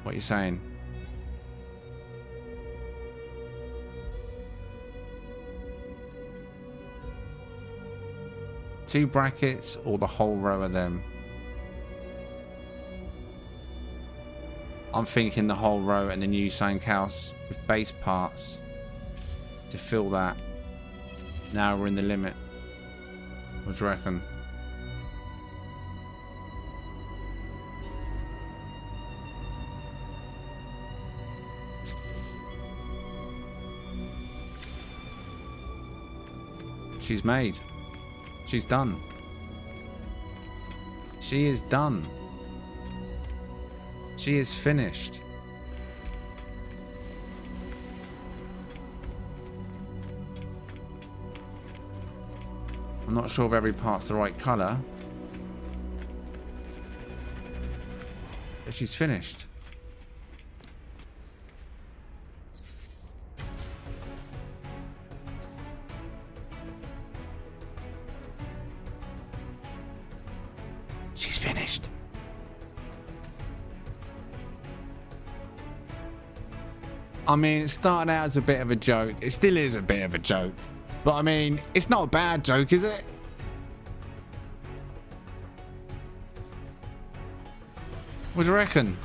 What are you saying? 2 brackets or the whole row of them? I'm thinking the whole row and then use something else with base parts to fill that. Now we're in the limit. What do you reckon? She's made. She's done. She is done. She is finished. I'm not sure if every part's the right colour. But she's finished. She's finished. I mean, it started out as a bit of a joke. It still is a bit of a joke. But I mean, it's not a bad joke, is it? What do you reckon?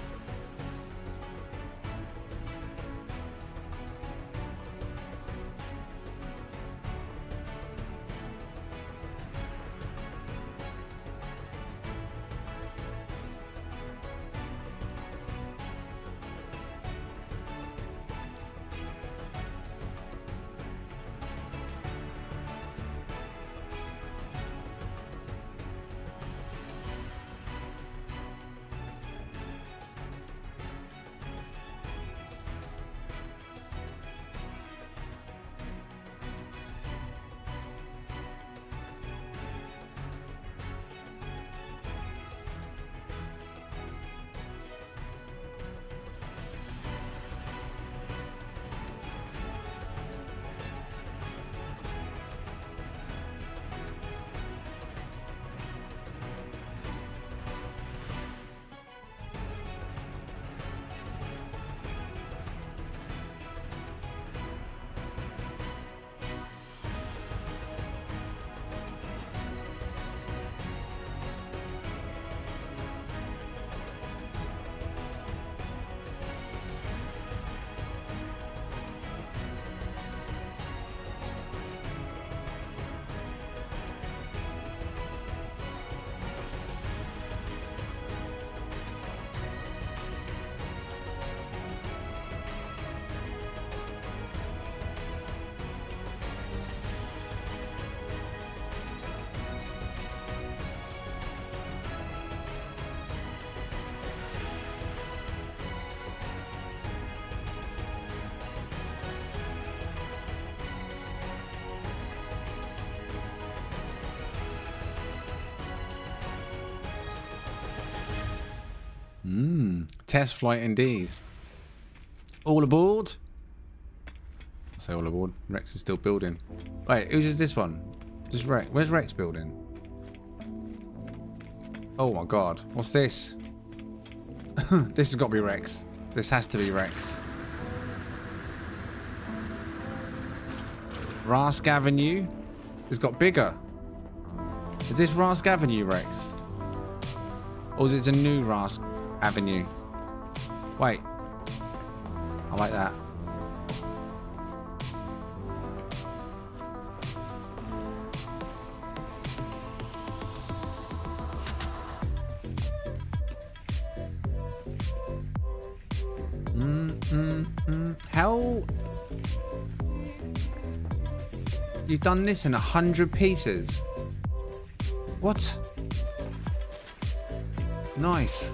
Test flight indeed. All aboard? I say all aboard. Rex is still building. Wait, who's is this one? Just Rex. Where's Rex building? Oh my god. What's this? This has got to be Rex. This has to be Rex. Rask Avenue? It's got bigger. Is this Rask Avenue, Rex? Or is it a new Rask Avenue? Wait. I like that. How? You've done this in 100 pieces. What? Nice.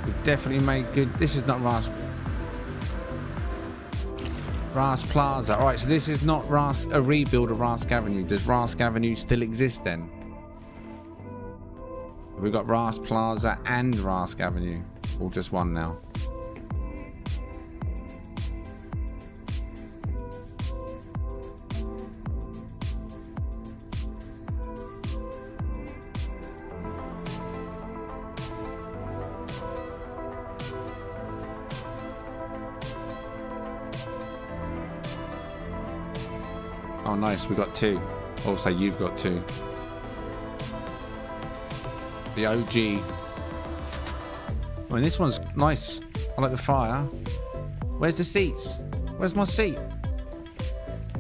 We've definitely made good. This is not Rask Plaza. Alright, so this is not a rebuild of Rask Avenue. Does Rask Avenue still exist then? We've got Rask Plaza and Rask Avenue. Or just one now? Oh, nice. We got 2. Also, you've got 2. The OG. I mean, this one's nice. I like the fire. Where's the seats? Where's my seat?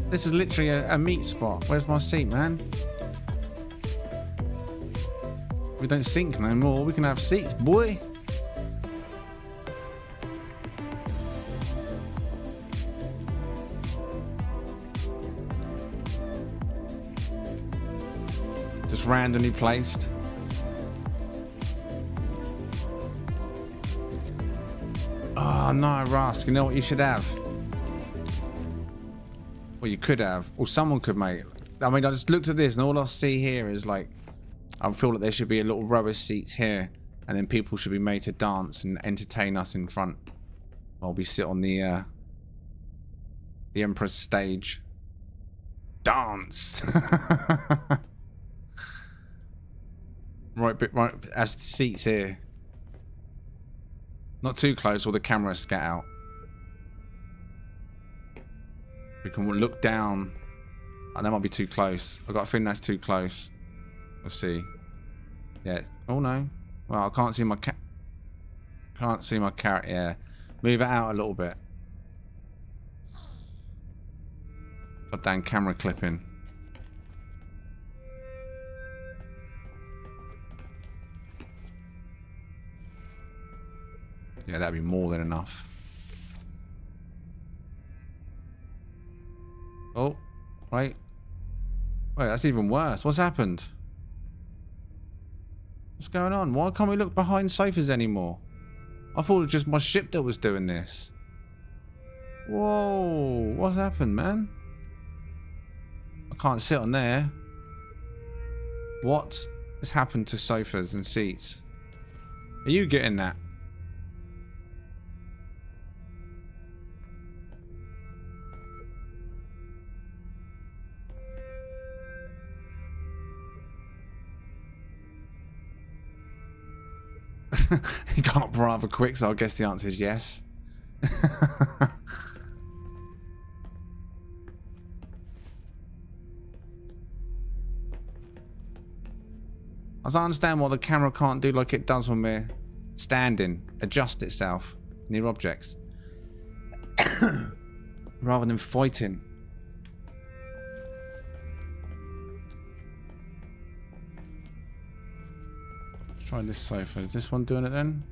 This is literally a meat spot. Where's my seat, man? We don't sink no more. We can have seats, boy. Just randomly placed. Oh no, Rusk, you know what you should have? Well, you could have, or someone could make. I mean, I just looked at this and all I see here is like, I feel like there should be a little row of seats here, and then people should be made to dance and entertain us in front while we sit on the Emperor's stage. Dance! right, as the seats here. Not too close, or the camera scat out. We can look down. Oh, that might be too close. I've got a feeling that's too close. We'll see. Yeah. Oh no. Well, I can't see my carrot. Yeah. Move it out a little bit. Goddamn camera clipping. Yeah, that'd be more than enough. Oh, wait. Wait, that's even worse. What's happened? What's going on? Why can't we look behind sofas anymore? I thought it was just my ship that was doing this. Whoa, what's happened, man? I can't sit on there. What has happened to sofas and seats? Are you getting that? He got up rather quick, so I guess the answer is yes. I don't understand why the camera can't do like it does when we're standing, adjust itself near objects. Rather than fighting. Let's try this sofa. Is this one doing it then?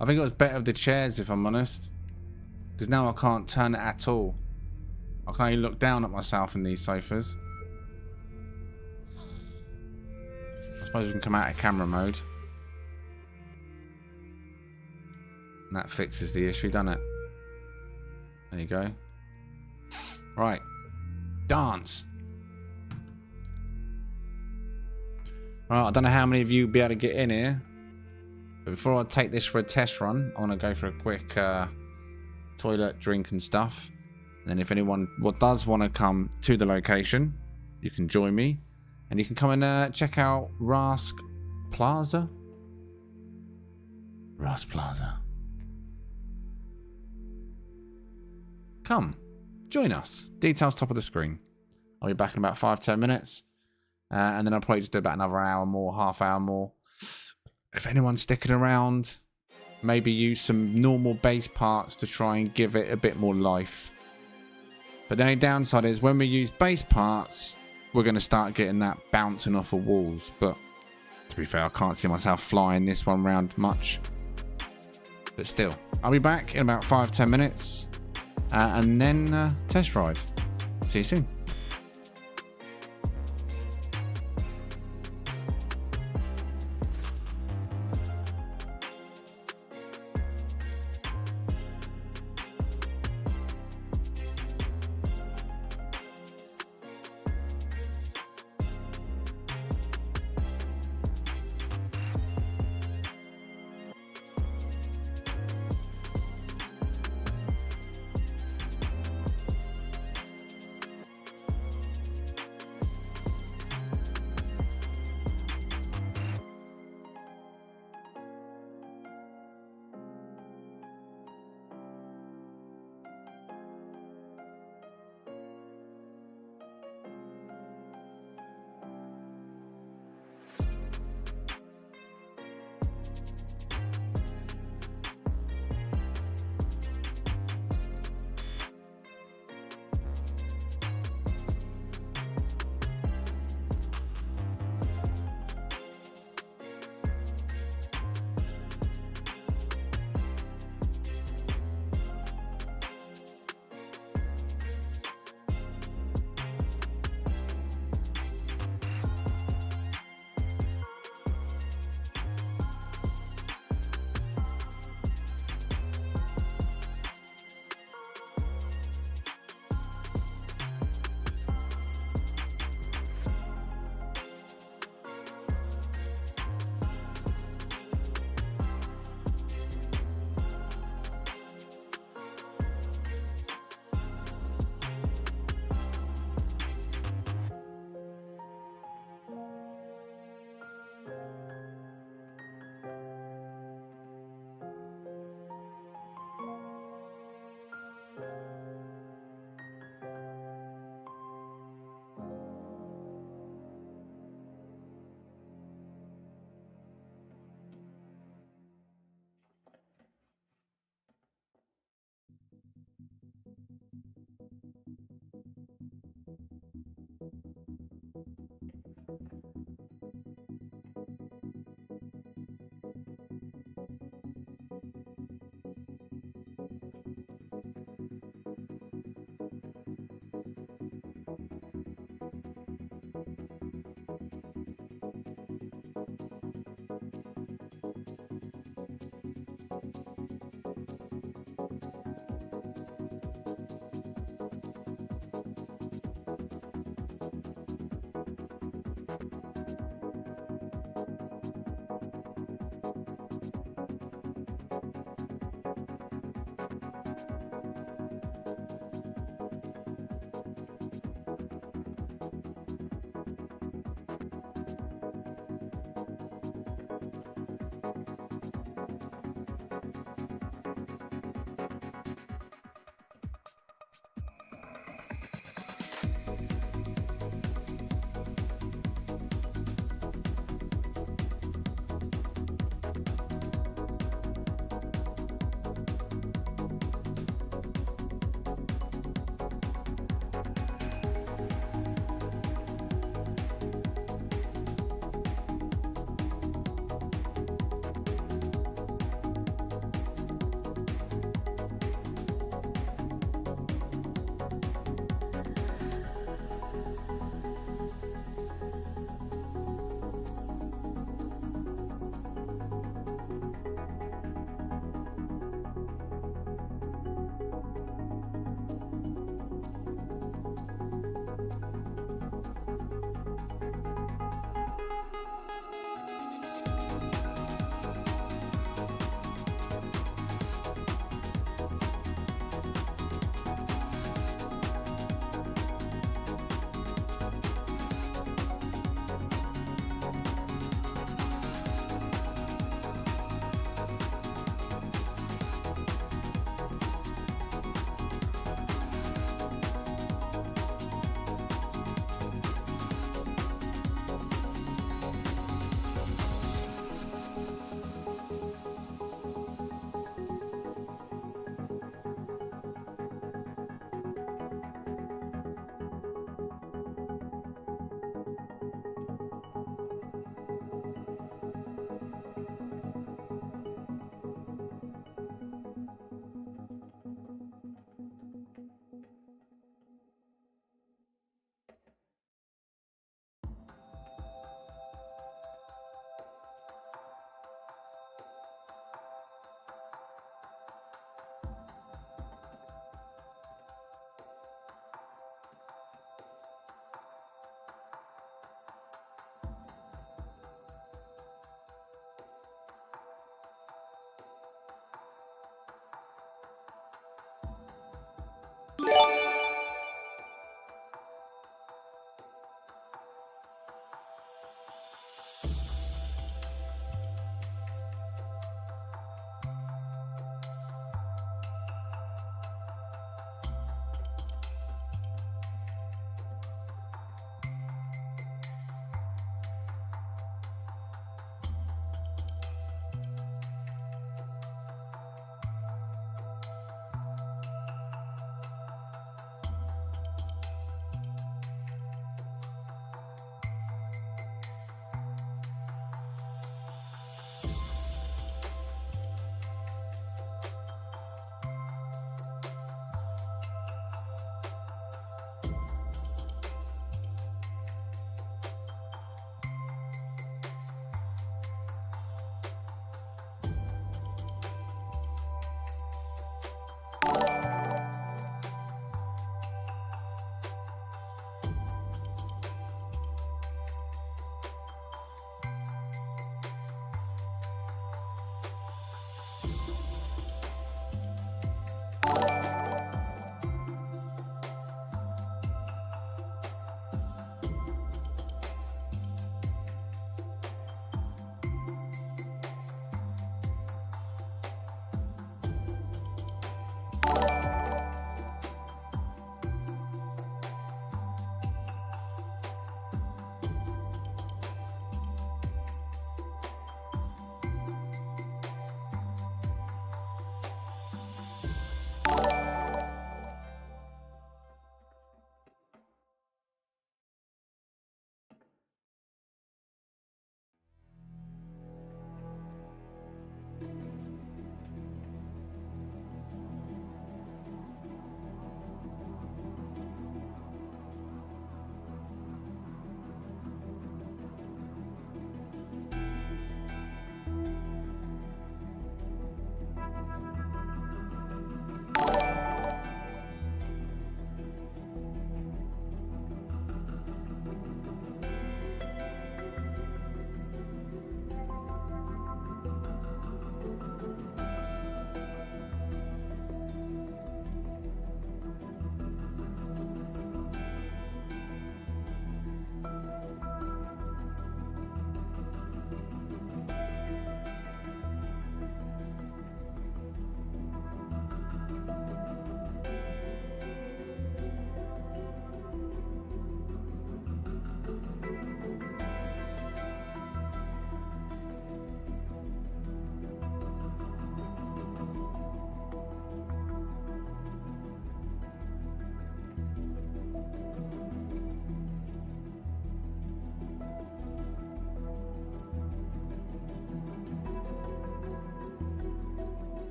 I think it was better with the chairs, if I'm honest. Because now I can't turn it at all. I can only look down at myself in these sofas. I suppose we can come out of camera mode. And that fixes the issue, doesn't it? There you go. Right. Dance. Right, I don't know how many of you will be able to get in here. But before I take this for a test run, I want to go for a quick toilet, drink and stuff. And then if anyone does want to come to the location, you can join me. And you can come and check out Rask Plaza. Rask Plaza. Come, join us. Details top of the screen. I'll be back in about 5-10 minutes. And then I'll probably just do about another hour more, half hour more. If anyone's sticking around, maybe use some normal base parts to try and give it a bit more life. But the only downside is when we use base parts, we're going to start getting that bouncing off of walls. But to be fair, I can't see myself flying this one round much. But still, I'll be back in about 5-10 minutes. And then test ride. See you soon.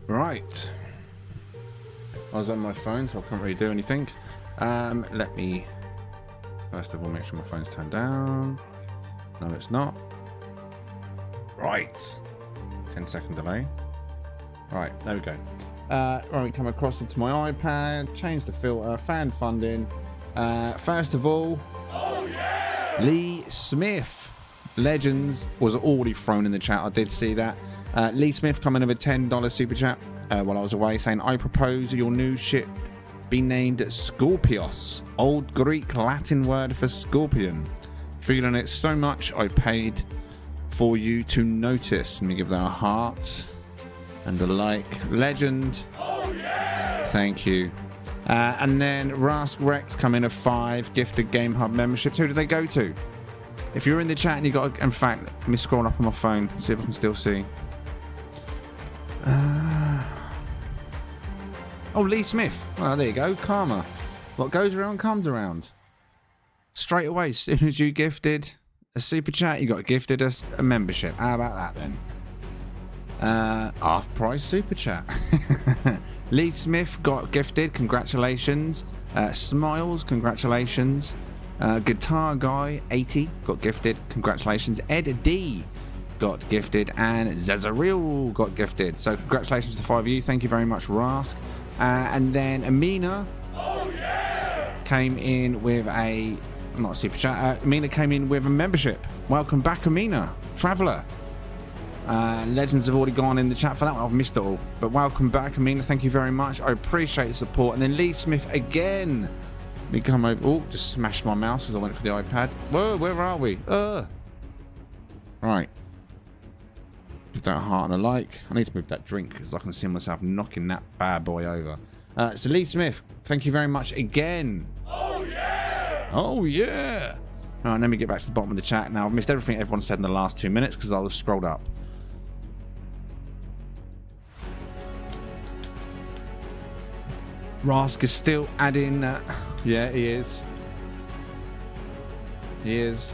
Right. I was on my phone, so I can't really do anything. Let me first of all make sure my phone's turned down. No, it's not. Right. 10-second delay. Right, there we go. Right, come across into my iPad, change the filter, fan funding. First of all, Lee Smith, Legends, was already thrown in the chat. I did see that. Lee Smith coming in with a $10 super chat while I was away, saying, I propose your new ship be named Scorpios, old Greek Latin word for scorpion. Feeling it so much, I paid for you to notice. Let me give that a heart and a like. Legend. Oh, yeah! Thank you. And then Rask Rex come in at 5 gifted Game Hub memberships. Who do they go to? If you're in the chat and you got, in fact, let me scroll up on my phone, see if I can still see. Oh, Lee Smith. Well, there you go. Karma. What goes around comes around. Straight away, as soon as you gifted a super chat, you got gifted a membership. How about that then? Half price super chat. Lee Smith got gifted. Congratulations. Smiles. Congratulations. Guitar Guy 80 got gifted. Congratulations. Ed D got gifted, and Zazaril got gifted. So congratulations to 5 of you. Thank you very much, Rask. And then Amina came in with a, not a super chat, Amina came in with a membership. Welcome back, Amina. Traveller. Legends have already gone in the chat for that one. I've missed it all. But welcome back, Amina. Thank you very much. I appreciate the support. And then Lee Smith again. Let me come over. Oh, just smashed my mouse as I went for the iPad. Whoa, where are we? Right. Give that a heart and a like. I need to move that drink because I can see myself knocking that bad boy over. So Lee Smith, thank you very much again. Oh yeah! Oh yeah! All right, let me get back to the bottom of the chat now. I've missed everything everyone said in the last 2 minutes because I was scrolled up. Rask is still adding. Yeah, he is. He is.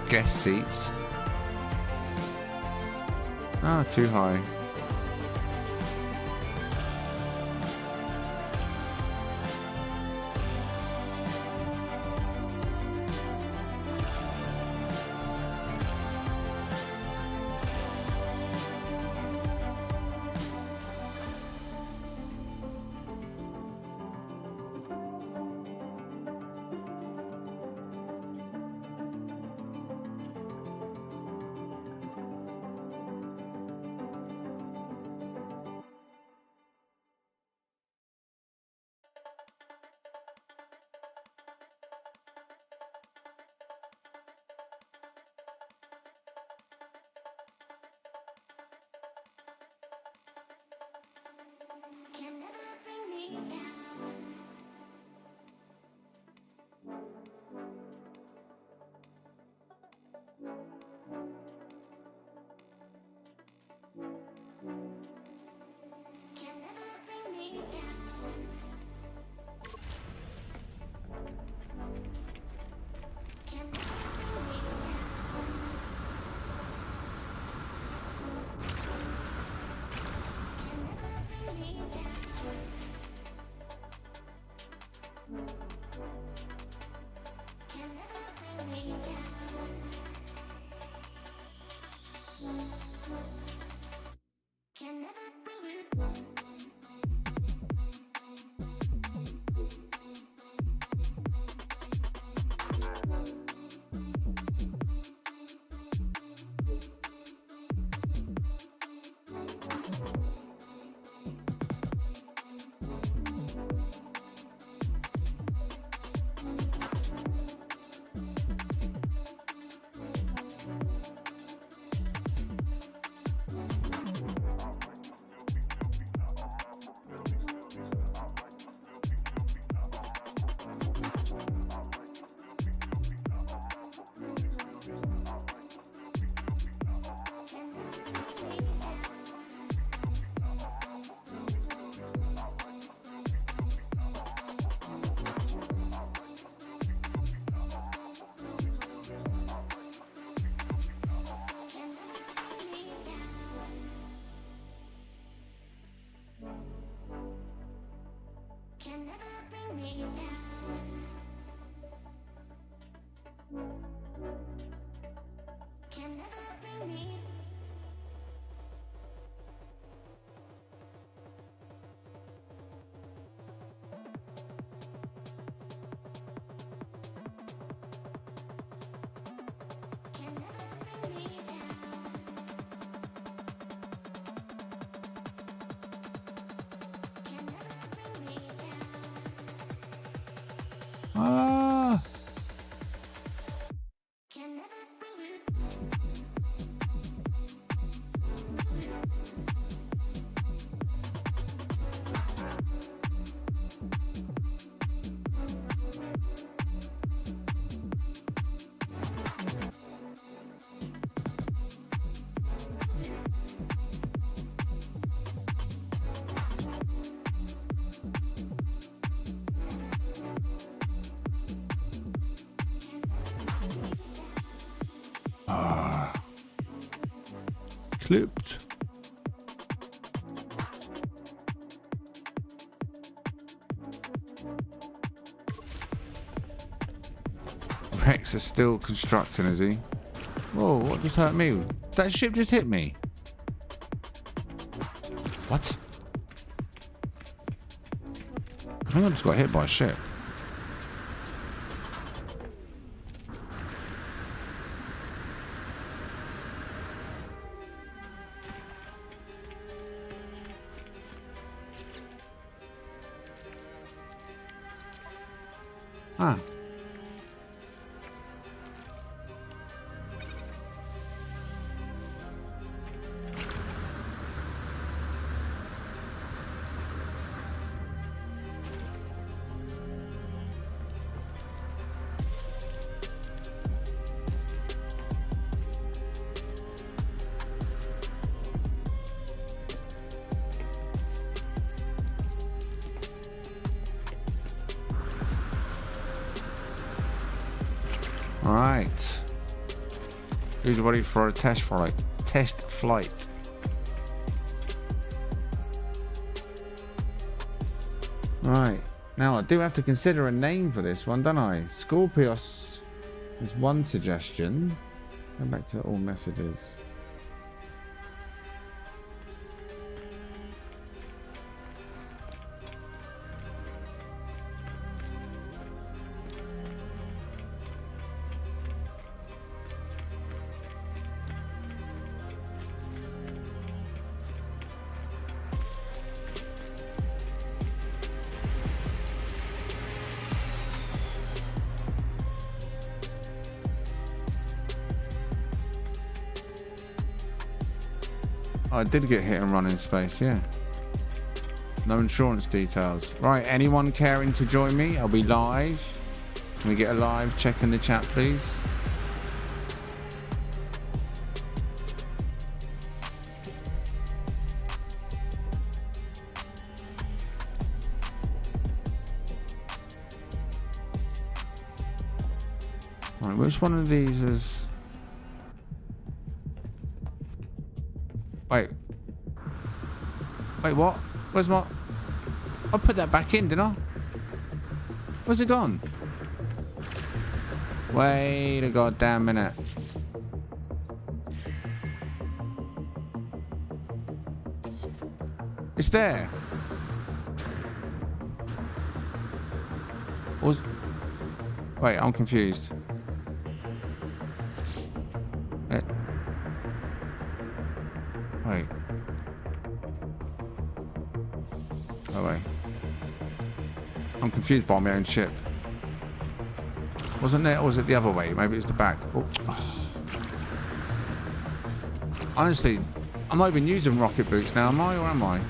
Guest seats. Ah, too high. Can never bring me down. Can never bring me down. Can never bring me down. Can never bring me down. Can never bring me down. Can never bring me down. Can never bring me down. Can never bring me. Can never bring me down. Can never bring me down. Ah! Can never bring me. Clipped. Rex is still constructing, is he? Whoa, what just hurt me? That ship just hit me. What? I think I just got hit by a ship. Ah. Alright. Who's ready for a test flight? Test flight. Right. Now I do have to consider a name for this one, don't I? Scorpios is one suggestion. Go back to all messages. I did get hit and run in space, yeah. No insurance details. Right, anyone caring to join me? I'll be live. Can we get a live check in the chat, please? Right, which one of these is... Wait, what? Where's my... I put that back in, didn't I? Where's it gone? Wait a goddamn minute. It's there. Was... Wait, I'm confused. Wait. Oh wait. I'm confused by my own ship. Wasn't there, or was it the other way? Maybe it's the back. Oh. Honestly, I'm not even using rocket boots now, am I, or am I?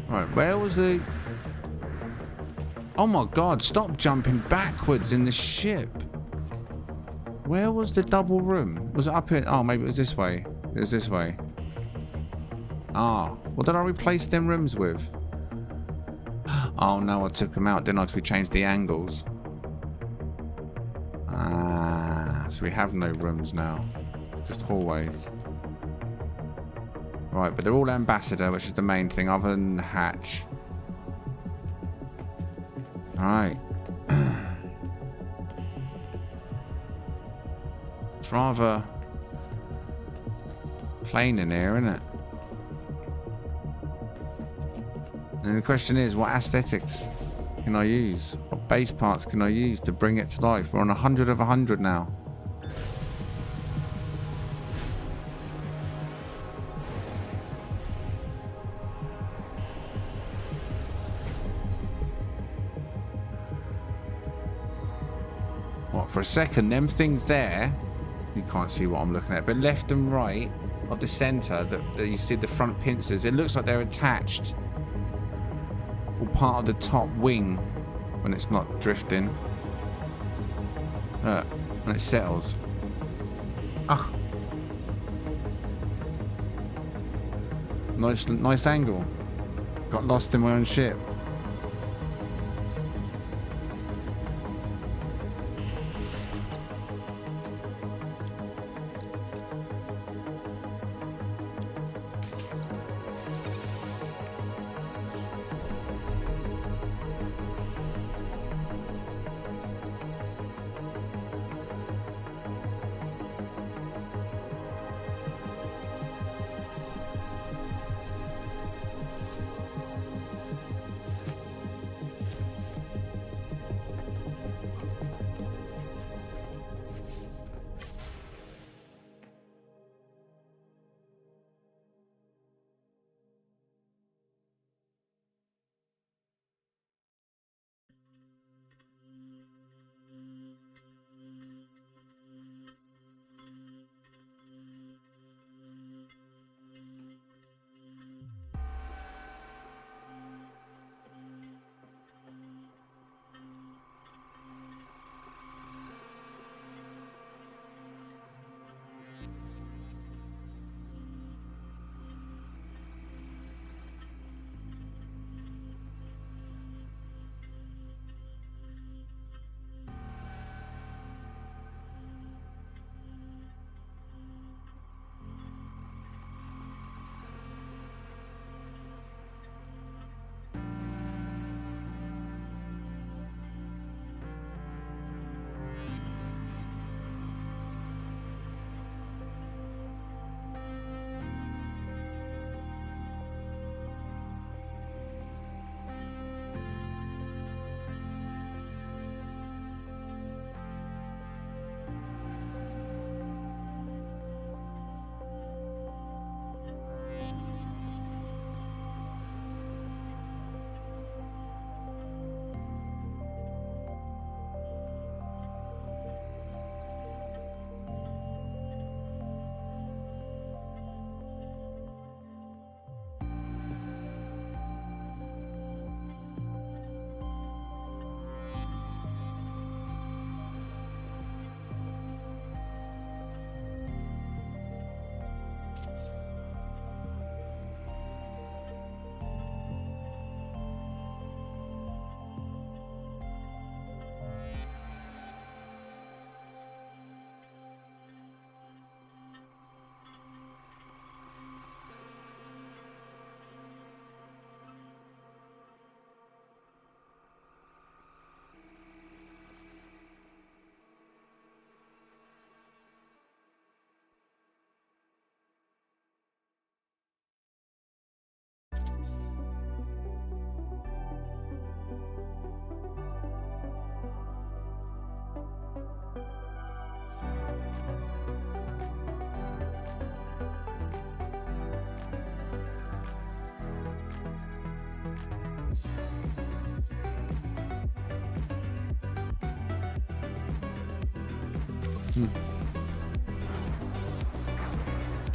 Right, where was the... Oh my god, stop jumping backwards in the ship. Where was the double room? Was it up here? Oh, maybe it was this way. It was this way. Ah, what did I replace them rooms with? Oh no, I took them out, didn't I? Because we changed the angles. Ah, so we have no rooms now. Just hallways. Right, but they're all ambassador, which is the main thing, other than the hatch. Alright. It's rather plain in here, isn't it? And the question is, what aesthetics can I use? What base parts can I use to bring it to life? We're on 100 of 100 now. What, for a second, them things there, you can't see what I'm looking at, but left and right of the center, that you see the front pincers, it looks like they're attached. Or part of the top wing when it's not drifting. When it settles. Ah. Nice angle. Got lost in my own ship.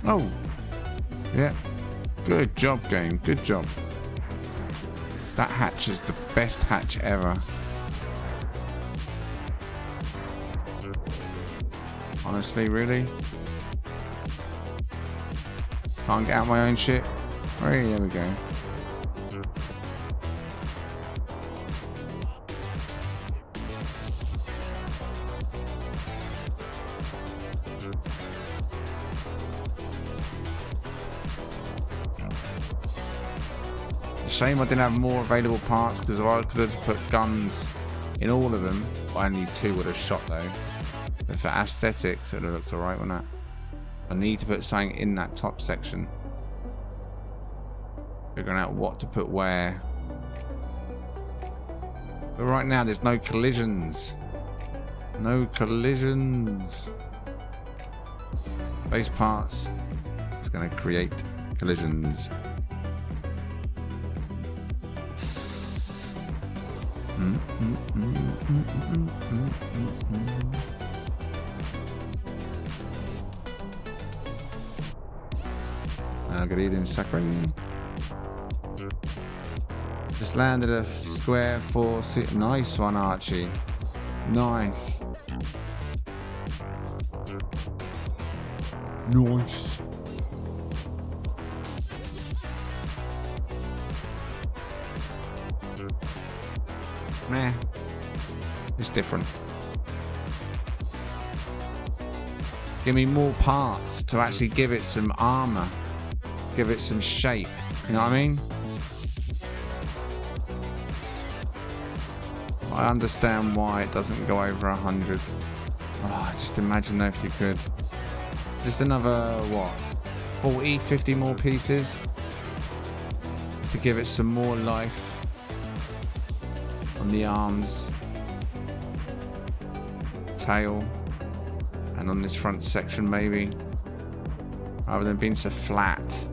Oh. Yeah. Good job, game. Good job. That hatch is the best hatch ever. Honestly, really? Can't get out my own ship? Right, there we go. Shame I didn't have more available parts, because if I could have put guns in all of them, only 2 would have shot though. But for aesthetics, it would have looked alright, wouldn't it? I need to put something in that top section. Figuring out what to put where. But right now, there's no collisions. No collisions. Base parts. It's going to create collisions. Good evening, Sakura. Just landed a square 4-6. Nice one, Archie. Nice. Nice. Meh. It's different. Give me more parts to actually give it some armor. Give it some shape. You know what I mean? I understand why it doesn't go over 100. Oh, just imagine though if you could. Just another, what? 40, 50 more pieces? Just to give it some more life. On the arms. Tail. And on this front section maybe. Rather than being so flat.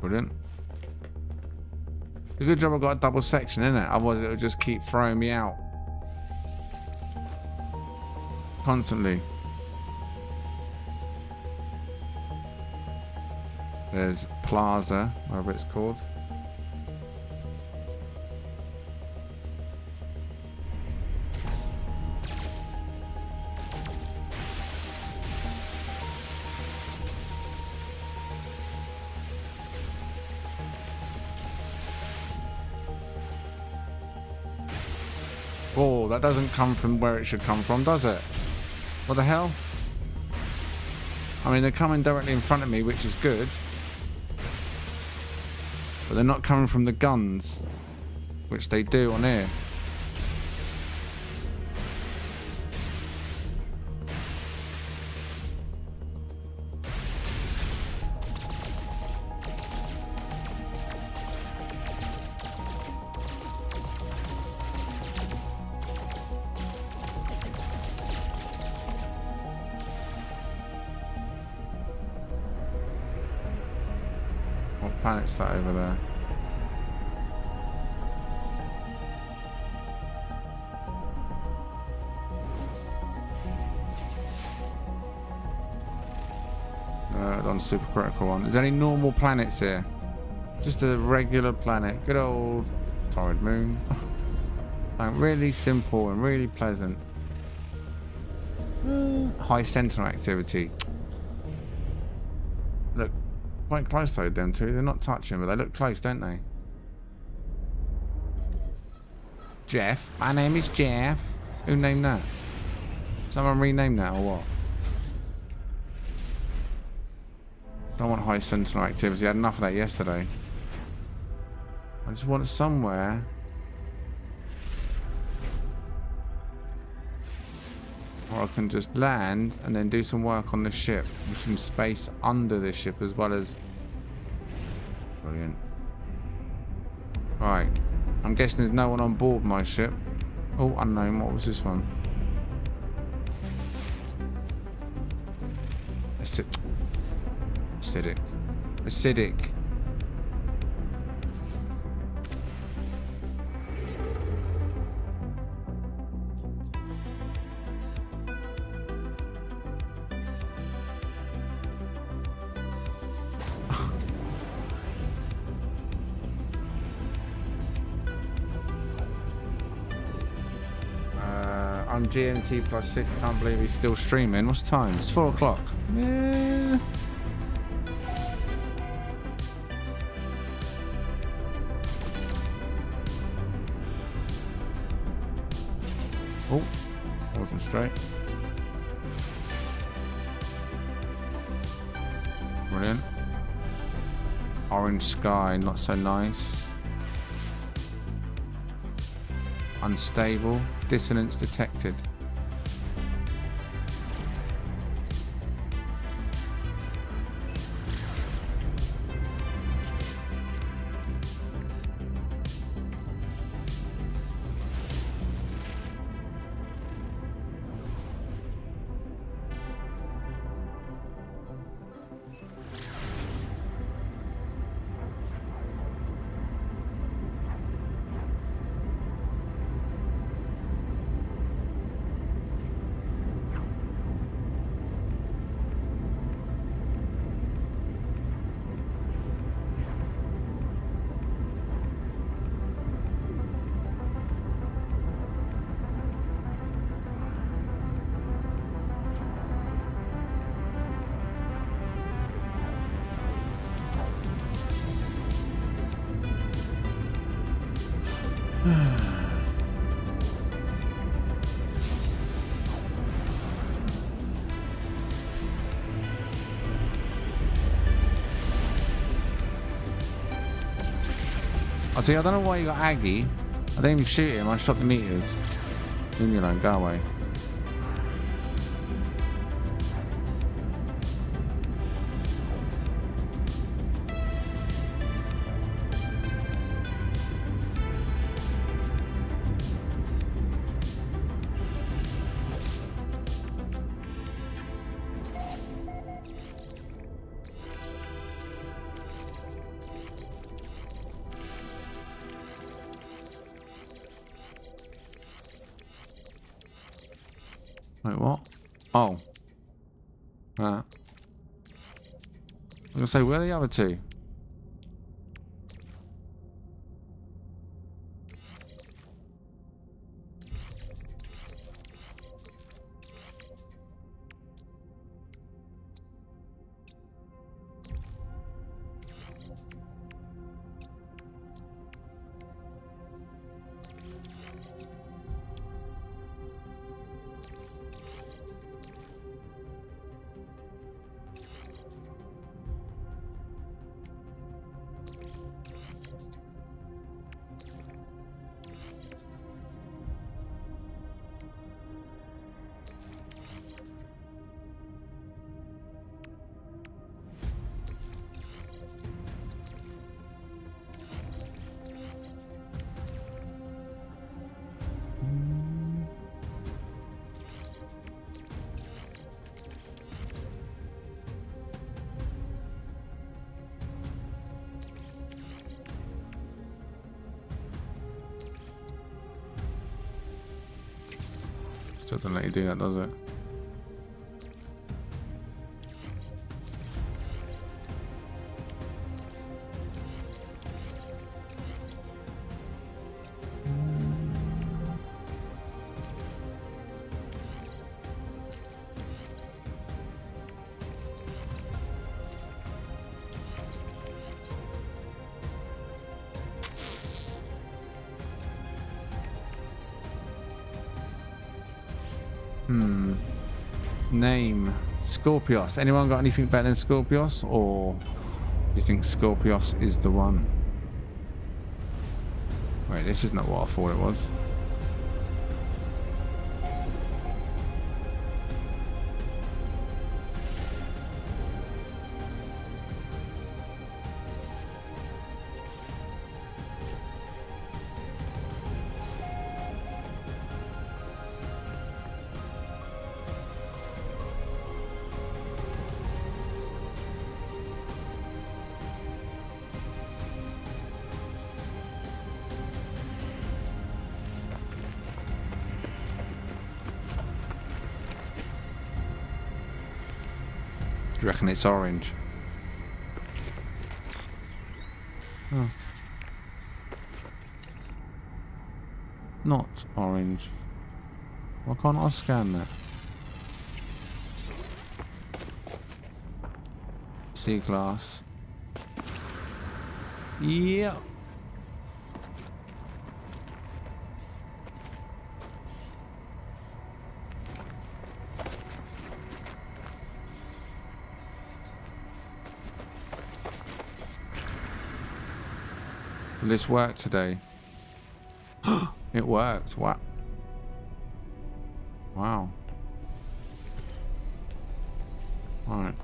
Brilliant. It's a good job I got a double section, isn't it? Otherwise it would just keep throwing me out. Constantly. There's Plaza, whatever it's called. Oh, that doesn't come from where it should come from, does it? What the hell? I mean, they're coming directly in front of me, which is good. But they're not coming from the guns, which they do on here. What planet's that over there? On super critical one. Is there any normal planets here? Just a regular planet. Good old torrid moon. Like really simple and really pleasant. High sentinel activity. Look quite close though, them two. They're not touching, but they look close, don't they? Jeff. My name is Jeff. Who named that? Someone renamed that or what? Don't want high sentinel activity. I had enough of that yesterday. I just want it somewhere where I can just land and then do some work on the ship with some space under the ship as well as Brilliant. Right. I'm guessing there's no one on board my ship. Oh, unknown. What was this one? Acidic. Acidic. I'm GMT +6. Can't believe he's still streaming. What's the time? It's 4 o'clock. Yeah. Oh, wasn't straight. Brilliant. Orange sky, not so nice. Unstable. Dissonance detected. I see, I don't know why you got Aggie. I didn't even shoot him, I shot the meters. Leave me alone, go away. Wait, what? Oh. I was gonna say, where are the other two? Still doesn't let you do that, does it? Name Scorpios. Anyone got anything better than Scorpios, or do you think Scorpios is the one? Wait, this is not what I thought it was. you reckon it's orange? Oh. Not orange. Why can't I scan that? C-class. Yep. Will this work today? It worked. Wow. Wow. Alright.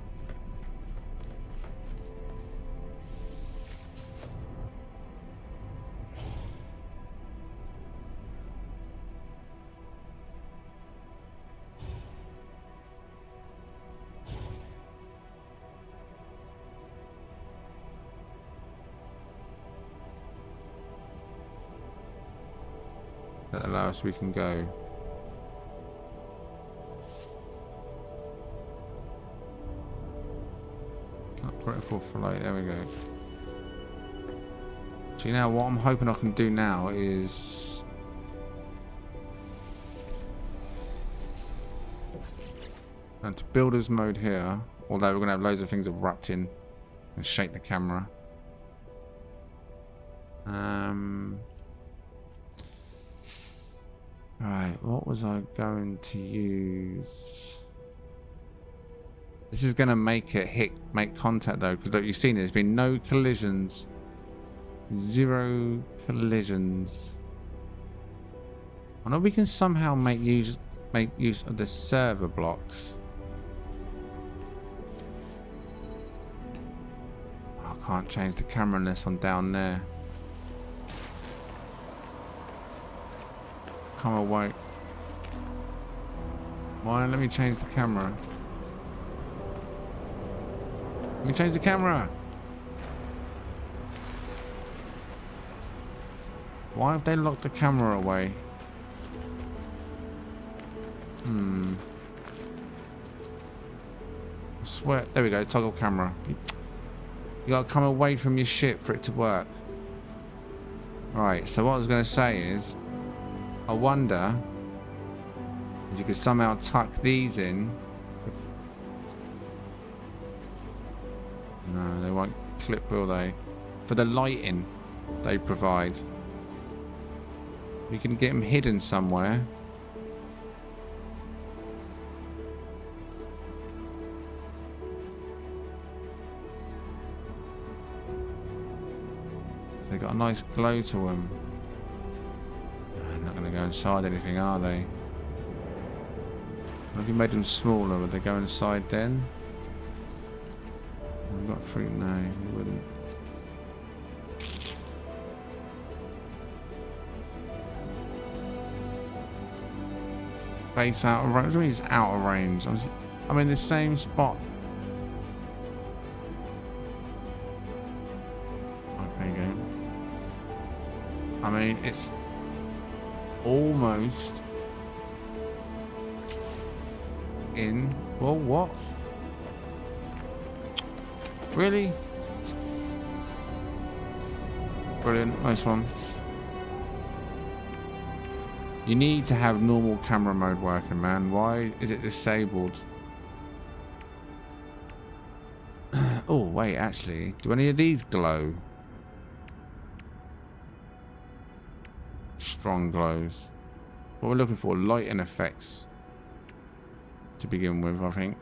That allows we can go. Peripheral flight, there we go. So now what I'm hoping I can do now is and to builders mode here, although we're gonna have loads of things erupting and shake the camera. Right, what was I going to use? This is going to make it make contact though, because look, you've seen it, there's been no collisions. 0 collisions. I know we can somehow make use of the server blocks. I can't change the camera unless I'm down there. Come away. Why don't let me change the camera? Let me change the camera. Why have they locked the camera away? I swear. There we go. Toggle camera. You gotta come away from your ship for it to work. Right. So what I was gonna say is, I wonder if you could somehow tuck these in. No, they won't clip, will they? For the lighting they provide. You can get them hidden somewhere. They got a nice glow to them. They're not going to go inside anything, are they? If you made them smaller, would they go inside then? I've got fruit, no, you wouldn't. Base out of range. What do you mean it's out of range? I'm in the same spot. Okay, game. I mean, it's almost in. Well, what? Really? Brilliant. Nice one. You need to have normal camera mode working, man. Why is it disabled? Oh, wait, actually. Do any of these glow? Strong glows. What we're looking for, lighting effects. To begin with, I think.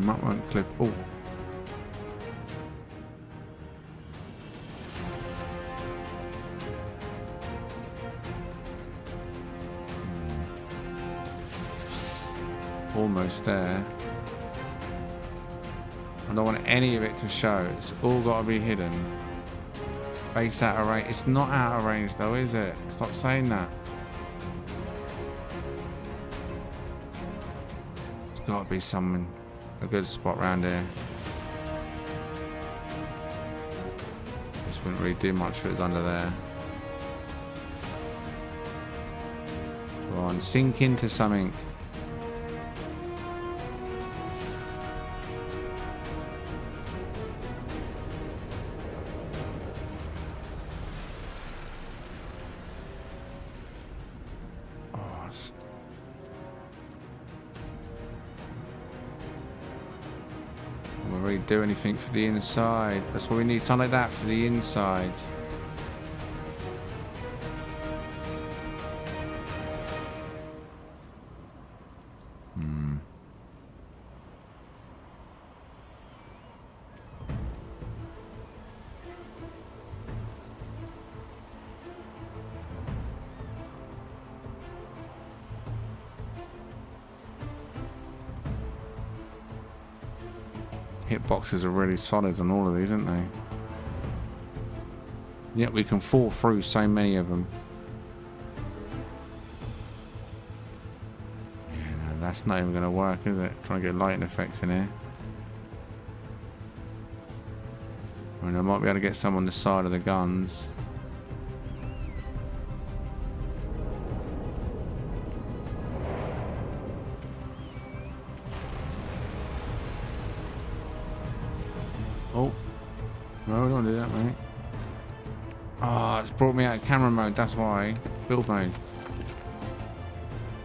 That won't clip. Oh. almost there. I don't want any of it to show. It's all got to be hidden. Base out of range. It's not out of range though, is it? Stop saying that. It's got to be something. A good spot around here. This wouldn't really do much if it was under there. Go on, sink into something. Do anything for the inside. That's what we need, something like that for the inside. Hitboxes are really solid on all of these, aren't they? Yet we can fall through so many of them. Yeah, no, that's not even going to work, is it? Trying to get lighting effects in here. I mean, I might be able to get some on the side of the guns. Oh, no, don't do that, mate. Ah, it's brought me out of camera mode, that's why. Build mode.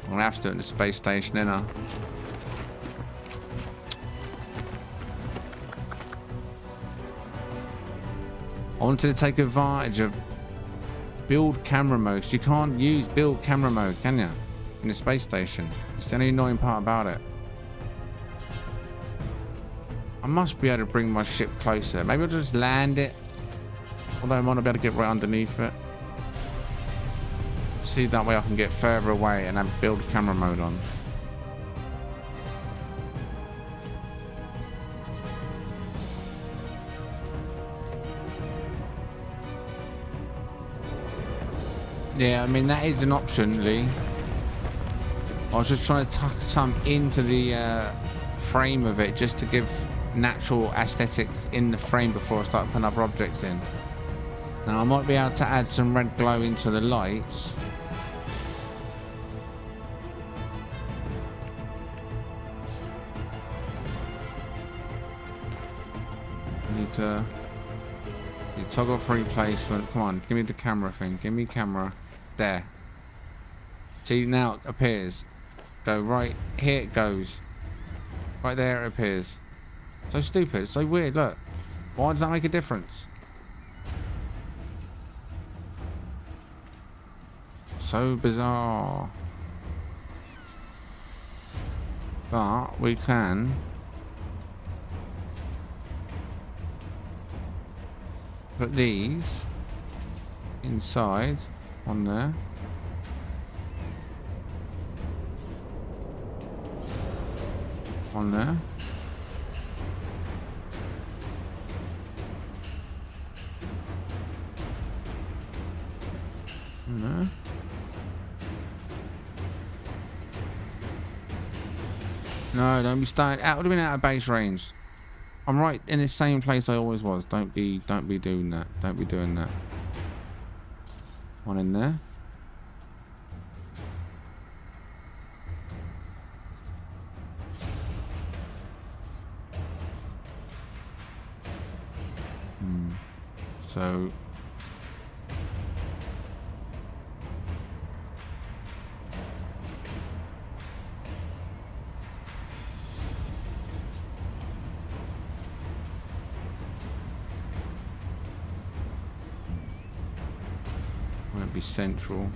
I'll have to do it in the space station, innit? I wanted to take advantage of build camera mode. 'Cause you can't use build camera mode, can you? In the space station. It's the only annoying part about it. I must be able to bring my ship closer. Maybe I'll just land it. Although I might not be able to get right underneath it. See, that way I can get further away and then build camera mode on. Yeah, I mean, that is an option, Lee. I was just trying to tuck some into the frame of it just to give natural aesthetics in the frame before I start putting other objects in. Now I might be able to add some red glow into the lights. I need to toggle for replacement. Come on, give me the camera thing. Give me camera. There. See, now it appears. Go right here, it goes. Right there it appears. So stupid, it's so weird, look. Why does that make a difference? So bizarre. But we can put these inside on there. On there. No. No, don't be starting. That would have been out of base range. I'm right in the same place I always was. Don't be doing that. Don't be doing that. One in there. So won't be central.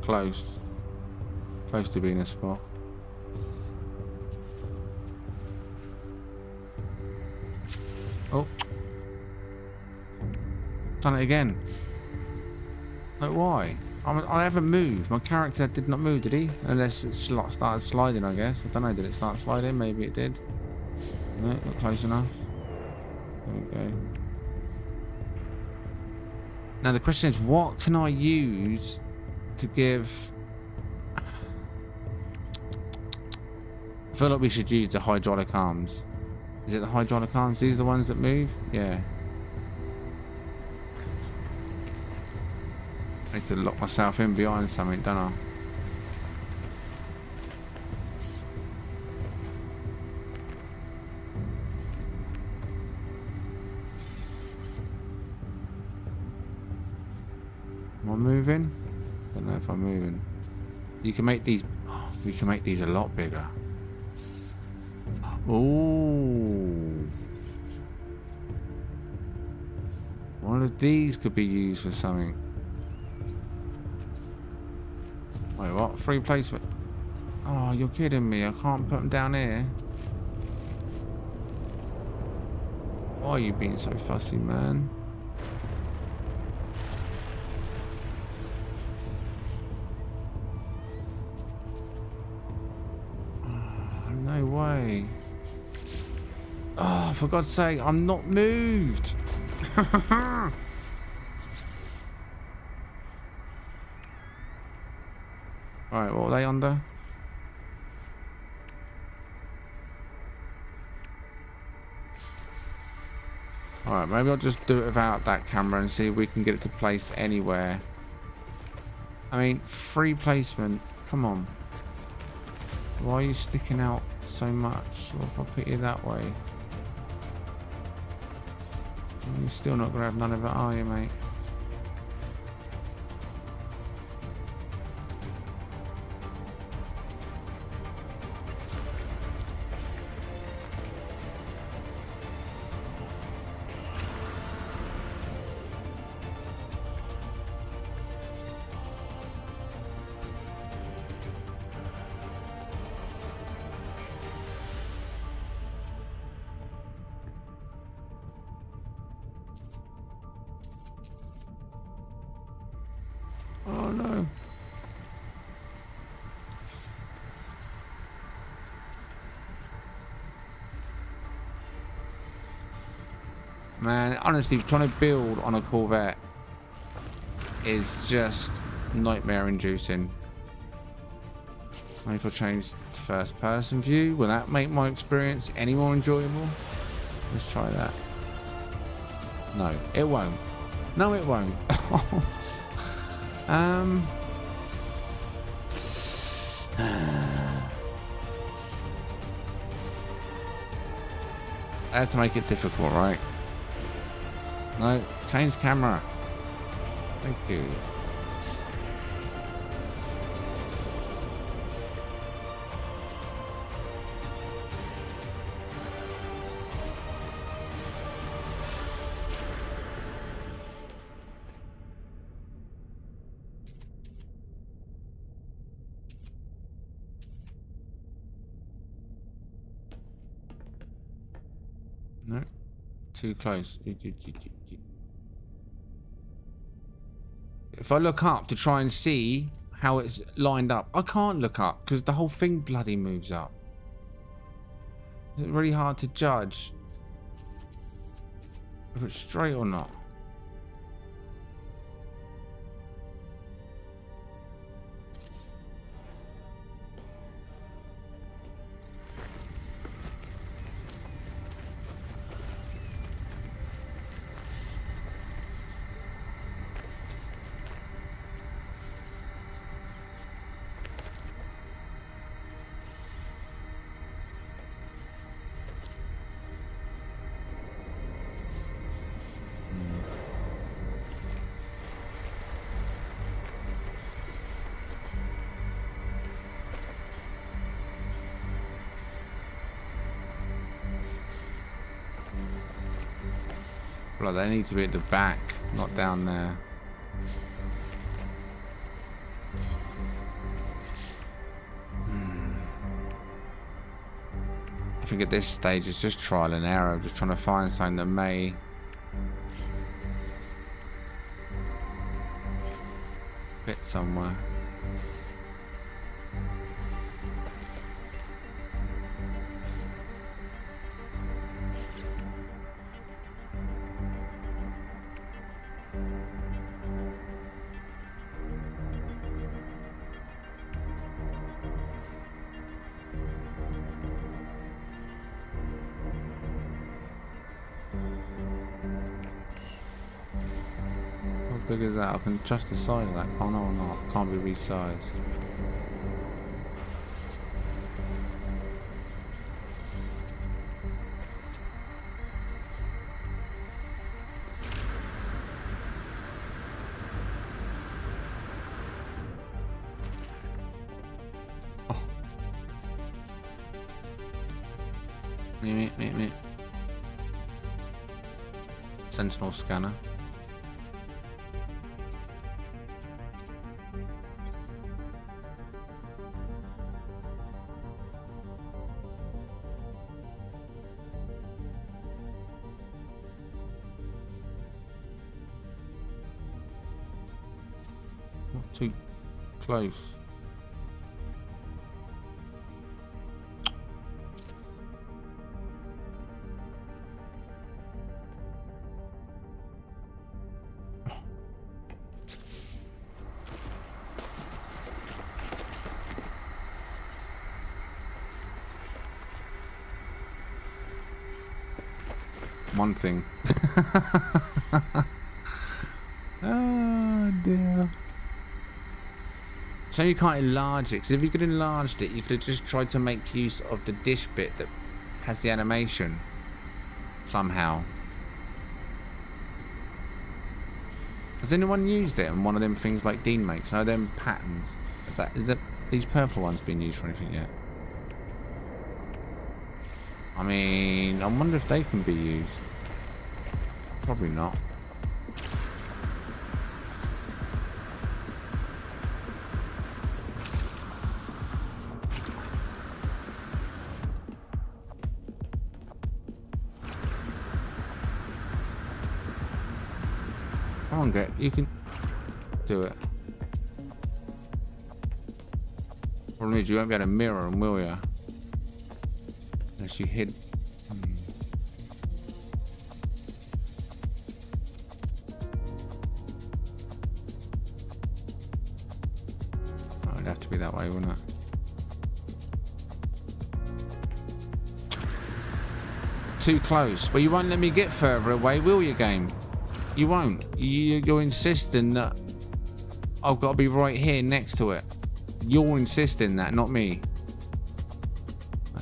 close. Close to being a spot. Oh. Done it again. Like, why? I haven't moved. My character did not move, did he? Unless it started sliding, I guess. I don't know. Did it start sliding? Maybe it did. No, not close enough. There we go. Now the question is, what can I use to give... I feel like we should use the hydraulic arms. Is it the hydraulic arms? These are the ones that move? Yeah. I need to lock myself in behind something, don't I? Am I moving? Don't know if I'm moving. You can make these... we can make these a lot bigger. Ooh. One of these could be used for something. Wait, what? Free placement? Oh, you're kidding me. I can't put them down here. Why are you being so fussy, man? Oh, no way. Oh, for God's sake, I'm not moved. Alright, what are they under? Alright, maybe I'll just do it without that camera and see if we can get it to place anywhere. I mean, free placement. Come on. Why are you sticking out so much? What if I put you that way? You're still not going to have none of it, are you, mate? Oh no. Man, honestly, trying to build on a Corvette is just nightmare inducing. Maybe if I change to first person view, will that make my experience any more enjoyable? Let's try that. No, it won't. No, it won't. I had to make it difficult, right? No, change camera. Thank you. No, too close. If I look up to try and see how it's lined up, I can't look up because the whole thing bloody moves up. It's really hard to judge if it's straight or not. Well, they need to be at the back, not down there. I think at this stage it's just trial and error. I'm just trying to find something that may fit somewhere. How big is that? I can adjust the size of that, can't I, or not? Can't be resized. Oh. Me. Sentinel scanner. Not too close. One thing. Oh dear. So you can't enlarge it, because if you could enlarge it, you could have just tried to make use of the dish bit that has the animation somehow. Has anyone used it in one of them things like Dean makes? No, them patterns. Is that these purple ones being used for anything yet? I mean, I wonder if they can be used. Probably not. Come on, you can do it. Problem is, you won't be able to mirror them, will you? Unless you hid. Oh, it'd have to be that way, wouldn't it? Too close. Well, you won't let me get further away, will you, game? You won't. You're insisting that I've got to be right here next to it. You're insisting that, not me.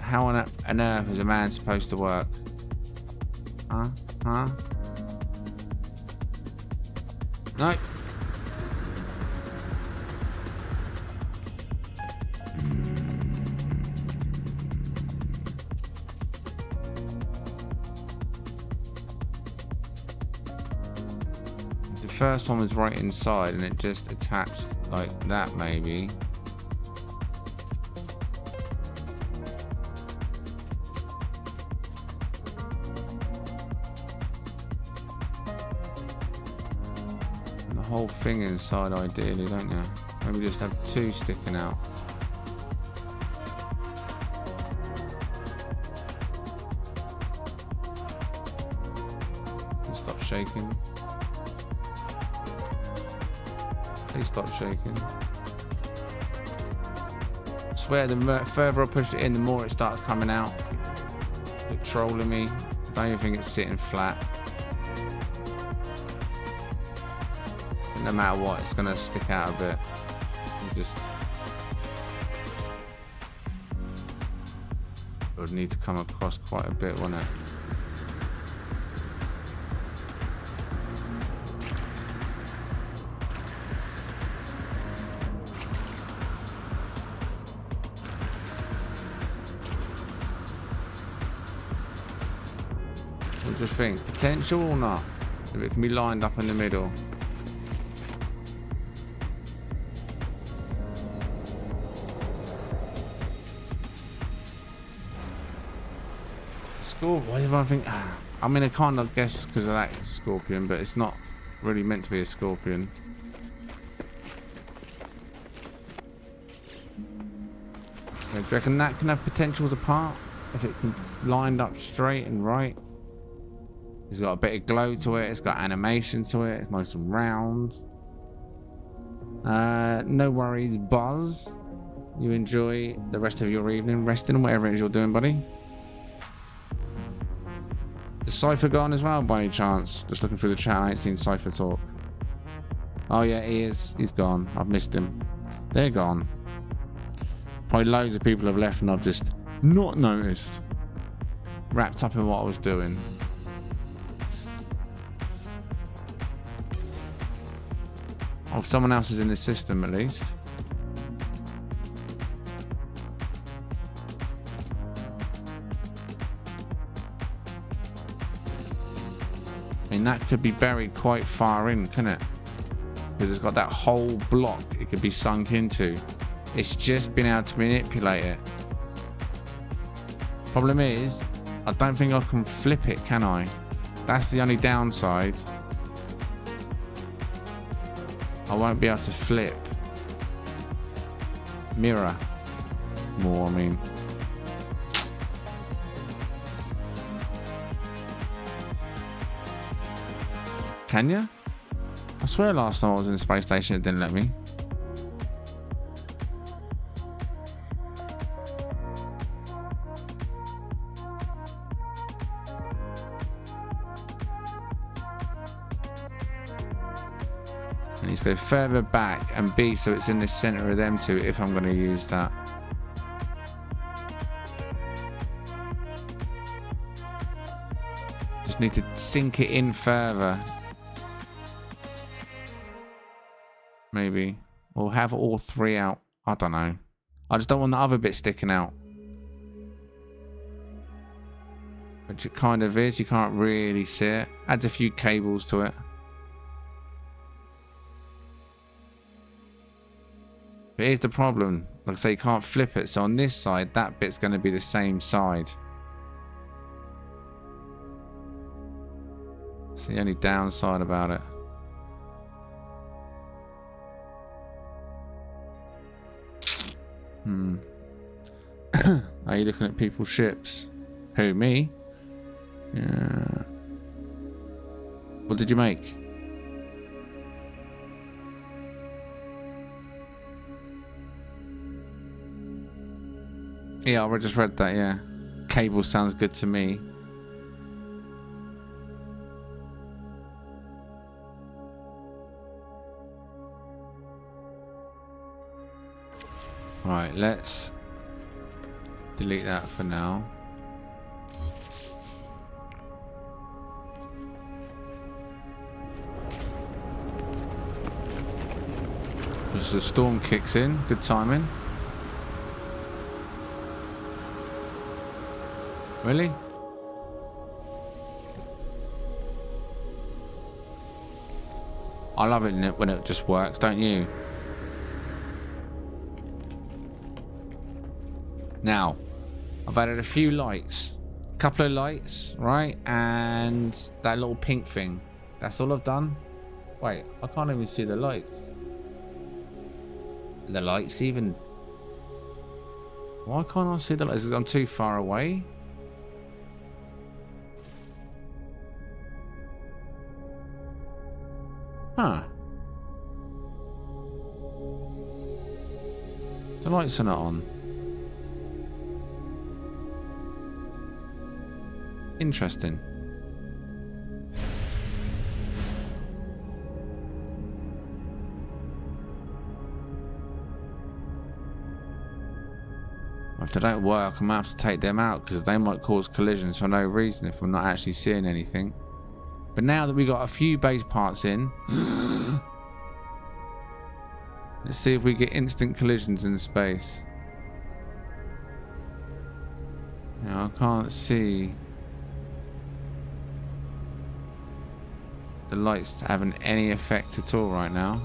How on earth is a man supposed to work? Huh? No. The first one was right inside and it just attached like that, maybe. Whole thing inside ideally, don't you? Maybe just have two sticking out. Stop shaking. Please stop shaking. I swear the further I pushed it in, the more it started coming out. It's trolling me. I don't even think it's sitting flat. No matter what, it's gonna stick out a bit. It would need to come across quite a bit, wouldn't it? What do you think? Potential or not? If it can be lined up in the middle. Scorpion. Why do I think? I mean, I kind of guess because of that scorpion, but it's not really meant to be a scorpion. Do you reckon that can have potential as a part? If it can lined up straight and right? It's got a bit of glow to it. It's got animation to it. It's nice and round. No worries, Buzz. You enjoy the rest of your evening, resting, whatever it is you're doing, buddy. Is Cypher gone as well, by any chance? Just looking through the chat, I ain't seen Cypher talk. Oh yeah, he is. He's gone. I've missed him. They're gone. Probably loads of people have left and I've just not noticed. Wrapped up in what I was doing. Oh, someone else is in the system at least. I mean, that could be buried quite far in, couldn't it? Because it's got that whole block it could be sunk into. It's just been able to manipulate it. Problem is, I don't think I can flip it, can I? That's the only downside. I won't be able to flip. Mirror. More, I mean. Can you? I swear last time I was in the space station it didn't let me. I need to go further back and B so it's in the center of them two if I'm going to use that. Just need to sink it in further. Maybe. Or have all three out. I don't know. I just don't want the other bit sticking out. Which it kind of is. You can't really see it. Adds a few cables to it. But here's the problem. Like I say, you can't flip it. So on this side, that bit's going to be the same side. It's the only downside about it. Are you looking at people's ships? Who, me? Yeah. What did you make? Yeah, I just read that, yeah. Cable sounds good to me. Right, let's delete that for now. As the storm kicks in, good timing. Really? I love it when it just works, don't you? Now, I've added a few lights. A couple of lights, right? And that little pink thing. That's all I've done. Wait, I can't even see the lights. The lights even... Why can't I see the lights? I'm too far away. Huh. The lights are not on. Interesting. If they don't work, I might have to take them out because they might cause collisions for no reason if I'm not actually seeing anything. But now that we got a few base parts in, let's see if we get instant collisions in space. Now I can't see the lights having any effect at all right now.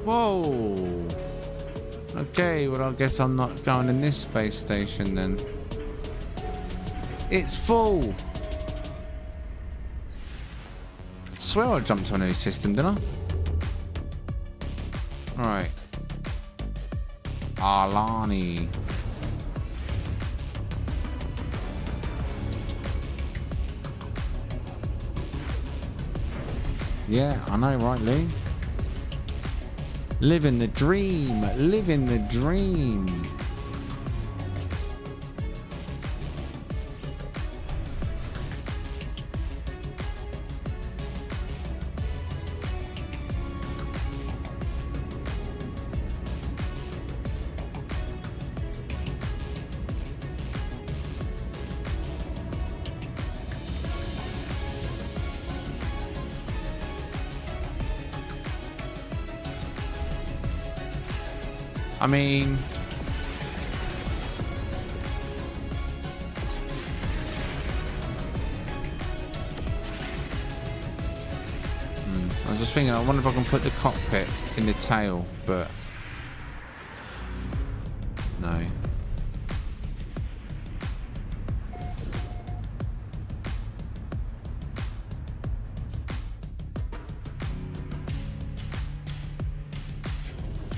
Whoa. Okay, well I guess I'm not going in this space station then. It's full. I swear I jumped to a new system, didn't I? Alright. Alani. Yeah, I know, right, Lee? Living the dream. Living the dream. I mean, I was just thinking, I wonder if I can put the cockpit in the tail, but no.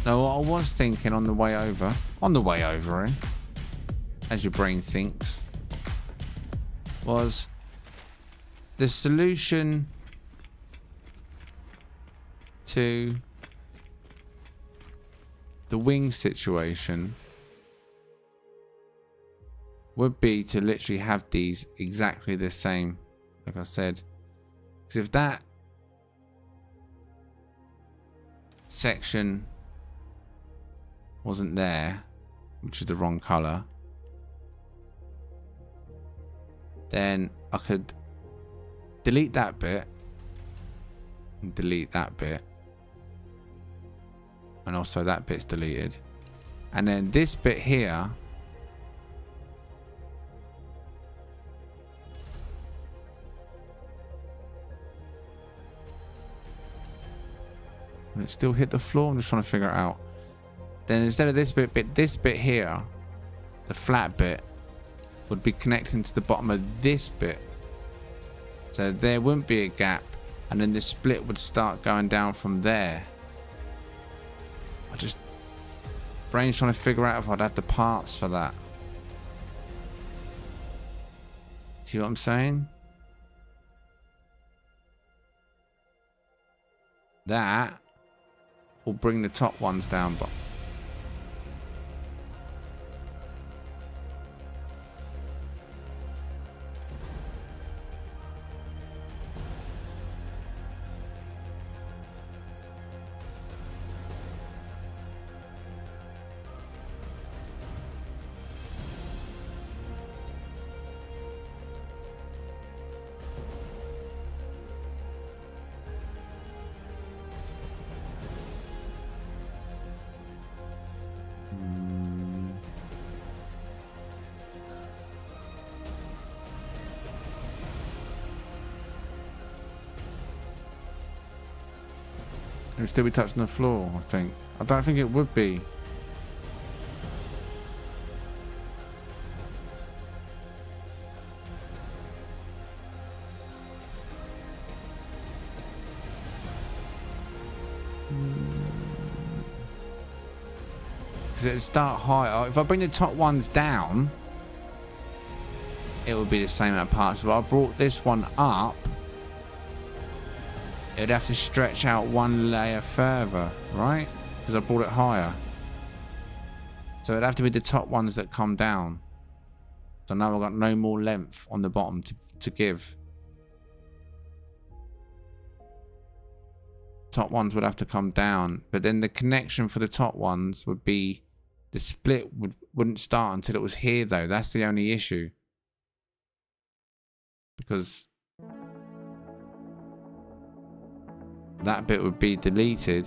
No, what I was thinking on the way over, as your brain thinks, was the solution to the wing situation would be to literally have these exactly the same, like I said. Because if that section wasn't there, which is the wrong color, then I could delete that bit and delete that bit, and also that bit's deleted, and then this bit here and it still hit the floor. I'm just trying to figure it out. Then instead of this bit, this bit here, the flat bit, would be connecting to the bottom of this bit. So there wouldn't be a gap, and then the split would start going down from there. Brain's trying to figure out if I'd have the parts for that. See what I'm saying? That will bring the top ones down, but it would still be touching the floor, I think. I don't think it would be. Because it'd start high. If I bring the top ones down, it would be the same amount of parts. If I brought this one up, it'd have to stretch out one layer further, right? Because I brought it higher. So it'd have to be the top ones that come down. So now I've got no more length on the bottom to give. Top ones would have to come down. But then the connection for the top ones would be... The split wouldn't start until it was here, though. That's the only issue. Because... that bit would be deleted,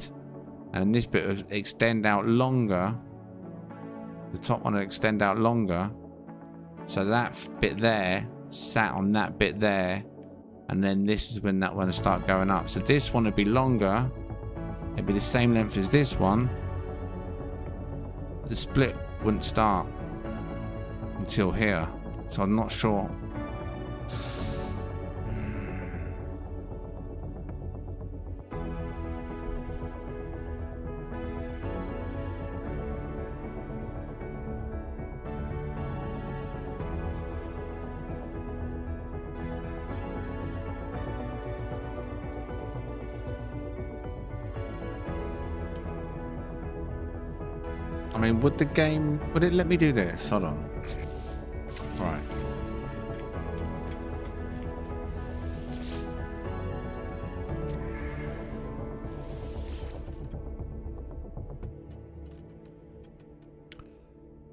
and this bit would extend out longer. The top one would extend out longer, so that bit there sat on that bit there, and then this is when that one would start going up. So this one would be longer, it'd be the same length as this one. The split wouldn't start until here, so I'm not sure. I mean, would it let me do this? Hold on. Right.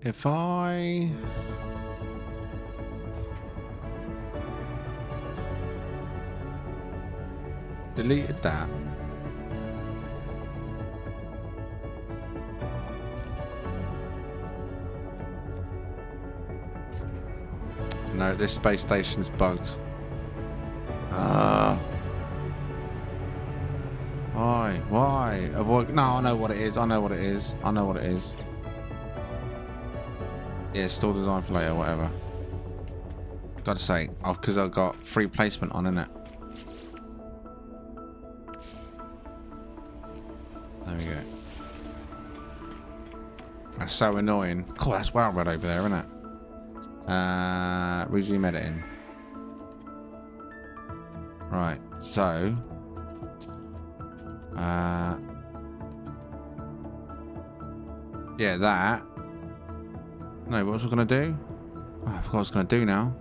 If I deleted that. No, this space station's bugged. Why? Avoid. No, I know what it is. Yeah, store design for later, whatever. Gotta say, because I've got free placement on, innit? There we go. That's so annoying. Cool, that's well red over there, isn't it? Resume editing. Right, so yeah, that. No, what was I gonna do? Oh, I forgot what I was gonna do now.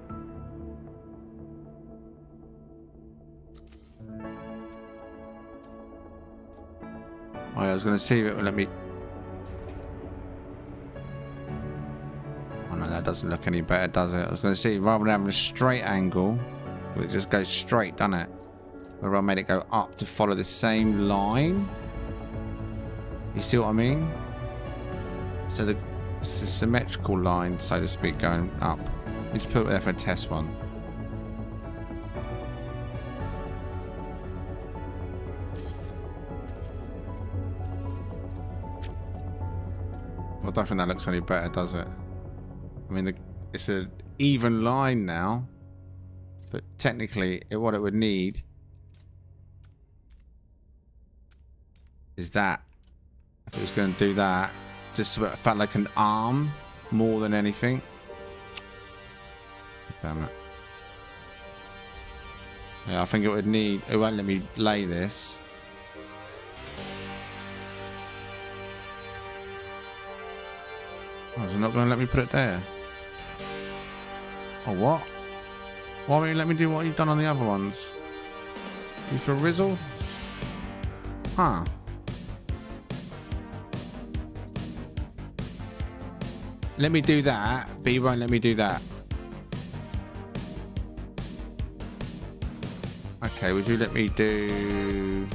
Oh, yeah, I was gonna see if it would let me. Oh no, that doesn't look any better, does it? I was gonna see, rather than having a straight angle, it just goes straight, doesn't it? Where I made it go up to follow the same line. You see what I mean? So it's a symmetrical line, so to speak, going up. Let's put it there for a test one. I don't think that looks any better, does it? I mean, it's an even line now, but technically, what it would need is that. If it was going to do that, just so it felt like an arm more than anything. Damn it. Yeah, I think it would need. It won't let me lay this. Oh, is it not going to let me put it there? Oh, what? Why won't you let me do what you've done on the other ones? You for Rizzle? Huh. Let me do that, but you won't let me do that. Okay, would you let me do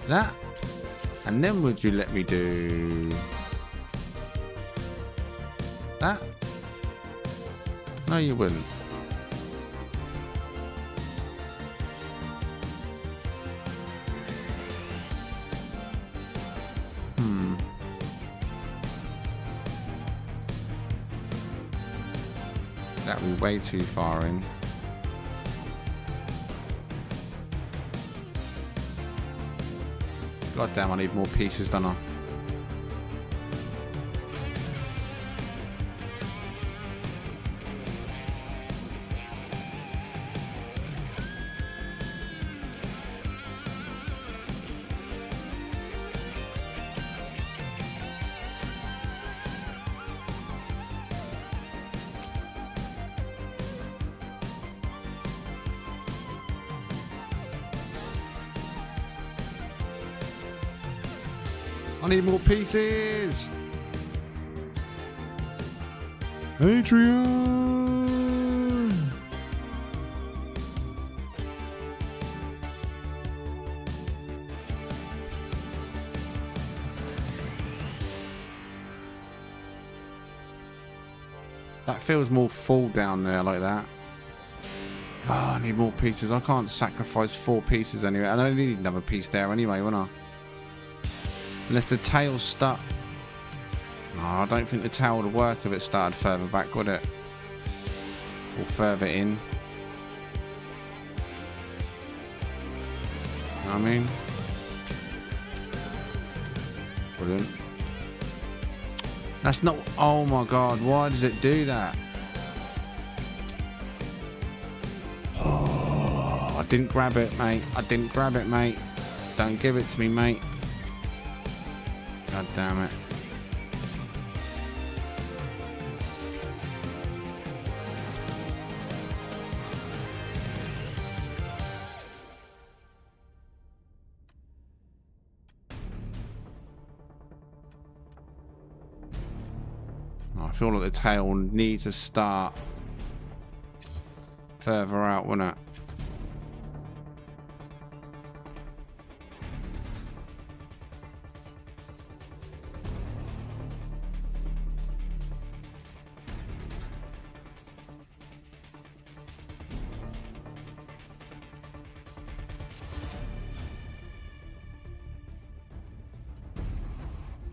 that? And then would you let me do that? No, you wouldn't. That would be way too far in. God damn, I need more pieces, don't I? I need more pieces. Adrian. That feels more full down there like that. Oh, I need more pieces. I can't sacrifice 4 pieces anyway. And I need another piece there anyway, won't I? Unless the tail's stuck. No, I don't think the tail would work if it started further back, would it? Or further in. You know what I mean? Brilliant. That's not... Oh my god, why does it do that? Oh, I didn't grab it, mate. I didn't grab it, mate. Don't give it to me, mate. God damn it. I feel like the tail needs to start further out, wouldn't it?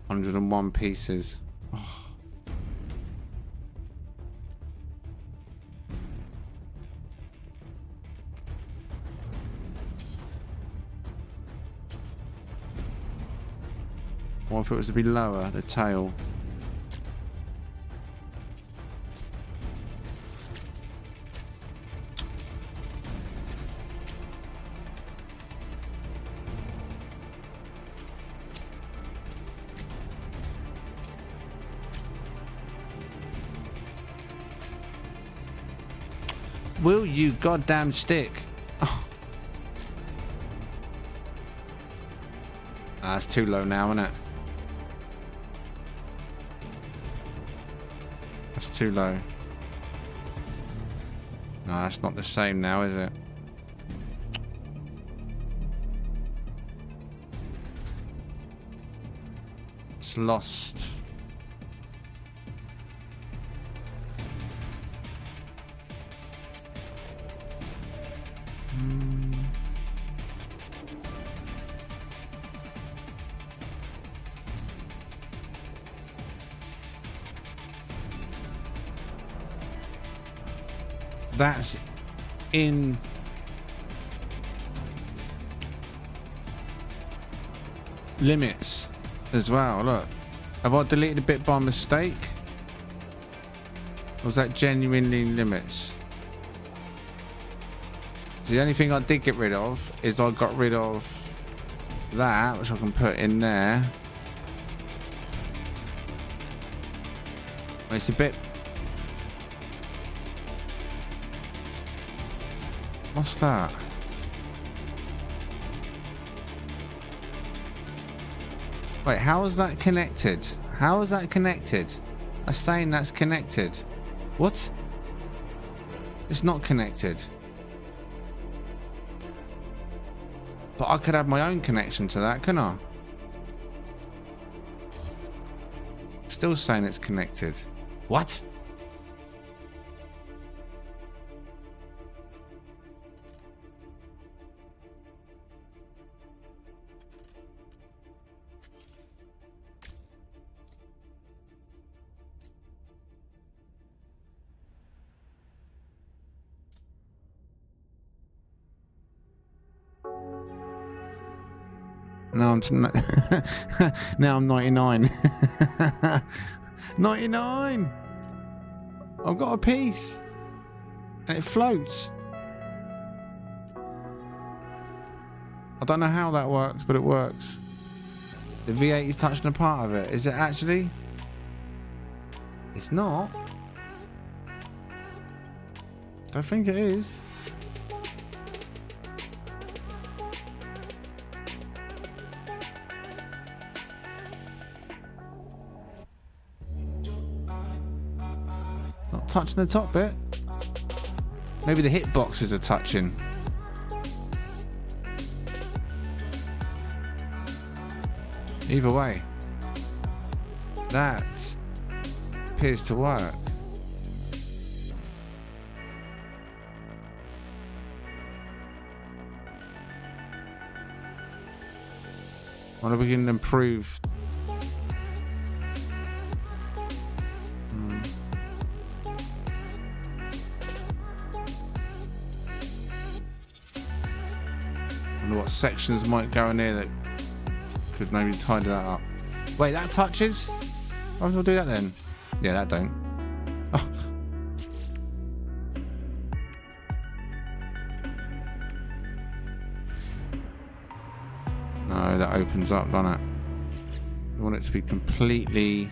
$101 pieces. Oh. What if it was to be lower, the tail? Will you goddamn stick? Oh. Ah, it's too low now, isn't it? That's too low. No, that's not the same now, is it? It's lost. That's in limits as well. Look, have I deleted a bit by mistake? Or was that genuinely in limits? So the only thing I did get rid of is I got rid of that, which I can put in there. It's a bit... What's that? Wait, how is that connected? How is that connected? I'm saying that's connected. What? It's not connected. But I could have my own connection to that, couldn't I? Still saying it's connected. What? Now I'm now I'm 99. 99. I've got a piece, and it floats. I don't know how that works, but it works. The V8 is touching a part of it. Is it actually? It's not. I think it is. Not touching the top bit. Maybe the hitboxes are touching. Either way, that appears to work. Wonder if we can improve. Wonder what sections might go in here that could maybe tidy that up. Wait, that touches? Why would I do that then? Yeah, that don't. Oh. No, that opens up, doesn't it? We want it to be completely...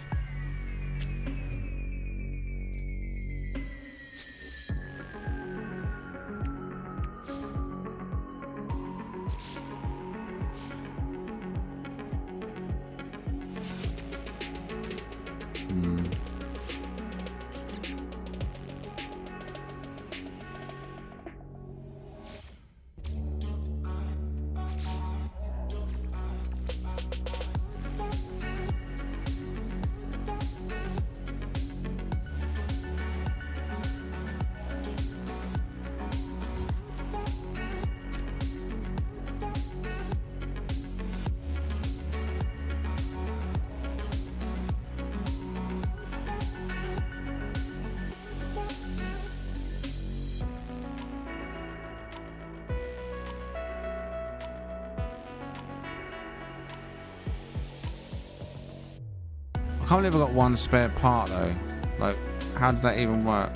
I can't believe I got one spare part though. Like, how does that even work?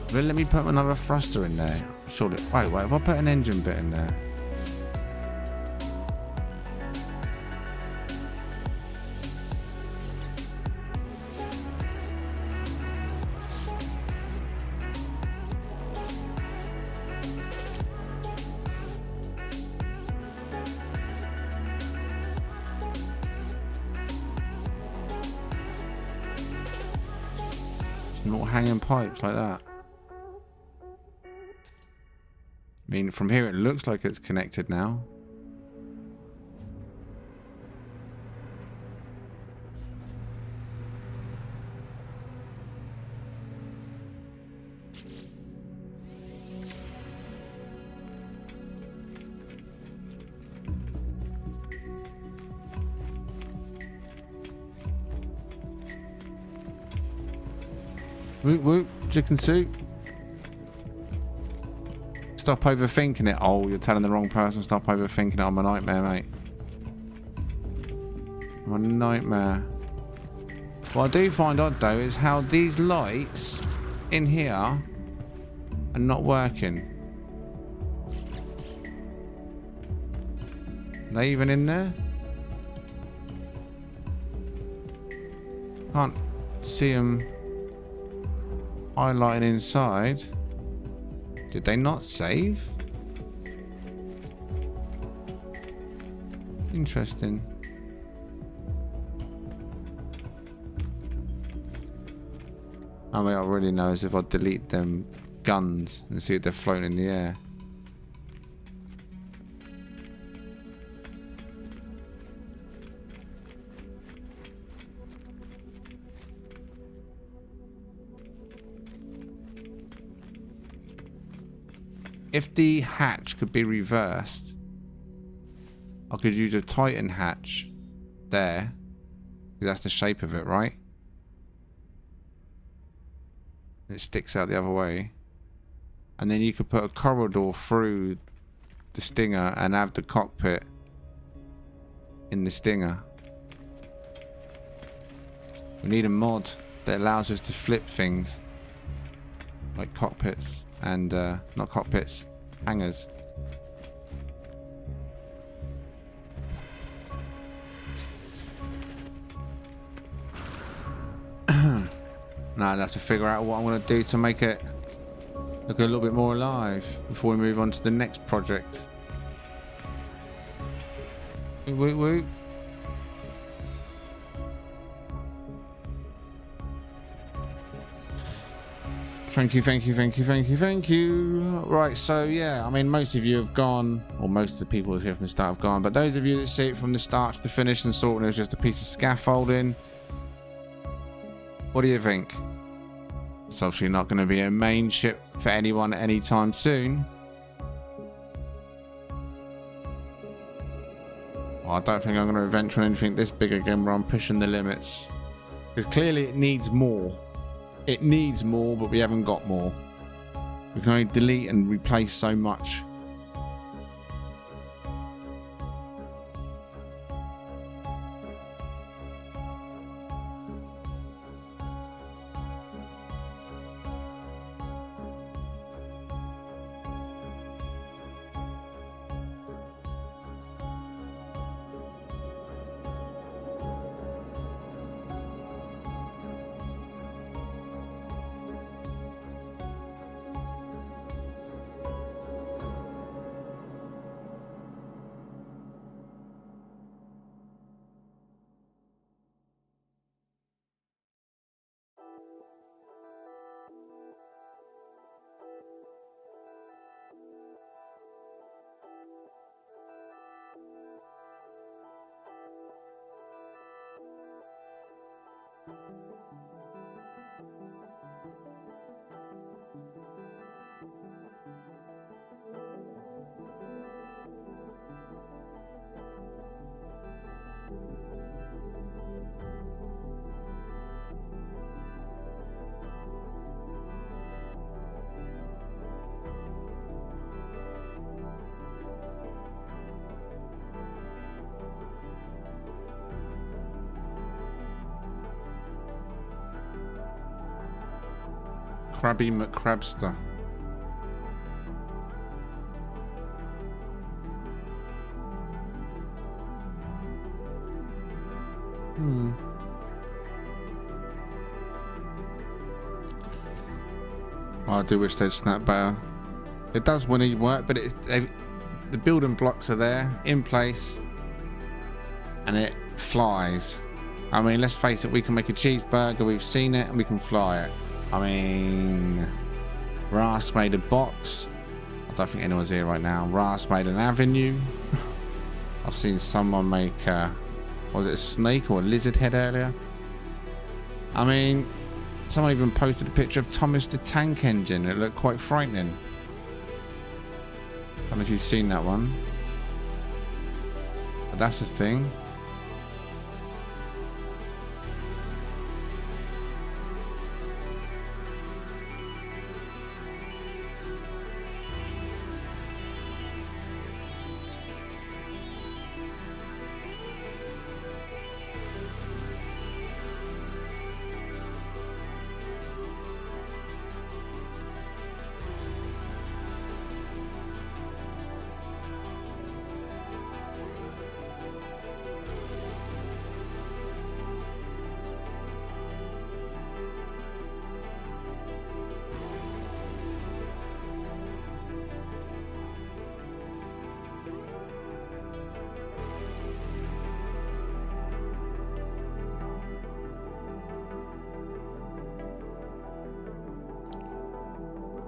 Will it let me put another thruster in there? Surely. Wait, if I put an engine bit in there. Not hanging pipes like that. I mean, from here it looks like it's connected now. Whoop whoop, chicken soup. Stop overthinking it. Oh, you're telling the wrong person. Stop overthinking it. I'm a nightmare, mate. I'm a nightmare. What I do find odd though is how these lights in here are not working. Are they even in there? Can't see them highlighting inside. Did they not save? Interesting. I mean, I really know is if I delete them guns and see if they're floating in the air. If the hatch could be reversed, I could use a Titan hatch there, because that's the shape of it, right? It sticks out the other way. And then you could put a corridor through the Stinger and have the cockpit in the Stinger. We need a mod that allows us to flip things like cockpits. And not cockpits, hangars. Now I have to figure out what I'm going to do to make it look a little bit more alive before we move on to the next project. Woo woo. Thank you, thank you, thank you, thank you, thank you. Right, so yeah, I mean, most of you have gone, or most of the people who are here from the start have gone, but those of you that see it from the start to the finish and thought it was just a piece of scaffolding, what do you think? It's obviously not going to be a main ship for anyone anytime soon. Well, I don't think I'm going to venture on anything this big again where I'm pushing the limits. Because clearly it needs more. It needs more, but we haven't got more. We can only delete and replace so much. Krabby McCrabster. I do wish they'd snap better. It does when it work, but the building blocks are there, in place, and it flies. I mean, let's face it, we can make a cheeseburger, we've seen it, and we can fly it. I mean, Ras made a box. I don't think anyone's here right now. Ras made an avenue. I've seen someone make, was it a snake or a lizard head earlier? I mean, someone even posted a picture of Thomas the Tank Engine. It looked quite frightening. Don't know if you've seen that one. But that's the thing.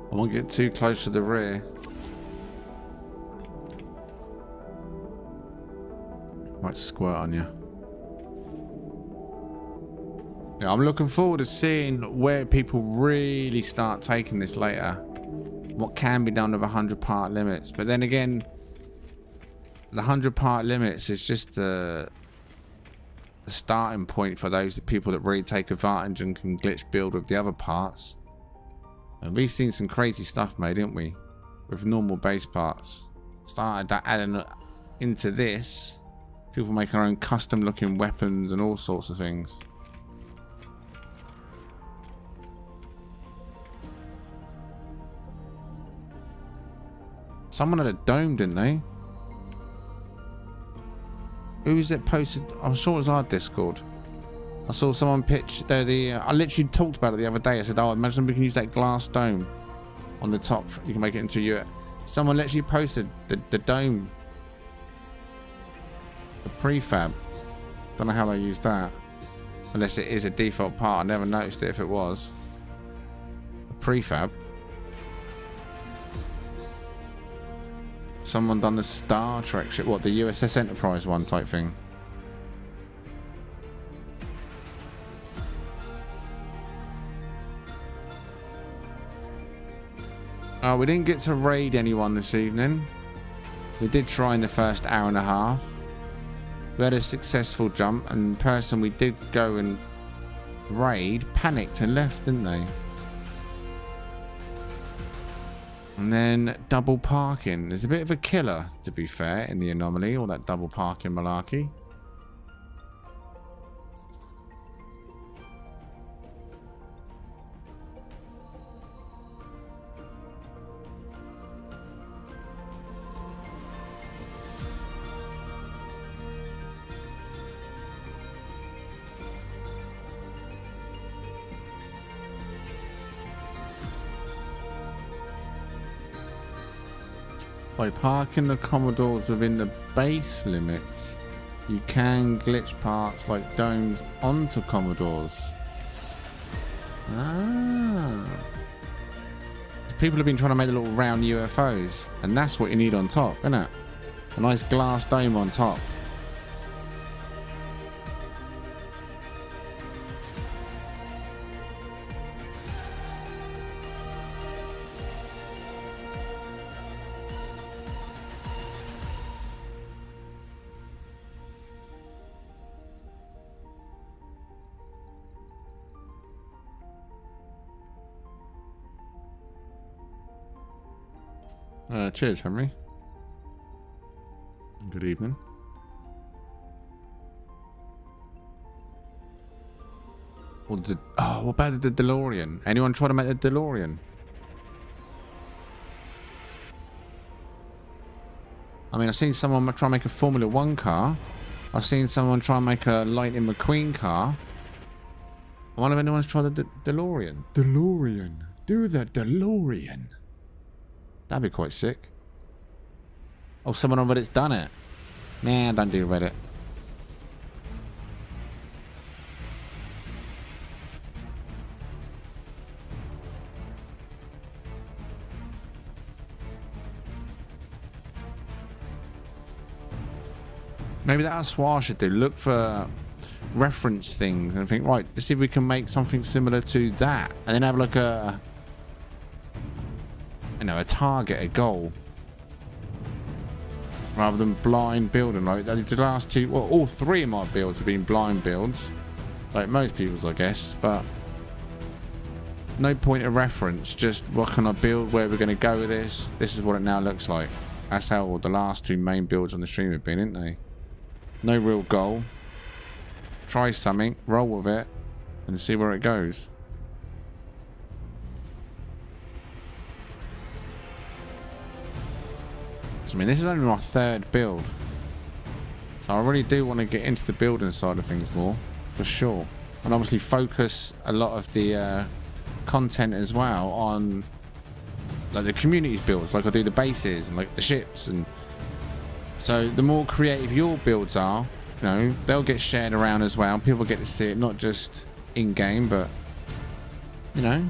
I won't get too close to the rear. Might squirt on you. Yeah, I'm looking forward to seeing where people really start taking this later. What can be done with 100-part limits. But then again, the 100-part limits is just the starting point for those people that really take advantage and can glitch build with the other parts. And we've seen some crazy stuff made, didn't we? With normal base parts. Started adding into this. People make their own custom looking weapons and all sorts of things. Someone had a dome, didn't they? Who's it posted? I'm sure it was our Discord. I saw someone pitch I literally talked about it the other day. I said, oh, imagine we can use that glass dome on the top. You can make it into your... Someone literally posted the dome. The prefab. Don't know how they use that. Unless it is a default part. I never noticed it if it was. A prefab. Someone done the Star Trek ship. What, the USS Enterprise one type thing? We didn't get to raid anyone this evening. We did try in the first hour and a half. We had a successful jump, and the person we did go and raid panicked and left, didn't they? And then double parking. There's a bit of a killer, to be fair, in the anomaly, all that double parking malarkey. By parking the Commodores within the base limits, you can glitch parts like domes onto Commodores. Ah. People have been trying to make the little round UFOs, and that's what you need on top, isn't it? A nice glass dome on top. Cheers, Henry. Good evening. What about the DeLorean? Anyone try to make the DeLorean? I mean, I've seen someone try to make a Formula 1 car. I've seen someone try and make a Lightning McQueen car. I wonder if anyone's tried the DeLorean. DeLorean. Do the DeLorean. That'd be quite sick. Oh, someone on Reddit's done it. Nah, don't do Reddit. Maybe that's what I should do. Look for reference things and think, right, let's see if we can make something similar to that. And then have like a... you know, a target, a goal, rather than blind building. Like the last two, well, all three of my builds have been blind builds, like most people's, I guess. But no point of reference. Just what can I build? Where we're going to go with this? This is what it now looks like. That's how the last two main builds on the stream have been, isn't they? No real goal. Try something, roll with it, and see where it goes. I mean, this is only my third build, so I really do want to get into the building side of things more, for sure, and obviously focus a lot of the content as well on like the community's builds, like I do the bases and like the ships, and so the more creative your builds are, you know, they'll get shared around as well. People get to see it, not just in game, but you know,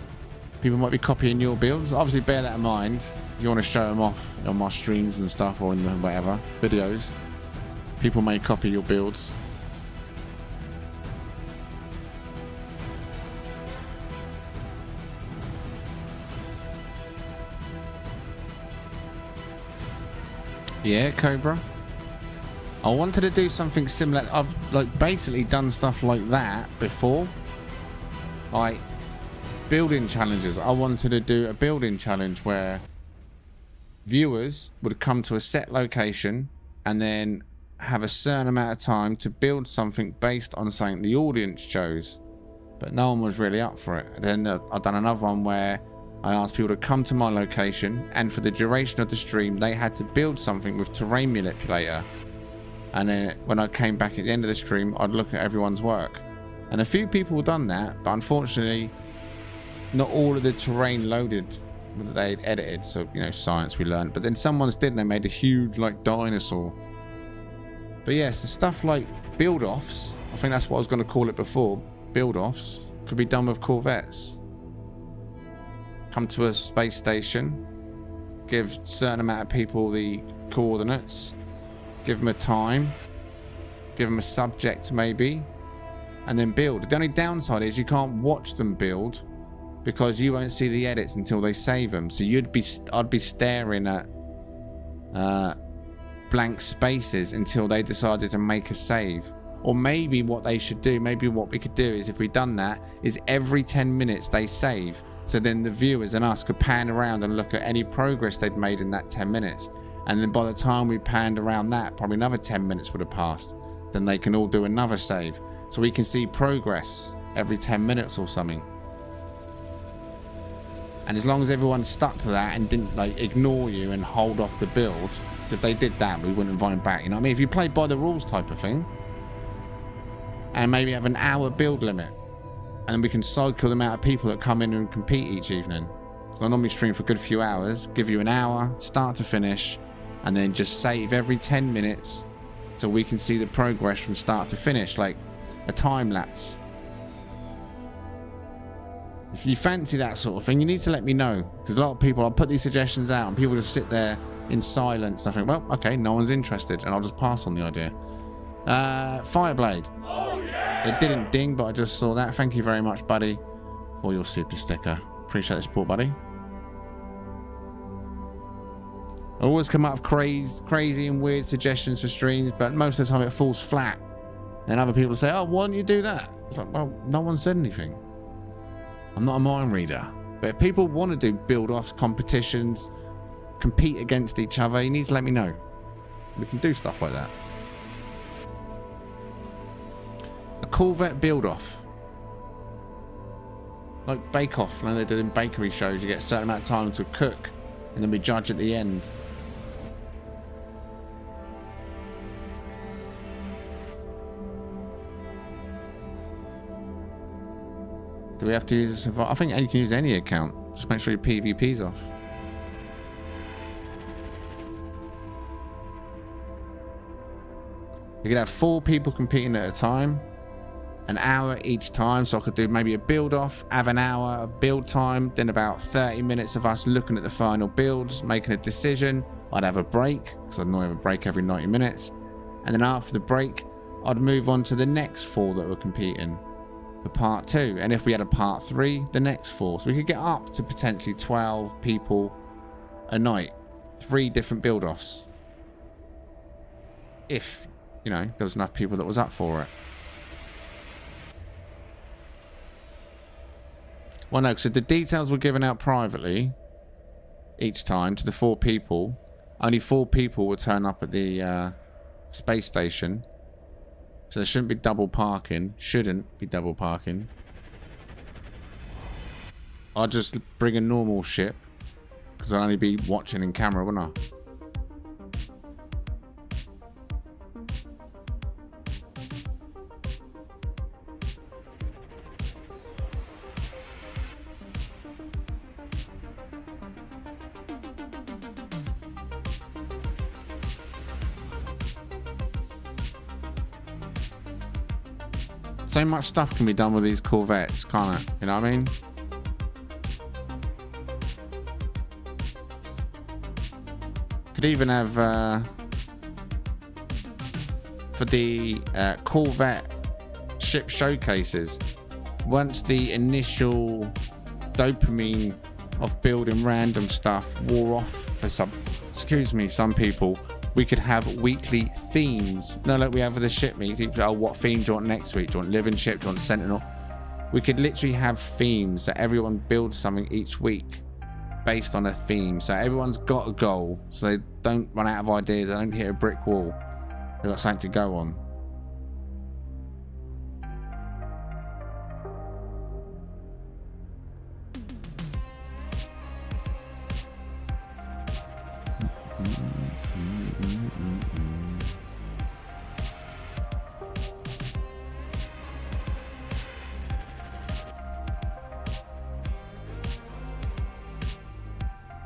people might be copying your builds. Obviously, bear that in mind. If you want to show them off on my streams and stuff, or in the whatever videos, people may copy your builds. Yeah, Cobra. I wanted to do something similar. I've like basically done stuff like that before, like building challenges. I wanted to do a building challenge where viewers would come to a set location and then have a certain amount of time to build something based on something the audience chose, but no one was really up for it. Then I've done another one where I asked people to come to my location, and for the duration of the stream they had to build something with terrain manipulator, and then when I came back at the end of the stream I'd look at everyone's work. And a few people done that, but unfortunately not all of the terrain loaded that they'd edited, so you know, science we learned. But then someone's did, and they made a huge like dinosaur. But yes, the stuff like build offs, I think that's what I was going to call it before, build offs, could be done with Corvettes. Come to a space station, give a certain amount of people the coordinates, give them a time, give them a subject maybe, and then build. The only downside is you can't watch them build, because you won't see the edits until they save them. So I'd be staring at blank spaces until they decided to make a save. Or maybe what they should do, maybe what we could do is, if we've done that, is every 10 minutes they save. So then the viewers and us could pan around and look at any progress they'd made in that 10 minutes. And then by the time we panned around that, probably another 10 minutes would have passed. Then they can all do another save. So we can see progress every 10 minutes or something. And as long as everyone stuck to that and didn't like ignore you and hold off the build, if they did that, we wouldn't invite them back. You know what I mean? If you play by the rules type of thing, and maybe have an hour build limit, and then we can cycle them out of people that come in and compete each evening. So I normally stream for a good few hours, give you an hour, start to finish, and then just save every 10 minutes so we can see the progress from start to finish, like a time lapse. If you fancy that sort of thing, you need to let me know, because a lot of people, I'll put these suggestions out and people just sit there in silence. I think, well, okay, no one's interested, and I'll just pass on the idea. Fireblade. Oh, yeah! It didn't ding, but I just saw that. Thank you very much, buddy, for your super sticker. Appreciate the support, buddy. I always come up with crazy and weird suggestions for streams, but most of the time it falls flat. And other people say, oh, why don't you do that? It's like, well, no one said anything. I'm not a mind reader. But if people want to do build-offs, competitions, compete against each other, you need to let me know. We can do stuff like that. A Corvette build-off. Like bake-off. When they're doing bakery shows, you get a certain amount of time to cook, and then we judge at the end. Do we have to use a survival? I think you can use any account. Just make sure your PvP's off. You could have 4 people competing at a time. An hour each time. So I could do maybe a build off, have an hour of build time, then about 30 minutes of us looking at the final builds, making a decision. I'd have a break, because I'd normally have a break every 90 minutes. And then after the break, I'd move on to the next 4 that were competing. For part 2, and if we had a part 3, the next 4. So we could get up to potentially 12 people a night, 3 different build-offs, if you know there was enough people that was up for it. Well, no, so the details were given out privately each time to the 4 people. Only 4 people would turn up at the space station. So there shouldn't be double parking. Shouldn't be double parking. I'll just bring a normal ship, because I'll only be watching in camera, wouldn't So much stuff can be done with these Corvettes, can't it? You know what I mean? Could even have for the Corvette ship showcases, once the initial dopamine of building random stuff wore off for some people, we could have weekly themes. No, like we have for the ship meets. Oh, what theme do you want next week? Do you want living ship? Do you want sentinel? We could literally have themes that everyone builds something each week based on a theme. So everyone's got a goal, so they don't run out of ideas. They don't hit a brick wall. They've got something to go on.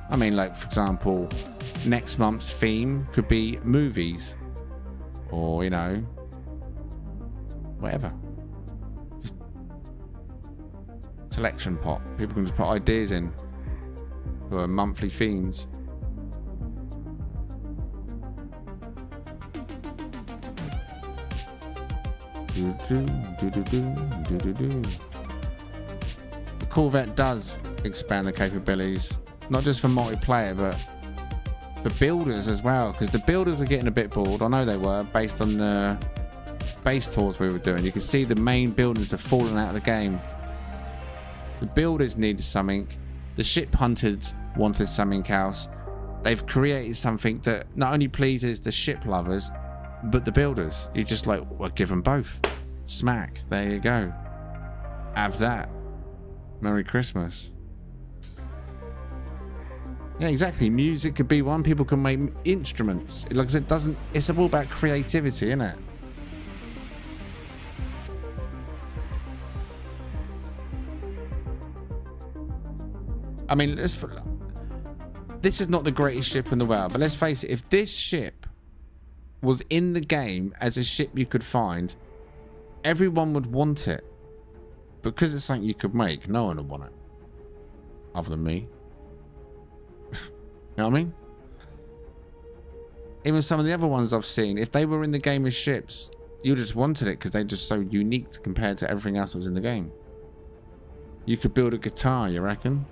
I mean, like, for example, next month's theme could be movies, or, you know, whatever. Just selection pot. People can just put ideas in for monthly themes. The Corvette does expand the capabilities. Not just for multiplayer, but the builders as well, because the builders were getting a bit bored. I know they were, based on the base tours we were doing. You can see the main buildings are falling out of the game. The builders needed something. The ship hunters wanted something else. They've created something that not only pleases the ship lovers, but the builders. You just like, well, give them both. Smack. There you go. Have that. Merry Christmas. Yeah, exactly. Music could be one. People can make instruments. Like I said, it's all about creativity, isn't it? I mean, this is not the greatest ship in the world, but let's face it, if this ship was in the game as a ship you could find, everyone would want it. Because it's something you could make, no one would want it. Other than me. You know what I mean? Even some of the other ones I've seen, if they were in the game as ships, you just wanted it because they're just so unique compared to everything else that was in the game. You could build a guitar, you reckon?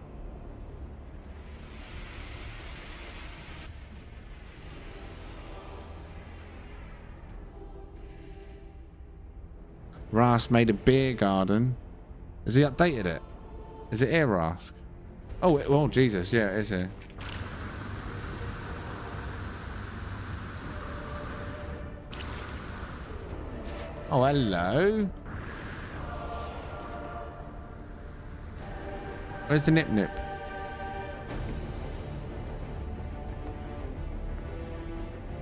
Rask made a beer garden. Has he updated it? Is it here, Rask? Oh, Jesus, yeah, it is here. Oh, hello. Where's the nip nip?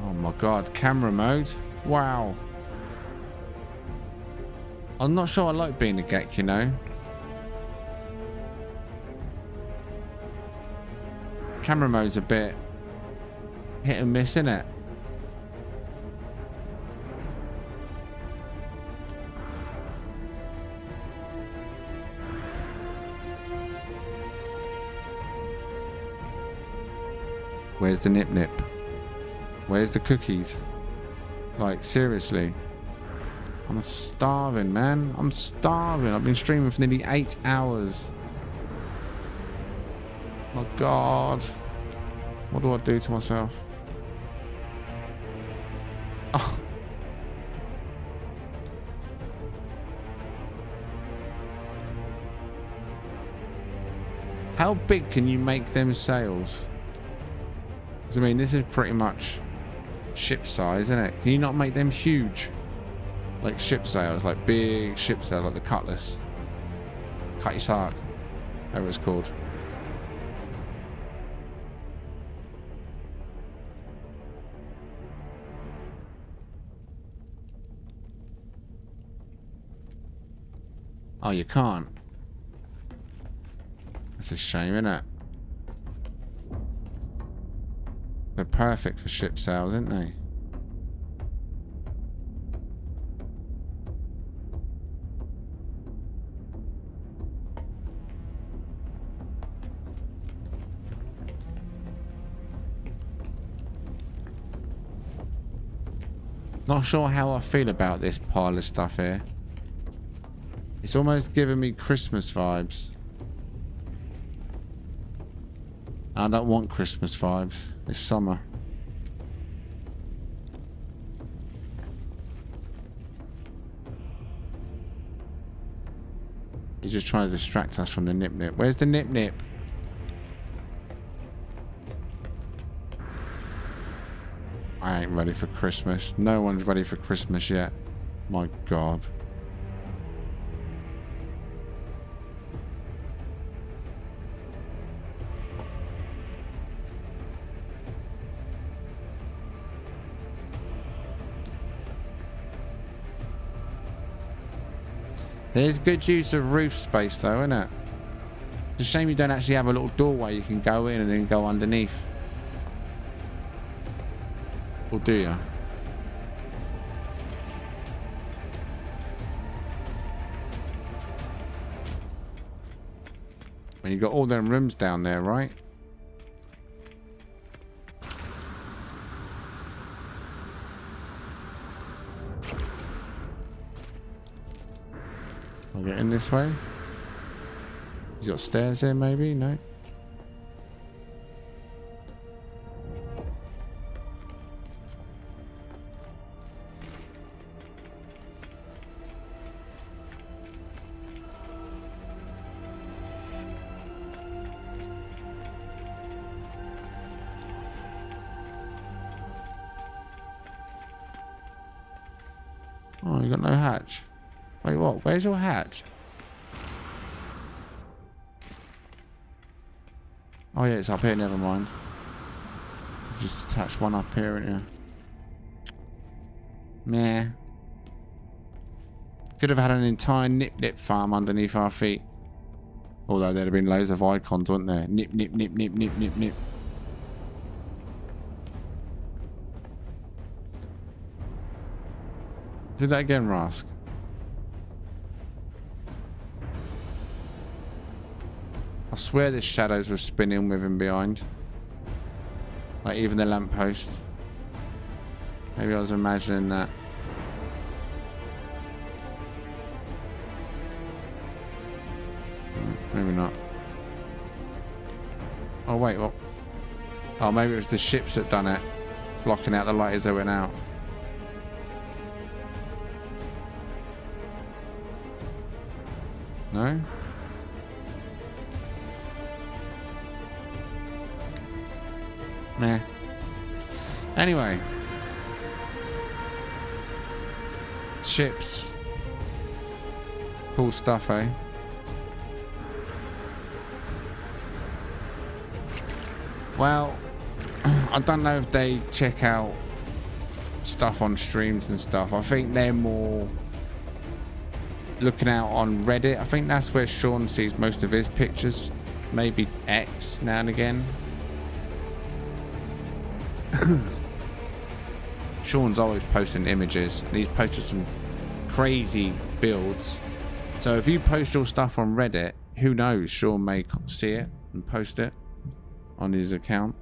Oh my god, camera mode. Wow. I'm not sure I like being a Gek, you know. Camera mode's a bit hit and miss, isn't it? Where's the nip nip? Where's the cookies? Like, seriously. I'm starving, man. I'm starving. I've been streaming for nearly 8 hours. Oh, God. What do I do to myself? Oh. How big can you make them sails? 'Cause, I mean, this is pretty much ship size, isn't it? Can you not make them huge? Like ship sails, like big ship sails, like the Cutlass. Cutty Sark, whatever it's called. Oh, you can't. That's a shame, isn't it? They're perfect for ship sails, aren't they? Not sure how I feel about this pile of stuff here. It's almost giving me Christmas vibes. I don't want Christmas vibes. It's summer. He's just trying to distract us from the nip nip. Where's the nip nip? I ain't ready for Christmas. No one's ready for Christmas yet. My God. There's good use of roof space though, isn't it? It's a shame you don't actually have a little doorway you can go in and then go underneath. Or do you? When you got all them rooms down there, right? I'll get in this way. He's got stairs here, maybe? No. Oh, you got no hatch. Wait, what? Where's your hatch? Oh yeah, it's up here, never mind. Just attach one up here, ain't you? Meh. Could have had an entire nip farm underneath our feet. Although there'd have been loads of icons, wouldn't there? Nip, nip, nip, nip, nip, nip, nip. Do that again, Rask. I swear the shadows were spinning with him behind. Like even the lamppost. Maybe I was imagining that. Maybe not. Oh wait, what? Oh, maybe it was the ships that done it. Blocking out the light as they went out. No? Meh. Anyway. Ships. Cool stuff, eh? Well, I don't know if they check out stuff on streams and stuff. I think they're more looking out on Reddit. I think that's where Sean sees most of his pictures. Maybe X now and again. Sean's always posting images and he's posted some crazy builds. So if you post your stuff on Reddit, who knows, Sean may see it and post it on his account.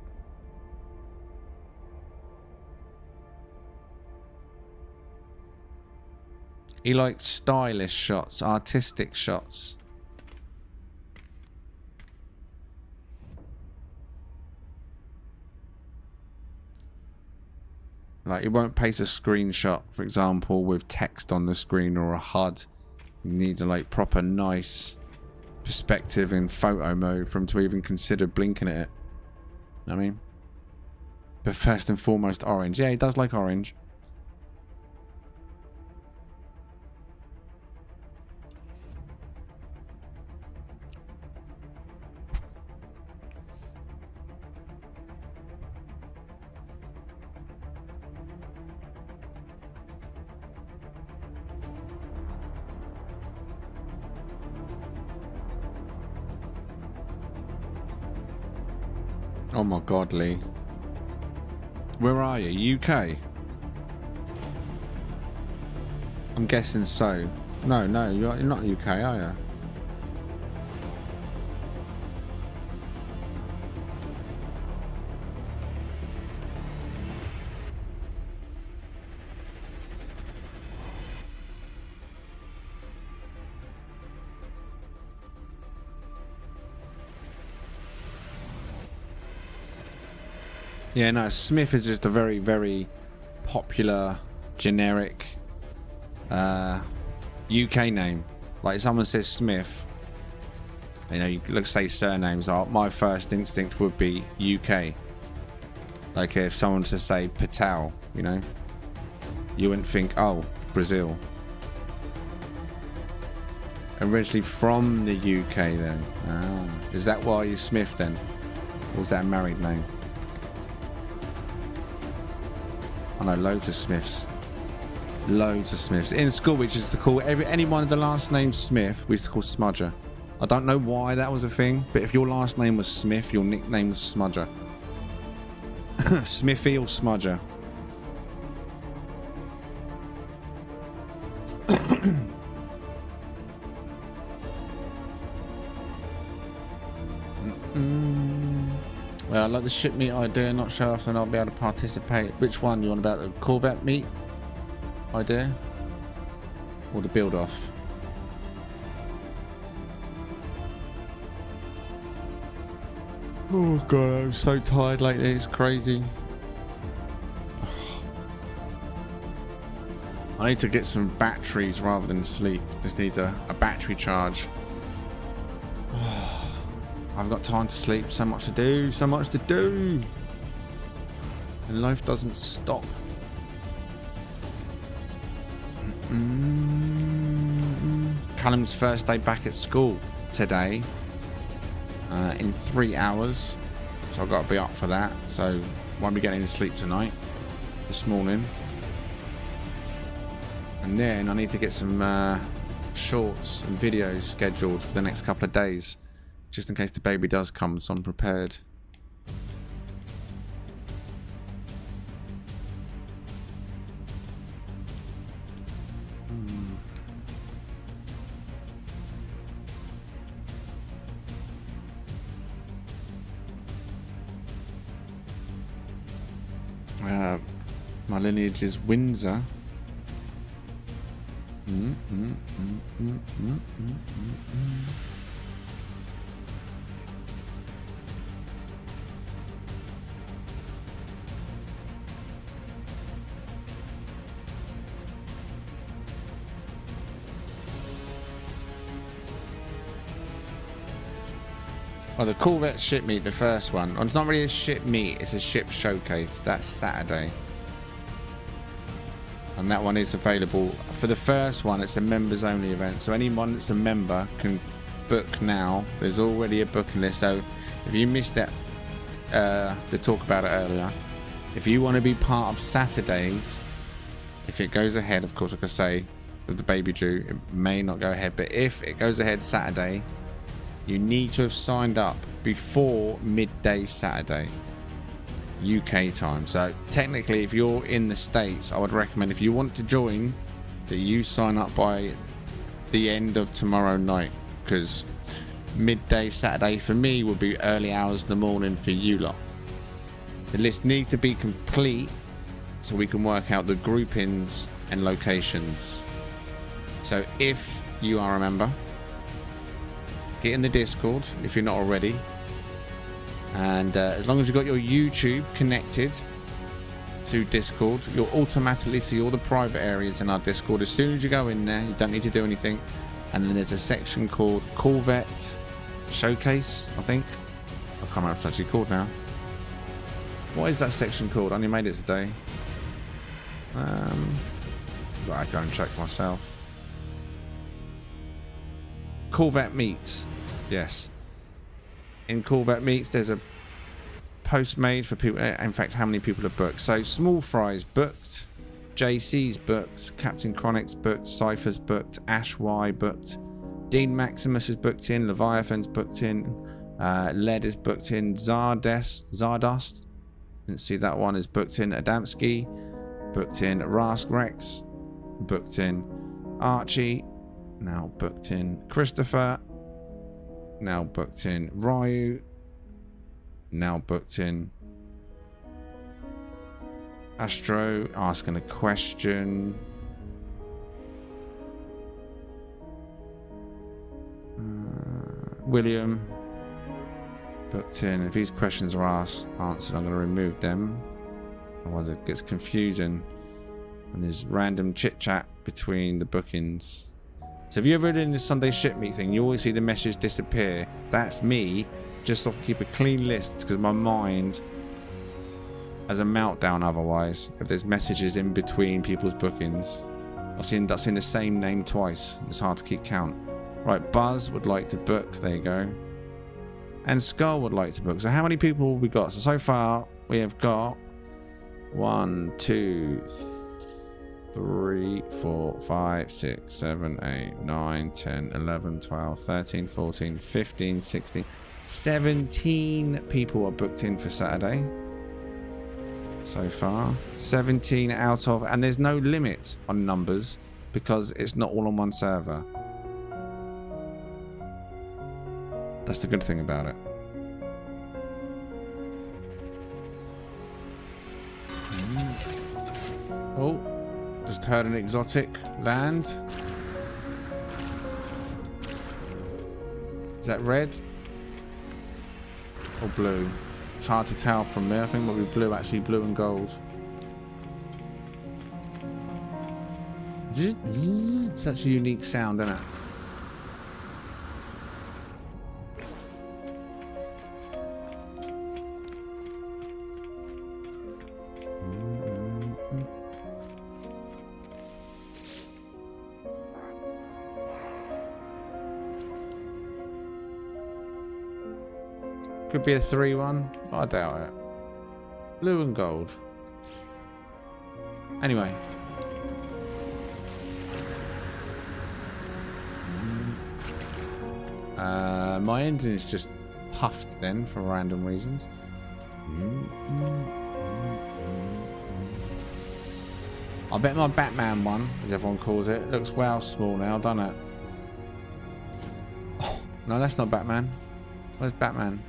He likes stylish shots, artistic shots. Like, he won't paste a screenshot, for example, with text on the screen or a HUD. You need a like proper nice perspective in photo mode for him to even consider blinking at it. I mean, but first and foremost, orange. Yeah, he does like orange. Oh my god, Lee. Where are you? UK? I'm guessing so. No, you're not UK, are you? Yeah, no, Smith is just a very, very popular, generic UK name. Like, someone says Smith, you know, let's say surnames are, my first instinct would be UK. Like, if someone to say Patel, you know, you wouldn't think, oh, Brazil. Originally from the UK then. Ah, is that why you're Smith then? Or was that a married name? I know loads of Smiths. Loads of Smiths. In school, we used to call anyone with the last name Smith, we used to call Smudger. I don't know why that was a thing, but if your last name was Smith, your nickname was Smudger. Smithy or Smudger. Well, I like the ship meet idea, not sure if I'll be able to participate. Which one? You want about the Corvette meet idea? Or the build off? Oh god, I'm so tired lately, it's crazy. I need to get some batteries rather than sleep. Just need a battery charge. I've got time to sleep, so much to do, so much to do. And life doesn't stop. Callum's first day back at school today. In 3 hours. So I've got to be up for that. So won't be getting any sleep tonight. This morning. And then I need to get some shorts and videos scheduled for the next couple of days. Just in case the baby does come, so I'm prepared. My lineage is Windsor. Well, the Corvette ship meet, the first one. Well, it's not really a ship meet, it's a ship showcase. That's Saturday. And that one is available. For the first one, it's a members only event. So anyone that's a member can book now. There's already a booking list. So if you missed it, the talk about it earlier, if you want to be part of Saturdays, if it goes ahead, of course, like I say, with the baby due, it may not go ahead. But if it goes ahead Saturday, you need to have signed up before midday Saturday. UK time. So technically, if you're in the States, I would recommend, if you want to join, that you sign up by the end of tomorrow night, because midday Saturday for me would be early hours in the morning for you lot. The list needs to be complete so we can work out the groupings and locations. So if you are a member, get in the Discord if you're not already. And as long as you've got your YouTube connected to Discord, you'll automatically see all the private areas in our Discord. As soon as you go in there, you don't need to do anything. And then there's a section called Corvette Showcase, I think. I can't remember what it's actually called now. What is that section called? I only made it today. Right, go and check myself. Corvette Meets. Yes. In Corvette Meets, there's a post made for people. In fact, how many people are booked? So Small Fry's booked, JC's booked, Captain Chronic's booked, Cypher's booked, Ash Y booked, Dean Maximus is booked in, Leviathan's booked in, Led is booked in, Zardost, didn't see that one, is booked in, Adamski booked in, Rask Rex booked in, Archie now booked in, Christopher now booked in, Ryu now booked in, Astro asking a question, William booked in. If these questions are answered, I'm going to remove them, otherwise it gets confusing and there's random chit chat between the bookings. So if you're ever doing this Sunday ship meet thing, you always see the message disappear. That's me, just so I can keep a clean list, because my mind has a meltdown otherwise if there's messages in between people's bookings. I've seen the same name twice. It's hard to keep count. Right, Buzz would like to book. There you go. And Skull would like to book. So how many people have we got? So far we have got 1, 2, 3, 4, 5, 6, 7, 8, 9, 10, 11, 12, 13, 14, 15, 16, 17 people are booked in for Saturday. So far. 17 out of... And there's no limit on numbers because it's not all on one server. That's the good thing about it. Oh. Just heard an exotic land. Is that red or blue? It's hard to tell from there. I think it might be blue, actually, blue and gold. Such a unique sound, isn't it? Could be a 3-1, but I doubt it. Blue and gold. Anyway. My engine is just puffed then for random reasons. I bet my Batman one, as everyone calls it, looks well small now, doesn't it? Oh, no, that's not Batman. Where's Batman?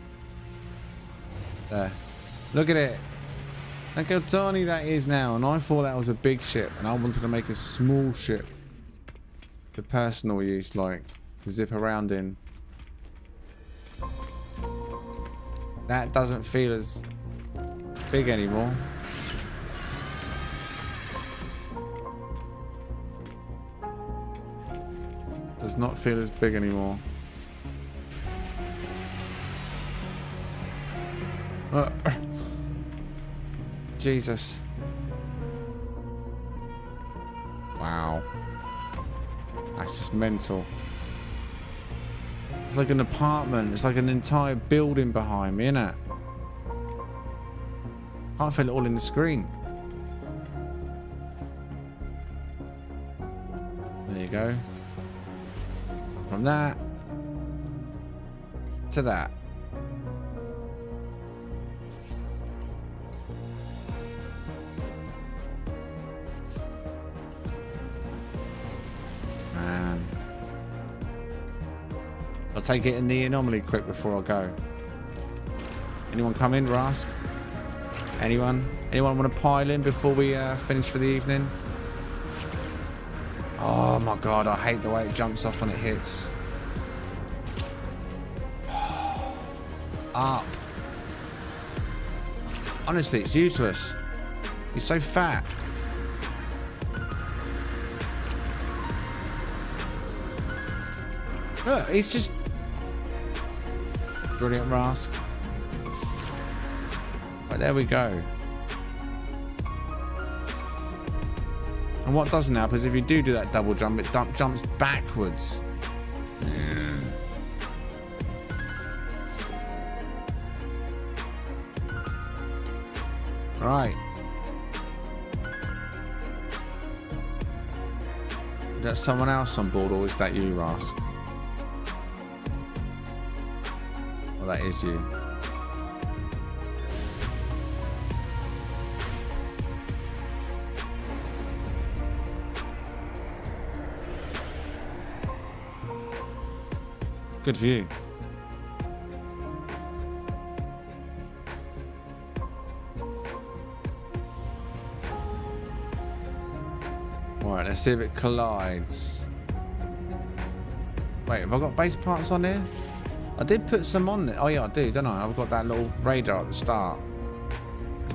There. Look at it. Look how tiny that is now. And I thought that was a big ship. And I wanted to make a small ship. For personal use, like, to zip around in. That doesn't feel as big anymore. Does not feel as big anymore. Jesus. Wow. That's just mental. It's like an apartment. It's like an entire building behind me, innit? Can't fit it all in the screen. There you go. From that to that. Man. I'll take it in the anomaly quick before I go. Anyone come in, Rask? Anyone? Anyone want to pile in before we finish for the evening? Oh my god, I hate the way it jumps off when it hits. Up. Honestly, it's useless. He's so fat. Look, he's just... Brilliant, Rask. Right, there we go. And what doesn't help is if you do that double jump, it jumps backwards. Yeah. Right. Is that someone else on board, or is that you, Rask? Well, that is you. Good view. Alright, let's see if it collides. Wait, have I got base parts on here? I did put some on there. Oh yeah, I do, don't I? I've got that little radar at the start.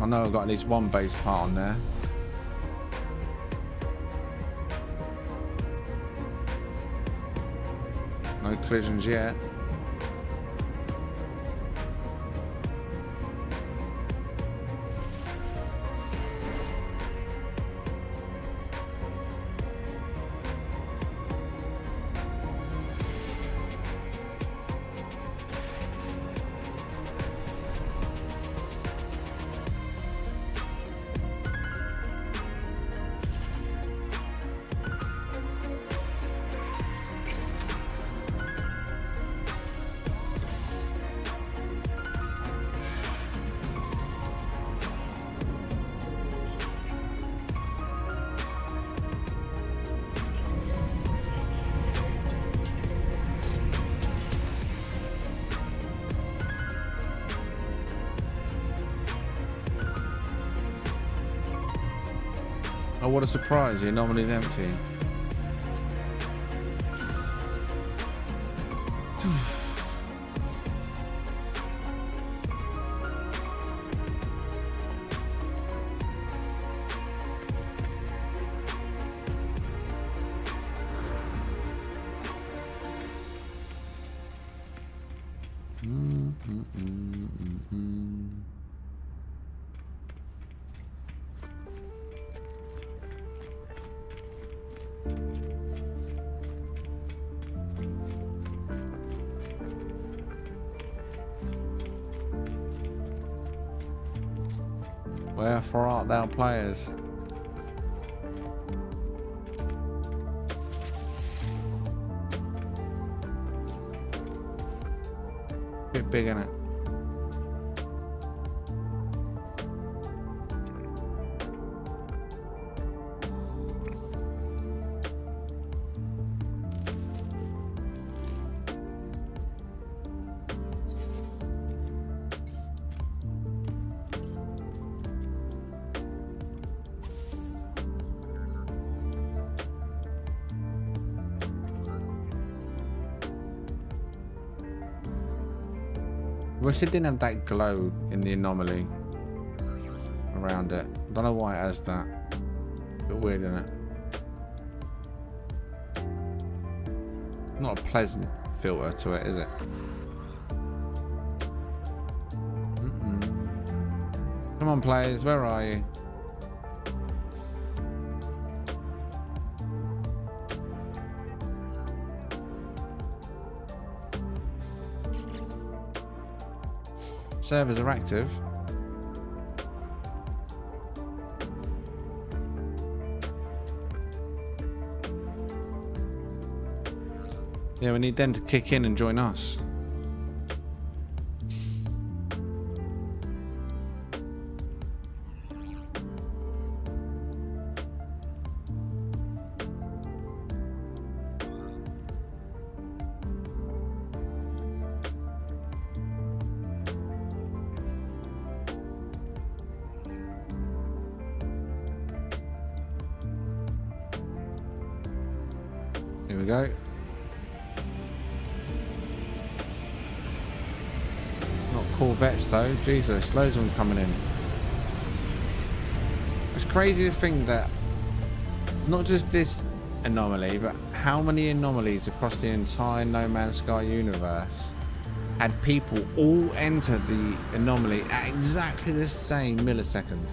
I know I've got at least one base part on there. No collisions yet. Oh, what a surprise, the anomaly's empty. Wherefore art thou, players? Bit big, innit? Wish it didn't have that glow in the anomaly around it. Don't know why it has that. Bit weird, isn't it? Not a pleasant filter to it, is it? Come on, players, where are you? Servers are active. Yeah, we need them to kick in and join us. Here we go. Not Corvettes though. Jesus, loads of them coming in. It's crazy to think that not just this anomaly, but how many anomalies across the entire No Man's Sky universe had people all enter the anomaly at exactly the same millisecond.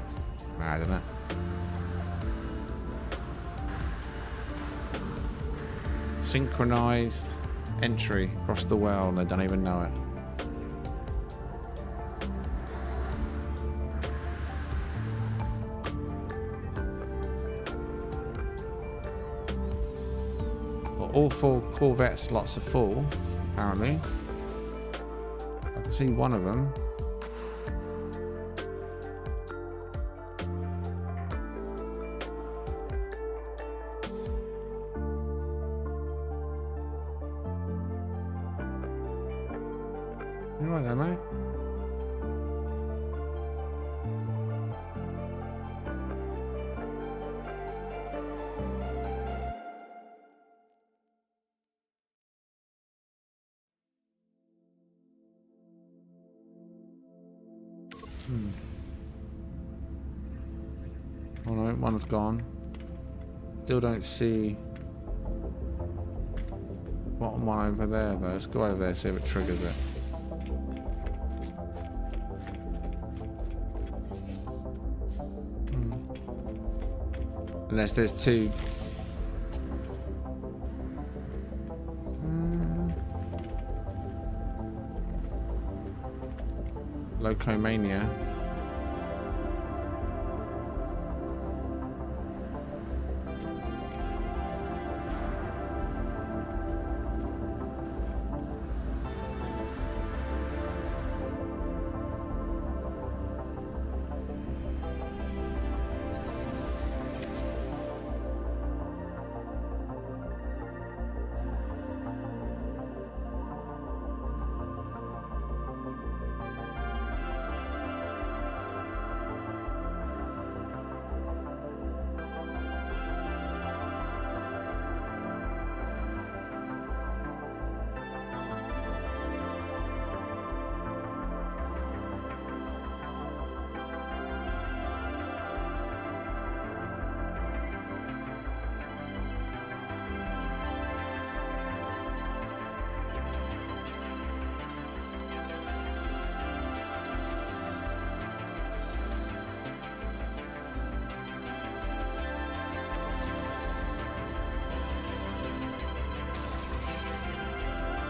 It's mad, isn't it? Synchronized entry across the world, they don't even know it. Well, all 4 Corvette slots are full, apparently. I can see one of them. You right there, mate? Oh no, one's gone. Still don't see bottom one over there though. Let's go over there, see if it triggers it. Unless there's 2. Locomania.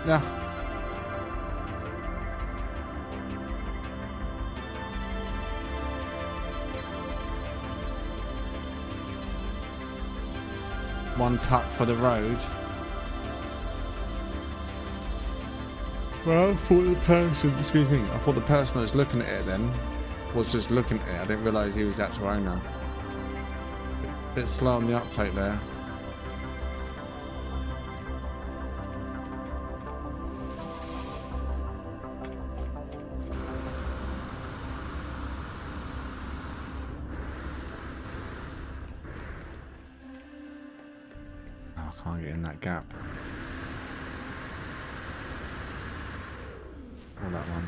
Yeah. one tuck for the road. Well, I thought the person, excuse me, I thought the person that was looking at it then was just looking at it. I didn't realise he was the actual owner. Bit slow on the uptake there. Oh, I can't get in that gap. Or that one.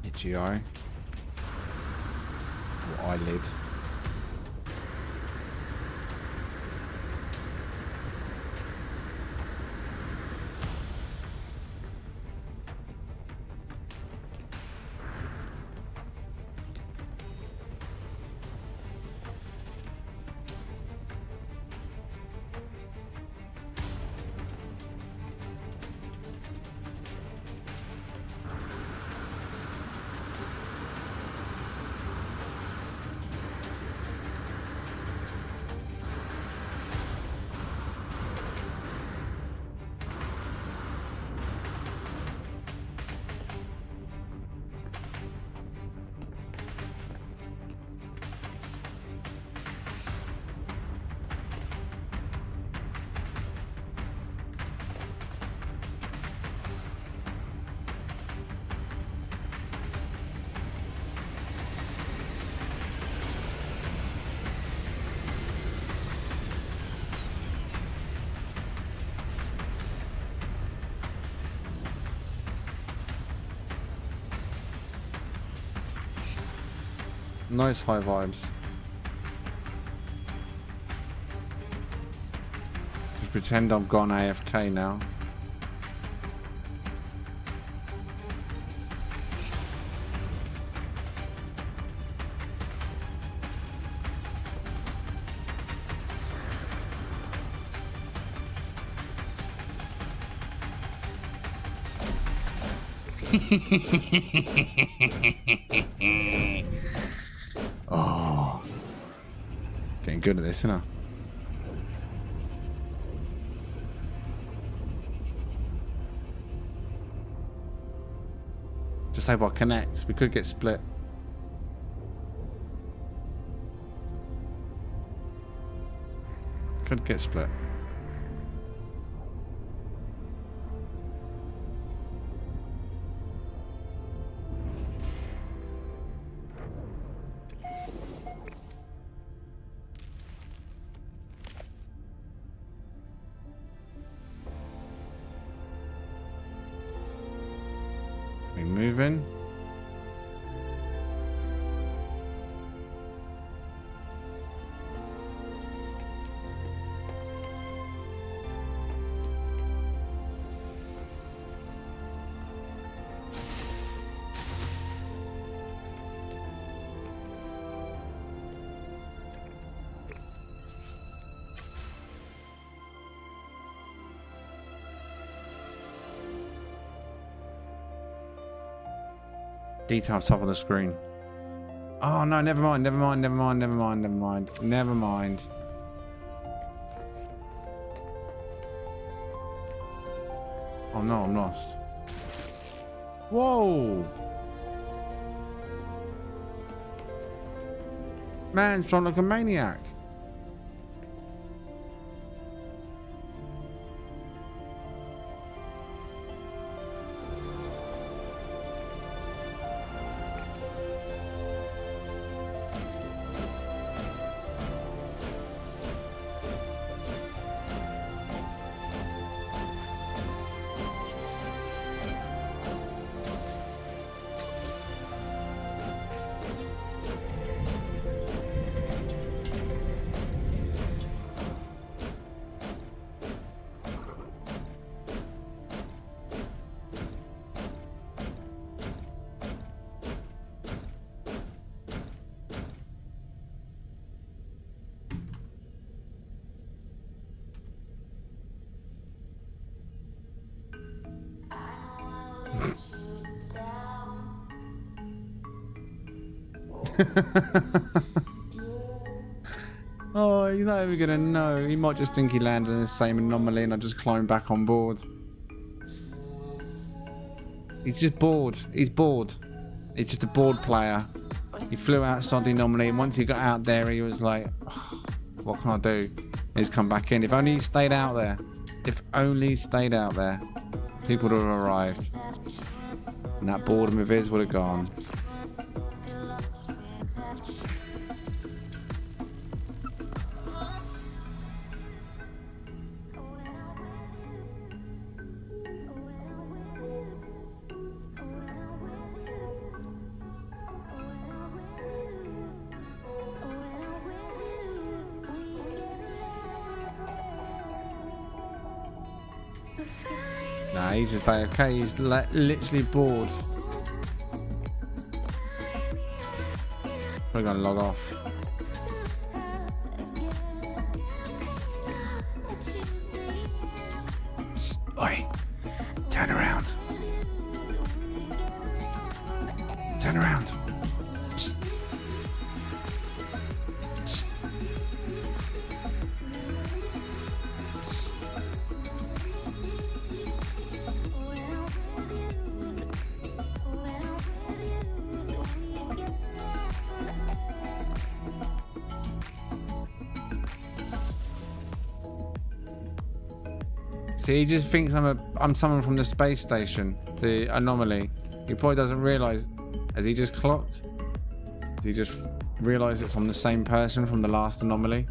Itchy eye. Or eyelid. Nice high vibes. Just pretend I've gone AFK now. Oh, getting good at this, isn't I? Disable connect. We could get split. Could get split. We moving. Details top of the screen. Oh no, never mind, never mind, never mind, never mind, never mind, never mind. Oh no, I'm lost. Whoa! Man's trying like a maniac. Oh, he's not even gonna know. He might just think he landed in the same anomaly and I just climbed back on board. He's just bored. He's bored. He's just a bored player. He flew outside the anomaly, and once he got out there, he was like, oh, what can I do? He's come back in. If only he stayed out there. If only he stayed out there, people would have arrived. And that boredom of his would have gone. Nah, he's just like, okay, he's literally bored. We're gonna log off. Psst, oi, turn around. Turn around. Psst. Psst. Psst. See, he just thinks I'm someone from the space station, the anomaly. He probably doesn't realise. Has he just clocked? Has he just realised it's from the same person from the last anomaly?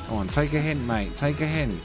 Come on, take a hint, mate. Take a hint.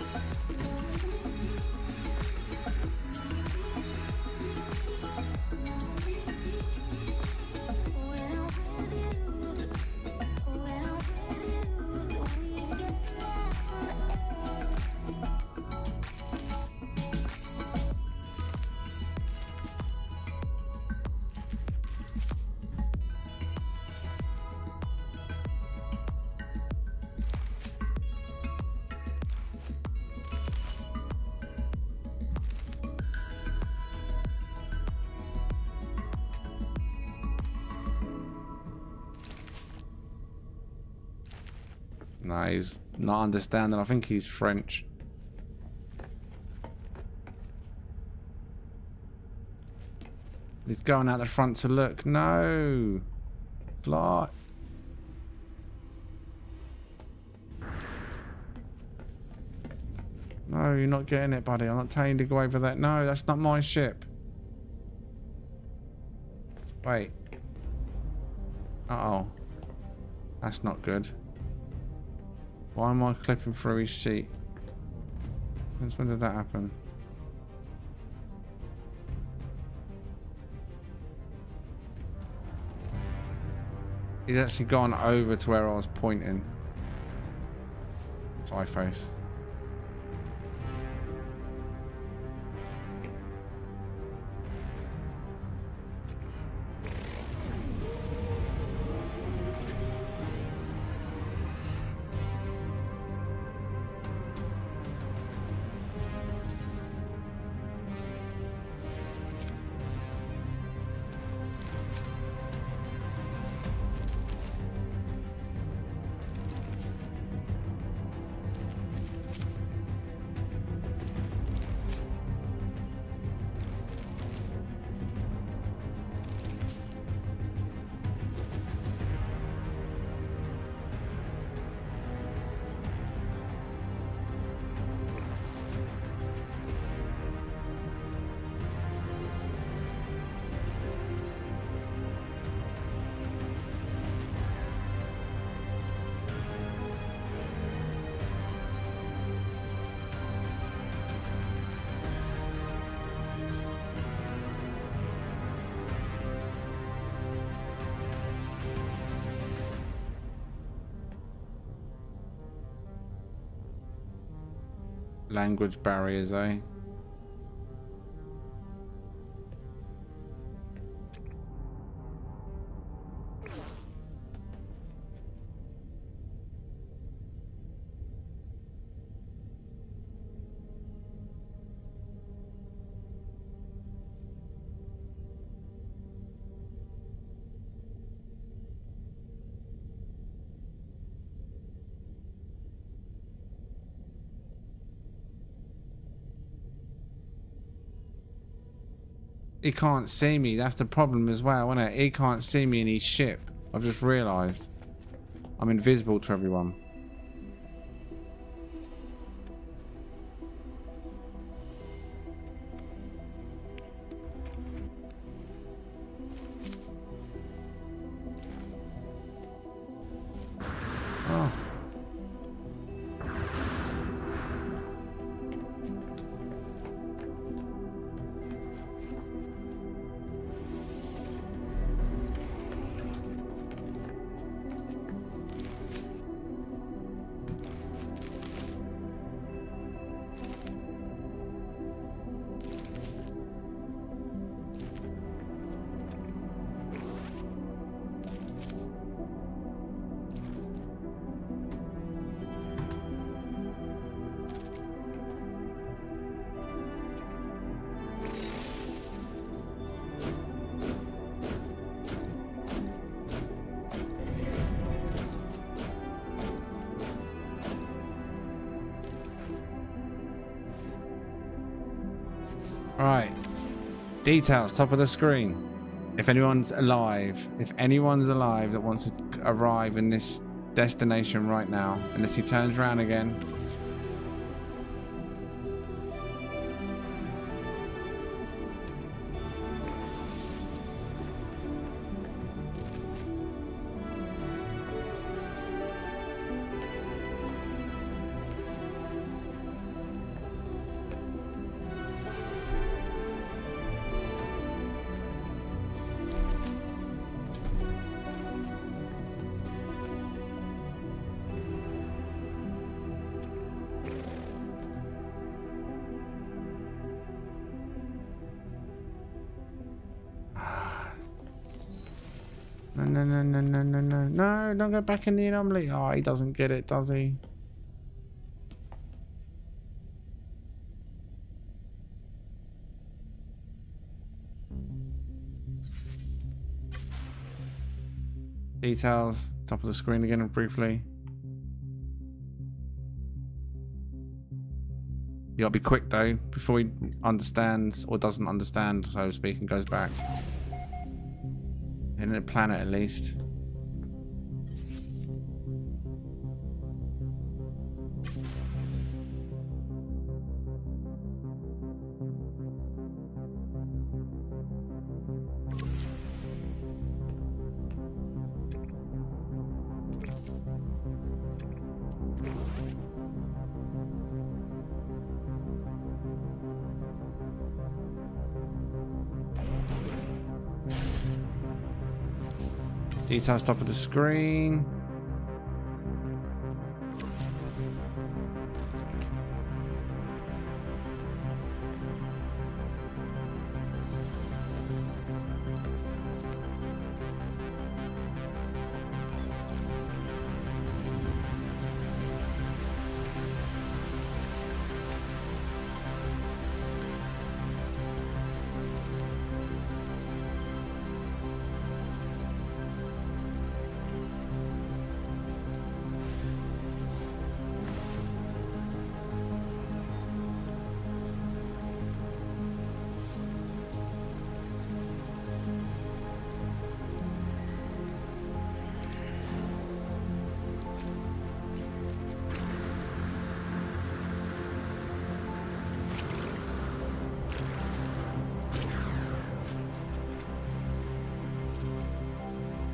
No, he's not understanding. I think he's French. He's going out the front to look. No! Fly! No, you're not getting it, buddy. I'm not telling you to go over that. No, that's not my ship. Wait. Uh-oh. That's not good. Why am I clipping through his seat? Since when did that happen? He's actually gone over to where I was pointing. Side face. Language barriers, eh? He can't see me. That's the problem as well, isn't it? He can't see me in his ship. I've just realised. I'm invisible to everyone. Oh. Right. Details, top of the screen. If anyone's alive that wants to arrive in this destination right now, unless he turns around again. No, don't go back in the anomaly. Oh, he doesn't get it, does he? Details, top of the screen again briefly. You gotta be quick though, before he understands or doesn't understand, so to speak, and goes back. In a planet at least. Details top of the screen.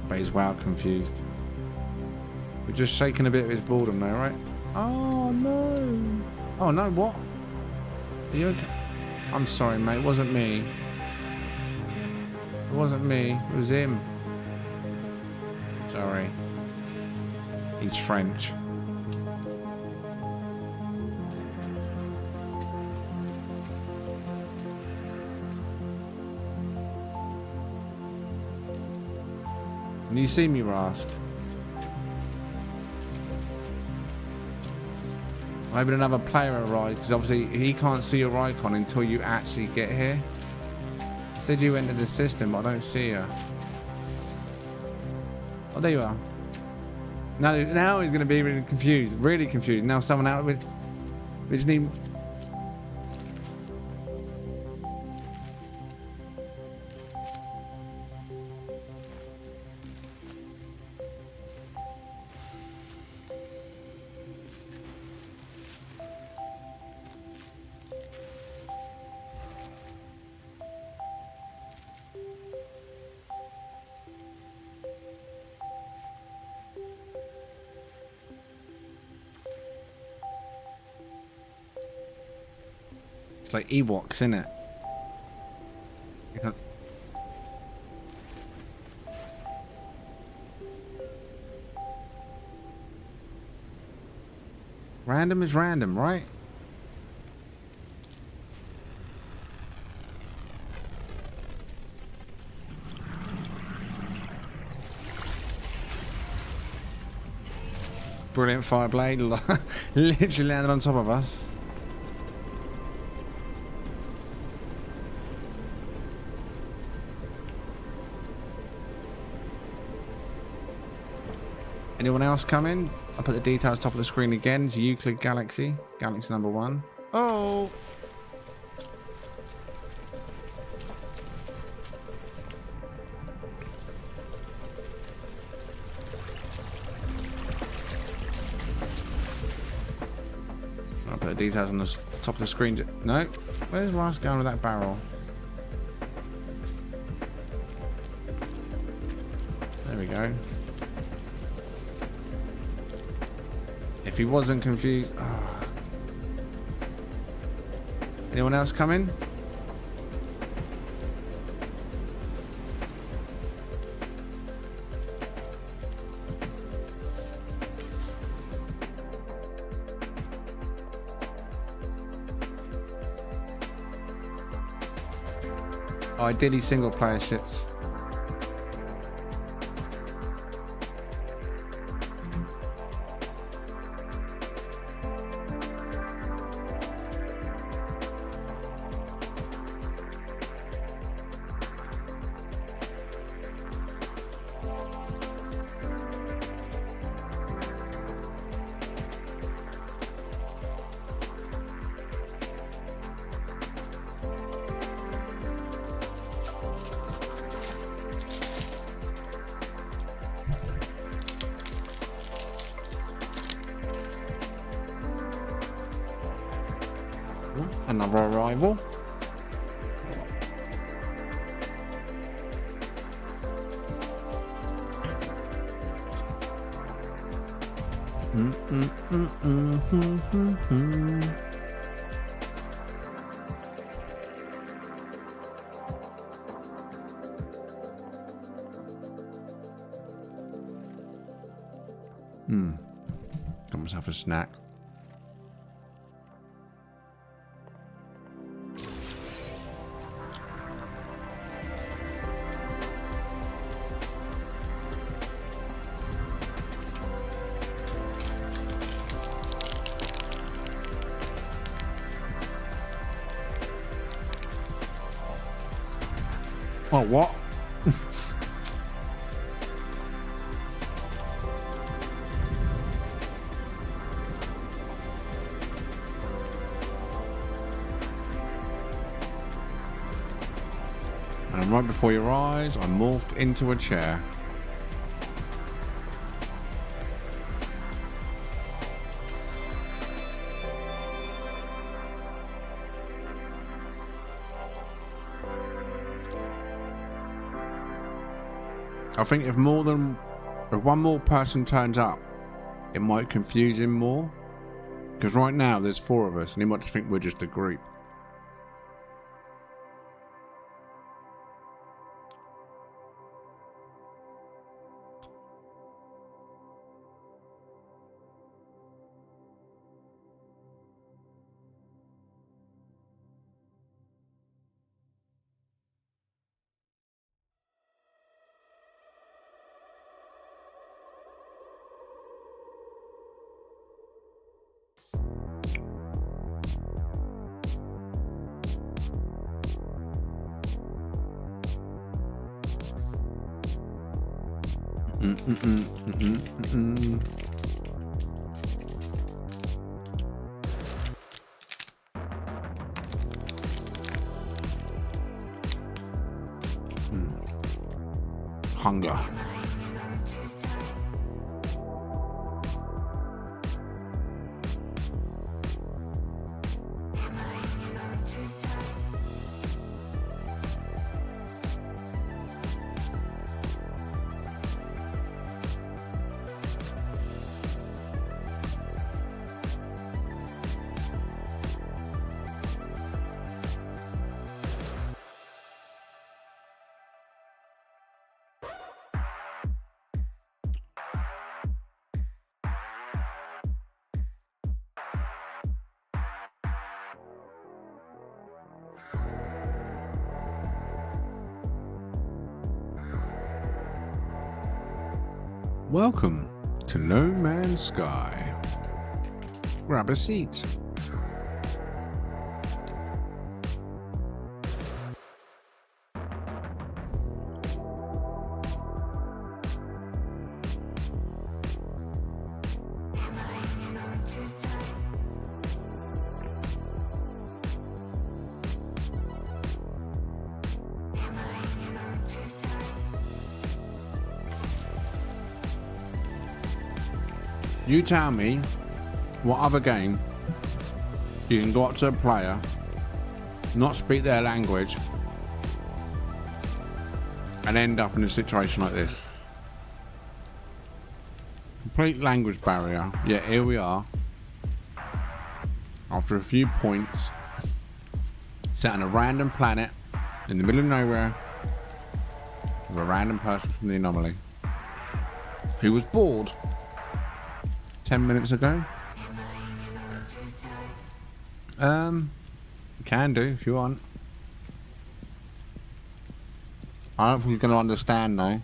But he's wow confused. We're just shaking a bit of his boredom though, right? Oh no! Oh no, what? Are you okay? I'm sorry, mate. It wasn't me. It wasn't me. It was him. Sorry. He's French. Can you see me, Rask? Maybe another player arrived, because obviously he can't see your icon until you actually get here. It said you entered the system, but I don't see you. Oh, there you are. Now he's going to be really confused. Really confused. Now someone out with... We just need... It's like Ewoks, isn't it? Random is random, right? Brilliant fire blade. Literally landed on top of us. Anyone else coming? I'll put the details top of the screen again. It's Euclid Galaxy. Galaxy number 1. Oh! I'll put the details on the top of the screen. No? Where's Ross going with that barrel? There we go. If he wasn't confused... Oh. Anyone else coming? Ideally single player ships. Another arrival. Got myself a snack. Oh, what? And right before your eyes, I morphed into a chair. I think if one more person turns up, it might confuse him more. Because right now there's 4 of us and he might just think we're just a group. Hunger. Welcome to No Man's Sky. Grab a seat. You tell me what other game you can go up to a player, not speak their language, and end up in a situation like this. Complete language barrier, yet here we are, after a few points, sat on a random planet in the middle of nowhere with a random person from the anomaly who was bored 10 minutes ago. Can do if you want. I don't think you're going to understand though.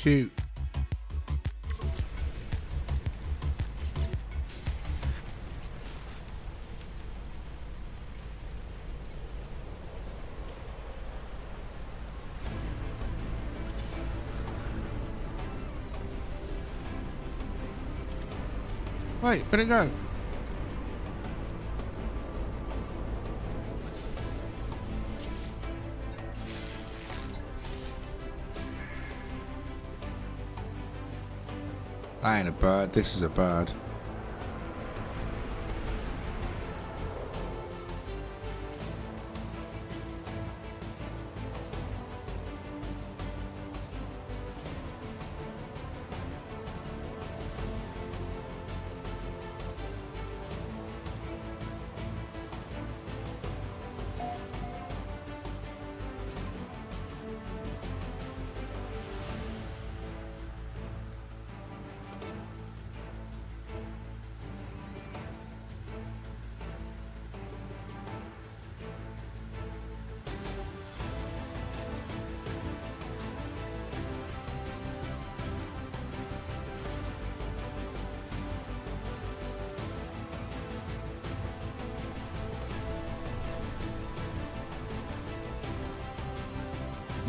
Shoot. Wait, where'd it go? That ain't a bird, this is a bird.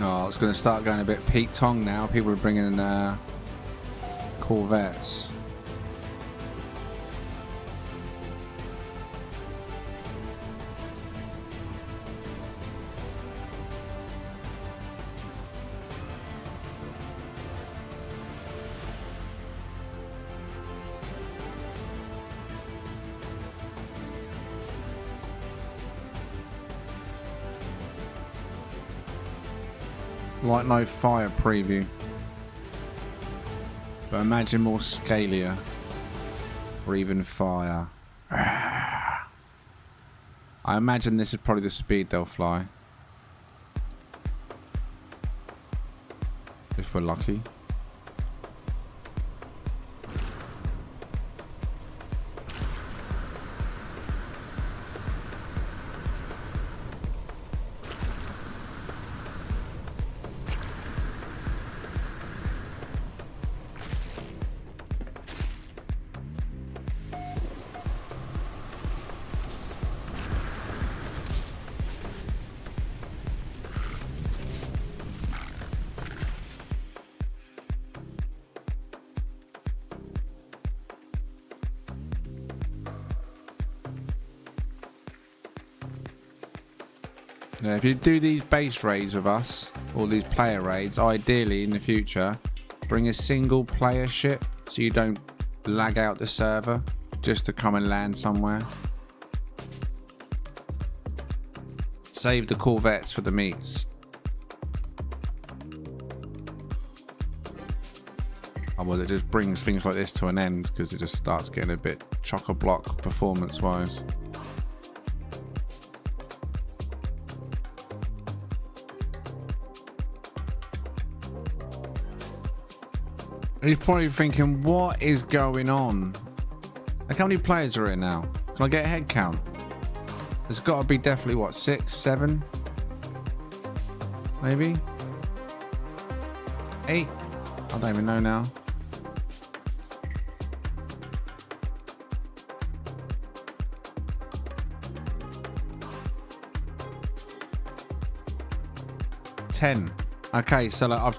Oh, it's going to start going a bit Pete Tong now. People are bringing Corvettes. Like no fire preview, but imagine more scalier or even fire. I imagine this is probably the speed they'll fly if we're lucky. Yeah, if you do these base raids with us, or these player raids, ideally in the future, bring a single player ship so you don't lag out the server just to come and land somewhere. Save the Corvettes for the meets. Otherwise it just brings things like this to an end because it just starts getting a bit chock-a-block performance-wise. He's probably thinking, what is going on? Like, how many players are in now? Can I get a head count? There's got to be definitely, what, 6, 7? Maybe? 8? I don't even know now. $10. Okay, so like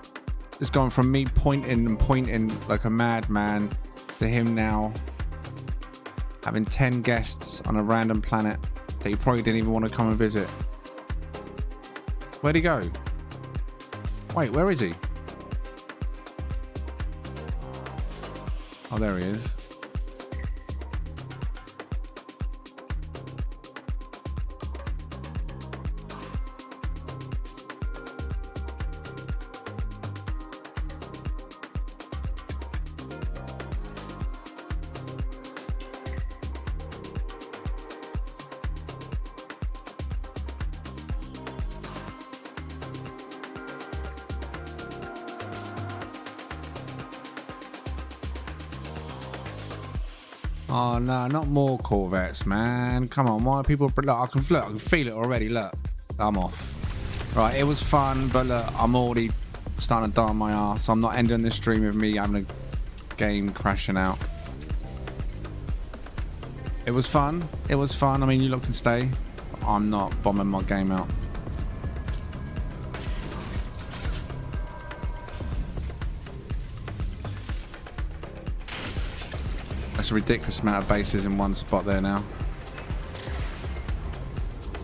it's gone from me pointing like a madman to him now having 10 guests on a random planet that he probably didn't even want to come and visit. Where'd he go? Wait, where is he? Oh, there he is. Oh no, not more Corvettes, man. Come on, why are people... Look, I can feel it already. Look, I'm off. Right, it was fun, but look, I'm already starting to die on my arse. I'm not ending this stream with me having a game crashing out. It was fun. It was fun. I mean, you lot can stay. I'm not bombing my game out. That's a ridiculous amount of bases in one spot there now.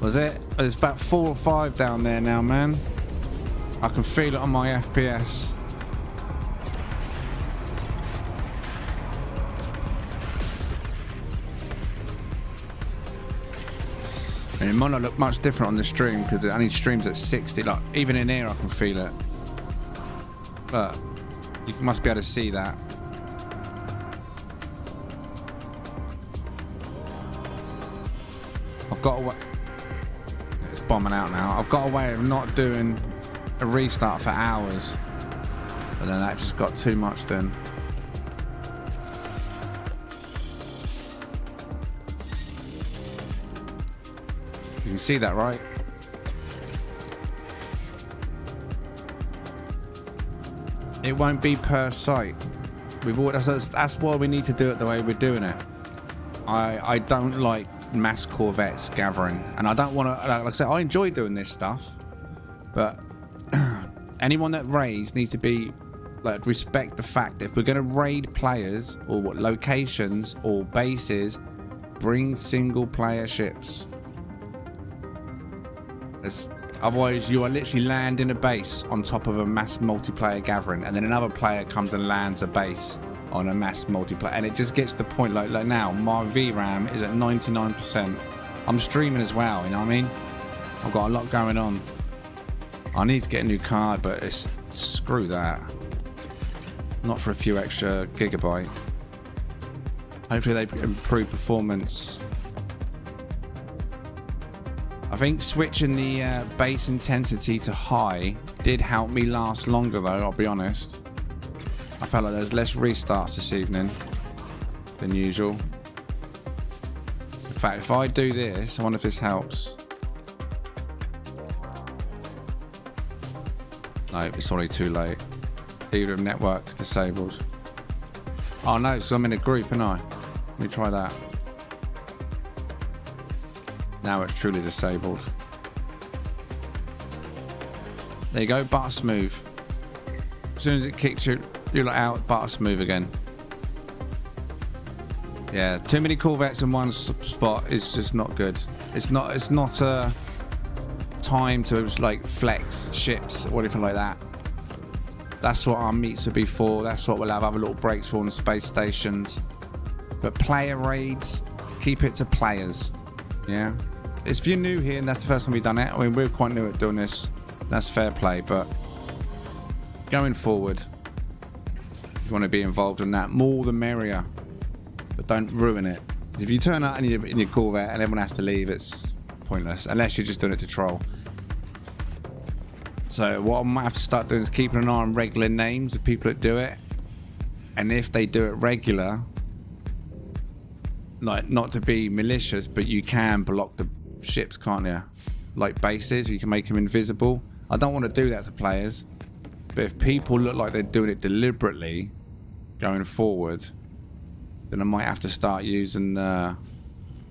Was it? There's about 4 or 5 down there now, man. I can feel it on my FPS. And it might not look much different on the stream because it only streams at 60. Like, even in here I can feel it. But you must be able to see that. I've got a way. It's bombing out now. I've got a way of not doing a restart for hours. But then that just got too much then. You can see that, right? It won't be per site. That's why we need to do it the way we're doing it. I don't like mass Corvettes gathering, and I don't want to. Like I said, I enjoy doing this stuff, but anyone that raids needs to be like respect the fact that if we're going to raid players or what locations or bases, bring single player ships. Otherwise, you are literally landing a base on top of a mass multiplayer gathering, and then another player comes and lands a base on a mass multiplayer, and it just gets to the point like now my VRAM is at 99%. I'm streaming as well, you know what I mean? I've got a lot going on. I need to get a new card, but it's screw that. Not for a few extra gigabyte. Hopefully they improve performance. I think switching the base intensity to high did help me last longer though, I'll be honest. I felt like there's less restarts this evening than usual. In fact, if I do this, I wonder if this helps. No, it's already too late. Either of network disabled. Oh no, because I'm in a group, aren't I? Let me try that. Now it's truly disabled. There you go, butter smooth. As soon as it kicks you, you're like out, butter smooth again. Yeah, too many Corvettes in one spot is just not good. It's not a time to like flex ships or anything like that. That's what our meets will be for. That's what we'll have other little breaks for on the space stations. But player raids, keep it to players. Yeah. If you're new here and that's the first time we've done it, I mean, we're quite new at doing this. That's fair play, but going forward, if you want to be involved in that, more the merrier. But don't ruin it. If you turn out in your Corvette and everyone has to leave, it's pointless. Unless you're just doing it to troll. So what I might have to start doing is keeping an eye on regular names of people that do it. And if they do it regular, like not to be malicious, but you can block the ships, can't you? Like bases, you can make them invisible. I don't want to do that to players, but if people look like they're doing it deliberately going forward, then I might have to start using the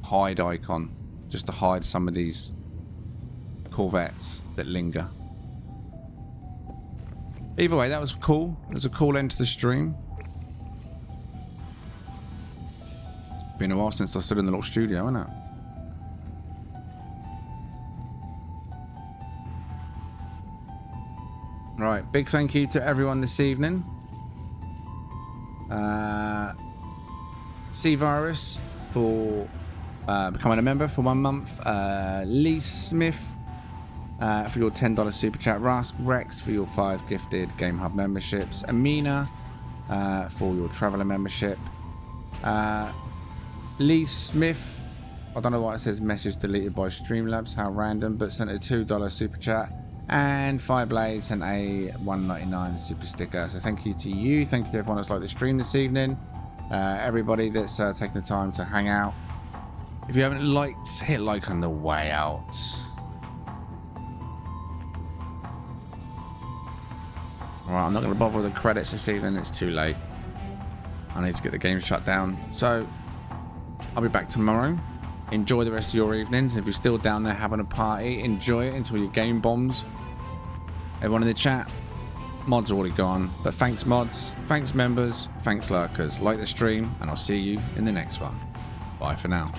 hide icon just to hide some of these Corvettes that linger. Either way, that was cool. It was a cool end to the stream. It's been a while since I stood in the little studio, hasn't it? Right, big thank you to everyone this evening. C-Virus for becoming a member for 1 month. Lee Smith for your $10 super chat. Rask Rex for your 5 gifted Game Hub memberships. Amina for your Traveller membership. Lee Smith, I don't know why it says message deleted by Streamlabs, how random, but sent a $2 super chat. And Fireblaze sent a $1.99 super sticker. So thank you to you. Thank you to everyone that's liked the stream this evening. Everybody that's taking the time to hang out. If you haven't liked, hit like on the way out. Alright, I'm not going to bother with the credits this evening. It's too late. I need to get the game shut down. So, I'll be back tomorrow. Enjoy the rest of your evenings. If you're still down there having a party, enjoy it until your game bombs. Everyone in the chat, mods are already gone. But thanks mods, thanks members, thanks lurkers. Like the stream, and I'll see you in the next one. Bye for now.